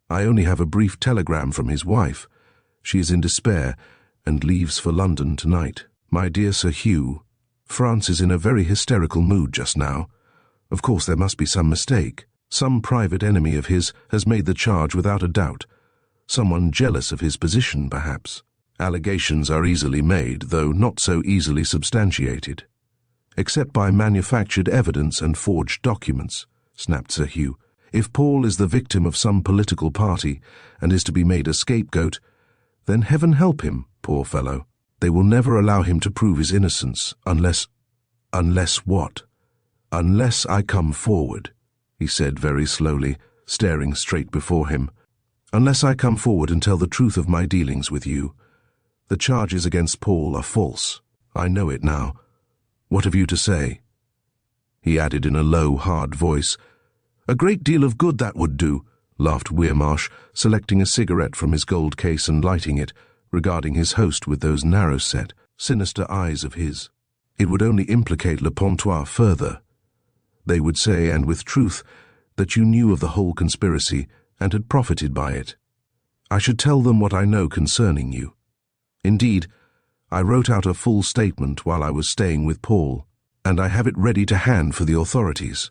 I only have a brief telegram from his wife. She is in despair and leaves for London tonight. My dear Sir Hugh, France is in a very hysterical mood just now. Of course there must be some mistake. Some private enemy of his has made the charge without a doubt. Someone jealous of his position, perhaps. Allegations are easily made, though not so easily substantiated. Except by manufactured evidence and forged documents," snapped Sir Hugh. "If Paul is the victim of some political party and is to be made a scapegoat, then heaven help him, poor fellow. They will never allow him to prove his innocence unless what? Unless I come forward," he said very slowly, staring straight before him. "Unless I come forward and tell the truth of my dealings with you. The charges against Paul are false. I know it now. What have you to say?" He added in a low, hard voice, "A great deal of good that would do," laughed Weirmarsh, selecting a cigarette from his gold case and lighting it, regarding his host with those narrow-set, sinister eyes of his. "It would only implicate Le Pontois further. They would say, and with truth, that you knew of the whole conspiracy and had profited by it. I should tell them what I know concerning you. Indeed, I wrote out a full statement while I was staying with Paul, and I have it ready to hand for the authorities."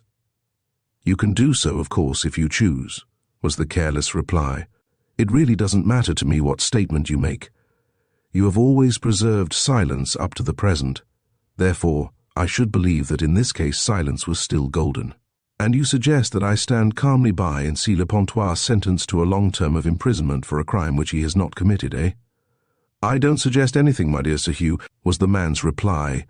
"You can do so, of course, if you choose," was the careless reply. "It really doesn't matter to me what statement you make. You have always preserved silence up to the present. Therefore, I should believe that in this case silence was still golden. And you suggest that I stand calmly by and see Le Pontois sentenced to a long term of imprisonment for a crime which he has not committed, eh?" "I don't suggest anything, my dear Sir Hugh," was the man's reply.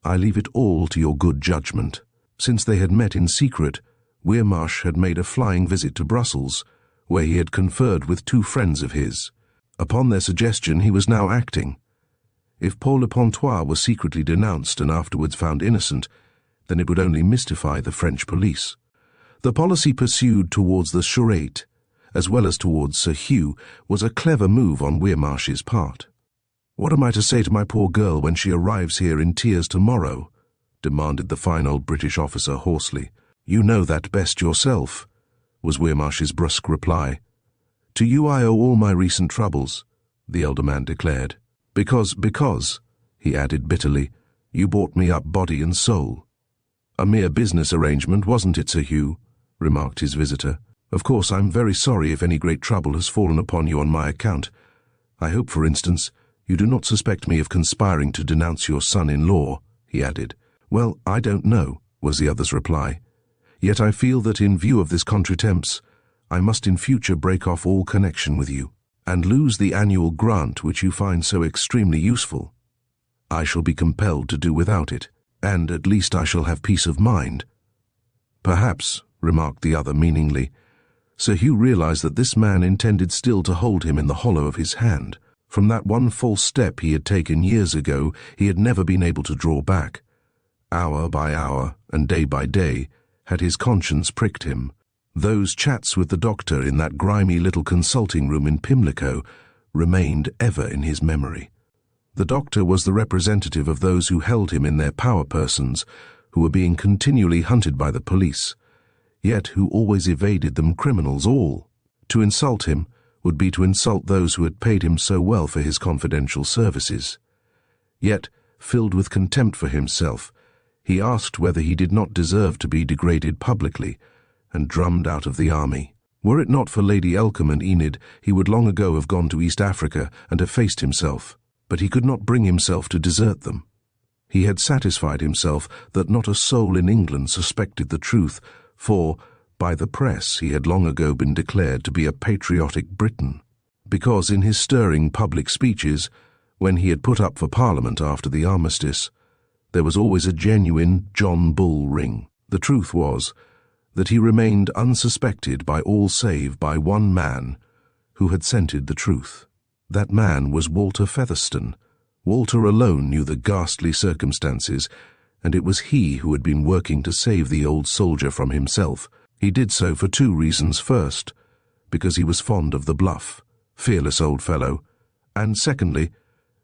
"I leave it all to your good judgment." Since they had met in secret, Weirmarsh had made a flying visit to Brussels, where he had conferred with two friends of his. Upon their suggestion he was now acting. If Paul Le Pontois was secretly denounced and afterwards found innocent, then it would only mystify the French police. The policy pursued towards the Charette, as well as towards Sir Hugh, was a clever move on Weirmarsh's part. "What am I to say to my poor girl when she arrives here in tears tomorrow?" demanded the fine old British officer hoarsely. "You know that best yourself," was Weirmarsh's brusque reply. "To you I owe all my recent troubles," the elder man declared. Because, he added bitterly, "you bought me up body and soul." "A mere business arrangement, wasn't it, Sir Hugh?" remarked his visitor. "Of course, I'm very sorry if any great trouble has fallen upon you on my account. I hope, for instance, you do not suspect me of conspiring to denounce your son-in-law," he added. "Well, I don't know," was the other's reply. "Yet I feel that in view of this contretemps, I must in future break off all connection with you, and lose the annual grant which you find so extremely useful. I shall be compelled to do without it, and at least I shall have peace of mind." "Perhaps," remarked the other meaningly. Sir Hugh realized that this man intended still to hold him in the hollow of his hand. From that one false step he had taken years ago, he had never been able to draw back. Hour by hour, and day by day, had his conscience pricked him. Those chats with the doctor in that grimy little consulting room in Pimlico remained ever in his memory. The doctor was the representative of those who held him in their power persons, who were being continually hunted by the police, yet who always evaded them, criminals all. To insult him would be to insult those who had paid him so well for his confidential services. Yet, filled with contempt for himself, he asked whether he did not deserve to be degraded publicly, and drummed out of the army. Were it not for Lady Elcombe and Enid, he would long ago have gone to East Africa and effaced himself, but he could not bring himself to desert them. He had satisfied himself that not a soul in England suspected the truth, for, by the press, he had long ago been declared to be a patriotic Briton, because in his stirring public speeches, when he had put up for Parliament after the armistice, there was always a genuine John Bull ring. The truth was that he remained unsuspected by all save by one man who had scented the truth. That man was Walter Featherstone. Walter alone knew the ghastly circumstances, and it was he who had been working to save the old soldier from himself. He did so for two reasons. First, because he was fond of the bluff, fearless old fellow, and secondly,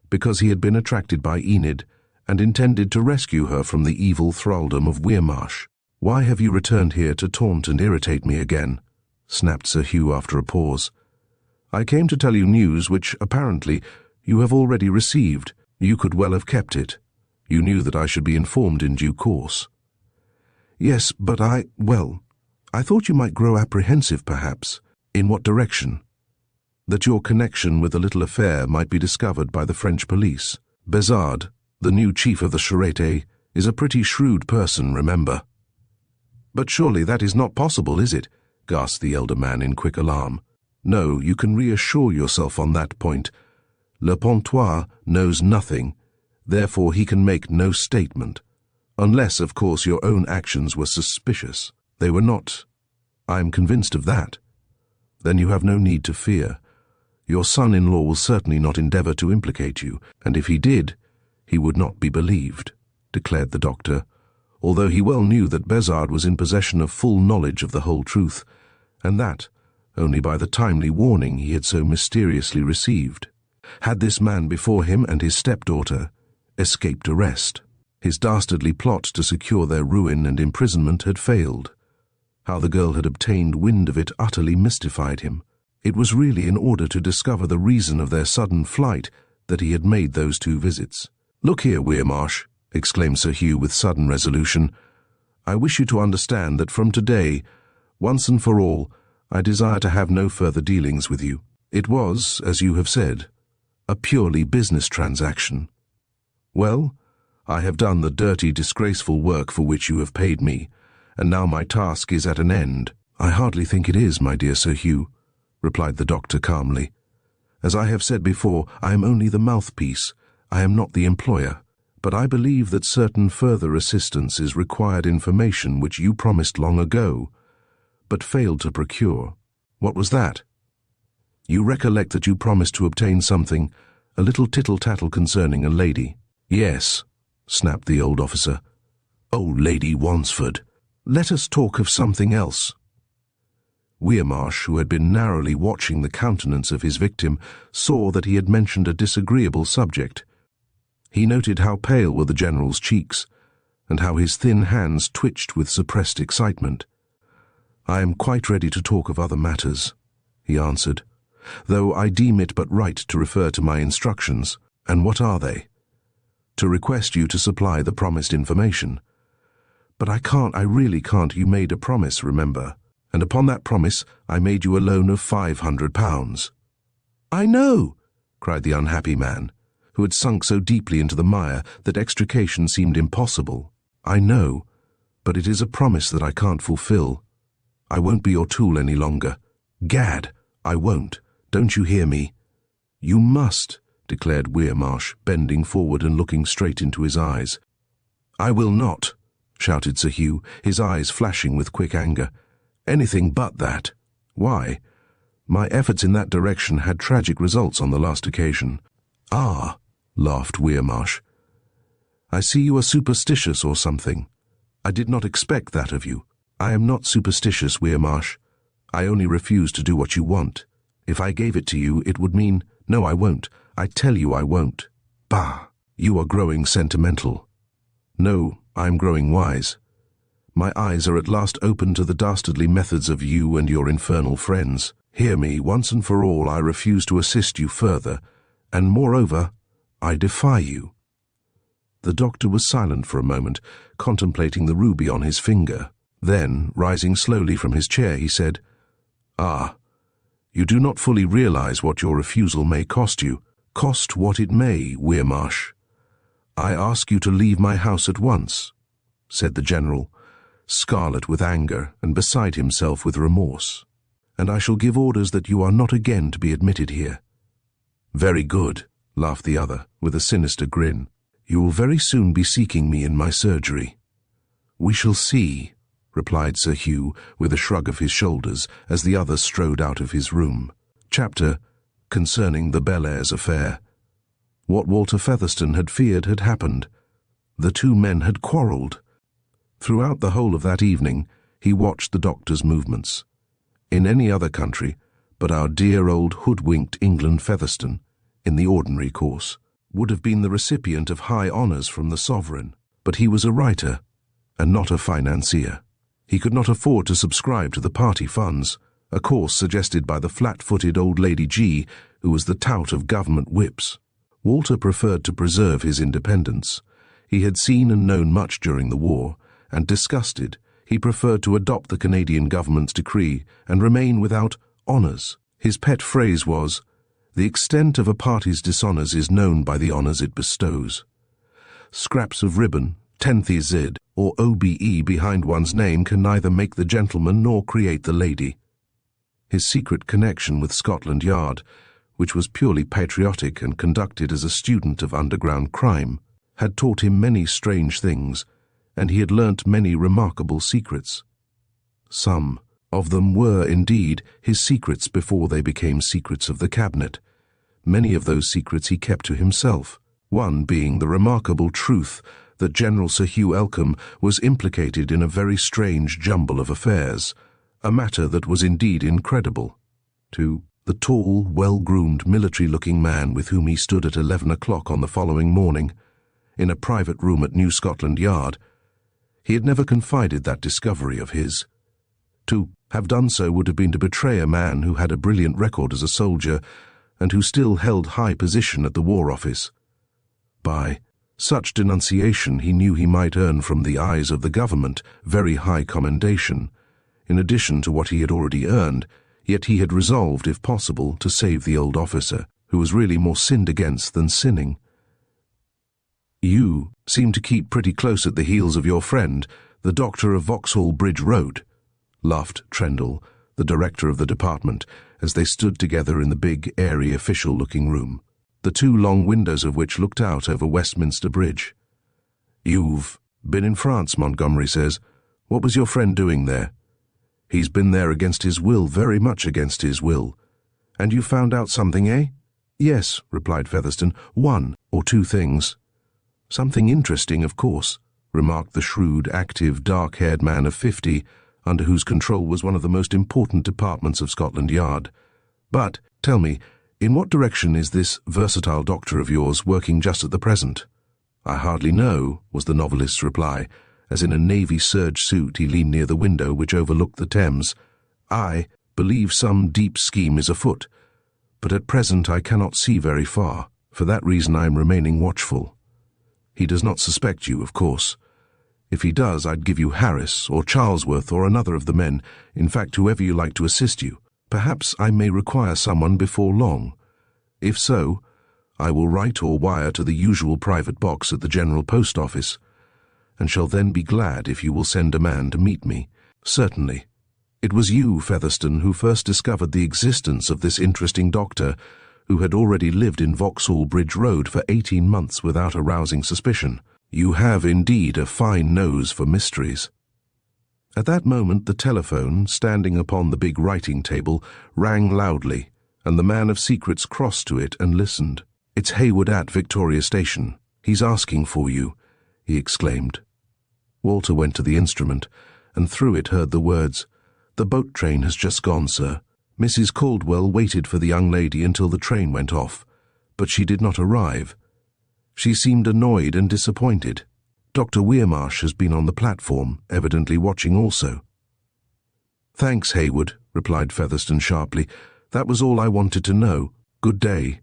because he had been attracted by Enid and intended to rescue her from the evil thraldom of Weirmarsh. "Why have you returned here to taunt and irritate me again?" snapped Sir Hugh after a pause. "I came to tell you news which, apparently, you have already received. You could well have kept it. You knew that I should be informed in due course." "Yes, but I thought you might grow apprehensive, perhaps. In what direction?" "That your connection with the little affair might be discovered by the French police. Bellairs, the new chief of the Sûreté, is a pretty shrewd person, remember." "But surely that is not possible, is it?" gasped the elder man in quick alarm. "No, you can reassure yourself on that point. Le Pontois knows nothing, therefore he can make no statement. Unless, of course, your own actions were suspicious. They were not. I am convinced of that. Then you have no need to fear. Your son-in-law will certainly not endeavour to implicate you, and if he did, he would not be believed," declared the doctor, although he well knew that Bellairs was in possession of full knowledge of the whole truth, and that only by the timely warning he had so mysteriously received. Had this man before him and his stepdaughter escaped arrest? His dastardly plot to secure their ruin and imprisonment had failed. How the girl had obtained wind of it utterly mystified him. It was really in order to discover the reason of their sudden flight that he had made those two visits. "Look here, Weirmarsh," exclaimed Sir Hugh with sudden resolution. "I wish you to understand that from today, once and for all, I desire to have no further dealings with you. It was, as you have said, a purely business transaction. Well, I have done the dirty, disgraceful work for which you have paid me, and now my task is at an end." "I hardly think it is, my dear Sir Hugh," replied the doctor calmly. "As I have said before, I am only the mouthpiece. I am not the employer. But I believe that certain further assistance is required, information which you promised long ago, but failed to procure." "What was that?" "You recollect that you promised to obtain something, a little tittle-tattle concerning a lady." "Yes," snapped the old officer. "Oh, Lady Wansford, let us talk of something else." Weirmarsh, who had been narrowly watching the countenance of his victim, saw that he had mentioned a disagreeable subject. He noted how pale were the general's cheeks, and how his thin hands twitched with suppressed excitement. "I am quite ready to talk of other matters," he answered, "though I deem it but right to refer to my instructions." "And what are they?" "To request you to supply the promised information." "But I really can't. You made a promise, remember, and upon that promise I made you a loan of £500. "I know," cried the unhappy man, who had sunk so deeply into the mire that extrication seemed impossible. "I know, but it is a promise that I can't fulfill. I won't be your tool any longer. Gad, I won't. Don't you hear me?" "You must," declared Weirmarsh, bending forward and looking straight into his eyes. "I will not," shouted Sir Hugh, his eyes flashing with quick anger. "Anything but that. Why? My efforts in that direction had tragic results on the last occasion." "Ah," laughed Weirmarsh. "I see you are superstitious or something. I did not expect that of you." "I am not superstitious, Weirmarsh. I only refuse to do what you want. If I gave it to you, it would mean, no, I won't. I tell you I won't. Bah! You are growing sentimental. No, I am growing wise. My eyes are at last open to the dastardly methods of you and your infernal friends. Hear me, once and for all, I refuse to assist you further, and moreover, I defy you. The doctor was silent for a moment, contemplating the ruby on his finger. Then, rising slowly from his chair, he said, "Ah, you do not fully realize what your refusal may cost you. Cost what it may, Weirmarsh. I ask you to leave my house at once," said the general, scarlet with anger and beside himself with remorse, "and I shall give orders that you are not again to be admitted here." "Very good," laughed the other, with a sinister grin. "You will very soon be seeking me in my surgery." "We shall see," replied Sir Hugh, with a shrug of his shoulders, as the other strode out of his room. Chapter concerning the Bellairs affair. What Walter Featherstone had feared had happened. The two men had quarrelled. Throughout the whole of that evening, he watched the doctor's movements. In any other country, but our dear old hoodwinked England Featherstone, in the ordinary course, would have been the recipient of high honours from the sovereign. But he was a writer, and not a financier. He could not afford to subscribe to the party funds, a course suggested by the flat-footed old Lady G, who was the tout of government whips. Walter preferred to preserve his independence. He had seen and known much during the war, and disgusted, he preferred to adopt the Canadian government's decree and remain without honours. His pet phrase was, "The extent of a party's dishonours is known by the honours it bestows." Scraps of ribbon, 10th Z, or OBE behind one's name can neither make the gentleman nor create the lady. His secret connection with Scotland Yard, which was purely patriotic and conducted as a student of underground crime, had taught him many strange things, and he had learnt many remarkable secrets. Some of them were, indeed, his secrets before they became secrets of the cabinet. Many of those secrets he kept to himself, one being the remarkable truth that General Sir Hugh Elcombe was implicated in a very strange jumble of affairs, a matter that was indeed incredible. To the tall, well-groomed, military-looking man with whom he stood at 11 o'clock on the following morning, in a private room at New Scotland Yard, he had never confided that discovery of his. To have done so would have been to betray a man who had a brilliant record as a soldier and who still held high position at the War Office. By such denunciation he knew he might earn from the eyes of the government very high commendation, in addition to what he had already earned, yet he had resolved, if possible, to save the old officer, who was really more sinned against than sinning. "You seem to keep pretty close at the heels of your friend, the Doctor of Vauxhall Bridge Road," laughed Trendle, the director of the department, as they stood together in the big, airy, official-looking room, the two long windows of which looked out over Westminster Bridge. "You've been in France, Montgomery says. What was your friend doing there?" "He's been there against his will, very much against his will." "And you found out something, eh?" "Yes," replied Featherstone, "one or two things." "Something interesting, of course," remarked the shrewd, active, dark-haired man of 50, under whose control was one of the most important departments of Scotland Yard. "But, tell me, in what direction is this versatile doctor of yours working just at the present?" "I hardly know," was the novelist's reply, as in a navy serge suit he leaned near the window which overlooked the Thames. "I believe some deep scheme is afoot, but at present I cannot see very far. For that reason I am remaining watchful. He does not suspect you, of course. If he does, I'd give you Harris or Charlesworth or another of the men, in fact whoever you like to assist you. Perhaps I may require someone before long. If so, I will write or wire to the usual private box at the General Post Office, and shall then be glad if you will send a man to meet me." "Certainly. It was you, Featherstone, who first discovered the existence of this interesting doctor, who had already lived in Vauxhall Bridge Road for 18 months without arousing suspicion. You have indeed a fine nose for mysteries." At that moment the telephone, standing upon the big writing table, rang loudly, and the man of secrets crossed to it and listened. "It's Hayward at Victoria Station. He's asking for you," he exclaimed. Walter went to the instrument, and through it heard the words, "The boat train has just gone, sir. Mrs. Caldwell waited for the young lady until the train went off, but she did not arrive. She seemed annoyed and disappointed. Dr. Weirmarsh has been on the platform, evidently watching also." "Thanks, Haywood," replied Featherstone sharply. "That was all I wanted to know. Good day."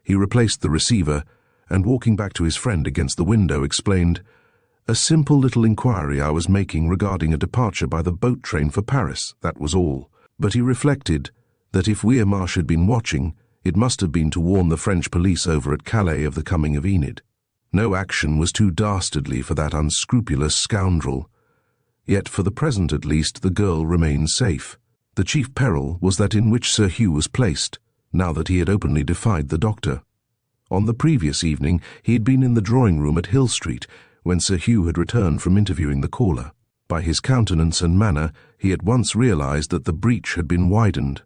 He replaced the receiver and, walking back to his friend against the window, explained, "A simple little inquiry I was making regarding a departure by the boat train for Paris, that was all." But he reflected that if Weirmarsh had been watching, it must have been to warn the French police over at Calais of the coming of Enid. No action was too dastardly for that unscrupulous scoundrel. Yet, for the present at least, the girl remained safe. The chief peril was that in which Sir Hugh was placed, now that he had openly defied the doctor. On the previous evening, he had been in the drawing-room at Hill Street, when Sir Hugh had returned from interviewing the caller. By his countenance and manner, he at once realized that the breach had been widened.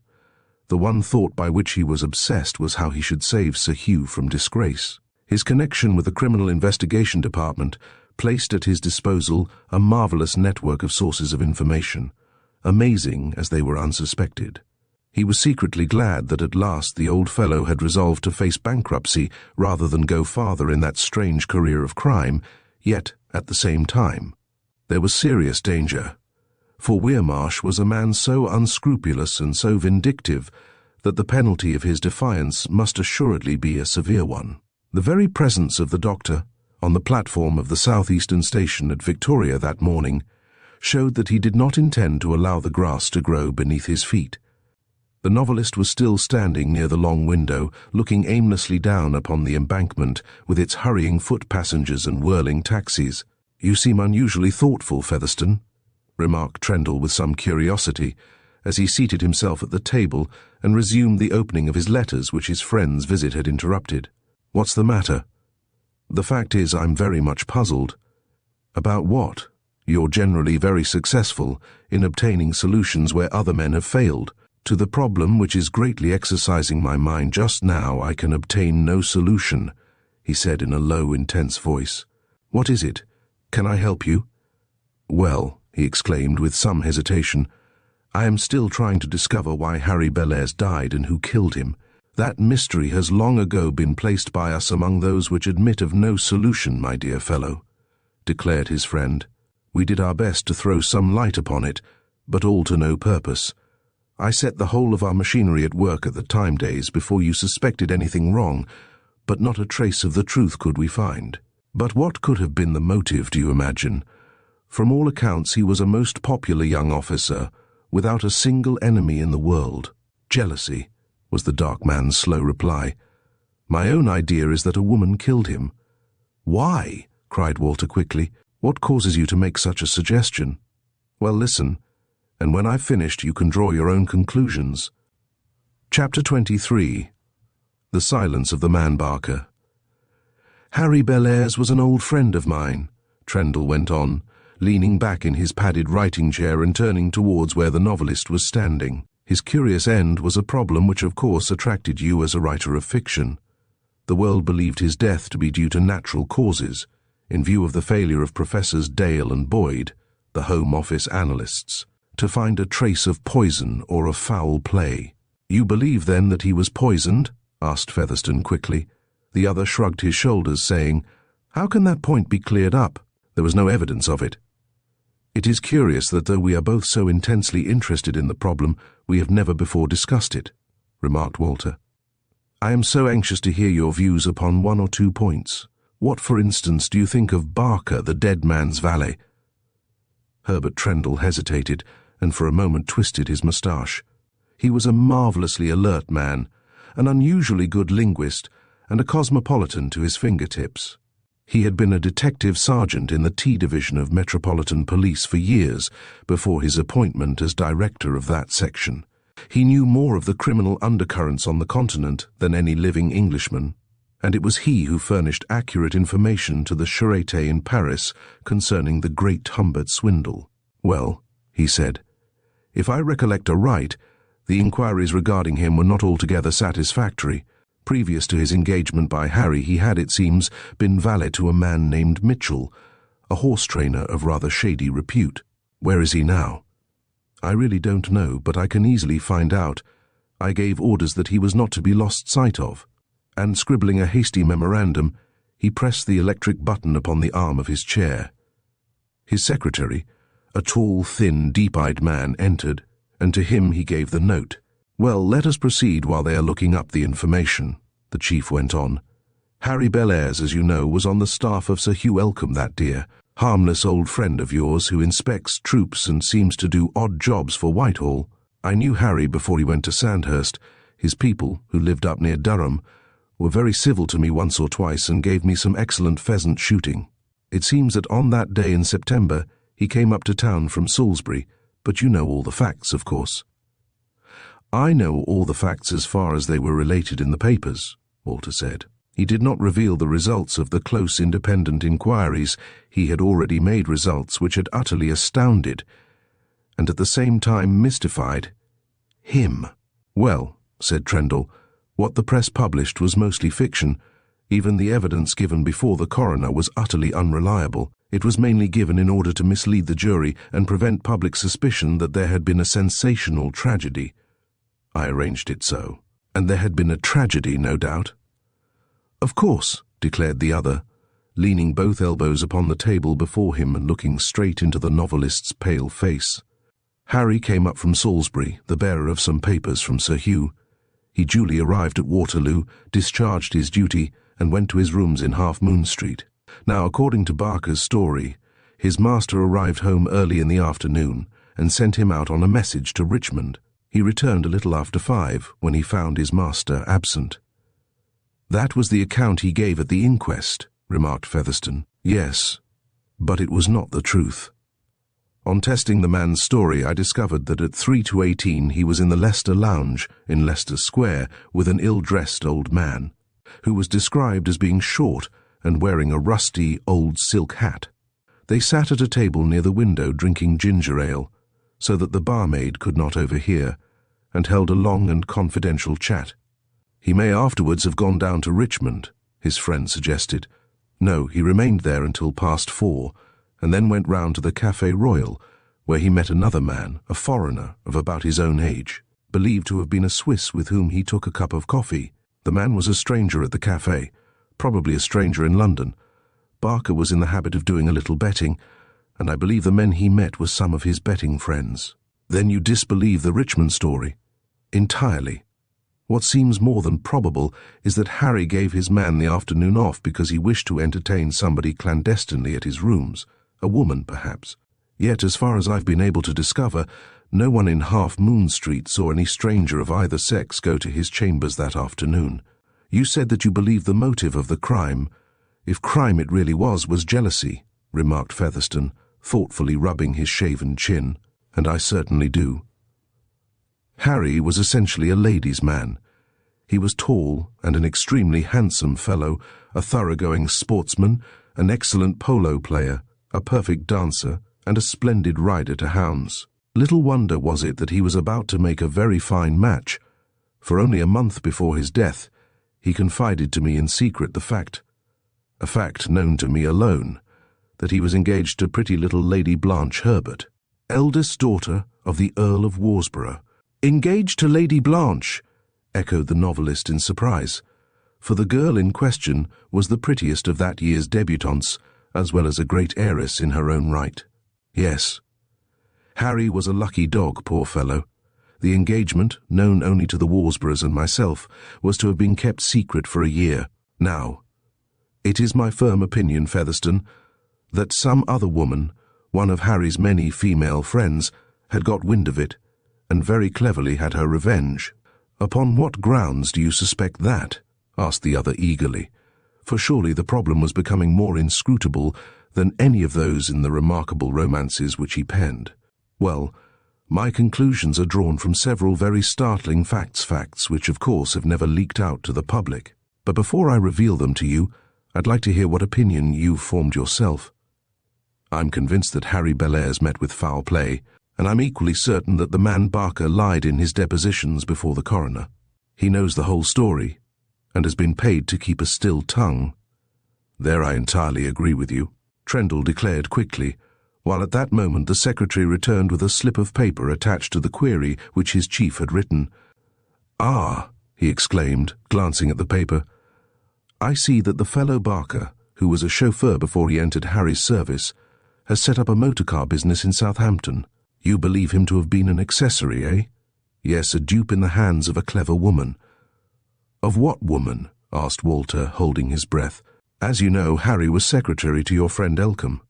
The one thought by which he was obsessed was how he should save Sir Hugh from disgrace. His connection with the Criminal Investigation Department placed at his disposal a marvelous network of sources of information, amazing as they were unsuspected. He was secretly glad that at last the old fellow had resolved to face bankruptcy rather than go farther in that strange career of crime, yet, at the same time, there was serious danger. For Weirmarsh was a man so unscrupulous and so vindictive that the penalty of his defiance must assuredly be a severe one. The very presence of the doctor, on the platform of the southeastern station at Victoria that morning, showed that he did not intend to allow the grass to grow beneath his feet. The novelist was still standing near the long window, looking aimlessly down upon the embankment with its hurrying foot passengers and whirling taxis. "You seem unusually thoughtful, Featherstone," remarked Trendle with some curiosity, as he seated himself at the table and resumed the opening of his letters which his friend's visit had interrupted. "What's the matter?" "The fact is, I'm very much puzzled." "About what? You're generally very successful in obtaining solutions where other men have failed. To the problem which is greatly exercising my mind just now, I can obtain no solution," he said in a low, intense voice. "What is it? Can I help you?" "Well," he exclaimed with some hesitation, "I am still trying to discover why Harry Bellairs died and who killed him. That mystery has long ago been placed by us among those which admit of no solution, my dear fellow," declared his friend. "We did our best to throw some light upon it, but all to no purpose. I set the whole of our machinery at work at the time days before you suspected anything wrong, but not a trace of the truth could we find. But what could have been the motive, do you imagine? From all accounts he was a most popular young officer, without a single enemy in the world. Jealousy," was the dark man's slow reply. "My own idea is that a woman killed him." "Why?" cried Walter quickly. "What causes you to make such a suggestion?" "Well, listen, and when I've finished you can draw your own conclusions." Chapter 23. The Silence of the Man Barker. "Harry Bellairs was an old friend of mine," Trendle went on, leaning back in his padded writing chair and turning towards where the novelist was standing. "His curious end was a problem which of course attracted you as a writer of fiction. The world believed his death to be due to natural causes, in view of the failure of Professors Dale and Boyd, the Home Office analysts, to find a trace of poison or of foul play." "You believe, then, that he was poisoned?" asked Featherstone quickly. The other shrugged his shoulders, saying, "How can that point be cleared up? There was no evidence of it." "It is curious that though we are both so intensely interested in the problem, we have never before discussed it," remarked Walter. "I am so anxious to hear your views upon one or two points. What, for instance, do you think of Barker, the dead man's valet?" Herbert Trendle hesitated, and for a moment twisted his moustache. He was a marvellously alert man, an unusually good linguist, and a cosmopolitan to his fingertips. He had been a detective sergeant in the T Division of Metropolitan Police for years before his appointment as director of that section. He knew more of the criminal undercurrents on the continent than any living Englishman, and it was he who furnished accurate information to the Sûreté in Paris concerning the great Humbert swindle. "Well," he said, "if I recollect aright, the inquiries regarding him were not altogether satisfactory. Previous to his engagement by Harry, he had, it seems, been valet to a man named Mitchell, a horse-trainer of rather shady repute. Where is he now?" I really don't know, but I can easily find out. I gave orders that he was not to be lost sight of. And scribbling a hasty memorandum, he pressed the electric button upon the arm of his chair. His secretary, a tall, thin, deep-eyed man, entered, and to him he gave the note. "Well, let us proceed while they are looking up the information," the chief went on. "Harry Bellairs, as you know, was on the staff of Sir Hugh Elcombe, that dear, harmless old friend of yours who inspects troops and seems to do odd jobs for Whitehall. I knew Harry before he went to Sandhurst. His people, who lived up near Durham, were very civil to me once or twice and gave me some excellent pheasant shooting. It seems that on that day in September he came up to town from Salisbury, but you know all the facts, of course." "I know all the facts as far as they were related in the papers," Walter said. He did not reveal the results of the close independent inquiries. He had already made results which had utterly astounded, and at the same time mystified, him. "Well," said Trendle, "what the press published was mostly fiction. Even the evidence given before the coroner was utterly unreliable. It was mainly given in order to mislead the jury and prevent public suspicion that there had been a sensational tragedy. I arranged it so. And there had been a tragedy, no doubt." "Of course," declared the other, leaning both elbows upon the table before him and looking straight into the novelist's pale face. "Harry came up from Salisbury, the bearer of some papers from Sir Hugh. He duly arrived at Waterloo, discharged his duty, and went to his rooms in Half Moon Street. Now, according to Barker's story, his master arrived home early in the afternoon and sent him out on a message to Richmond. He returned a little after 5 when he found his master absent." "That was the account he gave at the inquest," remarked Featherstone. "Yes, but it was not the truth. On testing the man's story, I discovered that at 3 to 18 he was in the Leicester Lounge in Leicester Square with an ill-dressed old man, who was described as being short and wearing a rusty old silk hat. They sat at a table near the window drinking ginger ale, so that the barmaid could not overhear, and held a long and confidential chat. He may afterwards have gone down to Richmond, his friend suggested. No, he remained there until past 4, and then went round to the Café Royal, where he met another man, a foreigner of about his own age, believed to have been a Swiss with whom he took a cup of coffee. The man was a stranger at the café, probably a stranger in London. Barker was in the habit of doing a little betting, and I believe the men he met were some of his betting friends." "Then you disbelieve the Richmond story?" "Entirely. What seems more than probable is that Harry gave his man the afternoon off because he wished to entertain somebody clandestinely at his rooms, a woman perhaps. Yet, as far as I've been able to discover, no one in Half Moon Street saw any stranger of either sex go to his chambers that afternoon. You said that you believed the motive of the crime, if crime it really was jealousy," remarked Featherstone, thoughtfully rubbing his shaven chin, "and I certainly do. Harry was essentially a ladies' man. He was tall and an extremely handsome fellow, a thoroughgoing sportsman, an excellent polo player, a perfect dancer, and a splendid rider to hounds. Little wonder was it that he was about to make a very fine match, for only a month before his death he confided to me in secret the fact, a fact known to me alone, that he was engaged to pretty little Lady Blanche Herbert, eldest daughter of the Earl of Worsborough." "Engaged to Lady Blanche?" echoed the novelist in surprise, for the girl in question was the prettiest of that year's debutantes, as well as a great heiress in her own right. "Yes. Harry was a lucky dog, poor fellow. The engagement, known only to the Worsboroughs and myself, was to have been kept secret for a year. Now, it is my firm opinion, Featherstone, that some other woman, one of Harry's many female friends, had got wind of it, and very cleverly had her revenge." "Upon what grounds do you suspect that?" asked the other eagerly, for surely the problem was becoming more inscrutable than any of those in the remarkable romances which he penned. "Well, my conclusions are drawn from several very startling facts which of course have never leaked out to the public. But before I reveal them to you, I'd like to hear what opinion you've formed yourself. I'm convinced that Harry Bellairs met with foul play, and I'm equally certain that the man Barker lied in his depositions before the coroner. He knows the whole story, and has been paid to keep a still tongue." "There I entirely agree with you," Trendle declared quickly, while at that moment the secretary returned with a slip of paper attached to the query which his chief had written. "Ah," he exclaimed, glancing at the paper. "I see that the fellow Barker, who was a chauffeur before he entered Harry's service, has set up a motor-car business in Southampton. You believe him to have been an accessory, eh? Yes, a dupe in the hands of a clever woman." "Of what woman?" asked Walter, holding his breath. "As you know, Harry was secretary to your friend Elcombe."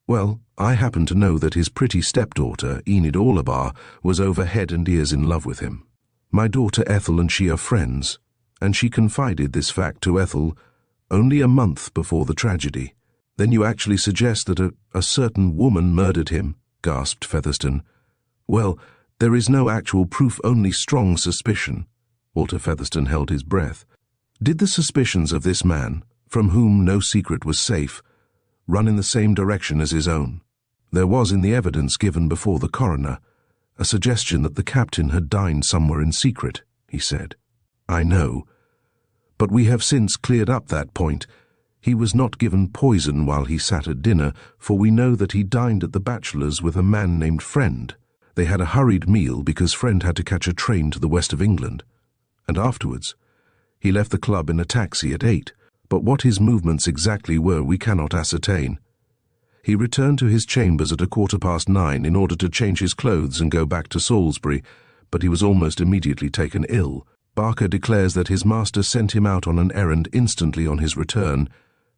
"Well, I happen to know that his pretty stepdaughter, Enid Orlebar, was over head and ears in love with him. My daughter Ethel and she are friends, and she confided this fact to Ethel only a month before the tragedy." "Then you actually suggest that a certain woman murdered him?" gasped Featherstone. "Well, there is no actual proof, only strong suspicion." Walter Featherstone held his breath. "Did the suspicions of this man, from whom no secret was safe, run in the same direction as his own? There was in the evidence given before the coroner a suggestion that the captain had dined somewhere in secret," he said. "I know. But we have since cleared up that point. He was not given poison while he sat at dinner, for we know that he dined at the Bachelors with a man named Friend. They had a hurried meal because Friend had to catch a train to the west of England. And afterwards, he left the club in a taxi at 8, but what his movements exactly were we cannot ascertain. He returned to his chambers at 9:15 in order to change his clothes and go back to Salisbury, but he was almost immediately taken ill. Barker declares that his master sent him out on an errand instantly on his return,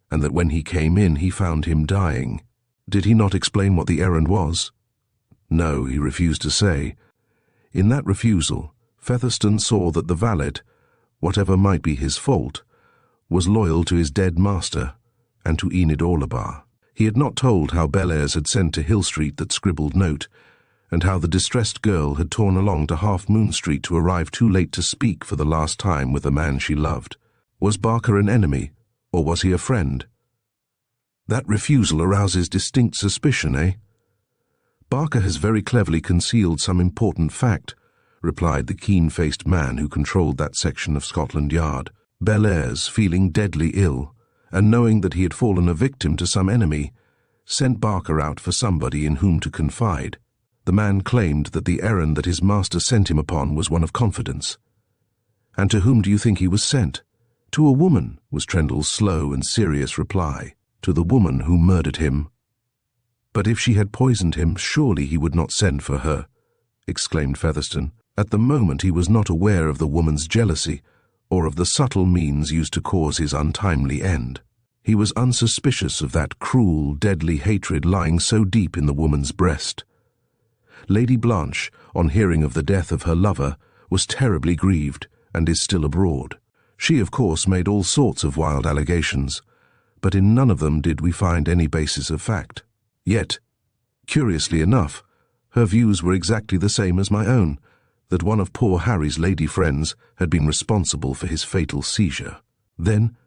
and that when he came in he found him dying. Did he not explain what the errand was?" "No, he refused to say. In that refusal, Featherstone saw that the valet, whatever might be his fault, was loyal to his dead master and to Enid Orlebar. He had not told how Bellairs had sent to Hill Street that scribbled note, and how the distressed girl had torn along to Half Moon Street to arrive too late to speak for the last time with the man she loved. Was Barker an enemy, or was he a friend? That refusal arouses distinct suspicion, eh?" "Barker has very cleverly concealed some important fact," replied the keen-faced man who controlled that section of Scotland Yard. "Bellairs, feeling deadly ill, and knowing that he had fallen a victim to some enemy, sent Barker out for somebody in whom to confide. The man claimed that the errand that his master sent him upon was one of confidence." "And to whom do you think he was sent?" "To a woman," was Trendle's slow and serious reply. "To the woman who murdered him." "But if she had poisoned him, surely he would not send for her," exclaimed Featherstone. At the moment he was not aware of the woman's jealousy, or of the subtle means used to cause his untimely end. He was unsuspicious of that cruel, deadly hatred lying so deep in the woman's breast. Lady Blanche, on hearing of the death of her lover, was terribly grieved, and is still abroad. She, of course, made all sorts of wild allegations, but in none of them did we find any basis of fact. Yet, curiously enough, her views were exactly the same as my own, that one of poor Harry's lady friends had been responsible for his fatal seizure. Then,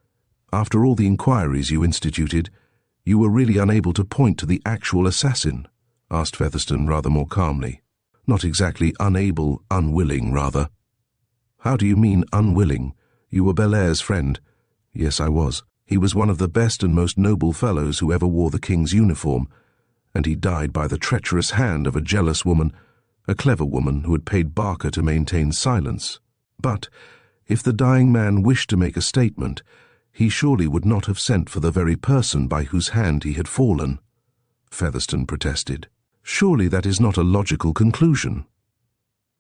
after all the inquiries you instituted, you were really unable to point to the actual assassin?" asked Featherstone rather more calmly. "Not exactly unable, unwilling, rather." "How do you mean unwilling? You were Bellairs' friend." "Yes, I was. He was one of the best and most noble fellows who ever wore the king's uniform, and he died by the treacherous hand of a jealous woman, a clever woman who had paid Barker to maintain silence. But, if the dying man wished to make a statement, he surely would not have sent for the very person by whose hand he had fallen," Featherstone protested. "Surely that is not a logical conclusion.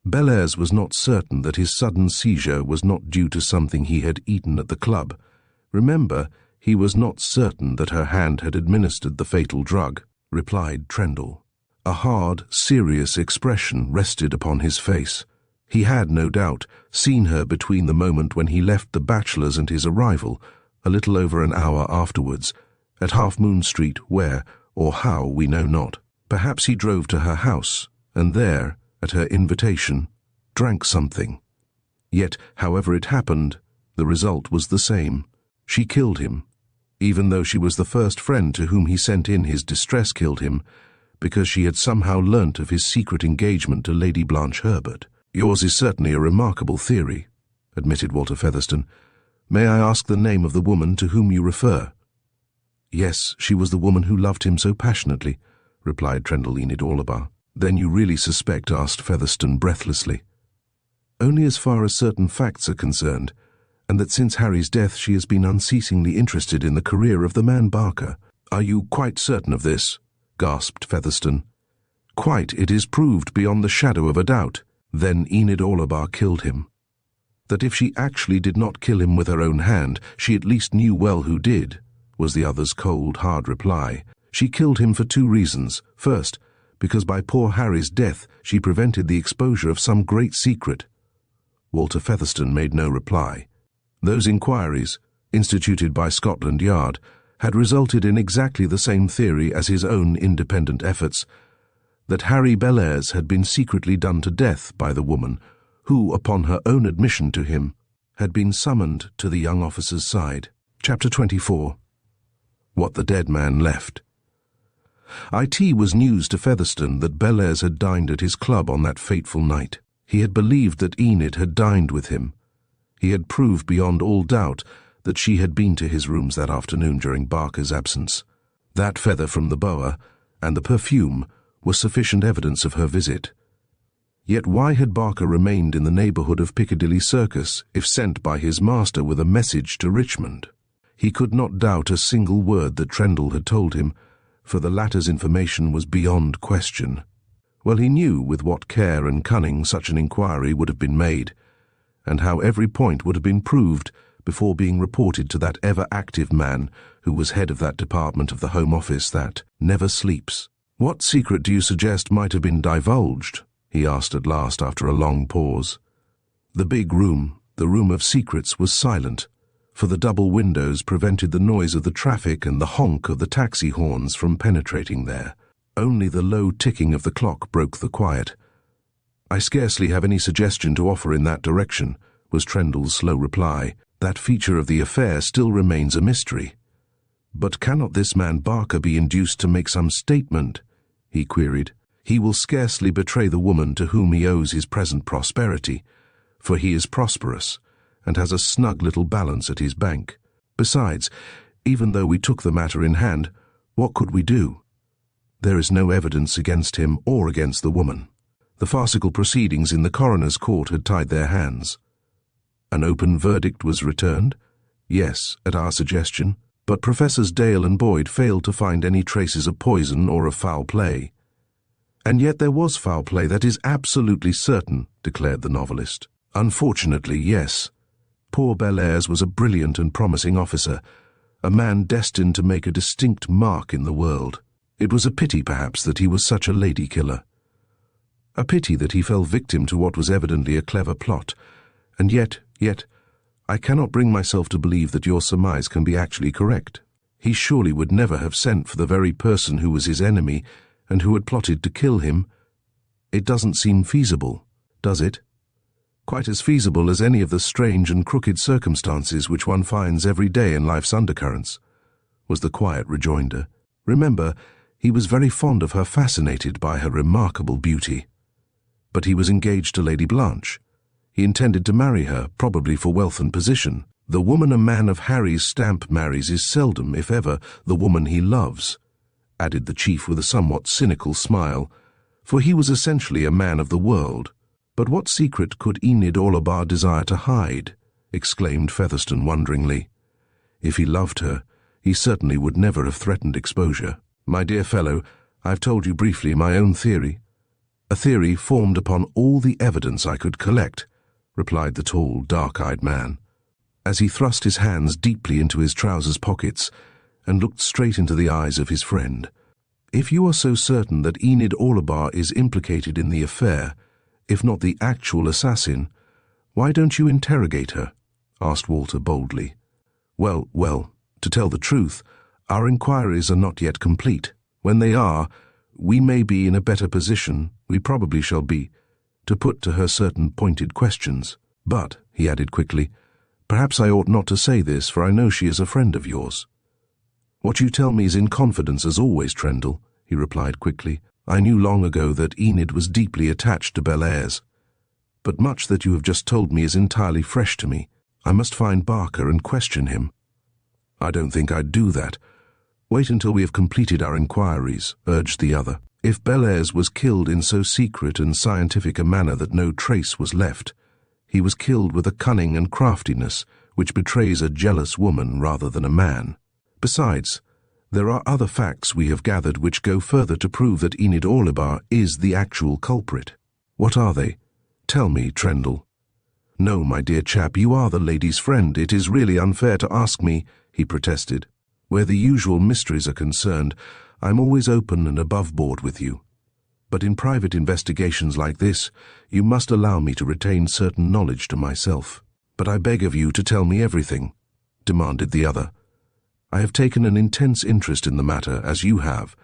Bellairs was not certain that his sudden seizure was not due to something he had eaten at the club. Remember, he was not certain that her hand had administered the fatal drug," replied Trendle. A hard, serious expression rested upon his face. He had, no doubt, seen her between the moment when he left the Bachelors and his arrival, a little over an hour afterwards, at Half Moon Street, where, or how, we know not. Perhaps he drove to her house, and there, at her invitation, drank something. Yet, however it happened, the result was the same. She killed him, even though she was the first friend to whom he sent in his distress killed him, because she had somehow learnt of his secret engagement to Lady Blanche Herbert. "Yours is certainly a remarkable theory," admitted Walter Featherstone. "May I ask the name of the woman to whom you refer?" "Yes, she was the woman who loved him so passionately. replied Trendle Enid Orlebar. Then you really suspect? Asked Featherstone breathlessly. Only as far as certain facts are concerned, and that since Harry's death she has been unceasingly interested in the career of the man Barker. Are you quite certain of this? Gasped Featherstone. Quite. It is proved beyond the shadow of a doubt. Then Enid Orlebar killed him. That if she actually did not kill him with her own hand, she at least knew well who did, was the other's cold, hard reply. She killed him for two reasons. First, because by poor Harry's death she prevented the exposure of some great secret. Walter Featherstone made no reply. Those inquiries, instituted by Scotland Yard, had resulted in exactly the same theory as his own independent efforts, that Harry Bellairs had been secretly done to death by the woman who, upon her own admission to him, had been summoned to the young officer's side. Chapter 24. What the Dead Man Left. It was news to Featherstone that Bellairs had dined at his club on that fateful night. He had believed that Enid had dined with him. He had proved beyond all doubt that she had been to his rooms that afternoon during Barker's absence. That feather from the boa, and the perfume, were sufficient evidence of her visit. Yet why had Barker remained in the neighbourhood of Piccadilly Circus if sent by his master with a message to Richmond? He could not doubt a single word that Trendle had told him, for the latter's information was beyond question. Well, he knew with what care and cunning such an inquiry would have been made, and how every point would have been proved before being reported to that ever-active man who was head of that department of the Home Office that never sleeps. What secret do you suggest might have been divulged? He asked at last after a long pause. The big room, the room of secrets, was silent, for the double windows prevented the noise of the traffic and the honk of the taxi horns from penetrating there. Only the low ticking of the clock broke the quiet. I scarcely have any suggestion to offer in that direction, was Trendle's slow reply. That feature of the affair still remains a mystery. But cannot this man Barker be induced to make some statement? He queried. He will scarcely betray the woman to whom he owes his present prosperity, for he is prosperous, and has a snug little balance at his bank. Besides, even though we took the matter in hand, what could we do? There is no evidence against him or against the woman. The farcical proceedings in the coroner's court had tied their hands. An open verdict was returned, yes, at our suggestion, but Professors Dale and Boyd failed to find any traces of poison or of foul play. And yet there was foul play, that is absolutely certain, declared the novelist. Unfortunately, yes. Poor Bellairs was a brilliant and promising officer, a man destined to make a distinct mark in the world. It was a pity, perhaps, that he was such a lady-killer. A pity that he fell victim to what was evidently a clever plot. And yet, I cannot bring myself to believe that your surmise can be actually correct. He surely would never have sent for the very person who was his enemy and who had plotted to kill him. It doesn't seem feasible, does it? Quite as feasible as any of the strange and crooked circumstances which one finds every day in life's undercurrents, was the quiet rejoinder. Remember, he was very fond of her, fascinated by her remarkable beauty. But he was engaged to Lady Blanche. He intended to marry her, probably for wealth and position. The woman a man of Harry's stamp marries is seldom, if ever, the woman he loves, added the chief with a somewhat cynical smile, for he was essentially a man of the world. But what secret could Enid Orlebar desire to hide? Exclaimed Featherstone wonderingly. If he loved her, he certainly would never have threatened exposure. My dear fellow, I've told you briefly my own theory. A theory formed upon all the evidence I could collect, replied the tall, dark-eyed man, as he thrust his hands deeply into his trousers pockets and looked straight into the eyes of his friend. If you are so certain that Enid Orlebar is implicated in the affair, if not the actual assassin, why don't you interrogate her? Asked Walter boldly. Well, to tell the truth, our inquiries are not yet complete. When they are, we may be in a better position, we probably shall be, to put to her certain pointed questions. But, he added quickly, perhaps I ought not to say this, for I know she is a friend of yours. What you tell me is in confidence as always, Trendle, he replied quickly. I knew long ago that Enid was deeply attached to Bellairs. But much that you have just told me is entirely fresh to me. I must find Barker and question him. I don't think I'd do that. Wait until we have completed our inquiries, urged the other. If Bellairs was killed in so secret and scientific a manner that no trace was left, he was killed with a cunning and craftiness which betrays a jealous woman rather than a man. Besides, there are other facts we have gathered which go further to prove that Enid Orlebar is the actual culprit. What are they? Tell me, Trendle. No, my dear chap, you are the lady's friend. It is really unfair to ask me, he protested. Where the usual mysteries are concerned, I'm always open and above board with you. But in private investigations like this, you must allow me to retain certain knowledge to myself. But I beg of you to tell me everything, demanded the other. I have taken an intense interest in the matter, as you have,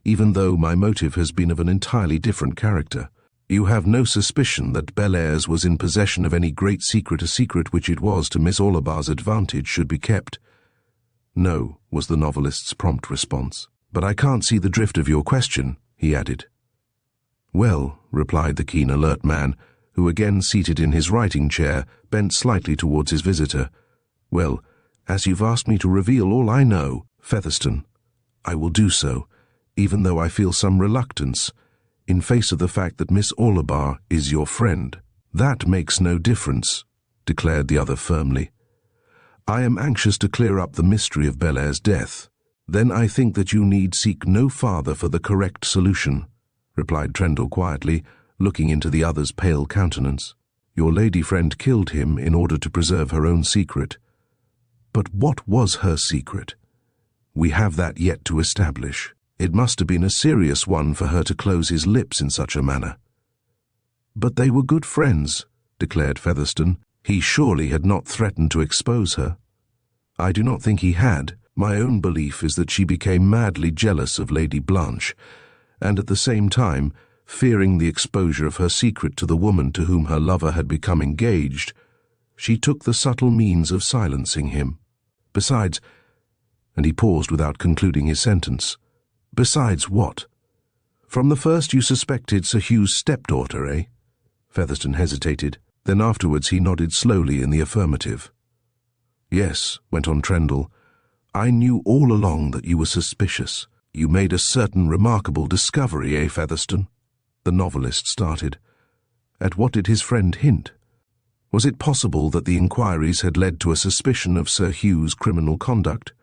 even though my motive has been of an entirely different character. You have no suspicion that Bellairs was in possession of any great secret, a secret which it was to Miss Orlebar's advantage should be kept. No, was the novelist's prompt response. But I can't see the drift of your question, he added. Well, replied the keen alert man, who again seated in his writing chair, bent slightly towards his visitor. Well, as you've asked me to reveal all I know, Featherston, I will do so, even though I feel some reluctance, in face of the fact that Miss Orlebar is your friend. That makes no difference, declared the other firmly. I am anxious to clear up the mystery of Bellairs' death. Then I think that you need seek no farther for the correct solution, replied Trendle quietly, looking into the other's pale countenance. Your lady friend killed him in order to preserve her own secret. But what was her secret? We have that yet to establish. It must have been a serious one for her to close his lips in such a manner. But they were good friends, declared Featherston. He surely had not threatened to expose her. I do not think he had. My own belief is that she became madly jealous of Lady Blanche, and at the same time, fearing the exposure of her secret to the woman to whom her lover had become engaged, she took the subtle means of silencing him. Besides, and he paused without concluding his sentence. Besides what? From the first you suspected Sir Hugh's stepdaughter, eh? Featherston hesitated. Then afterwards he nodded slowly in the affirmative. Yes, went on Trendle, I knew all along that you were suspicious. You made a certain remarkable discovery, eh, Featherston? The novelist started. At what did his friend hint? Was it possible that the inquiries had led to a suspicion of Sir Hugh's criminal conduct?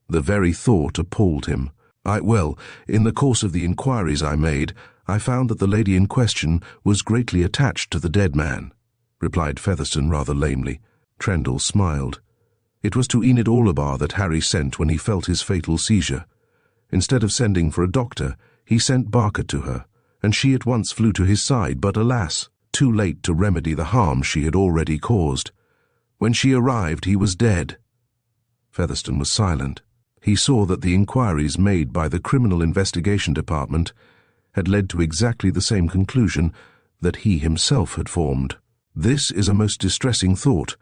The very thought appalled him. Well, in the course of the inquiries I made, I found that the lady in question was greatly attached to the dead man, replied Featherston rather lamely. Trendle smiled. It was to Enid Orlebar that Harry sent when he felt his fatal seizure. Instead of sending for a doctor, he sent Barker to her, and she at once flew to his side, but alas, too late to remedy the harm she had already caused. When she arrived, he was dead. Featherston was silent. He saw that the inquiries made by the Criminal Investigation Department had led to exactly the same conclusion that he himself had formed. This is a most distressing thought,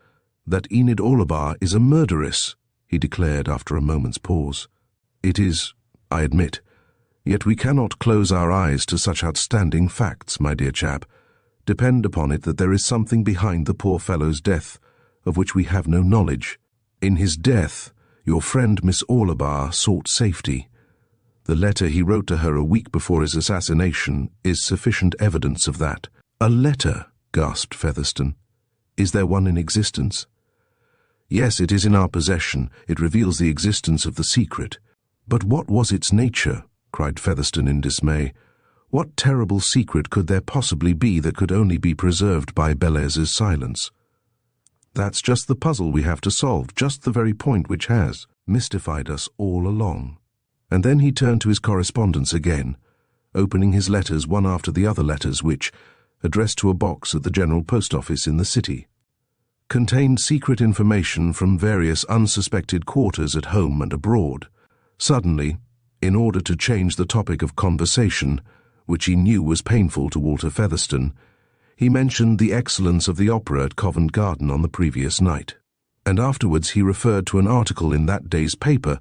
that Enid Orlebar is a murderess, he declared after a moment's pause. It is, I admit, yet we cannot close our eyes to such outstanding facts, my dear chap. Depend upon it that there is something behind the poor fellow's death, of which we have no knowledge. In his death, your friend Miss Orlebar sought safety. The letter he wrote to her a week before his assassination is sufficient evidence of that. A letter, gasped Featherston. Is there one in existence? Yes, it is in our possession. It reveals the existence of the secret. But what was its nature? Cried Featherston in dismay. What terrible secret could there possibly be that could only be preserved by Bellairs' silence? That's just the puzzle we have to solve, just the very point which has mystified us all along. And then he turned to his correspondence again, opening his letters one after the other letters which, addressed to a box at the General Post Office in the city, contained secret information from various unsuspected quarters at home and abroad. Suddenly, in order to change the topic of conversation, which he knew was painful to Walter Featherston, he mentioned the excellence of the opera at Covent Garden on the previous night, and afterwards he referred to an article in that day's paper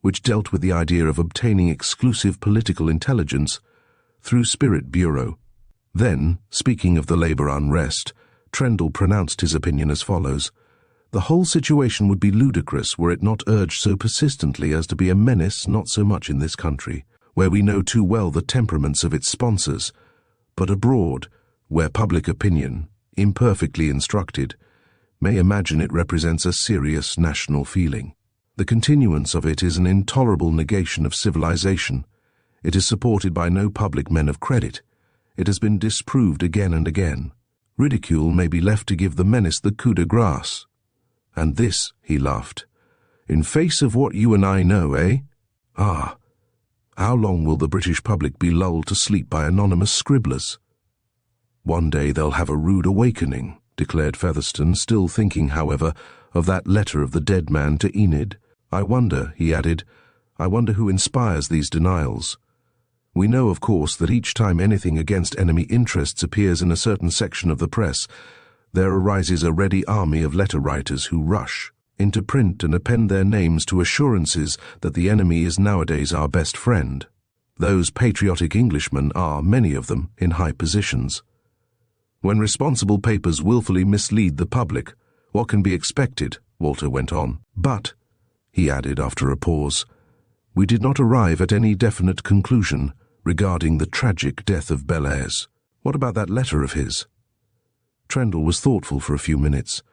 which dealt with the idea of obtaining exclusive political intelligence through Spirit Bureau. Then, speaking of the labour unrest, Trendle pronounced his opinion as follows. The whole situation would be ludicrous were it not urged so persistently as to be a menace not so much in this country, where we know too well the temperaments of its sponsors, but abroad, where public opinion, imperfectly instructed, may imagine it represents a serious national feeling. The continuance of it is an intolerable negation of civilization. It is supported by no public men of credit. It has been disproved again and again. Ridicule may be left to give the menace the coup de grace. And this, he laughed, in face of what you and I know, eh? Ah, how long will the British public be lulled to sleep by anonymous scribblers? One day they'll have a rude awakening, declared Featherstone, still thinking, however, of that letter of the dead man to Enid. I wonder, he added, I wonder who inspires these denials. We know, of course, that each time anything against enemy interests appears in a certain section of the press, there arises a ready army of letter-writers who rush into print and append their names to assurances that the enemy is nowadays our best friend. Those patriotic Englishmen are, many of them, in high positions. When responsible papers willfully mislead the public, what can be expected? Walter went on. But, he added after a pause, we did not arrive at any definite conclusion regarding the tragic death of Bellairs. What about that letter of his? Trendle was thoughtful for a few minutes.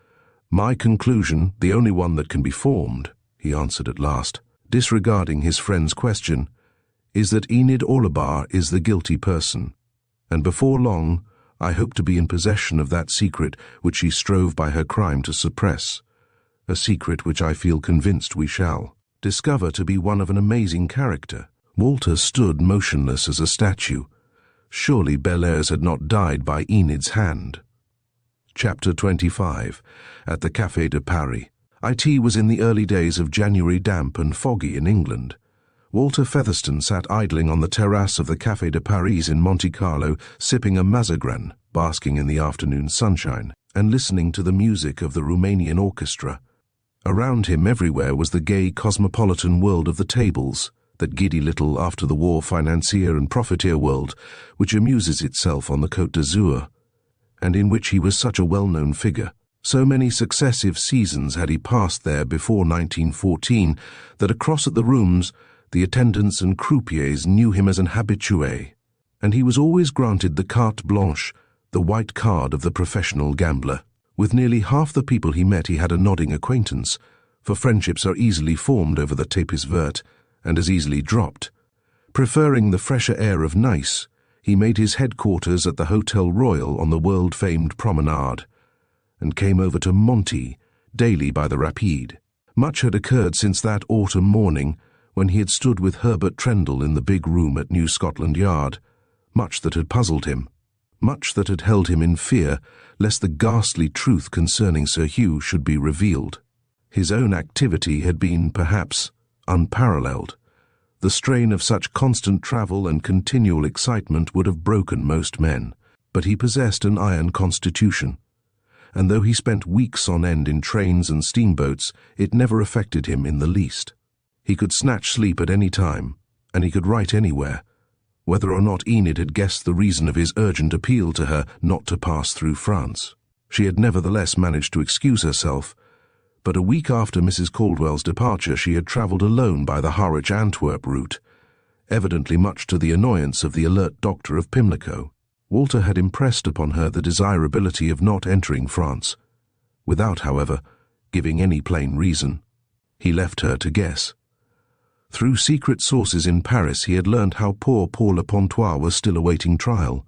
My conclusion, the only one that can be formed, he answered at last, disregarding his friend's question, is that Enid Orlebar is the guilty person, and before long I hope to be in possession of that secret which she strove by her crime to suppress, a secret which I feel convinced we shall discover to be one of an amazing character. Walter stood motionless as a statue. Surely Bellairs had not died by Enid's hand. Chapter 25. At the Café de Paris. IT was in the early days of January, damp and foggy in England. Walter Featherstone sat idling on the terrace of the Café de Paris in Monte Carlo, sipping a mazagran, basking in the afternoon sunshine, and listening to the music of the Romanian orchestra. Around him everywhere was the gay cosmopolitan world of the tables, that giddy little after-the-war financier and profiteer world which amuses itself on the Côte d'Azur, and in which he was such a well-known figure. So many successive seasons had he passed there before 1914 that across at the rooms the attendants and croupiers knew him as an habitué, and he was always granted the carte blanche, the white card of the professional gambler. With nearly half the people he met he had a nodding acquaintance, for friendships are easily formed over the tapis vert, and as easily dropped. Preferring the fresher air of Nice, he made his headquarters at the Hotel Royal on the world-famed promenade, and came over to Monty daily by the Rapide. Much had occurred since that autumn morning when he had stood with Herbert Trendle in the big room at New Scotland Yard, much that had puzzled him, much that had held him in fear lest the ghastly truth concerning Sir Hugh should be revealed. His own activity had been, perhaps, unparalleled. The strain of such constant travel and continual excitement would have broken most men, but he possessed an iron constitution, and though he spent weeks on end in trains and steamboats, it never affected him in the least. He could snatch sleep at any time, and he could write anywhere. Whether or not Enid had guessed the reason of his urgent appeal to her not to pass through France, she had nevertheless managed to excuse herself, but a week after Mrs. Caldwell's departure she had travelled alone by the Harwich-Antwerp route, evidently much to the annoyance of the alert Doctor of Pimlico. Walter had impressed upon her the desirability of not entering France, without, however, giving any plain reason. He left her to guess. Through secret sources in Paris he had learned how poor Paula Pontois was still awaiting trial.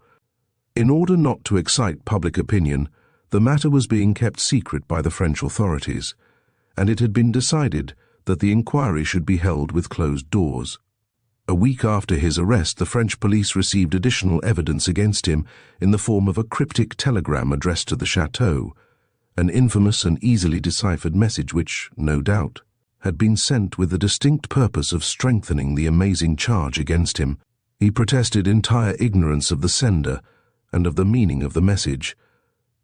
In order not to excite public opinion, the matter was being kept secret by the French authorities, and it had been decided that the inquiry should be held with closed doors. A week after his arrest, the French police received additional evidence against him in the form of a cryptic telegram addressed to the chateau, an infamous and easily deciphered message which, no doubt, had been sent with the distinct purpose of strengthening the amazing charge against him. He protested entire ignorance of the sender and of the meaning of the message,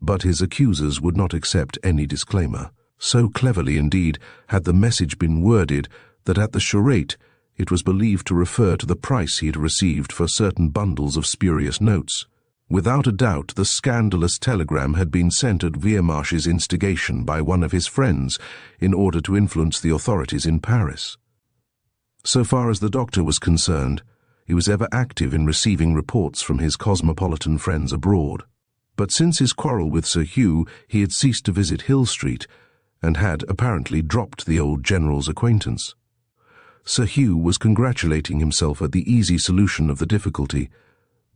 but his accusers would not accept any disclaimer. So cleverly, indeed, had the message been worded that at the charrette it was believed to refer to the price he had received for certain bundles of spurious notes. Without a doubt, the scandalous telegram had been sent at Weirmarsh's instigation by one of his friends in order to influence the authorities in Paris. So far as the doctor was concerned, he was ever active in receiving reports from his cosmopolitan friends abroad. But since his quarrel with Sir Hugh, he had ceased to visit Hill Street and had apparently dropped the old general's acquaintance. Sir Hugh was congratulating himself at the easy solution of the difficulty,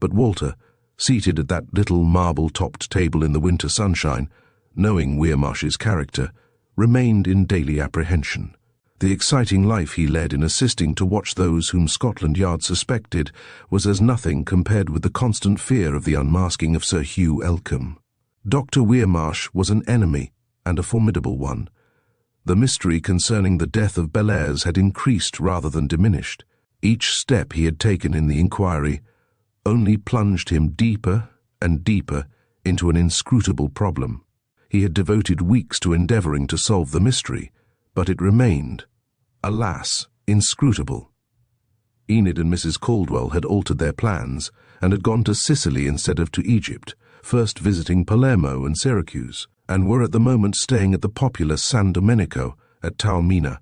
but Walter, seated at that little marble-topped table in the winter sunshine, knowing Weirmarsh's character, remained in daily apprehension. The exciting life he led in assisting to watch those whom Scotland Yard suspected was as nothing compared with the constant fear of the unmasking of Sir Hugh Elcombe. Dr. Weirmarsh was an enemy, and a formidable one. The mystery concerning the death of Bellairs had increased rather than diminished. Each step he had taken in the inquiry only plunged him deeper and deeper into an inscrutable problem. He had devoted weeks to endeavouring to solve the mystery, but it remained, alas, inscrutable. Enid and Mrs. Caldwell had altered their plans and had gone to Sicily instead of to Egypt, first visiting Palermo and Syracuse, and were at the moment staying at the popular San Domenico at Taormina,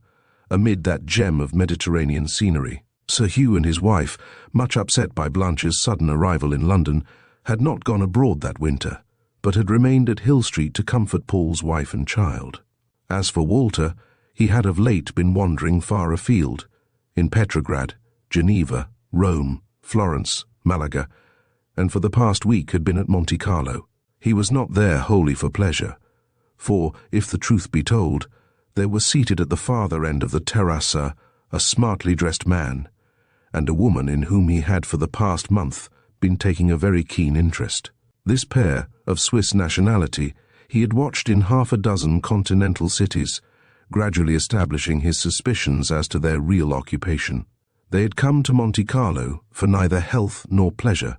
amid that gem of Mediterranean scenery. Sir Hugh and his wife, much upset by Blanche's sudden arrival in London, had not gone abroad that winter, but had remained at Hill Street to comfort Paul's wife and child. As for Walter, he had of late been wandering far afield, in Petrograd, Geneva, Rome, Florence, Malaga, and for the past week had been at Monte Carlo. He was not there wholly for pleasure, for, if the truth be told, there was seated at the farther end of the terrassa a smartly dressed man, and a woman in whom he had for the past month been taking a very keen interest. This pair, of Swiss nationality, he had watched in half a dozen continental cities, gradually establishing his suspicions as to their real occupation. They had come to Monte Carlo for neither health nor pleasure,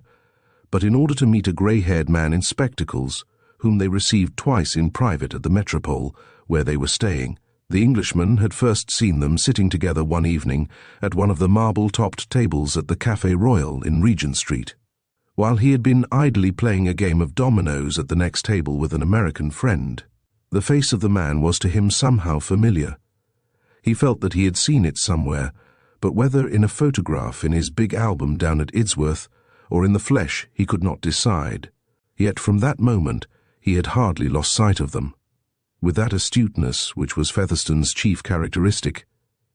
but in order to meet a grey-haired man in spectacles, whom they received twice in private at the Metropole, where they were staying. The Englishman had first seen them sitting together one evening at one of the marble-topped tables at the Café Royal in Regent Street, while he had been idly playing a game of dominoes at the next table with an American friend. The face of the man was to him somehow familiar. He felt that he had seen it somewhere, but whether in a photograph in his big album down at Idsworth, or in the flesh, he could not decide. Yet from that moment he had hardly lost sight of them. With that astuteness which was Featherstone's chief characteristic,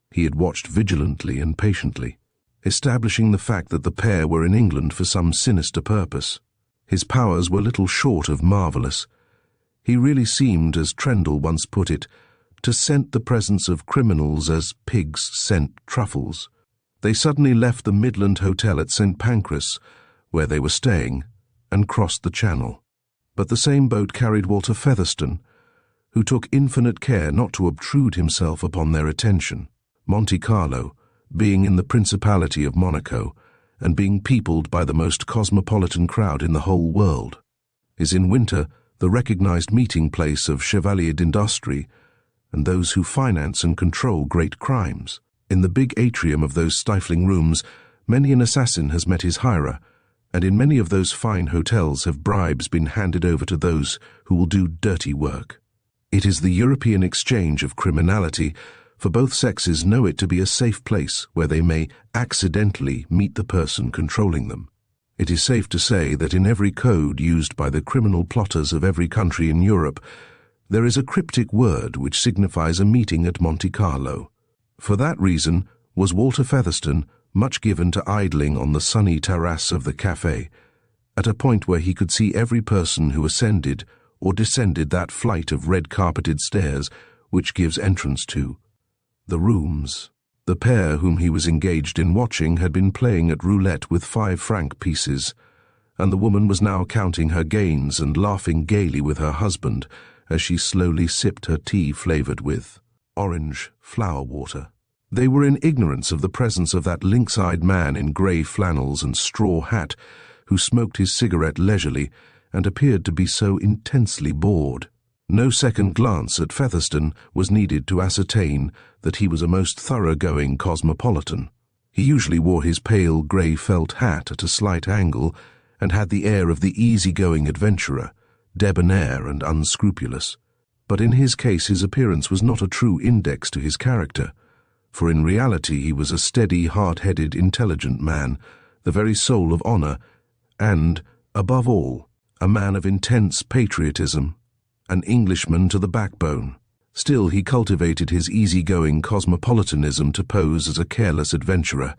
he had watched vigilantly and patiently, establishing the fact that the pair were in England for some sinister purpose. His powers were little short of marvellous. He really seemed, as Trendle once put it, to scent the presence of criminals as pigs scent truffles. They suddenly left the Midland Hotel at St. Pancras, where they were staying, and crossed the Channel. But the same boat carried Walter Featherstone, who took infinite care not to obtrude himself upon their attention. Monte Carlo, being in the Principality of Monaco, and being peopled by the most cosmopolitan crowd in the whole world, is in winter the recognized meeting place of chevaliers d'industrie and those who finance and control great crimes. In the big atrium of those stifling rooms, many an assassin has met his hirer, and in many of those fine hotels have bribes been handed over to those who will do dirty work. It is the European exchange of criminality, for both sexes know it to be a safe place where they may accidentally meet the person controlling them. It is safe to say that in every code used by the criminal plotters of every country in Europe, there is a cryptic word which signifies a meeting at Monte Carlo. For that reason was Walter Featherstone much given to idling on the sunny terrace of the café, at a point where he could see every person who ascended or descended that flight of red-carpeted stairs which gives entrance to the rooms. The pair whom he was engaged in watching had been playing at roulette with 5-franc pieces, and the woman was now counting her gains and laughing gaily with her husband as she slowly sipped her tea flavoured with orange flower water. They were in ignorance of the presence of that lynx-eyed man in grey flannels and straw hat, who smoked his cigarette leisurely and appeared to be so intensely bored. No second glance at Featherstone was needed to ascertain that he was a most thorough-going cosmopolitan. He usually wore his pale grey felt hat at a slight angle, and had the air of the easy-going adventurer, debonair and unscrupulous. But in his case his appearance was not a true index to his character, for in reality he was a steady, hard-headed, intelligent man, the very soul of honour, and, above all, a man of intense patriotism, an Englishman to the backbone. Still, he cultivated his easy-going cosmopolitanism to pose as a careless adventurer.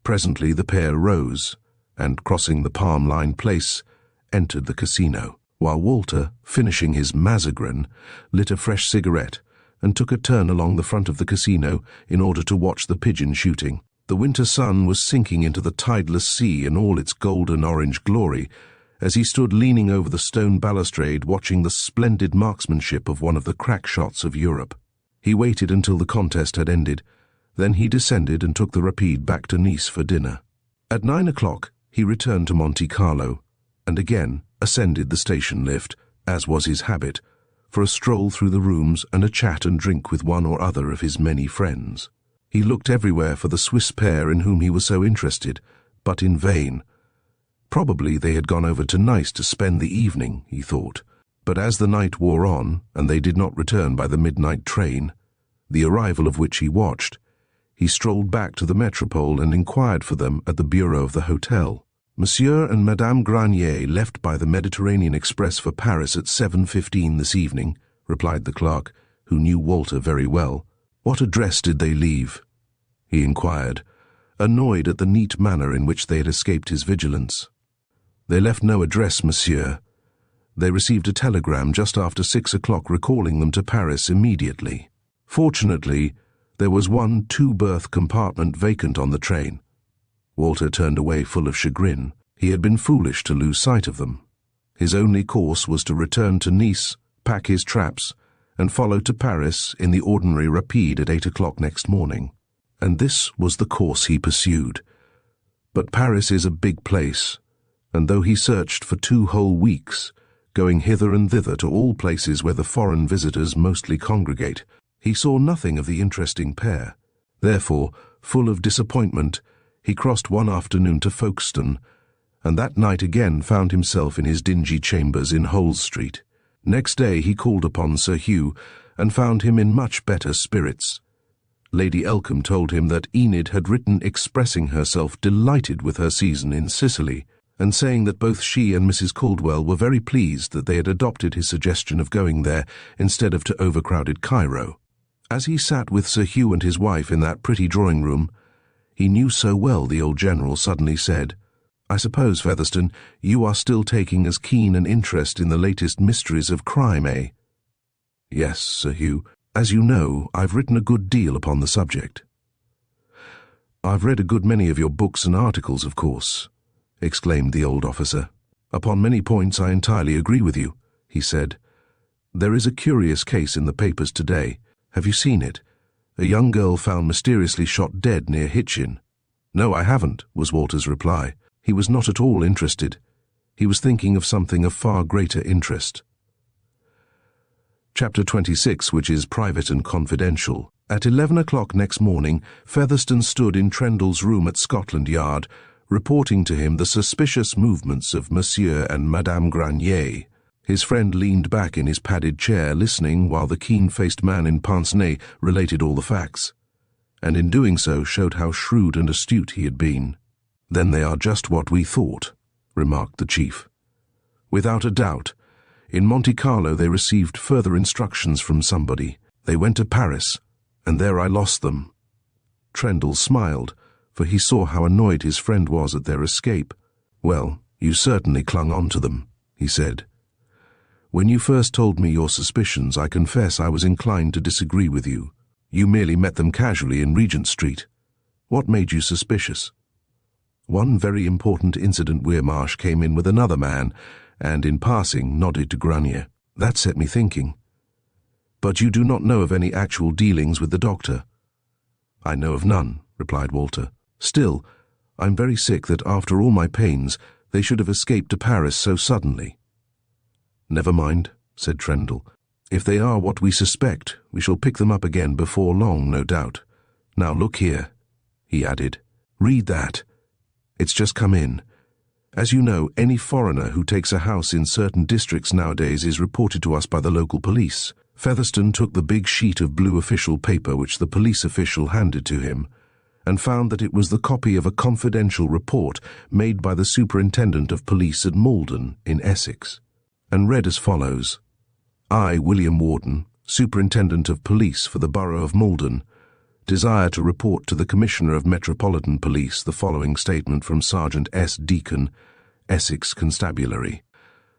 Presently the pair rose, and, crossing the palm-lined place, entered the casino, while Walter, finishing his mazagran, lit a fresh cigarette and took a turn along the front of the casino in order to watch the pigeon shooting. The winter sun was sinking into the tideless sea in all its golden-orange glory as he stood leaning over the stone balustrade watching the splendid marksmanship of one of the crack shots of Europe. He waited until the contest had ended, then he descended and took the Rapide back to Nice for dinner. At 9 o'clock he returned to Monte Carlo, and again ascended the station lift, as was his habit, for a stroll through the rooms and a chat and drink with one or other of his many friends. He looked everywhere for the Swiss pair in whom he was so interested, but in vain. Probably they had gone over to Nice to spend the evening, he thought. But as the night wore on, and they did not return by the midnight train, the arrival of which he watched, he strolled back to the Metropole and inquired for them at the bureau of the hotel. Monsieur and Madame Granier left by the Mediterranean Express for Paris at 7:15 this evening, replied the clerk, who knew Walter very well. What address did they leave? He inquired, annoyed at the neat manner in which they had escaped his vigilance. They left no address, monsieur. They received a telegram just after 6 o'clock recalling them to Paris immediately. Fortunately, there was one two-berth compartment vacant on the train. Walter turned away full of chagrin. He had been foolish to lose sight of them. His only course was to return to Nice, pack his traps, and follow to Paris in the ordinary Rapide at 8 o'clock next morning. And this was the course he pursued. But Paris is a big place, and though he searched for 2 whole weeks, going hither and thither to all places where the foreign visitors mostly congregate, he saw nothing of the interesting pair. Therefore, full of disappointment, he crossed one afternoon to Folkestone, and that night again found himself in his dingy chambers in Holles Street. Next day he called upon Sir Hugh, and found him in much better spirits. Lady Elcombe told him that Enid had written expressing herself delighted with her season in Sicily, and saying that both she and Mrs. Caldwell were very pleased that they had adopted his suggestion of going there instead of to overcrowded Cairo. As he sat with Sir Hugh and his wife in that pretty drawing-room, he knew so well the old general suddenly said, "I suppose, Featherstone, you are still taking as keen an interest in the latest mysteries of crime, eh?" "Yes, Sir Hugh. As you know, I've written a good deal upon the subject." "I've read a good many of your books and articles, of course," exclaimed the old officer. "Upon many points I entirely agree with you," he said. "There is a curious case in the papers today. Have you seen it? A young girl found mysteriously shot dead near Hitchin." "No, I haven't," was Walter's reply. He was not at all interested. He was thinking of something of far greater interest. Chapter 26, which is private and confidential. At 11 o'clock next morning, Featherstone stood in Trendle's room at Scotland Yard, reporting to him the suspicious movements of Monsieur and Madame Granier. His friend leaned back in his padded chair, listening while the keen-faced man in pince-nez related all the facts, and in doing so showed how shrewd and astute he had been. "Then they are just what we thought," remarked the chief. "Without a doubt. In Monte Carlo they received further instructions from somebody. They went to Paris, and there I lost them." Trendle smiled, for he saw how annoyed his friend was at their escape. "Well, you certainly clung on to them," he said. "When you first told me your suspicions, I confess I was inclined to disagree with you. You merely met them casually in Regent Street. What made you suspicious?" "One very important incident. Weirmarsh came in with another man, and in passing nodded to Granier. That set me thinking." "But you do not know of any actual dealings with the doctor?" "I know of none," replied Walter. "Still, I'm very sick that after all my pains they should have escaped to Paris so suddenly." "Never mind," said Trendle. "If they are what we suspect, we shall pick them up again before long, no doubt. Now look here," he added. "Read that. It's just come in. As you know, any foreigner who takes a house in certain districts nowadays is reported to us by the local police. Featherstone took the big sheet of blue official paper which the police official handed to him, and found that it was the copy of a confidential report made by the Superintendent of Police at Malden in Essex, and read as follows: I, William Warden, Superintendent of Police for the Borough of Malden, desire to report to the Commissioner of Metropolitan Police the following statement from Sergeant S. Deacon, Essex Constabulary,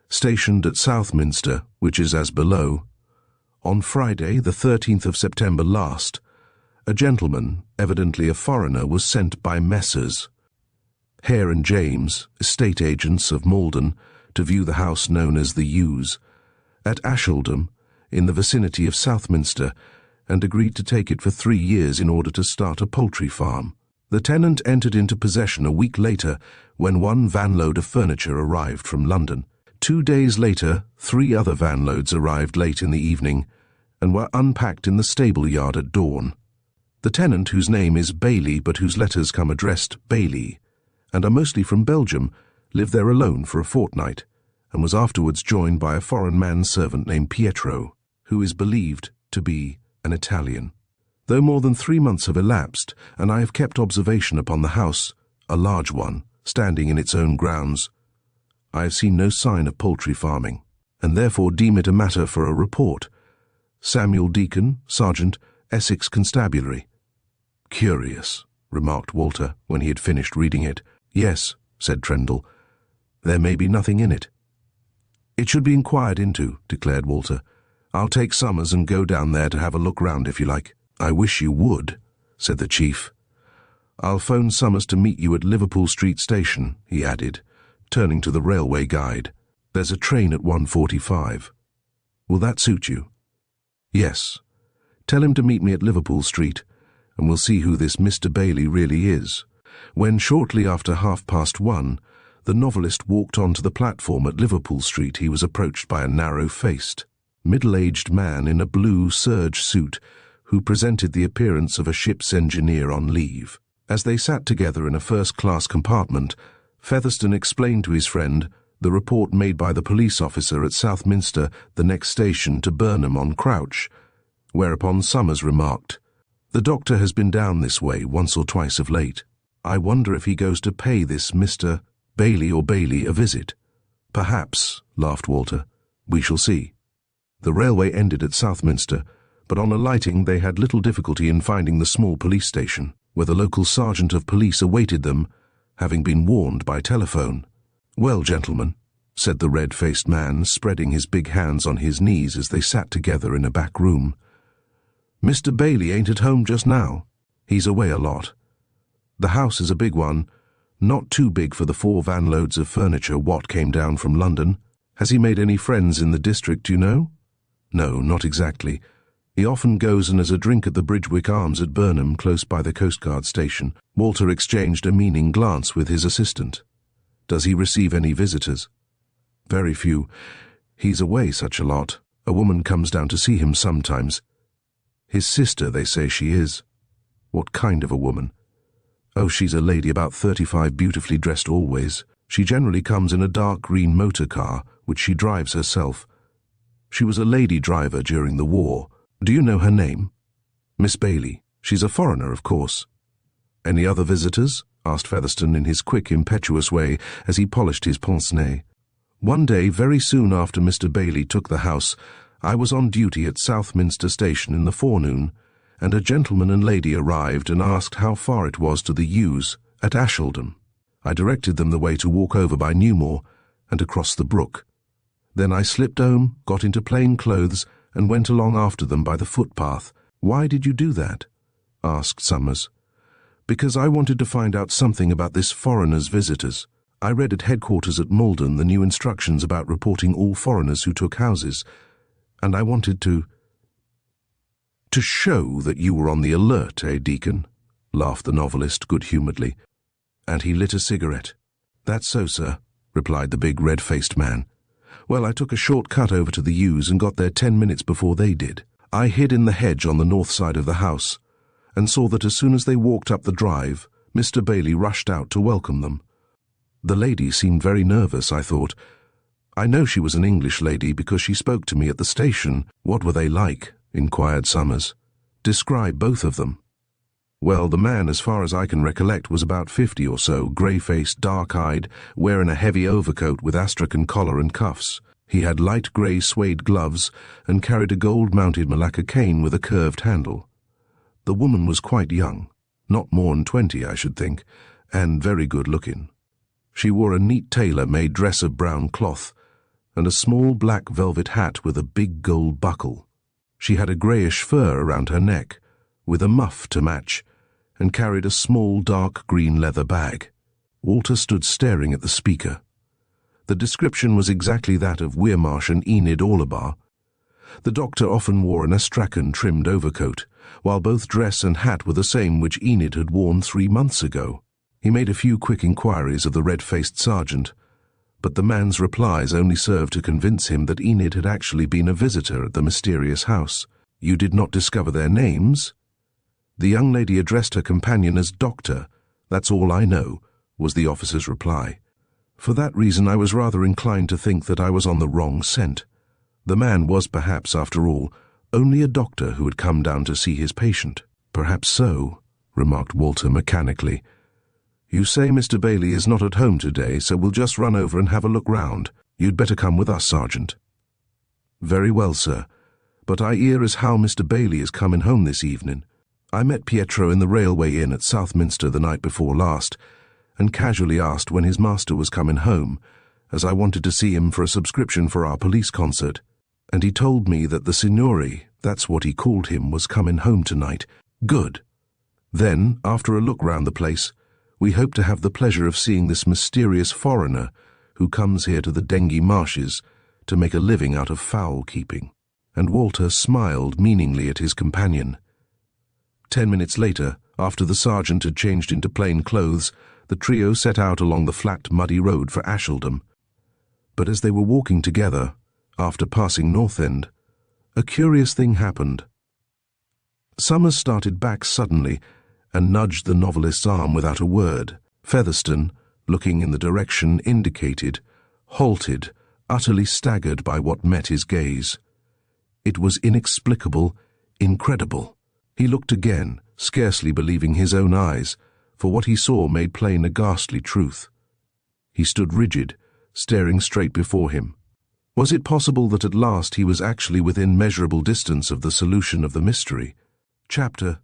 stationed at Southminster, which is as below. On Friday, the 13th of September last, a gentleman, evidently a foreigner, was sent by Messrs. Hare and James, estate agents of Malden, to view the house known as the Yews, at Asheldham, in the vicinity of Southminster, and agreed to take it for 3 years in order to start a poultry farm. The tenant entered into possession a week later when 1 vanload of furniture arrived from London. 2 days later, 3 other vanloads arrived late in the evening and were unpacked in the stable yard at dawn. The tenant, whose name is Bailey but whose letters come addressed Bailey, and are mostly from Belgium, lived there alone for a fortnight, and was afterwards joined by a foreign manservant named Pietro, who is believed to be an Italian. Though more than 3 months have elapsed, and I have kept observation upon the house, a large one, standing in its own grounds, I have seen no sign of poultry farming, and therefore deem it a matter for a report. Samuel Deacon, Sergeant, Essex Constabulary. Curious, remarked Walter when he had finished reading it. Yes, said Trendle. There may be nothing in it. It should be inquired into, declared Walter. I'll take Summers and go down there to have a look round if you like. I wish you would, said the chief. I'll phone Summers to meet you at Liverpool Street Station, he added, turning to the railway guide. There's a train at 1:45. Will that suit you? Yes. Tell him to meet me at Liverpool Street, and we'll see who this Mr. Bailey really is. When, shortly after 1:30, the novelist walked onto the platform at Liverpool Street, he was approached by a narrow-faced, middle-aged man in a blue serge suit who presented the appearance of a ship's engineer on leave. As they sat together in a first-class compartment, Featherstone explained to his friend the report made by the police officer at Southminster, the next station to Burnham-on-Crouch, whereupon Summers remarked, The doctor has been down this way once or twice of late. I wonder if he goes to pay this Mr. Bailey or Bailey a visit. Perhaps, laughed Walter. We shall see. The railway ended at Southminster, but on alighting they had little difficulty in finding the small police station, where the local sergeant of police awaited them, having been warned by telephone. Well, gentlemen, said the red-faced man, spreading his big hands on his knees as they sat together in a back room. Mr. Bailey ain't at home just now. He's away a lot. The house is a big one, not too big for the 4 vanloads of furniture Watt came down from London. Has he made any friends in the district, you know? No, not exactly. He often goes and has a drink at the Bridgewick Arms at Burnham, close by the coastguard station. Walter exchanged a meaning glance with his assistant. Does he receive any visitors? Very few. He's away such a lot. A woman comes down to see him sometimes. His sister, they say she is. What kind of a woman? Oh, she's a lady about 35, beautifully dressed always. She generally comes in a dark green motor car, which she drives herself. She was a lady driver during the war. Do you know her name? Miss Bailey. She's a foreigner, of course. Any other visitors? Asked Featherstone in his quick, impetuous way as he polished his pince-nez. One day, very soon after Mr. Bailey took the house, I was on duty at Southminster Station in the forenoon, and a gentleman and lady arrived and asked how far it was to the Yews at Asheldham. I directed them the way to walk over by Newmore and across the brook. Then I slipped home, got into plain clothes, and went along after them by the footpath. Why did you do that? Asked Summers. Because I wanted to find out something about this foreigner's visitors. I read at headquarters at Malden the new instructions about reporting all foreigners who took houses, and I wanted to show that you were on the alert, eh, Deacon? Laughed the novelist good-humouredly, and he lit a cigarette. That's so, sir, replied the big red-faced man. Well, I took a short cut over to the Yews and got there 10 minutes before they did. I hid in the hedge on the north side of the house, and saw that as soon as they walked up the drive, Mr. Bailey rushed out to welcome them. The lady seemed very nervous, I thought. I know she was an English lady because she spoke to me at the station. What were they like? Inquired Summers. Describe both of them. Well, the man, as far as I can recollect, was about 50 or so, grey-faced, dark-eyed, wearing a heavy overcoat with astrakhan collar and cuffs. He had light grey suede gloves and carried a gold-mounted Malacca cane with a curved handle. The woman was quite young, not more than 20, I should think, and very good-looking. She wore a neat tailor-made dress of brown cloth and a small black velvet hat with a big gold buckle. She had a greyish fur around her neck, with a muff to match, and carried a small dark green leather bag. Walter stood staring at the speaker. The description was exactly that of Weirmarsh and Enid Orlebar. The doctor often wore an astrakhan-trimmed overcoat, while both dress and hat were the same which Enid had worn 3 months ago. He made a few quick inquiries of the red-faced sergeant, but the man's replies only served to convince him that Enid had actually been a visitor at the mysterious house. You did not discover their names? The young lady addressed her companion as Doctor. That's all I know, was the officer's reply. For that reason I was rather inclined to think that I was on the wrong scent. The man was perhaps, after all, only a doctor who had come down to see his patient. Perhaps so, remarked Walter mechanically. You say Mr. Bailey is not at home today, so we'll just run over and have a look round. You'd better come with us, Sergeant. Very well, sir, but I hear as how Mr. Bailey is coming home this evening. I met Pietro in the railway inn at Southminster the night before last, and casually asked when his master was coming home, as I wanted to see him for a subscription for our police concert, and he told me that the signore, that's what he called him, was coming home tonight. Good. Then, after a look round the place, we hope to have the pleasure of seeing this mysterious foreigner who comes here to the Dengie marshes to make a living out of fowl keeping. And Walter smiled meaningly at his companion. 10 minutes later, after the sergeant had changed into plain clothes, the trio set out along the flat, muddy road for Asheldham. But as they were walking together, after passing North End, a curious thing happened. Summers started back suddenly and nudged the novelist's arm without a word. Featherstone, looking in the direction indicated, halted, utterly staggered by what met his gaze. It was inexplicable, incredible. He looked again, scarcely believing his own eyes, for what he saw made plain a ghastly truth. He stood rigid, staring straight before him. Was it possible that at last he was actually within measurable distance of the solution of the mystery? Chapter: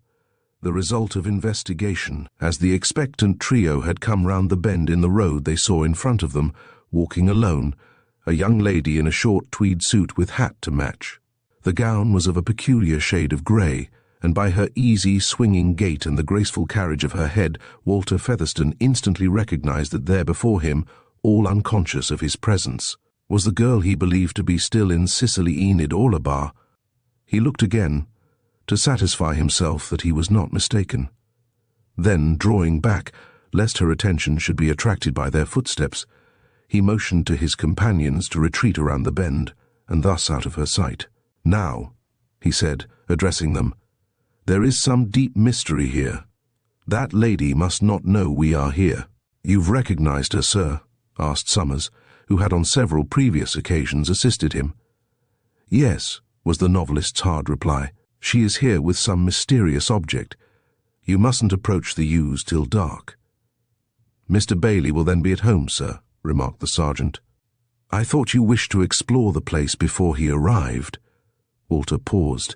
The result of investigation. As the expectant trio had come round the bend in the road, they saw in front of them, walking alone, a young lady in a short tweed suit with hat to match. The gown was of a peculiar shade of grey, and by her easy, swinging gait and the graceful carriage of her head, Walter Featherstone instantly recognized that there before him, all unconscious of his presence, was the girl he believed to be still in Sicily, Enid Orlebar. He looked again, to satisfy himself that he was not mistaken. Then, drawing back, lest her attention should be attracted by their footsteps, he motioned to his companions to retreat around the bend, and thus out of her sight. Now, he said, addressing them, there is some deep mystery here. That lady must not know we are here. You've recognized her, sir? Asked Summers, who had on several previous occasions assisted him. Yes, was the novelist's hard reply. She is here with some mysterious object. You mustn't approach the yews till dark. Mr. Bailey will then be at home, sir, remarked the sergeant. I thought you wished to explore the place before he arrived. Walter paused.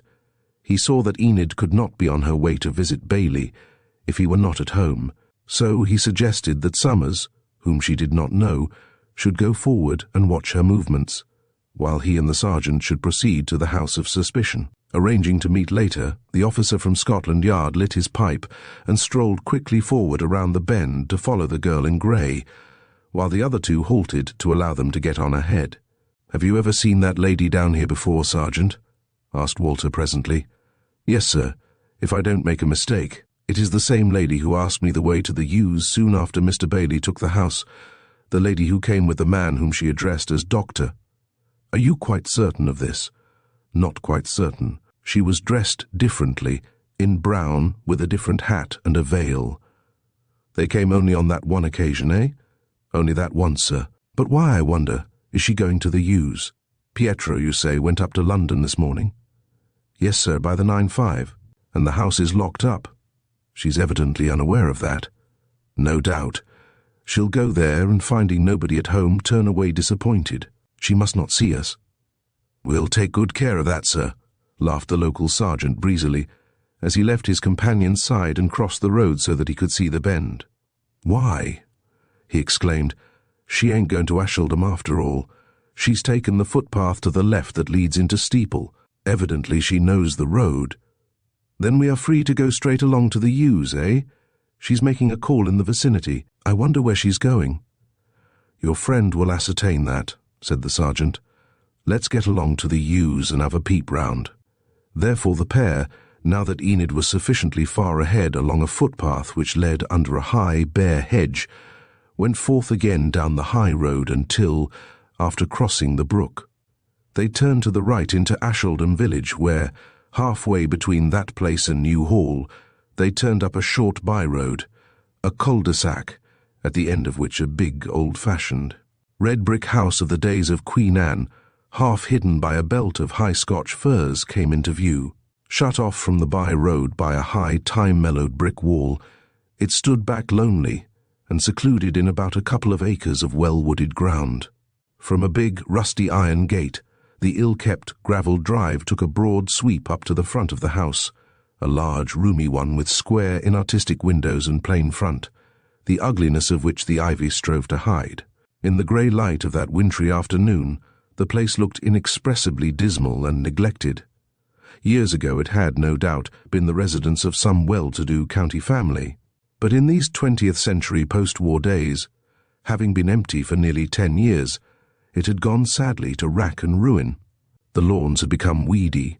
He saw that Enid could not be on her way to visit Bailey if he were not at home, so he suggested that Summers, whom she did not know, should go forward and watch her movements, while he and the sergeant should proceed to the house of suspicion. Arranging to meet later, the officer from Scotland Yard lit his pipe and strolled quickly forward around the bend to follow the girl in grey, while the other two halted to allow them to get on ahead. Have you ever seen that lady down here before, Sergeant? Asked Walter presently. Yes, sir, if I don't make a mistake. It is the same lady who asked me the way to the yews soon after Mr. Bailey took the house, the lady who came with the man whom she addressed as Doctor. Are you quite certain of this? Not quite certain. She was dressed differently, in brown, with a different hat and a veil. They came only on that one occasion, eh? "Only that once, sir. But why, I wonder? Is she going to the Hughes? Pietro, you say, went up to London this morning?" "Yes, sir, by the 9:05. And the house is locked up." "She's evidently unaware of that." "No doubt. She'll go there and, finding nobody at home, turn away disappointed. She must not see us." "We'll take good care of that, sir," laughed the local sergeant breezily, as he left his companion's side and crossed the road so that he could see the bend. "Why?" he exclaimed. "She ain't going to Asheldham after all. She's taken the footpath to the left that leads into Steeple. Evidently she knows the road. Then we are free to go straight along to the Hughes, eh? She's making a call in the vicinity. I wonder where she's going." "Your friend will ascertain that," said the sergeant. "Let's get along to the Hughes and have a peep round." Therefore the pair, now that Enid was sufficiently far ahead along a footpath which led under a high, bare hedge, went forth again down the high road until, after crossing the brook, they turned to the right into Asheldham village, where, halfway between that place and New Hall, they turned up a short by-road, a cul-de-sac, at the end of which a big, old-fashioned, red-brick house of the days of Queen Anne, half hidden by a belt of high Scotch firs, came into view. Shut off from the by-road by a high, time-mellowed brick wall, it stood back lonely and secluded in about a couple of acres of well-wooded ground. From a big, rusty iron gate, the ill-kept gravel drive took a broad sweep up to the front of the house, a large, roomy one with square, inartistic windows and plain front, the ugliness of which the ivy strove to hide. In the grey light of that wintry afternoon, the place looked inexpressibly dismal and neglected. Years ago it had, no doubt, been the residence of some well-to-do county family, but in these 20th century post-war days, having been empty for nearly 10 years, it had gone sadly to rack and ruin. The lawns had become weedy.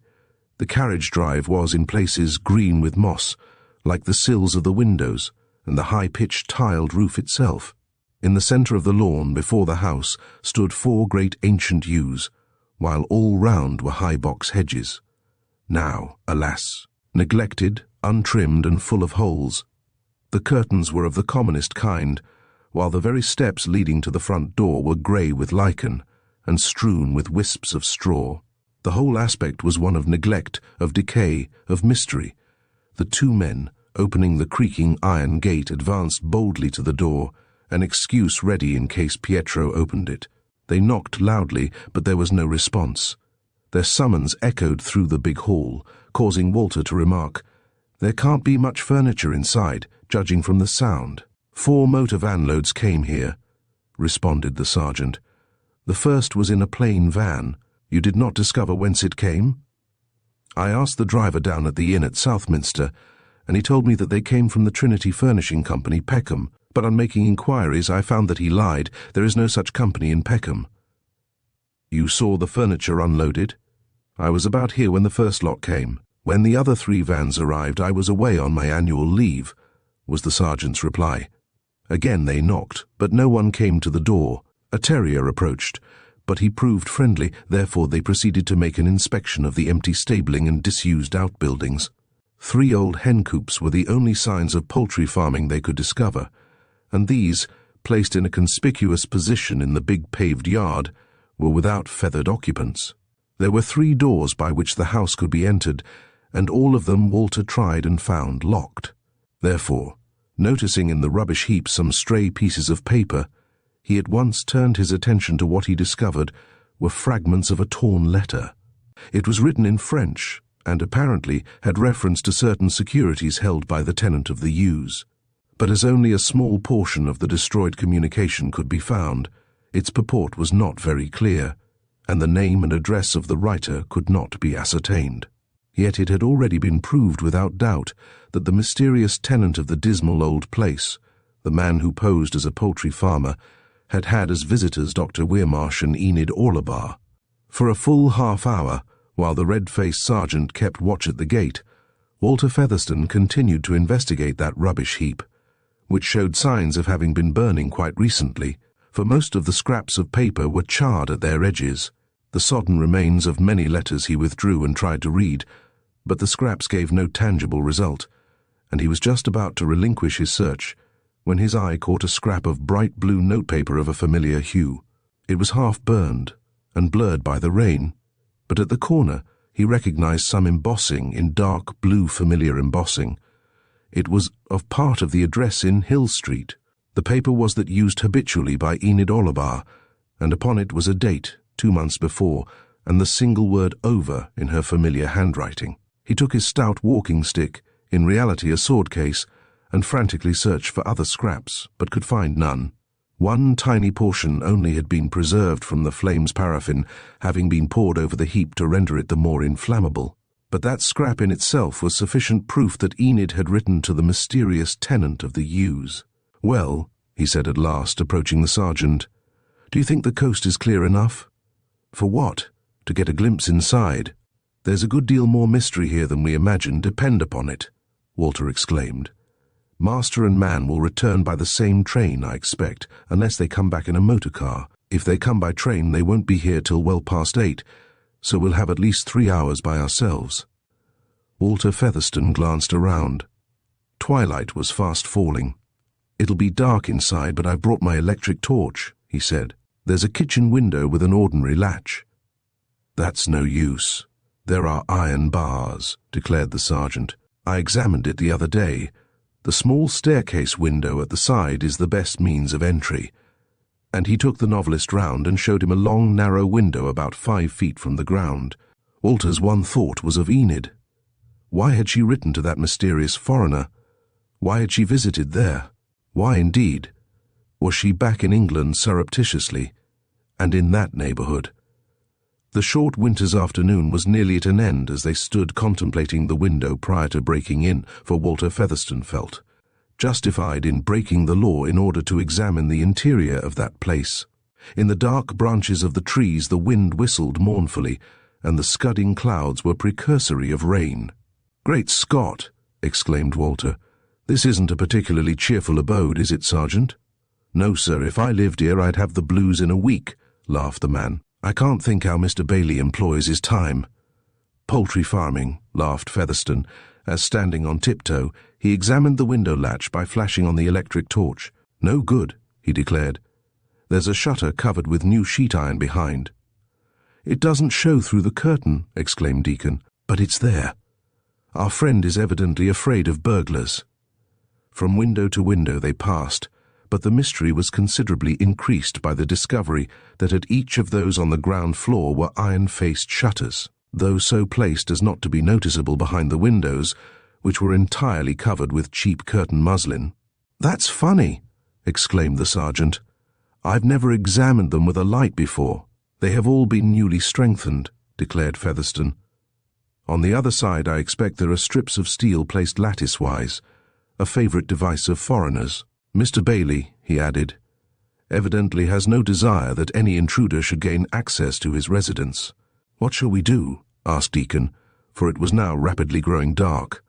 The carriage drive was in places green with moss, like the sills of the windows and the high-pitched tiled roof itself. In the centre of the lawn before the house stood 4 great ancient yews, while all round were high box hedges. Now, alas, neglected, untrimmed and full of holes. The curtains were of the commonest kind, while the very steps leading to the front door were grey with lichen and strewn with wisps of straw. The whole aspect was one of neglect, of decay, of mystery. The 2 men, opening the creaking iron gate, advanced boldly to the door, an excuse ready in case Pietro opened it. They knocked loudly, but there was no response. Their summons echoed through the big hall, causing Walter to remark, "There can't be much furniture inside, judging from the sound." 4 motor van loads came here," responded the sergeant. "The first was in a plain van. You did not discover whence it came?" "I asked the driver down at the inn at Southminster, and he told me that they came from the Trinity Furnishing Company, Peckham, but on making inquiries I found that he lied. There is no such company in Peckham." "You saw the furniture unloaded?" "I was about here when the first lot came. When the other 3 vans arrived, I was away on my annual leave," was the sergeant's reply. Again they knocked, but no one came to the door. A terrier approached, but he proved friendly, therefore they proceeded to make an inspection of the empty stabling and disused outbuildings. 3 old hen coops were the only signs of poultry farming they could discover, and these, placed in a conspicuous position in the big paved yard, were without feathered occupants. There were 3 doors by which the house could be entered, and all of them Walter tried and found locked. Therefore, noticing in the rubbish heap some stray pieces of paper, he at once turned his attention to what he discovered were fragments of a torn letter. It was written in French, and apparently had reference to certain securities held by the tenant of the Hughes. But as only a small portion of the destroyed communication could be found, its purport was not very clear, and the name and address of the writer could not be ascertained. Yet it had already been proved without doubt that the mysterious tenant of the dismal old place, the man who posed as a poultry farmer, had had as visitors Dr. Weirmarsh and Enid Orlebar. For a full half-hour, while the red-faced sergeant kept watch at the gate, Walter Featherstone continued to investigate that rubbish heap, which showed signs of having been burning quite recently, for most of the scraps of paper were charred at their edges. The sodden remains of many letters he withdrew and tried to read, but the scraps gave no tangible result, and he was just about to relinquish his search when his eye caught a scrap of bright blue notepaper of a familiar hue. It was half burned and blurred by the rain, but at the corner he recognized some embossing in dark blue familiar embossing. It was of part of the address in Hill Street. The paper was that used habitually by Enid Orlebar, and upon it was a date, 2 months before, and the single word over in her familiar handwriting. He took his stout walking stick, in reality a sword case, and frantically searched for other scraps, but could find none. One tiny portion only had been preserved from the flame's paraffin, having been poured over the heap to render it the more inflammable. But that scrap in itself was sufficient proof that Enid had written to the mysterious tenant of the yews. "Well," he said at last, approaching the sergeant, "do you think the coast is clear enough?" "For what? To get a glimpse inside. There's a good deal more mystery here than we imagined, depend upon it," Walter exclaimed. "Master and man will return by the same train, I expect, unless they come back in a motor car. If they come by train, they won't be here till well past 8, so we'll have at least 3 hours by ourselves." Walter Featherstone glanced around. Twilight was fast falling. "It'll be dark inside, but I've brought my electric torch," he said. "There's a kitchen window with an ordinary latch." "That's no use. There are iron bars," declared the sergeant. "I examined it the other day. The small staircase window at the side is the best means of entry." And he took the novelist round and showed him a long, narrow window about 5 feet from the ground. Walter's one thought was of Enid. Why had she written to that mysterious foreigner? Why had she visited there? Why, indeed? Was she back in England surreptitiously, and in that neighbourhood? The short winter's afternoon was nearly at an end as they stood contemplating the window prior to breaking in, for Walter Featherstone felt justified in breaking the law in order to examine the interior of that place. In the dark branches of the trees the wind whistled mournfully, and the scudding clouds were precursory of rain. "Great Scott!" exclaimed Walter. "This isn't a particularly cheerful abode, is it, Sergeant?" "No, sir, if I lived here I'd have the blues in a week," laughed the man. "I can't think how Mr. Bailey employs his time." "Poultry farming," laughed Featherstone, as standing on tiptoe, he examined the window latch by flashing on the electric torch. "No good," he declared. "There's a shutter covered with new sheet iron behind." "It doesn't show through the curtain," exclaimed Deacon, "but it's there. Our friend is evidently afraid of burglars." From window to window they passed, but the mystery was considerably increased by the discovery that at each of those on the ground floor were iron-faced shutters, though so placed as not to be noticeable behind the windows, which were entirely covered with cheap curtain muslin. "That's funny," exclaimed the sergeant. "I've never examined them with a light before." "They have all been newly strengthened," declared Featherstone. "On the other side I expect there are strips of steel placed lattice-wise, a favourite device of foreigners. Mr. Bailey," he added, "evidently has no desire that any intruder should gain access to his residence." "What shall we do?" asked Deacon, for it was now rapidly growing dark.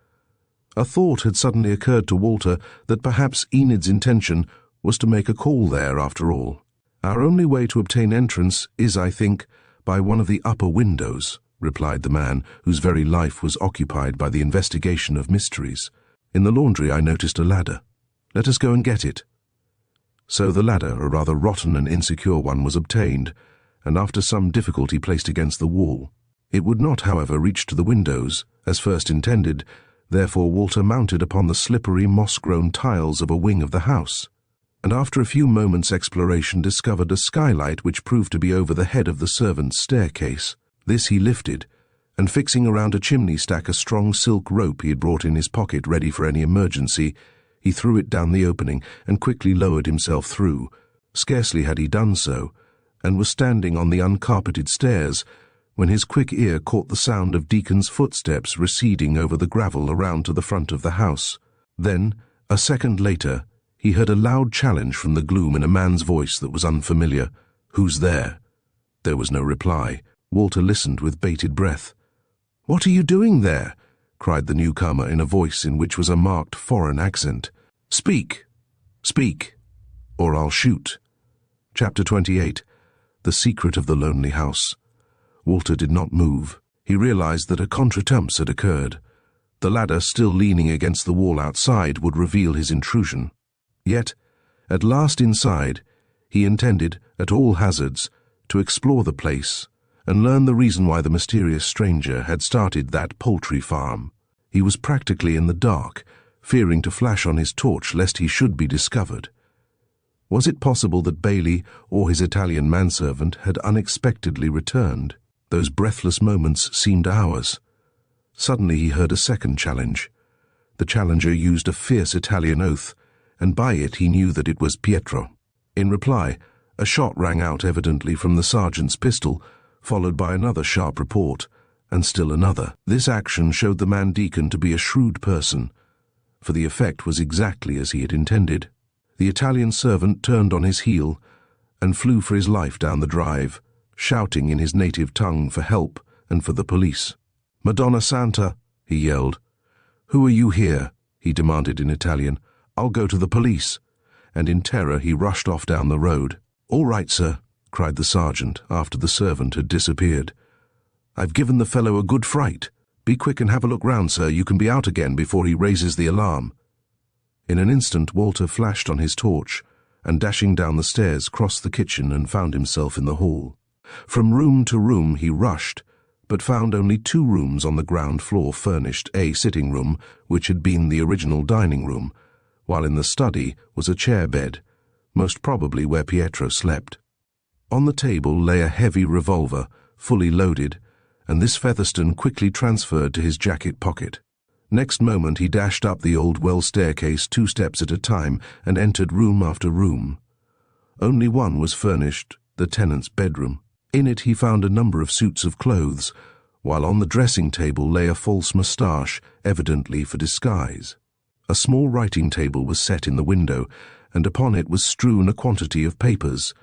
A thought had suddenly occurred to Walter that perhaps Enid's intention was to make a call there after all. "Our only way to obtain entrance is, I think, by one of the upper windows," replied the man, whose very life was occupied by the investigation of mysteries. "In the laundry I noticed a ladder. Let us go and get it." So the ladder, a rather rotten and insecure one, was obtained, and after some difficulty placed against the wall. It would not, however, reach to the windows, as first intended, therefore Walter mounted upon the slippery, moss-grown tiles of a wing of the house, and after a few moments' exploration discovered a skylight which proved to be over the head of the servants' staircase. This he lifted, and fixing around a chimney stack a strong silk rope he had brought in his pocket ready for any emergency, he threw it down the opening and quickly lowered himself through. Scarcely had he done so, and was standing on the uncarpeted stairs, when his quick ear caught the sound of Deacon's footsteps receding over the gravel around to the front of the house. Then, a second later, he heard a loud challenge from the gloom in a man's voice that was unfamiliar. "Who's there?" There was no reply. Walter listened with bated breath. "What are you doing there?" cried the newcomer in a voice in which was a marked foreign accent. "Speak! Speak! Or I'll shoot." Chapter 28. The Secret of the Lonely House. Walter did not move. He realized that a contretemps had occurred. The ladder, still leaning against the wall outside, would reveal his intrusion. Yet, at last inside, he intended, at all hazards, to explore the place and learn the reason why the mysterious stranger had started that poultry farm. He was practically in the dark, fearing to flash on his torch lest he should be discovered. Was it possible that Bailey or his Italian manservant had unexpectedly returned? Those breathless moments seemed hours. Suddenly he heard a second challenge. The challenger used a fierce Italian oath, and by it he knew that it was Pietro. In reply, a shot rang out evidently from the sergeant's pistol, followed by another sharp report, and still another. This action showed the man Deacon to be a shrewd person, for the effect was exactly as he had intended. The Italian servant turned on his heel and flew for his life down the drive, shouting in his native tongue for help and for the police. "Madonna Santa," he yelled. "Who are you here?" he demanded in Italian. "I'll go to the police." And in terror he rushed off down the road. "All right, sir," cried the sergeant after the servant had disappeared. "I've given the fellow a good fright. Be quick and have a look round, sir. You can be out again before he raises the alarm." In an instant Walter flashed on his torch, and dashing down the stairs crossed the kitchen and found himself in the hall. From room to room he rushed, but found only 2 rooms on the ground floor furnished, a sitting room, which had been the original dining room, while in the study was a chair bed, most probably where Pietro slept. On the table lay a heavy revolver, fully loaded, and this Featherstone quickly transferred to his jacket pocket. Next moment he dashed up the old well staircase 2 steps at a time and entered room after room. Only one was furnished, the tenant's bedroom. In it he found a number of suits of clothes, while on the dressing table lay a false moustache, evidently for disguise. A small writing table was set in the window, and upon it was strewn a quantity of papers.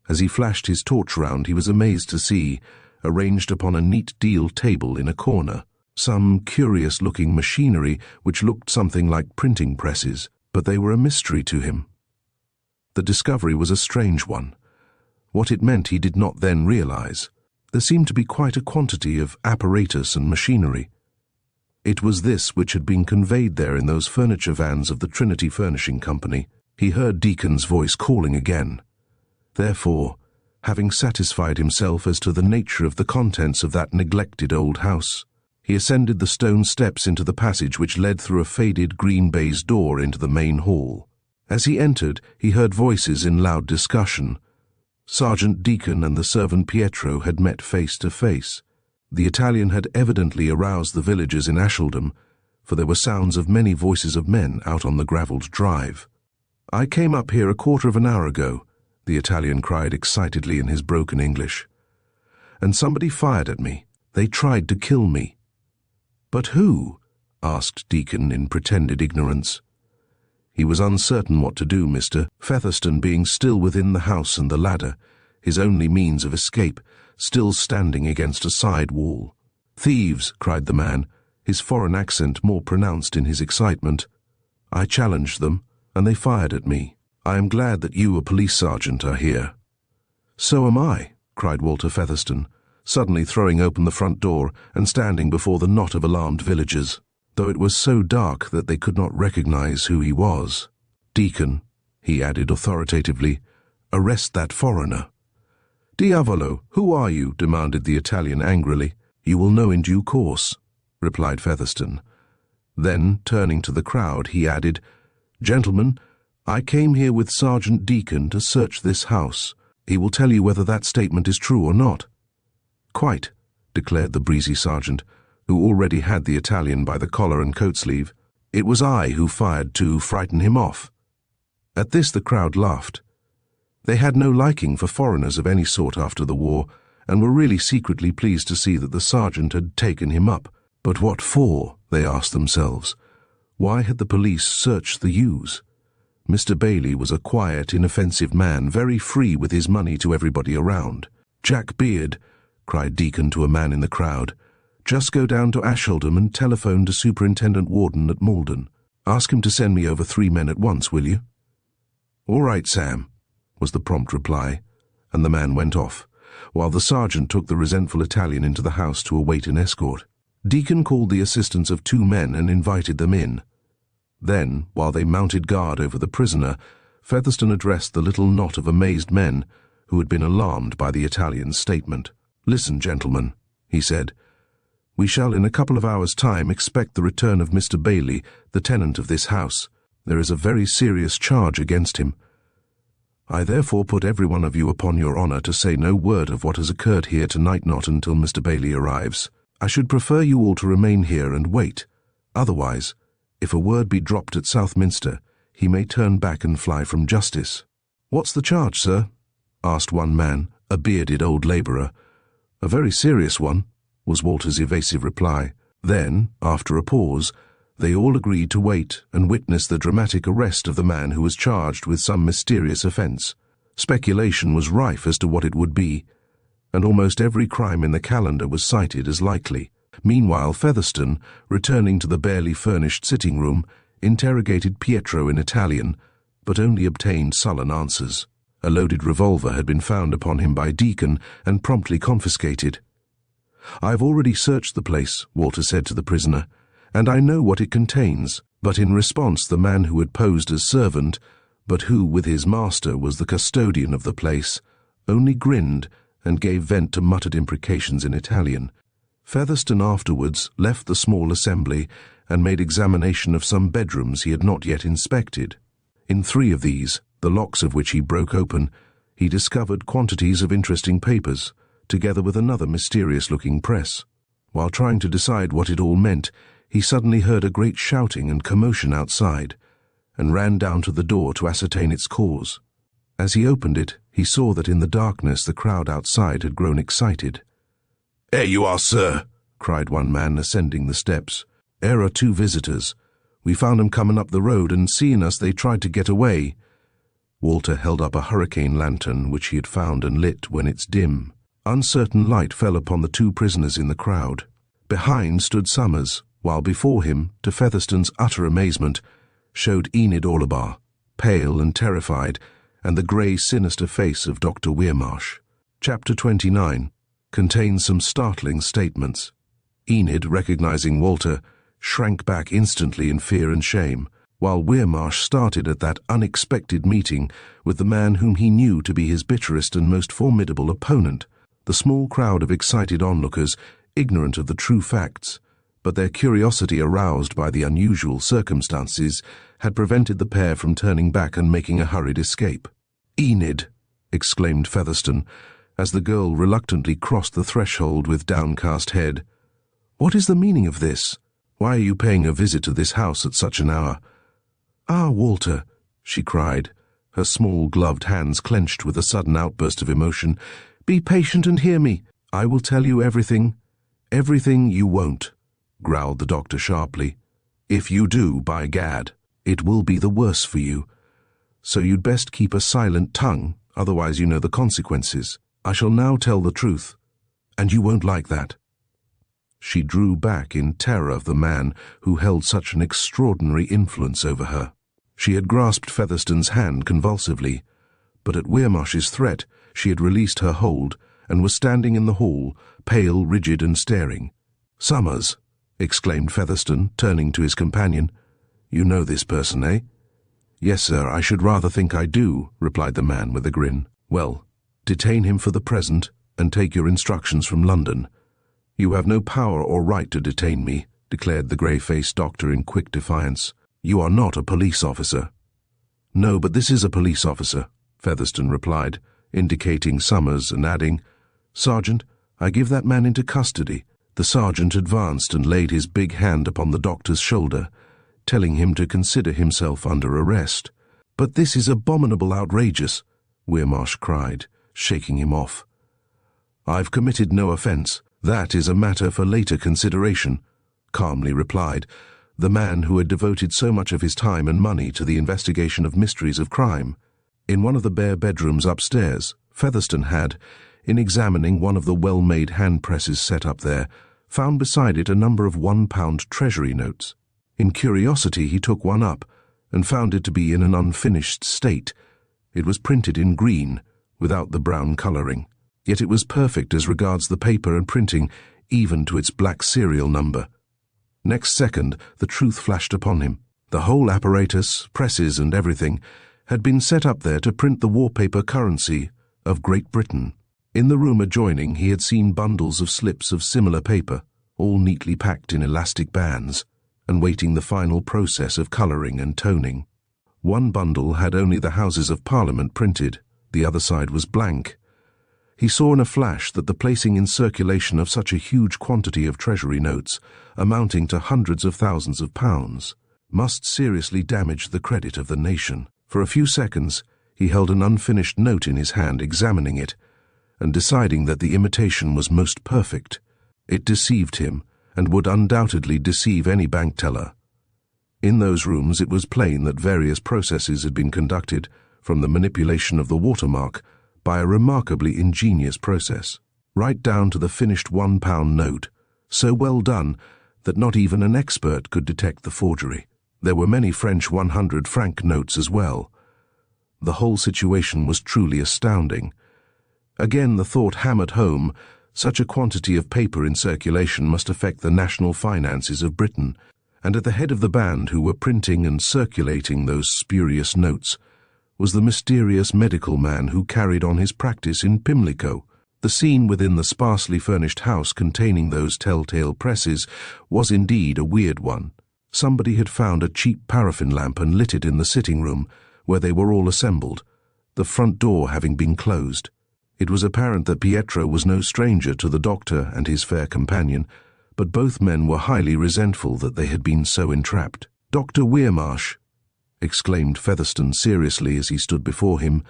As he flashed his torch round, he was amazed to see, arranged upon a neat deal table in a corner, some curious-looking machinery which looked something like printing presses, but they were a mystery to him. The discovery was a strange one. What it meant he did not then realize. There seemed to be quite a quantity of apparatus and machinery. It was this which had been conveyed there in those furniture vans of the Trinity Furnishing Company. He heard Deacon's voice calling again. Therefore, having satisfied himself as to the nature of the contents of that neglected old house, he ascended the stone steps into the passage which led through a faded green baize door into the main hall. As he entered, he heard voices in loud discussion. Sergeant Deacon and the servant Pietro had met face to face. The Italian had evidently aroused the villagers in Asheldham, for there were sounds of many voices of men out on the gravelled drive. "I came up here a quarter of an hour ago," the Italian cried excitedly in his broken English. "And somebody fired at me. They tried to kill me." "But who?" asked Deacon in pretended ignorance. He was uncertain what to do, Mr. Featherstone being still within the house and the ladder, his only means of escape, still standing against a side wall. "Thieves!" cried the man, his foreign accent more pronounced in his excitement. "I challenged them, and they fired at me. I am glad that you, a police sergeant, are here." "So am I," cried Walter Featherstone, suddenly throwing open the front door and standing before the knot of alarmed villagers, though it was so dark that they could not recognize who he was. "Deacon," he added authoritatively, "arrest that foreigner." "Diavolo, who are you?" demanded the Italian angrily. "You will know in due course," replied Featherstone. Then, turning to the crowd, he added, "Gentlemen, I came here with Sergeant Deacon to search this house. He will tell you whether that statement is true or not." "Quite," declared the breezy sergeant, who already had the Italian by the collar and coat sleeve. "It was I who fired to frighten him off." At this the crowd laughed. They had no liking for foreigners of any sort after the war, and were really secretly pleased to see that the sergeant had taken him up. But what for, they asked themselves. Why had the police searched the ewes? Mr. Bailey was a quiet, inoffensive man, very free with his money to everybody around. "Jack Beard," cried Deacon to a man in the crowd, "just go down to Asheldham and telephone to Superintendent Warden at Malden. Ask him to send me over 3 men at once, will you?" "All right, Sam," was the prompt reply, and the man went off, while the sergeant took the resentful Italian into the house to await an escort. Deacon called the assistance of 2 men and invited them in. Then, while they mounted guard over the prisoner, Featherstone addressed the little knot of amazed men who had been alarmed by the Italian's statement. "Listen, gentlemen," he said. "We shall in a couple of hours' time expect the return of Mr. Bailey, the tenant of this house. There is a very serious charge against him. I therefore put every one of you upon your honour to say no word of what has occurred here tonight, not until Mr. Bailey arrives. I should prefer you all to remain here and wait. Otherwise, if a word be dropped at Southminster, he may turn back and fly from justice." "What's the charge, sir?" asked one man, a bearded old labourer. "A very serious one," was Walter's evasive reply. Then, after a pause, they all agreed to wait and witness the dramatic arrest of the man who was charged with some mysterious offence. Speculation was rife as to what it would be, and almost every crime in the calendar was cited as likely. Meanwhile, Featherstone, returning to the barely furnished sitting-room, interrogated Pietro in Italian, but only obtained sullen answers. A loaded revolver had been found upon him by Deacon and promptly confiscated. "I've already searched the place," Walter said to the prisoner, "and I know what it contains." But in response, the man who had posed as servant, but who, with his master, was the custodian of the place, only grinned and gave vent to muttered imprecations in Italian. Featherstone afterwards left the small assembly and made examination of some bedrooms he had not yet inspected. In 3 of these, the locks of which he broke open, he discovered quantities of interesting papers, together with another mysterious-looking press. While trying to decide what it all meant, he suddenly heard a great shouting and commotion outside, and ran down to the door to ascertain its cause. As he opened it, he saw that in the darkness the crowd outside had grown excited. "Here you are, sir," cried one man, ascending the steps. "Here are 2 visitors. We found 'em coming up the road, and seeing us they tried to get away." Walter held up a hurricane lantern which he had found and lit when it's dim. Uncertain light fell upon the 2 prisoners in the crowd. Behind stood Summers, while before him, to Featherstone's utter amazement, showed Enid Orlebar, pale and terrified, and the grey, sinister face of Dr. Weirmarsh. Chapter 29 contains some startling statements. Enid, recognizing Walter, shrank back instantly in fear and shame, while Weirmarsh started at that unexpected meeting with the man whom he knew to be his bitterest and most formidable opponent. The small crowd of excited onlookers, ignorant of the true facts, but their curiosity aroused by the unusual circumstances, had prevented the pair from turning back and making a hurried escape. "Enid!" exclaimed Featherstone, as the girl reluctantly crossed the threshold with downcast head. "What is the meaning of this? Why are you paying a visit to this house at such an hour?" "Ah, Walter," she cried, her small gloved hands clenched with a sudden outburst of emotion, "be patient and hear me. I will tell you everything." "Everything you won't," growled the doctor sharply. "If you do, by gad, it will be the worse for you. So you'd best keep a silent tongue, otherwise you know the consequences. I shall now tell the truth, and you won't like that." She drew back in terror of the man who held such an extraordinary influence over her. She had grasped Featherstone's hand convulsively, but at Weirmarsh's threat she had released her hold and was standing in the hall, pale, rigid, and staring. "Summers!" exclaimed Featherstone, turning to his companion. "You know this person, eh?" "Yes, sir, I should rather think I do," replied the man with a grin. "Well, detain him for the present, and take your instructions from London." "You have no power or right to detain me," declared the grey-faced doctor in quick defiance. "You are not a police officer." "No, but this is a police officer," Featherstone replied, indicating Summers and adding, "Sergeant, I give that man into custody." The sergeant advanced and laid his big hand upon the doctor's shoulder, telling him to consider himself under arrest. "But this is abominable, outrageous," Weirmarsh cried, shaking him off. "I've committed no offence. That is a matter for later consideration," calmly replied the man who had devoted so much of his time and money to the investigation of mysteries of crime. In one of the bare bedrooms upstairs, Featherstone had, in examining one of the well-made hand-presses set up there, found beside it a number of £1 treasury notes. In curiosity he took one up, and found it to be in an unfinished state. It was printed in green, without the brown colouring. Yet it was perfect as regards the paper and printing, even to its black serial number. Next second, the truth flashed upon him. The whole apparatus, presses and everything, had been set up there to print the wallpaper currency of Great Britain. In the room adjoining he had seen bundles of slips of similar paper, all neatly packed in elastic bands, and waiting the final process of colouring and toning. One bundle had only the Houses of Parliament printed, the other side was blank. He saw in a flash that the placing in circulation of such a huge quantity of treasury notes, amounting to hundreds of thousands of pounds, must seriously damage the credit of the nation. For a few seconds he held an unfinished note in his hand, examining it, and deciding that the imitation was most perfect. It deceived him, and would undoubtedly deceive any bank teller. In those rooms it was plain that various processes had been conducted, from the manipulation of the watermark, by a remarkably ingenious process, right down to the finished £1 note, so well done that not even an expert could detect the forgery. There were many French 100-franc notes as well. The whole situation was truly astounding. Again the thought hammered home, such a quantity of paper in circulation must affect the national finances of Britain, and at the head of the band who were printing and circulating those spurious notes was the mysterious medical man who carried on his practice in Pimlico. The scene within the sparsely furnished house containing those telltale presses was indeed a weird one. Somebody had found a cheap paraffin lamp and lit it in the sitting room, where they were all assembled, the front door having been closed. It was apparent that Pietro was no stranger to the doctor and his fair companion, but both men were highly resentful that they had been so entrapped. "Dr. Weirmarsh," exclaimed Featherstone seriously as he stood before him,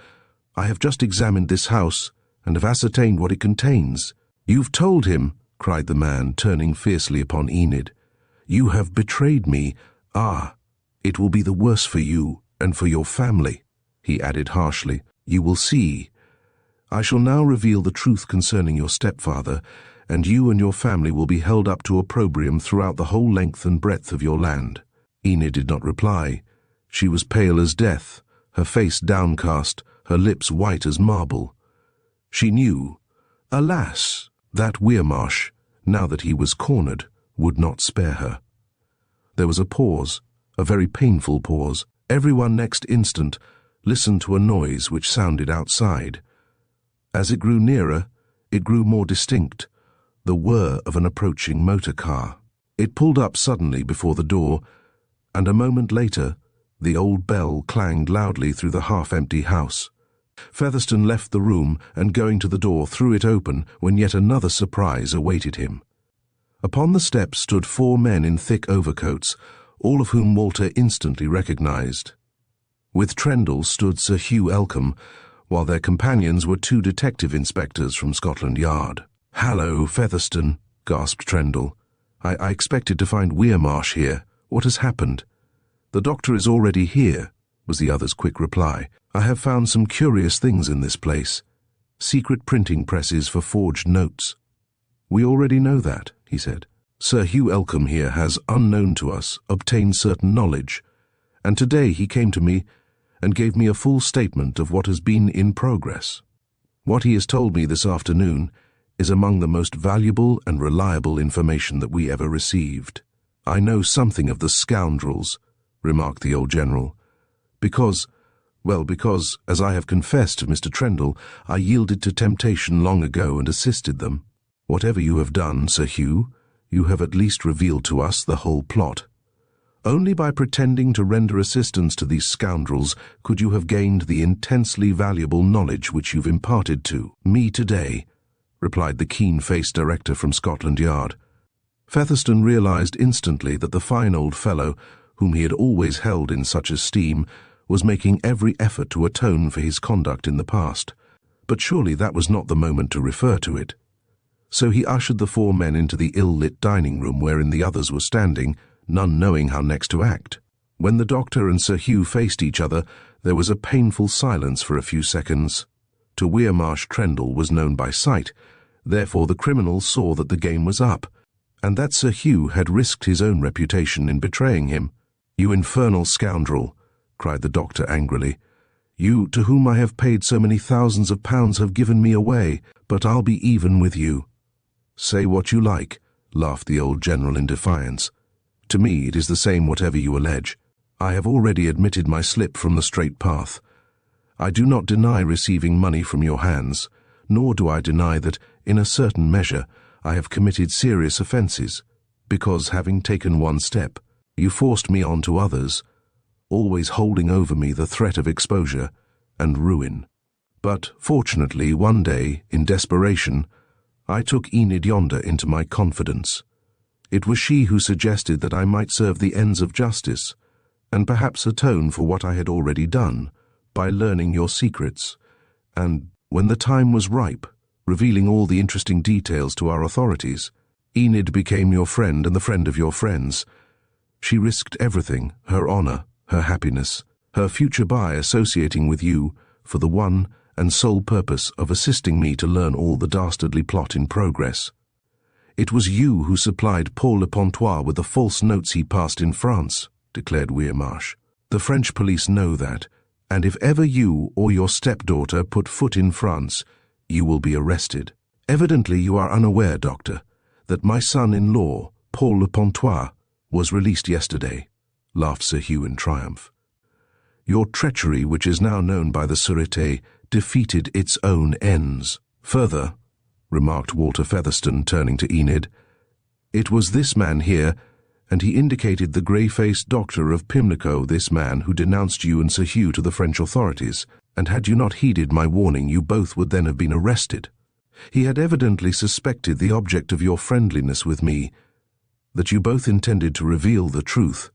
"I have just examined this house and have ascertained what it contains." "You've told him," cried the man, turning fiercely upon Enid. "You have betrayed me. Ah, it will be the worse for you and for your family," he added harshly. "You will see. I shall now reveal the truth concerning your stepfather, and you and your family will be held up to opprobrium throughout the whole length and breadth of your land." Enid did not reply. She was pale as death, her face downcast, her lips white as marble. She knew, alas, that Weirmarsh, now that he was cornered, would not spare her. There was a pause, a very painful pause. Everyone next instant listened to a noise which sounded outside. As it grew nearer, it grew more distinct, the whir of an approaching motor car. It pulled up suddenly before the door, and a moment later the old bell clanged loudly through the half-empty house. Featherstone left the room and, going to the door, threw it open when yet another surprise awaited him. Upon the steps stood 4 men in thick overcoats, all of whom Walter instantly recognized. With Trendle stood Sir Hugh Elcombe, while their companions were 2 detective inspectors from Scotland Yard. "Hallo, Featherstone," gasped Trendle. I expected to find Weirmarsh here. What has happened?" "The doctor is already here," was the other's quick reply. "I have found some curious things in this place. Secret printing presses for forged notes." "We already know that," he said. "Sir Hugh Elcombe here has, unknown to us, obtained certain knowledge, and today he came to me and gave me a full statement of what has been in progress. What he has told me this afternoon is among the most valuable and reliable information that we ever received. I know something of the scoundrels," remarked the old general, because, as I have confessed to Mr. Trendle, I yielded to temptation long ago and assisted them. Whatever you have done, Sir Hugh, you have at least revealed to us the whole plot. Only by pretending to render assistance to these scoundrels could you have gained the intensely valuable knowledge which you've imparted to me today," replied the keen-faced director from Scotland Yard. Featherstone realized instantly that the fine old fellow, whom he had always held in such esteem, was making every effort to atone for his conduct in the past. But surely that was not the moment to refer to it. So he ushered the 4 men into the ill-lit dining room wherein the others were standing, none knowing how next to act. When the doctor and Sir Hugh faced each other, there was a painful silence for a few seconds. To Weirmarsh, Trendle was known by sight, therefore the criminal saw that the game was up, and that Sir Hugh had risked his own reputation in betraying him. "You infernal scoundrel," cried the doctor angrily. "You, to whom I have paid so many thousands of pounds, have given me away, but I'll be even with you." "Say what you like," laughed the old general in defiance. "To me it is the same whatever you allege. I have already admitted my slip from the straight path. I do not deny receiving money from your hands, nor do I deny that, in a certain measure, I have committed serious offences, because, having taken one step, you forced me on to others, always holding over me the threat of exposure and ruin. But, fortunately, one day, in desperation, I took Enid yonder into my confidence. It was she who suggested that I might serve the ends of justice, and perhaps atone for what I had already done, by learning your secrets, and, when the time was ripe, revealing all the interesting details to our authorities, Enid became your friend and the friend of your friends. She risked everything, her honour, her happiness, her future by associating with you for the one and sole purpose of assisting me to learn all the dastardly plot in progress. It was you who supplied Paul Le Pontois with the false notes he passed in France, declared Weirmarsh. The French police know that, and if ever you or your stepdaughter put foot in France, you will be arrested. Evidently you are unaware, Doctor, that my son-in-law, Paul Le Pontois, was released yesterday, laughed Sir Hugh in triumph. Your treachery, which is now known by the Sûreté, defeated its own ends. Further, remarked Walter Featherstone, turning to Enid, it was this man here, and he indicated the grey-faced Doctor of Pimlico, this man who denounced you and Sir Hugh to the French authorities, and had you not heeded my warning, you both would then have been arrested. He had evidently suspected the object of your friendliness with me, that you both intended to reveal the truth,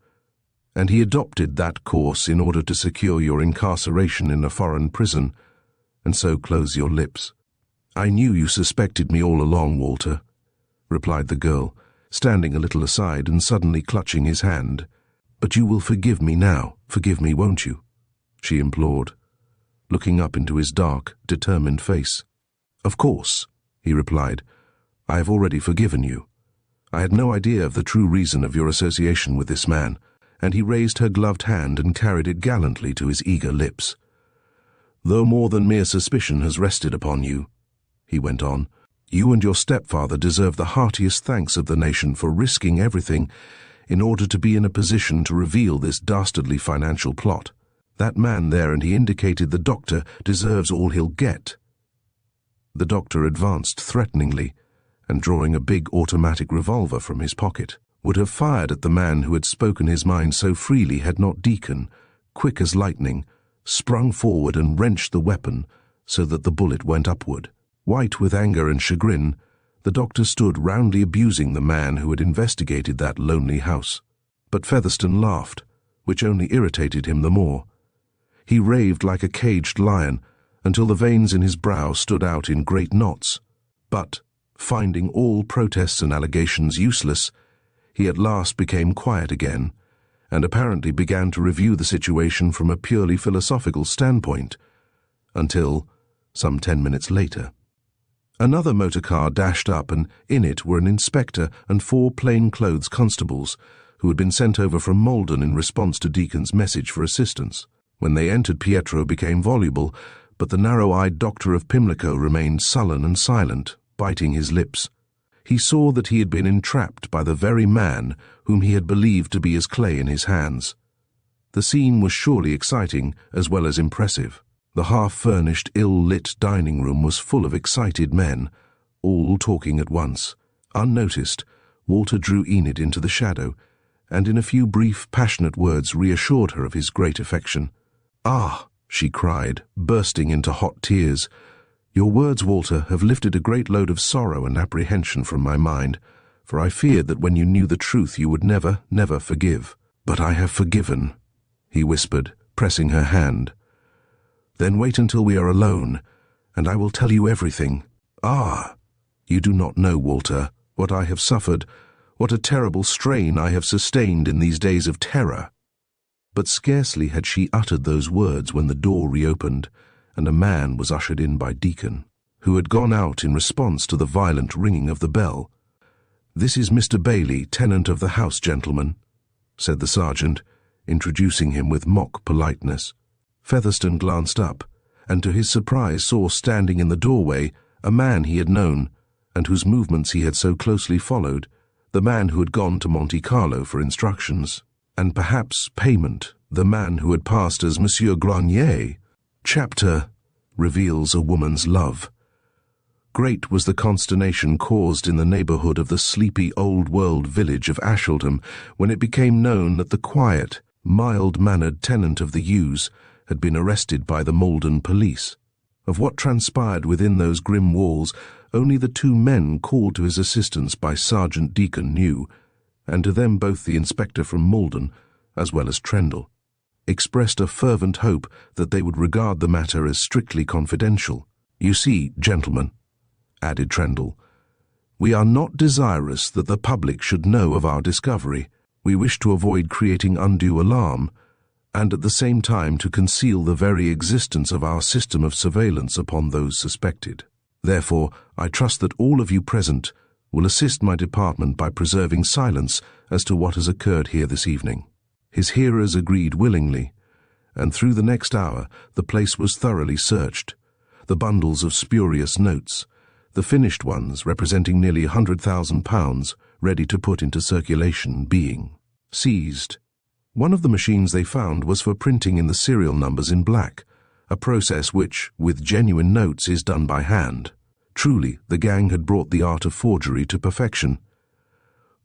and he adopted that course in order to secure your incarceration in a foreign prison, and so close your lips. I knew you suspected me all along, Walter, replied the girl, standing a little aside and suddenly clutching his hand. But you will forgive me now, forgive me, won't you? She implored, looking up into his dark, determined face. Of course, he replied. I have already forgiven you. I had no idea of the true reason of your association with this man, and he raised her gloved hand and carried it gallantly to his eager lips. Though more than mere suspicion has rested upon you, he went on, you and your stepfather deserve the heartiest thanks of the nation for risking everything in order to be in a position to reveal this dastardly financial plot. That man there, and he indicated the doctor, deserves all he'll get. The doctor advanced threateningly, and drawing a big automatic revolver from his pocket, would have fired at the man who had spoken his mind so freely had not Deacon, quick as lightning, sprung forward and wrenched the weapon so that the bullet went upward. White with anger and chagrin, the doctor stood roundly abusing the man who had investigated that lonely house. But Featherstone laughed, which only irritated him the more. He raved like a caged lion until the veins in his brow stood out in great knots. But, finding all protests and allegations useless, he at last became quiet again, and apparently began to review the situation from a purely philosophical standpoint, until, some 10 minutes later, another motor car dashed up, and in it were an inspector and 4 plain-clothes constables who had been sent over from Malden in response to Deacon's message for assistance. When they entered, Pietro became voluble, but the narrow-eyed Doctor of Pimlico remained sullen and silent, biting his lips. He saw that he had been entrapped by the very man whom he had believed to be as clay in his hands. The scene was surely exciting as well as impressive. The half-furnished, ill-lit dining room was full of excited men, all talking at once. Unnoticed, Walter drew Enid into the shadow, and in a few brief, passionate words reassured her of his great affection. "Ah," she cried, bursting into hot tears, "your words, Walter, have lifted a great load of sorrow and apprehension from my mind, for I feared that when you knew the truth you would never, never forgive. But I have forgiven," he whispered, pressing her hand. "Then wait until we are alone, and I will tell you everything. Ah, you do not know, Walter, what I have suffered, what a terrible strain I have sustained in these days of terror." But scarcely had she uttered those words when the door reopened, and a man was ushered in by Deacon, who had gone out in response to the violent ringing of the bell. "This is Mr. Bailey, tenant of the house, gentlemen," said the sergeant, introducing him with mock politeness. Featherstone glanced up, and to his surprise saw standing in the doorway a man he had known, and whose movements he had so closely followed, the man who had gone to Monte Carlo for instructions. and perhaps payment, the man who had passed as Monsieur Grenier. Chapter reveals a woman's love. Great was the consternation caused in the neighbourhood of the sleepy old-world village of Ashildham when it became known that the quiet, mild-mannered tenant of the Yews had been arrested by the Malden police. Of what transpired within those grim walls, only the two men called to his assistance by Sergeant Deacon knew, and to them both the inspector from Malden, as well as Trendle, expressed a fervent hope that they would regard the matter as strictly confidential. "You see, gentlemen," added Trendle, "we are not desirous that the public should know of our discovery. We wish to avoid creating undue alarm, and at the same time to conceal the very existence of our system of surveillance upon those suspected. Therefore, I trust that all of you present will assist my department by preserving silence as to what has occurred here this evening." His hearers agreed willingly, and through the next hour the place was thoroughly searched, the bundles of spurious notes, the finished ones representing nearly £100,000 ready to put into circulation being seized. One of the machines they found was for printing in the serial numbers in black, a process which, with genuine notes, is done by hand. Truly, the gang had brought the art of forgery to perfection.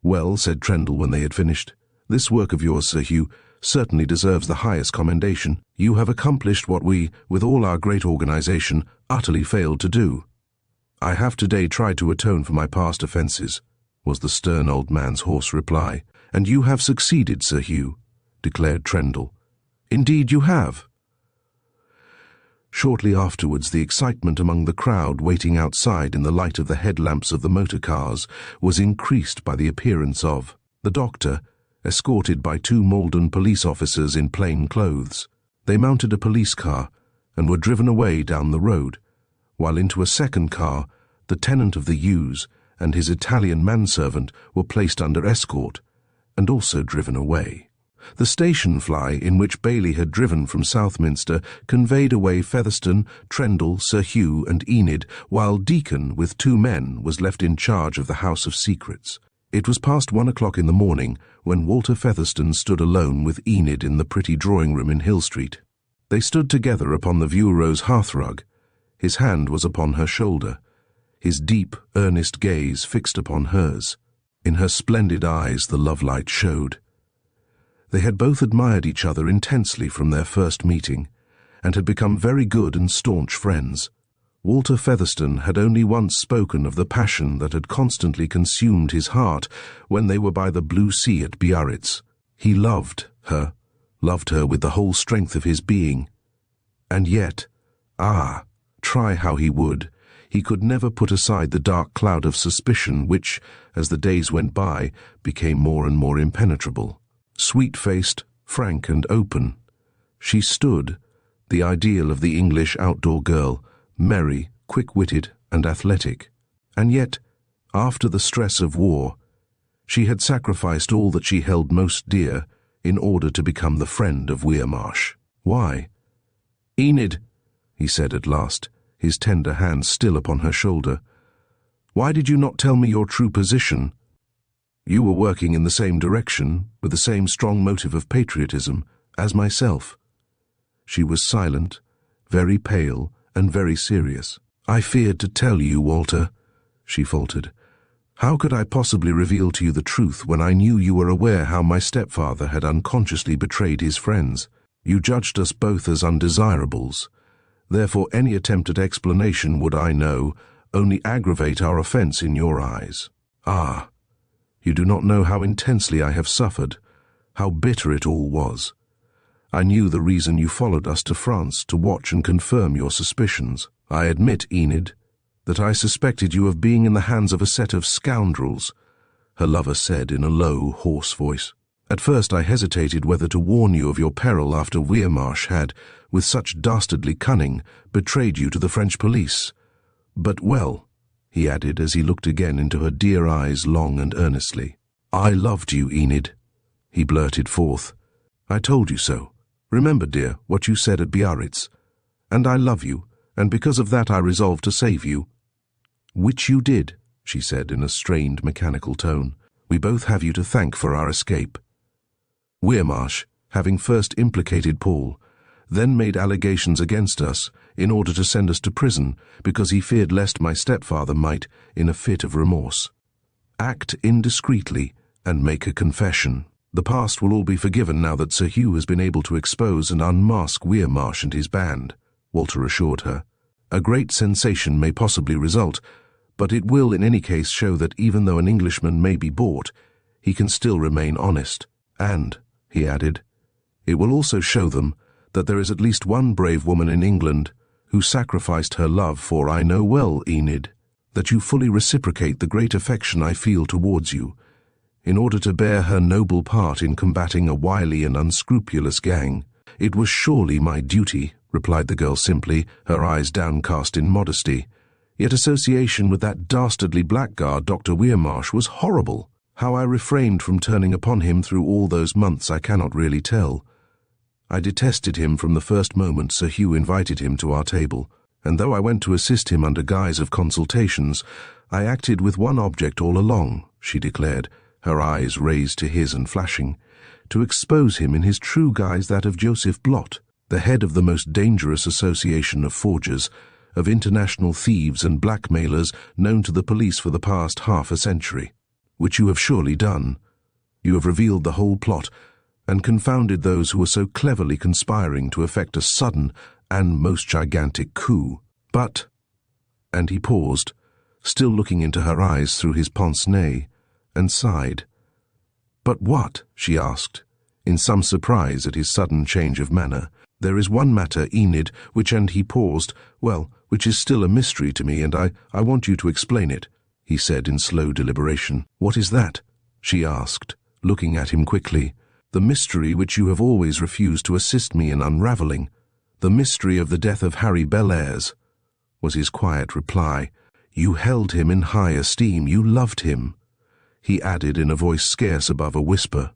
"Well," said Trendle when they had finished, "this work of yours, Sir Hugh, certainly deserves the highest commendation. You have accomplished what we, with all our great organization, utterly failed to do." "I have today tried to atone for my past offences," was the stern old man's hoarse reply. "And you have succeeded, Sir Hugh," declared Trendle. "Indeed you have." Shortly afterwards, the excitement among the crowd waiting outside in the light of the headlamps of the motor cars was increased by the appearance of the doctor, escorted by two Malden police officers in plain clothes. They mounted a police car and were driven away down the road, while into a second car the tenant of the Yews and his Italian manservant were placed under escort and also driven away. The station fly in which Bailey had driven from Southminster conveyed away Featherstone, Trendle, Sir Hugh and Enid, while Deacon, with two men, was left in charge of the House of Secrets. It was past 1 o'clock in the morning when Walter Featherstone stood alone with Enid in the pretty drawing-room in Hill Street. They stood together upon the View-Rose hearthrug. His hand was upon her shoulder, his deep, earnest gaze fixed upon hers. In her splendid eyes the love-light showed. They had both admired each other intensely from their first meeting, and had become very good and staunch friends. Walter Featherstone had only once spoken of the passion that had constantly consumed his heart when they were by the blue sea at Biarritz. He loved her with the whole strength of his being. And yet, try how he would, he could never put aside the dark cloud of suspicion which, as the days went by, became more and more impenetrable. Sweet-faced, frank and open, she stood, the ideal of the English outdoor girl, merry, quick-witted and athletic. And yet, after the stress of war, she had sacrificed all that she held most dear in order to become the friend of Weirmarsh. "Why?" "Enid," he said at last, his tender hand still upon her shoulder, "why did you not tell me your true position? You were working in the same direction, with the same strong motive of patriotism, as myself." She was silent, very pale, and very serious. "I feared to tell you, Walter," she faltered. "How could I possibly reveal to you the truth when I knew you were aware how my stepfather had unconsciously betrayed his friends? You judged us both as undesirables. Therefore any attempt at explanation would, I know, only aggravate our offence in your eyes. You do not know how intensely I have suffered, how bitter it all was. I knew the reason you followed us to France to watch and confirm your suspicions. I admit, Enid, that I suspected you of being in the hands of a set of scoundrels," her lover said in a low, hoarse voice. "At first I hesitated whether to warn you of your peril after Weirmarsh had, with such dastardly cunning, betrayed you to the French police. But well," he added as he looked again into her dear eyes long and earnestly, "I loved you, Enid," he blurted forth. "I told you so. Remember, dear, what you said at Biarritz. And I love you, and because of that I resolved to save you." "Which you did," she said in a strained, mechanical tone. "We both have you to thank for our escape." Weirmarsh, having first implicated Paul, then made allegations against us in order to send us to prison because he feared lest my stepfather might, in a fit of remorse, act indiscreetly and make a confession. The past will all be forgiven now that Sir Hugh has been able to expose and unmask Weirmarsh and his band, Walter assured her. A great sensation may possibly result, but it will in any case show that even though an Englishman may be bought, he can still remain honest. And, he added, it will also show them that there is at least one brave woman in England who sacrificed her love for, I know well, Enid, that you fully reciprocate the great affection I feel towards you, in order to bear her noble part in combating a wily and unscrupulous gang. It was surely my duty, replied the girl simply, her eyes downcast in modesty. Yet association with that dastardly blackguard, Dr. Weirmarsh, was horrible. How I refrained from turning upon him through all those months I cannot really tell. I detested him from the first moment Sir Hugh invited him to our table, and though I went to assist him under guise of consultations, I acted with one object all along, she declared, her eyes raised to his and flashing, to expose him in his true guise, that of Joseph Blott, the head of the most dangerous association of forgers, of international thieves and blackmailers known to the police for the past half a century. Which you have surely done. You have revealed the whole plot, and confounded those who were so cleverly conspiring to effect a sudden and most gigantic coup. But, and he paused, still looking into her eyes through his pince-nez, and sighed. But what? She asked, in some surprise at his sudden change of manner. There is one matter, Enid, which, and he paused, well, which is still a mystery to me, and I want you to explain it, he said in slow deliberation. What is that? She asked, looking at him quickly. The mystery which you have always refused to assist me in unravelling. The mystery of the death of Harry Bellairs, was his quiet reply. You held him in high esteem, you loved him, he added in a voice scarce above a whisper.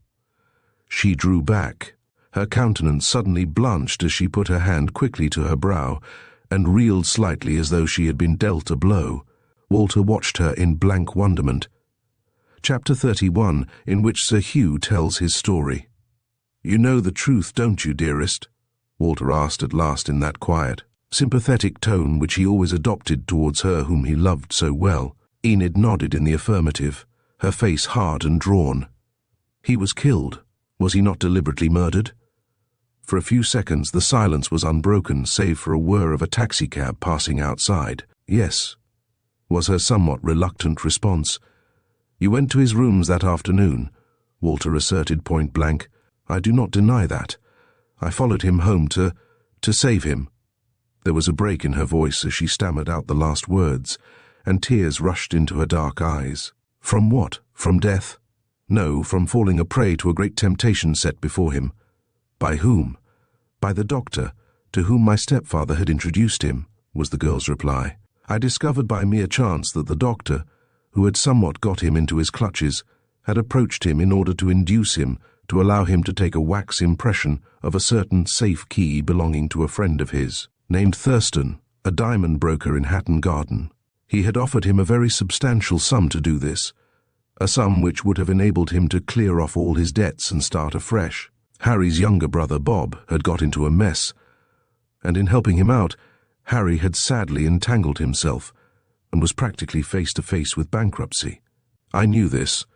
She drew back. Her countenance suddenly blanched as she put her hand quickly to her brow, and reeled slightly as though she had been dealt a blow. Walter watched her in blank wonderment. Chapter 31, in which Sir Hugh tells his story. You know the truth, don't you, dearest? Walter asked at last in that quiet, sympathetic tone which he always adopted towards her whom he loved so well. Enid nodded in the affirmative, her face hard and drawn. He was killed. Was he not deliberately murdered? For a few seconds the silence was unbroken, save for a whir of a taxicab passing outside. Yes, was her somewhat reluctant response. You went to his rooms that afternoon, Walter asserted point blank. I do not deny that. I followed him home to save him. There was a break in her voice as she stammered out the last words, and tears rushed into her dark eyes. From what? From death? No, from falling a prey to a great temptation set before him. By whom? By the doctor, to whom my stepfather had introduced him, was the girl's reply. I discovered by mere chance that the doctor, who had somewhat got him into his clutches, had approached him in order to induce him to allow him to take a wax impression of a certain safe key belonging to a friend of his, named Thurston, a diamond broker in Hatton Garden. He had offered him a very substantial sum to do this, a sum which would have enabled him to clear off all his debts and start afresh. Harry's younger brother, Bob, had got into a mess, and in helping him out, Harry had sadly entangled himself and was practically face to face with bankruptcy. I knew this,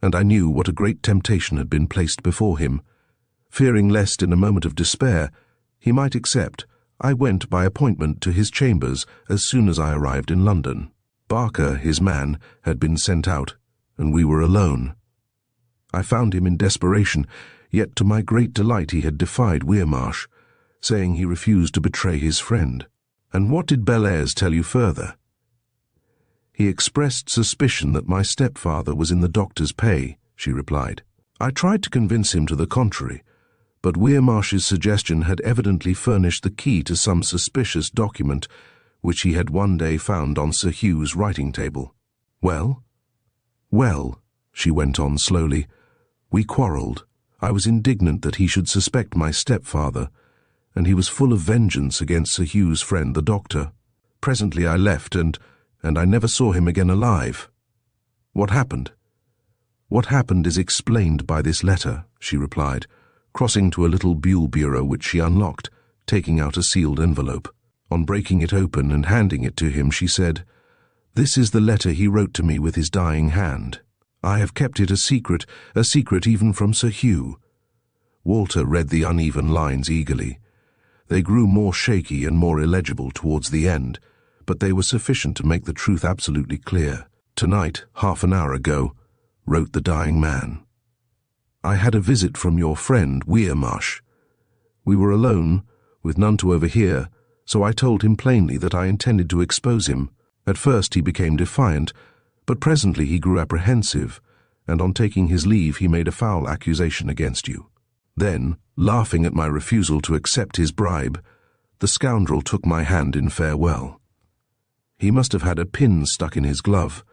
and I knew what a great temptation had been placed before him. Fearing lest in a moment of despair he might accept, I went by appointment to his chambers as soon as I arrived in London. Barker, his man, had been sent out, and we were alone. I found him in desperation, yet to my great delight he had defied Weirmarsh, saying he refused to betray his friend. And what did Bellairs tell you further? He expressed suspicion that my stepfather was in the doctor's pay, she replied. I tried to convince him to the contrary, but Weirmarsh's suggestion had evidently furnished the key to some suspicious document which he had one day found on Sir Hugh's writing table. Well? Well, she went on slowly, we quarrelled. I was indignant that he should suspect my stepfather, and he was full of vengeance against Sir Hugh's friend the doctor. Presently I left, and I never saw him again alive. What happened? "What happened is explained by this letter," she replied, crossing to a little buhl bureau which she unlocked, taking out a sealed envelope. On breaking it open and handing it to him, she said, "This is the letter he wrote to me with his dying hand. I have kept it a secret even from Sir Hugh." Walter read the uneven lines eagerly. They grew more shaky and more illegible towards the end, but they were sufficient to make the truth absolutely clear. "Tonight, half an hour ago," wrote the dying man, "I had a visit from your friend Weirmarsh. We were alone, with none to overhear, so I told him plainly that I intended to expose him. At first he became defiant, but presently he grew apprehensive, and on taking his leave he made a foul accusation against you. Then, laughing at my refusal to accept his bribe, the scoundrel took my hand in farewell. He must have had a pin stuck in his glove,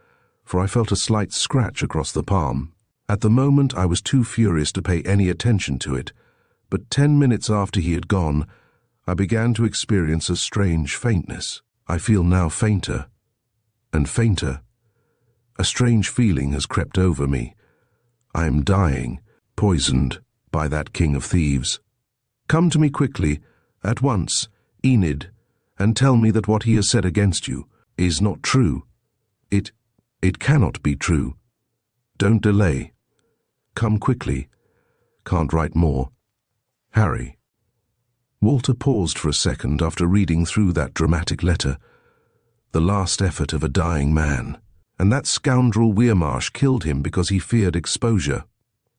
for I felt a slight scratch across the palm. At the moment I was too furious to pay any attention to it, but 10 minutes after he had gone, I began to experience a strange faintness. I feel now fainter and fainter. A strange feeling has crept over me. I am dying, poisoned by that king of thieves. Come to me quickly, at once, Enid, and tell me that what he has said against you is not true. It cannot be true. Don't delay. Come quickly. Can't write more. Harry." Walter paused for a second after reading through that dramatic letter. The last effort of a dying man. "And that scoundrel Weirmarsh killed him because he feared exposure,"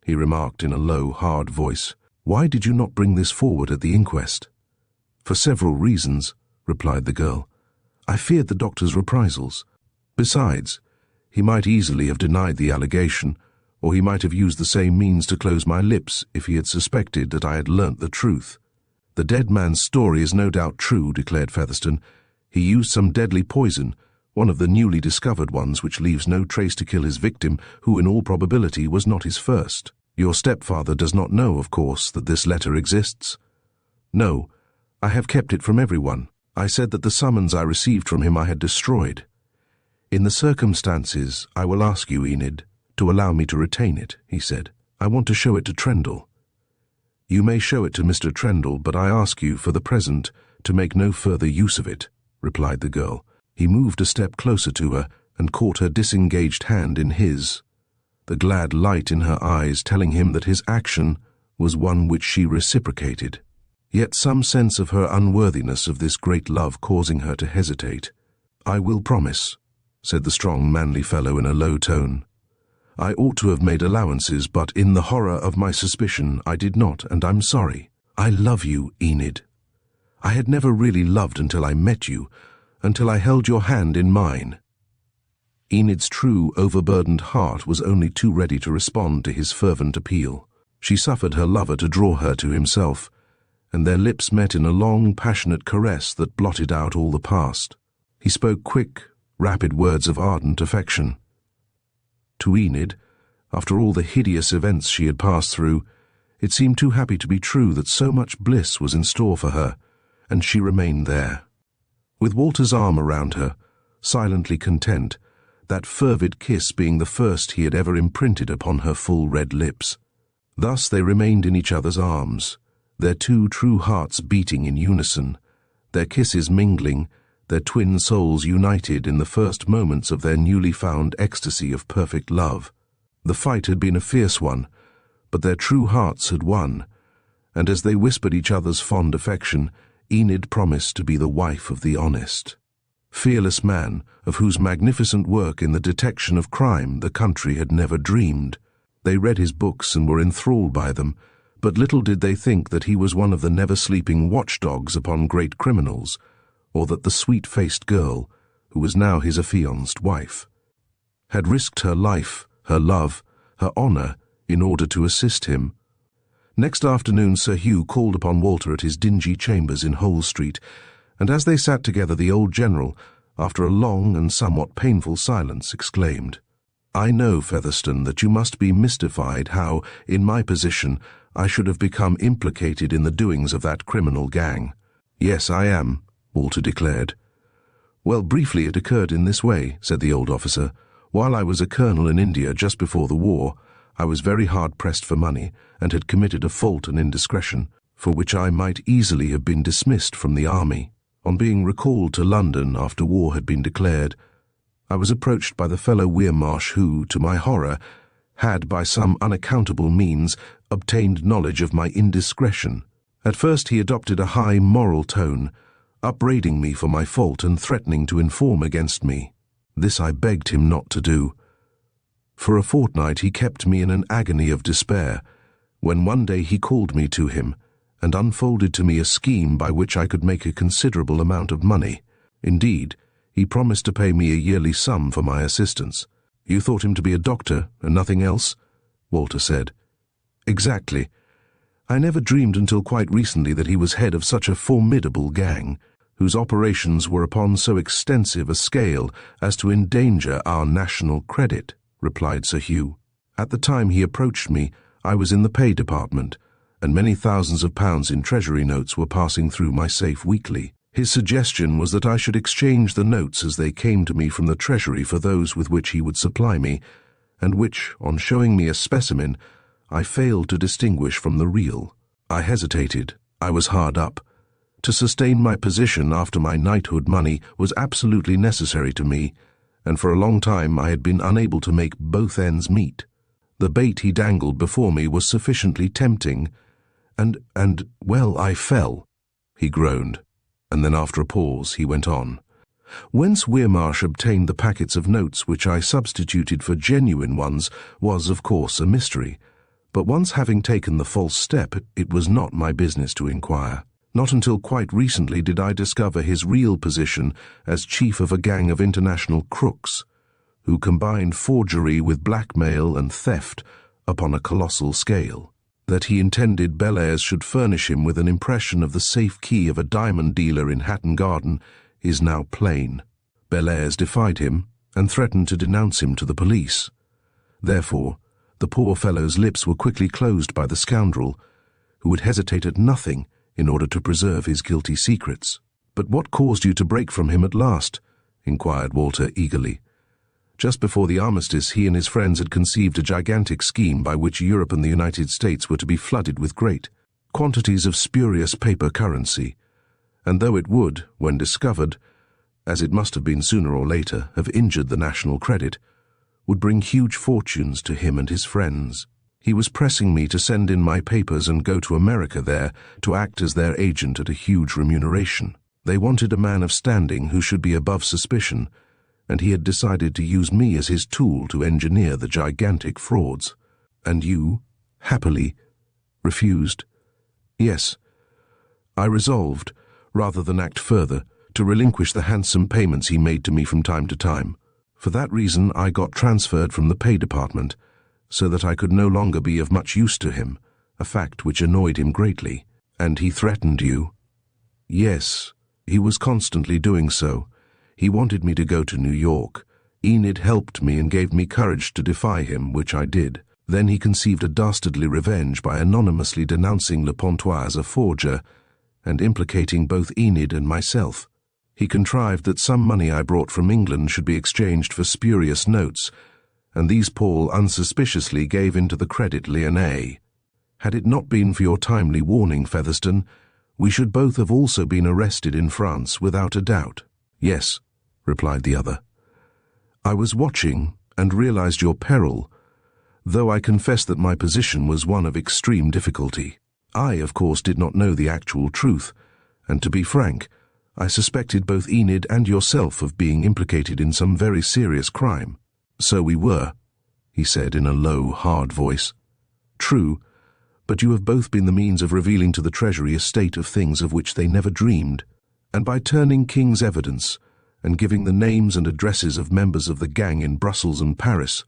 he remarked in a low, hard voice. "Why did you not bring this forward at the inquest?" "For several reasons," replied the girl. "I feared the doctor's reprisals. Besides, he might easily have denied the allegation, or he might have used the same means to close my lips if he had suspected that I had learnt the truth." "The dead man's story is no doubt true," declared Featherstone. "He used some deadly poison, one of the newly discovered ones which leaves no trace to kill his victim, who in all probability was not his first. Your stepfather does not know, of course, that this letter exists?" "No, I have kept it from everyone. I said that the summons I received from him I had destroyed. In the circumstances, I will ask you, Enid, to allow me to retain it," he said. "I want to show it to Trendle." "You may show it to Mr. Trendle, but I ask you, for the present, to make no further use of it," replied the girl. He moved a step closer to her and caught her disengaged hand in his, the glad light in her eyes telling him that his action was one which she reciprocated, yet some sense of her unworthiness of this great love causing her to hesitate. "I will promise," said the strong, manly fellow in a low tone. "I ought to have made allowances, but in the horror of my suspicion I did not, and I'm sorry. I love you, Enid. I had never really loved until I met you, until I held your hand in mine." Enid's true, overburdened heart was only too ready to respond to his fervent appeal. She suffered her lover to draw her to himself, and their lips met in a long, passionate caress that blotted out all the past. He spoke quick, rapid words of ardent affection. To Enid, after all the hideous events she had passed through, it seemed too happy to be true that so much bliss was in store for her, and she remained there. With Walter's arm around her, silently content, that fervid kiss being the first he had ever imprinted upon her full red lips. Thus they remained in each other's arms, their two true hearts beating in unison, their kisses mingling, their twin souls united in the first moments of their newly found ecstasy of perfect love. The fight had been a fierce one, but their true hearts had won, and as they whispered each other's fond affection, Enid promised to be the wife of the honest, fearless man of whose magnificent work in the detection of crime the country had never dreamed. They read his books and were enthralled by them, but little did they think that he was one of the never-sleeping watchdogs upon great criminals, or that the sweet-faced girl, who was now his affianced wife, had risked her life, her love, her honour, in order to assist him. Next afternoon Sir Hugh called upon Walter at his dingy chambers in Hole Street, and as they sat together the old general, after a long and somewhat painful silence, exclaimed, "I know, Featherstone, that you must be mystified how, in my position, I should have become implicated in the doings of that criminal gang." "Yes, I am," Walter declared. "Well, briefly it occurred in this way," said the old officer. While I was a colonel in India just before the war, I was very hard-pressed for money and had committed a fault and indiscretion, for which I might easily have been dismissed from the army. On being recalled to London after war had been declared, I was approached by the fellow Weirmarsh who, to my horror, had by some unaccountable means obtained knowledge of my indiscretion. At first he adopted a high moral tone, upbraiding me for my fault and threatening to inform against me. This I begged him not to do. For a fortnight he kept me in an agony of despair, when one day he called me to him and unfolded to me a scheme by which I could make a considerable amount of money. Indeed, he promised to pay me a yearly sum for my assistance. You thought him to be a doctor and nothing else? Walter said. Exactly. I never dreamed until quite recently that he was head of such a formidable gang, whose operations were upon so extensive a scale as to endanger our national credit, replied Sir Hugh. At the time he approached me, I was in the pay department, and many thousands of pounds in treasury notes were passing through my safe weekly. His suggestion was that I should exchange the notes as they came to me from the treasury for those with which he would supply me, and which, on showing me a specimen, I failed to distinguish from the real. I hesitated. I was hard up. To sustain my position after my knighthood money was absolutely necessary to me, and for a long time I had been unable to make both ends meet. The bait he dangled before me was sufficiently tempting, well, I fell, he groaned, and then after a pause he went on. Whence Weirmarsh obtained the packets of notes which I substituted for genuine ones was, of course, a mystery, but once having taken the false step, it was not my business to inquire. Not until quite recently did I discover his real position as chief of a gang of international crooks, who combined forgery with blackmail and theft upon a colossal scale. That he intended Bellairs should furnish him with an impression of the safe key of a diamond dealer in Hatton Garden is now plain. Bellairs defied him and threatened to denounce him to the police. Therefore, the poor fellow's lips were quickly closed by the scoundrel, who would hesitate at nothing in order to preserve his guilty secrets. But what caused you to break from him at last? Inquired Walter eagerly. Just before the armistice, he and his friends had conceived a gigantic scheme by which Europe and the United States were to be flooded with great quantities of spurious paper currency, and though it would, when discovered, as it must have been sooner or later, have injured the national credit, would bring huge fortunes to him and his friends. He was pressing me to send in my papers and go to America there to act as their agent at a huge remuneration. They wanted a man of standing who should be above suspicion, and he had decided to use me as his tool to engineer the gigantic frauds. And you, happily, refused? Yes. I resolved, rather than act further, to relinquish the handsome payments he made to me from time to time. For that reason I got transferred from the pay department, so that I could no longer be of much use to him, a fact which annoyed him greatly. And he threatened you? Yes, he was constantly doing so. He wanted me to go to New York. Enid helped me and gave me courage to defy him, which I did. Then he conceived a dastardly revenge by anonymously denouncing Le Pontois as a forger and implicating both Enid and myself. He contrived that some money I brought from England should be exchanged for spurious notes, and these Paul unsuspiciously gave into the Credit Lyonnais. Had it not been for your timely warning, Featherstone, we should both have also been arrested in France without a doubt. Yes, replied the other. I was watching and realized your peril, though I confess that my position was one of extreme difficulty. I, of course, did not know the actual truth, and to be frank, I suspected both Enid and yourself of being implicated in some very serious crime. So we were, he said in a low, hard voice. True, but you have both been the means of revealing to the Treasury a state of things of which they never dreamed, and by turning King's evidence and giving the names and addresses of members of the gang in Brussels and Paris,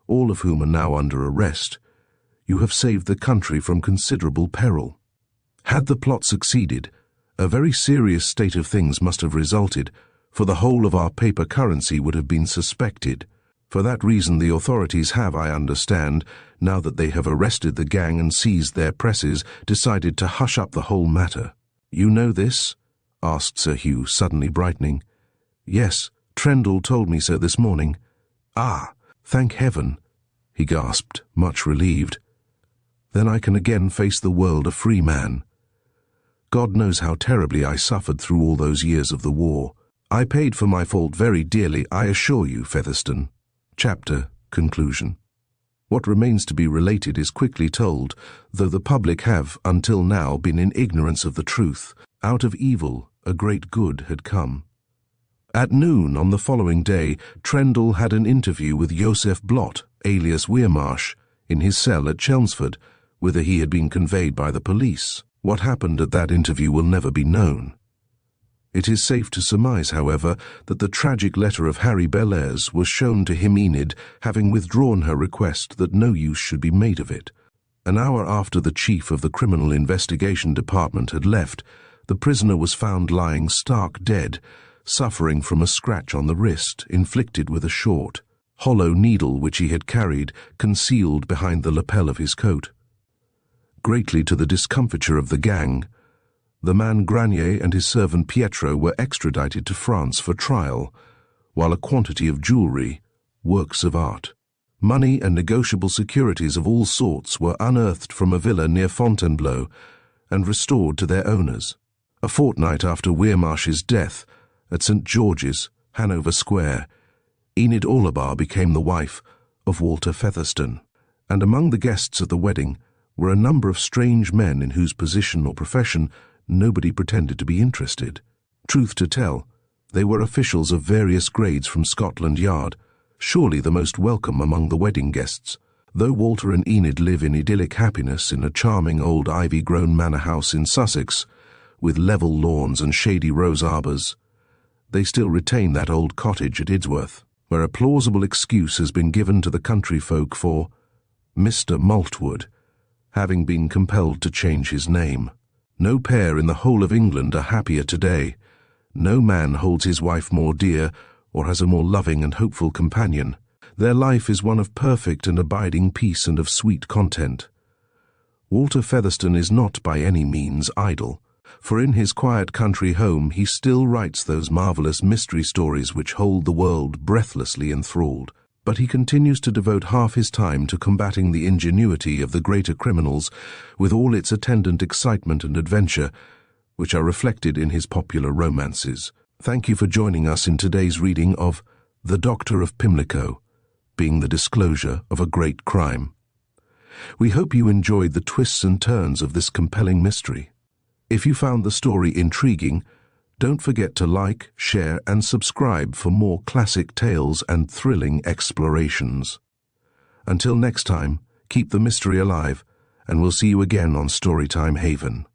all of whom are now under arrest, you have saved the country from considerable peril. Had the plot succeeded, a very serious state of things must have resulted, for the whole of our paper currency would have been suspected. For that reason the authorities have, I understand, now that they have arrested the gang and seized their presses, decided to hush up the whole matter. You know this? Asked Sir Hugh, suddenly brightening. Yes, Trendle told me so this morning. "Ah, thank heaven," he gasped, much relieved. "Then I can again face the world a free man. God knows how terribly I suffered through all those years of the war. I paid for my fault very dearly, I assure you, Featherstone." Chapter conclusion. What remains to be related is quickly told, though the public have, until now, been in ignorance of the truth. Out of evil, a great good had come. At noon on the following day, Trendle had an interview with Joseph Blot, alias Weirmarsh, in his cell at Chelmsford, whither he had been conveyed by the police. What happened at that interview will never be known. It is safe to surmise, however, that the tragic letter of Harry Bellairs was shown to him Enid, having withdrawn her request that no use should be made of it. An hour after the chief of the Criminal Investigation Department had left, the prisoner was found lying stark dead, suffering from a scratch on the wrist inflicted with a short, hollow needle which he had carried concealed behind the lapel of his coat. Greatly to the discomfiture of the gang, the man Granier and his servant Pietro were extradited to France for trial, while a quantity of jewellery, works of art, money and negotiable securities of all sorts were unearthed from a villa near Fontainebleau and restored to their owners. A fortnight after Weirmarsh's death, at St. George's, Hanover Square, Enid Orlebar became the wife of Walter Featherstone, and among the guests at the wedding were a number of strange men in whose position or profession nobody pretended to be interested. Truth to tell, they were officials of various grades from Scotland Yard, surely the most welcome among the wedding guests. Though Walter and Enid live in idyllic happiness in a charming old ivy-grown manor house in Sussex, with level lawns and shady rose arbours, they still retain that old cottage at Idsworth, where a plausible excuse has been given to the country folk for Mr. Maltwood having been compelled to change his name. No pair in the whole of England are happier today. No man holds his wife more dear or has a more loving and hopeful companion. Their life is one of perfect and abiding peace and of sweet content. Walter Featherstone is not by any means idle, for in his quiet country home he still writes those marvellous mystery stories which hold the world breathlessly enthralled. But he continues to devote half his time to combating the ingenuity of the greater criminals with all its attendant excitement and adventure, which are reflected in his popular romances. Thank you for joining us in today's reading of The Doctor of Pimlico, being the disclosure of a great crime. We hope you enjoyed the twists and turns of this compelling mystery. If you found the story intriguing, don't forget to like, share, and subscribe for more classic tales and thrilling explorations. Until next time, keep the mystery alive, and we'll see you again on Storytime Haven.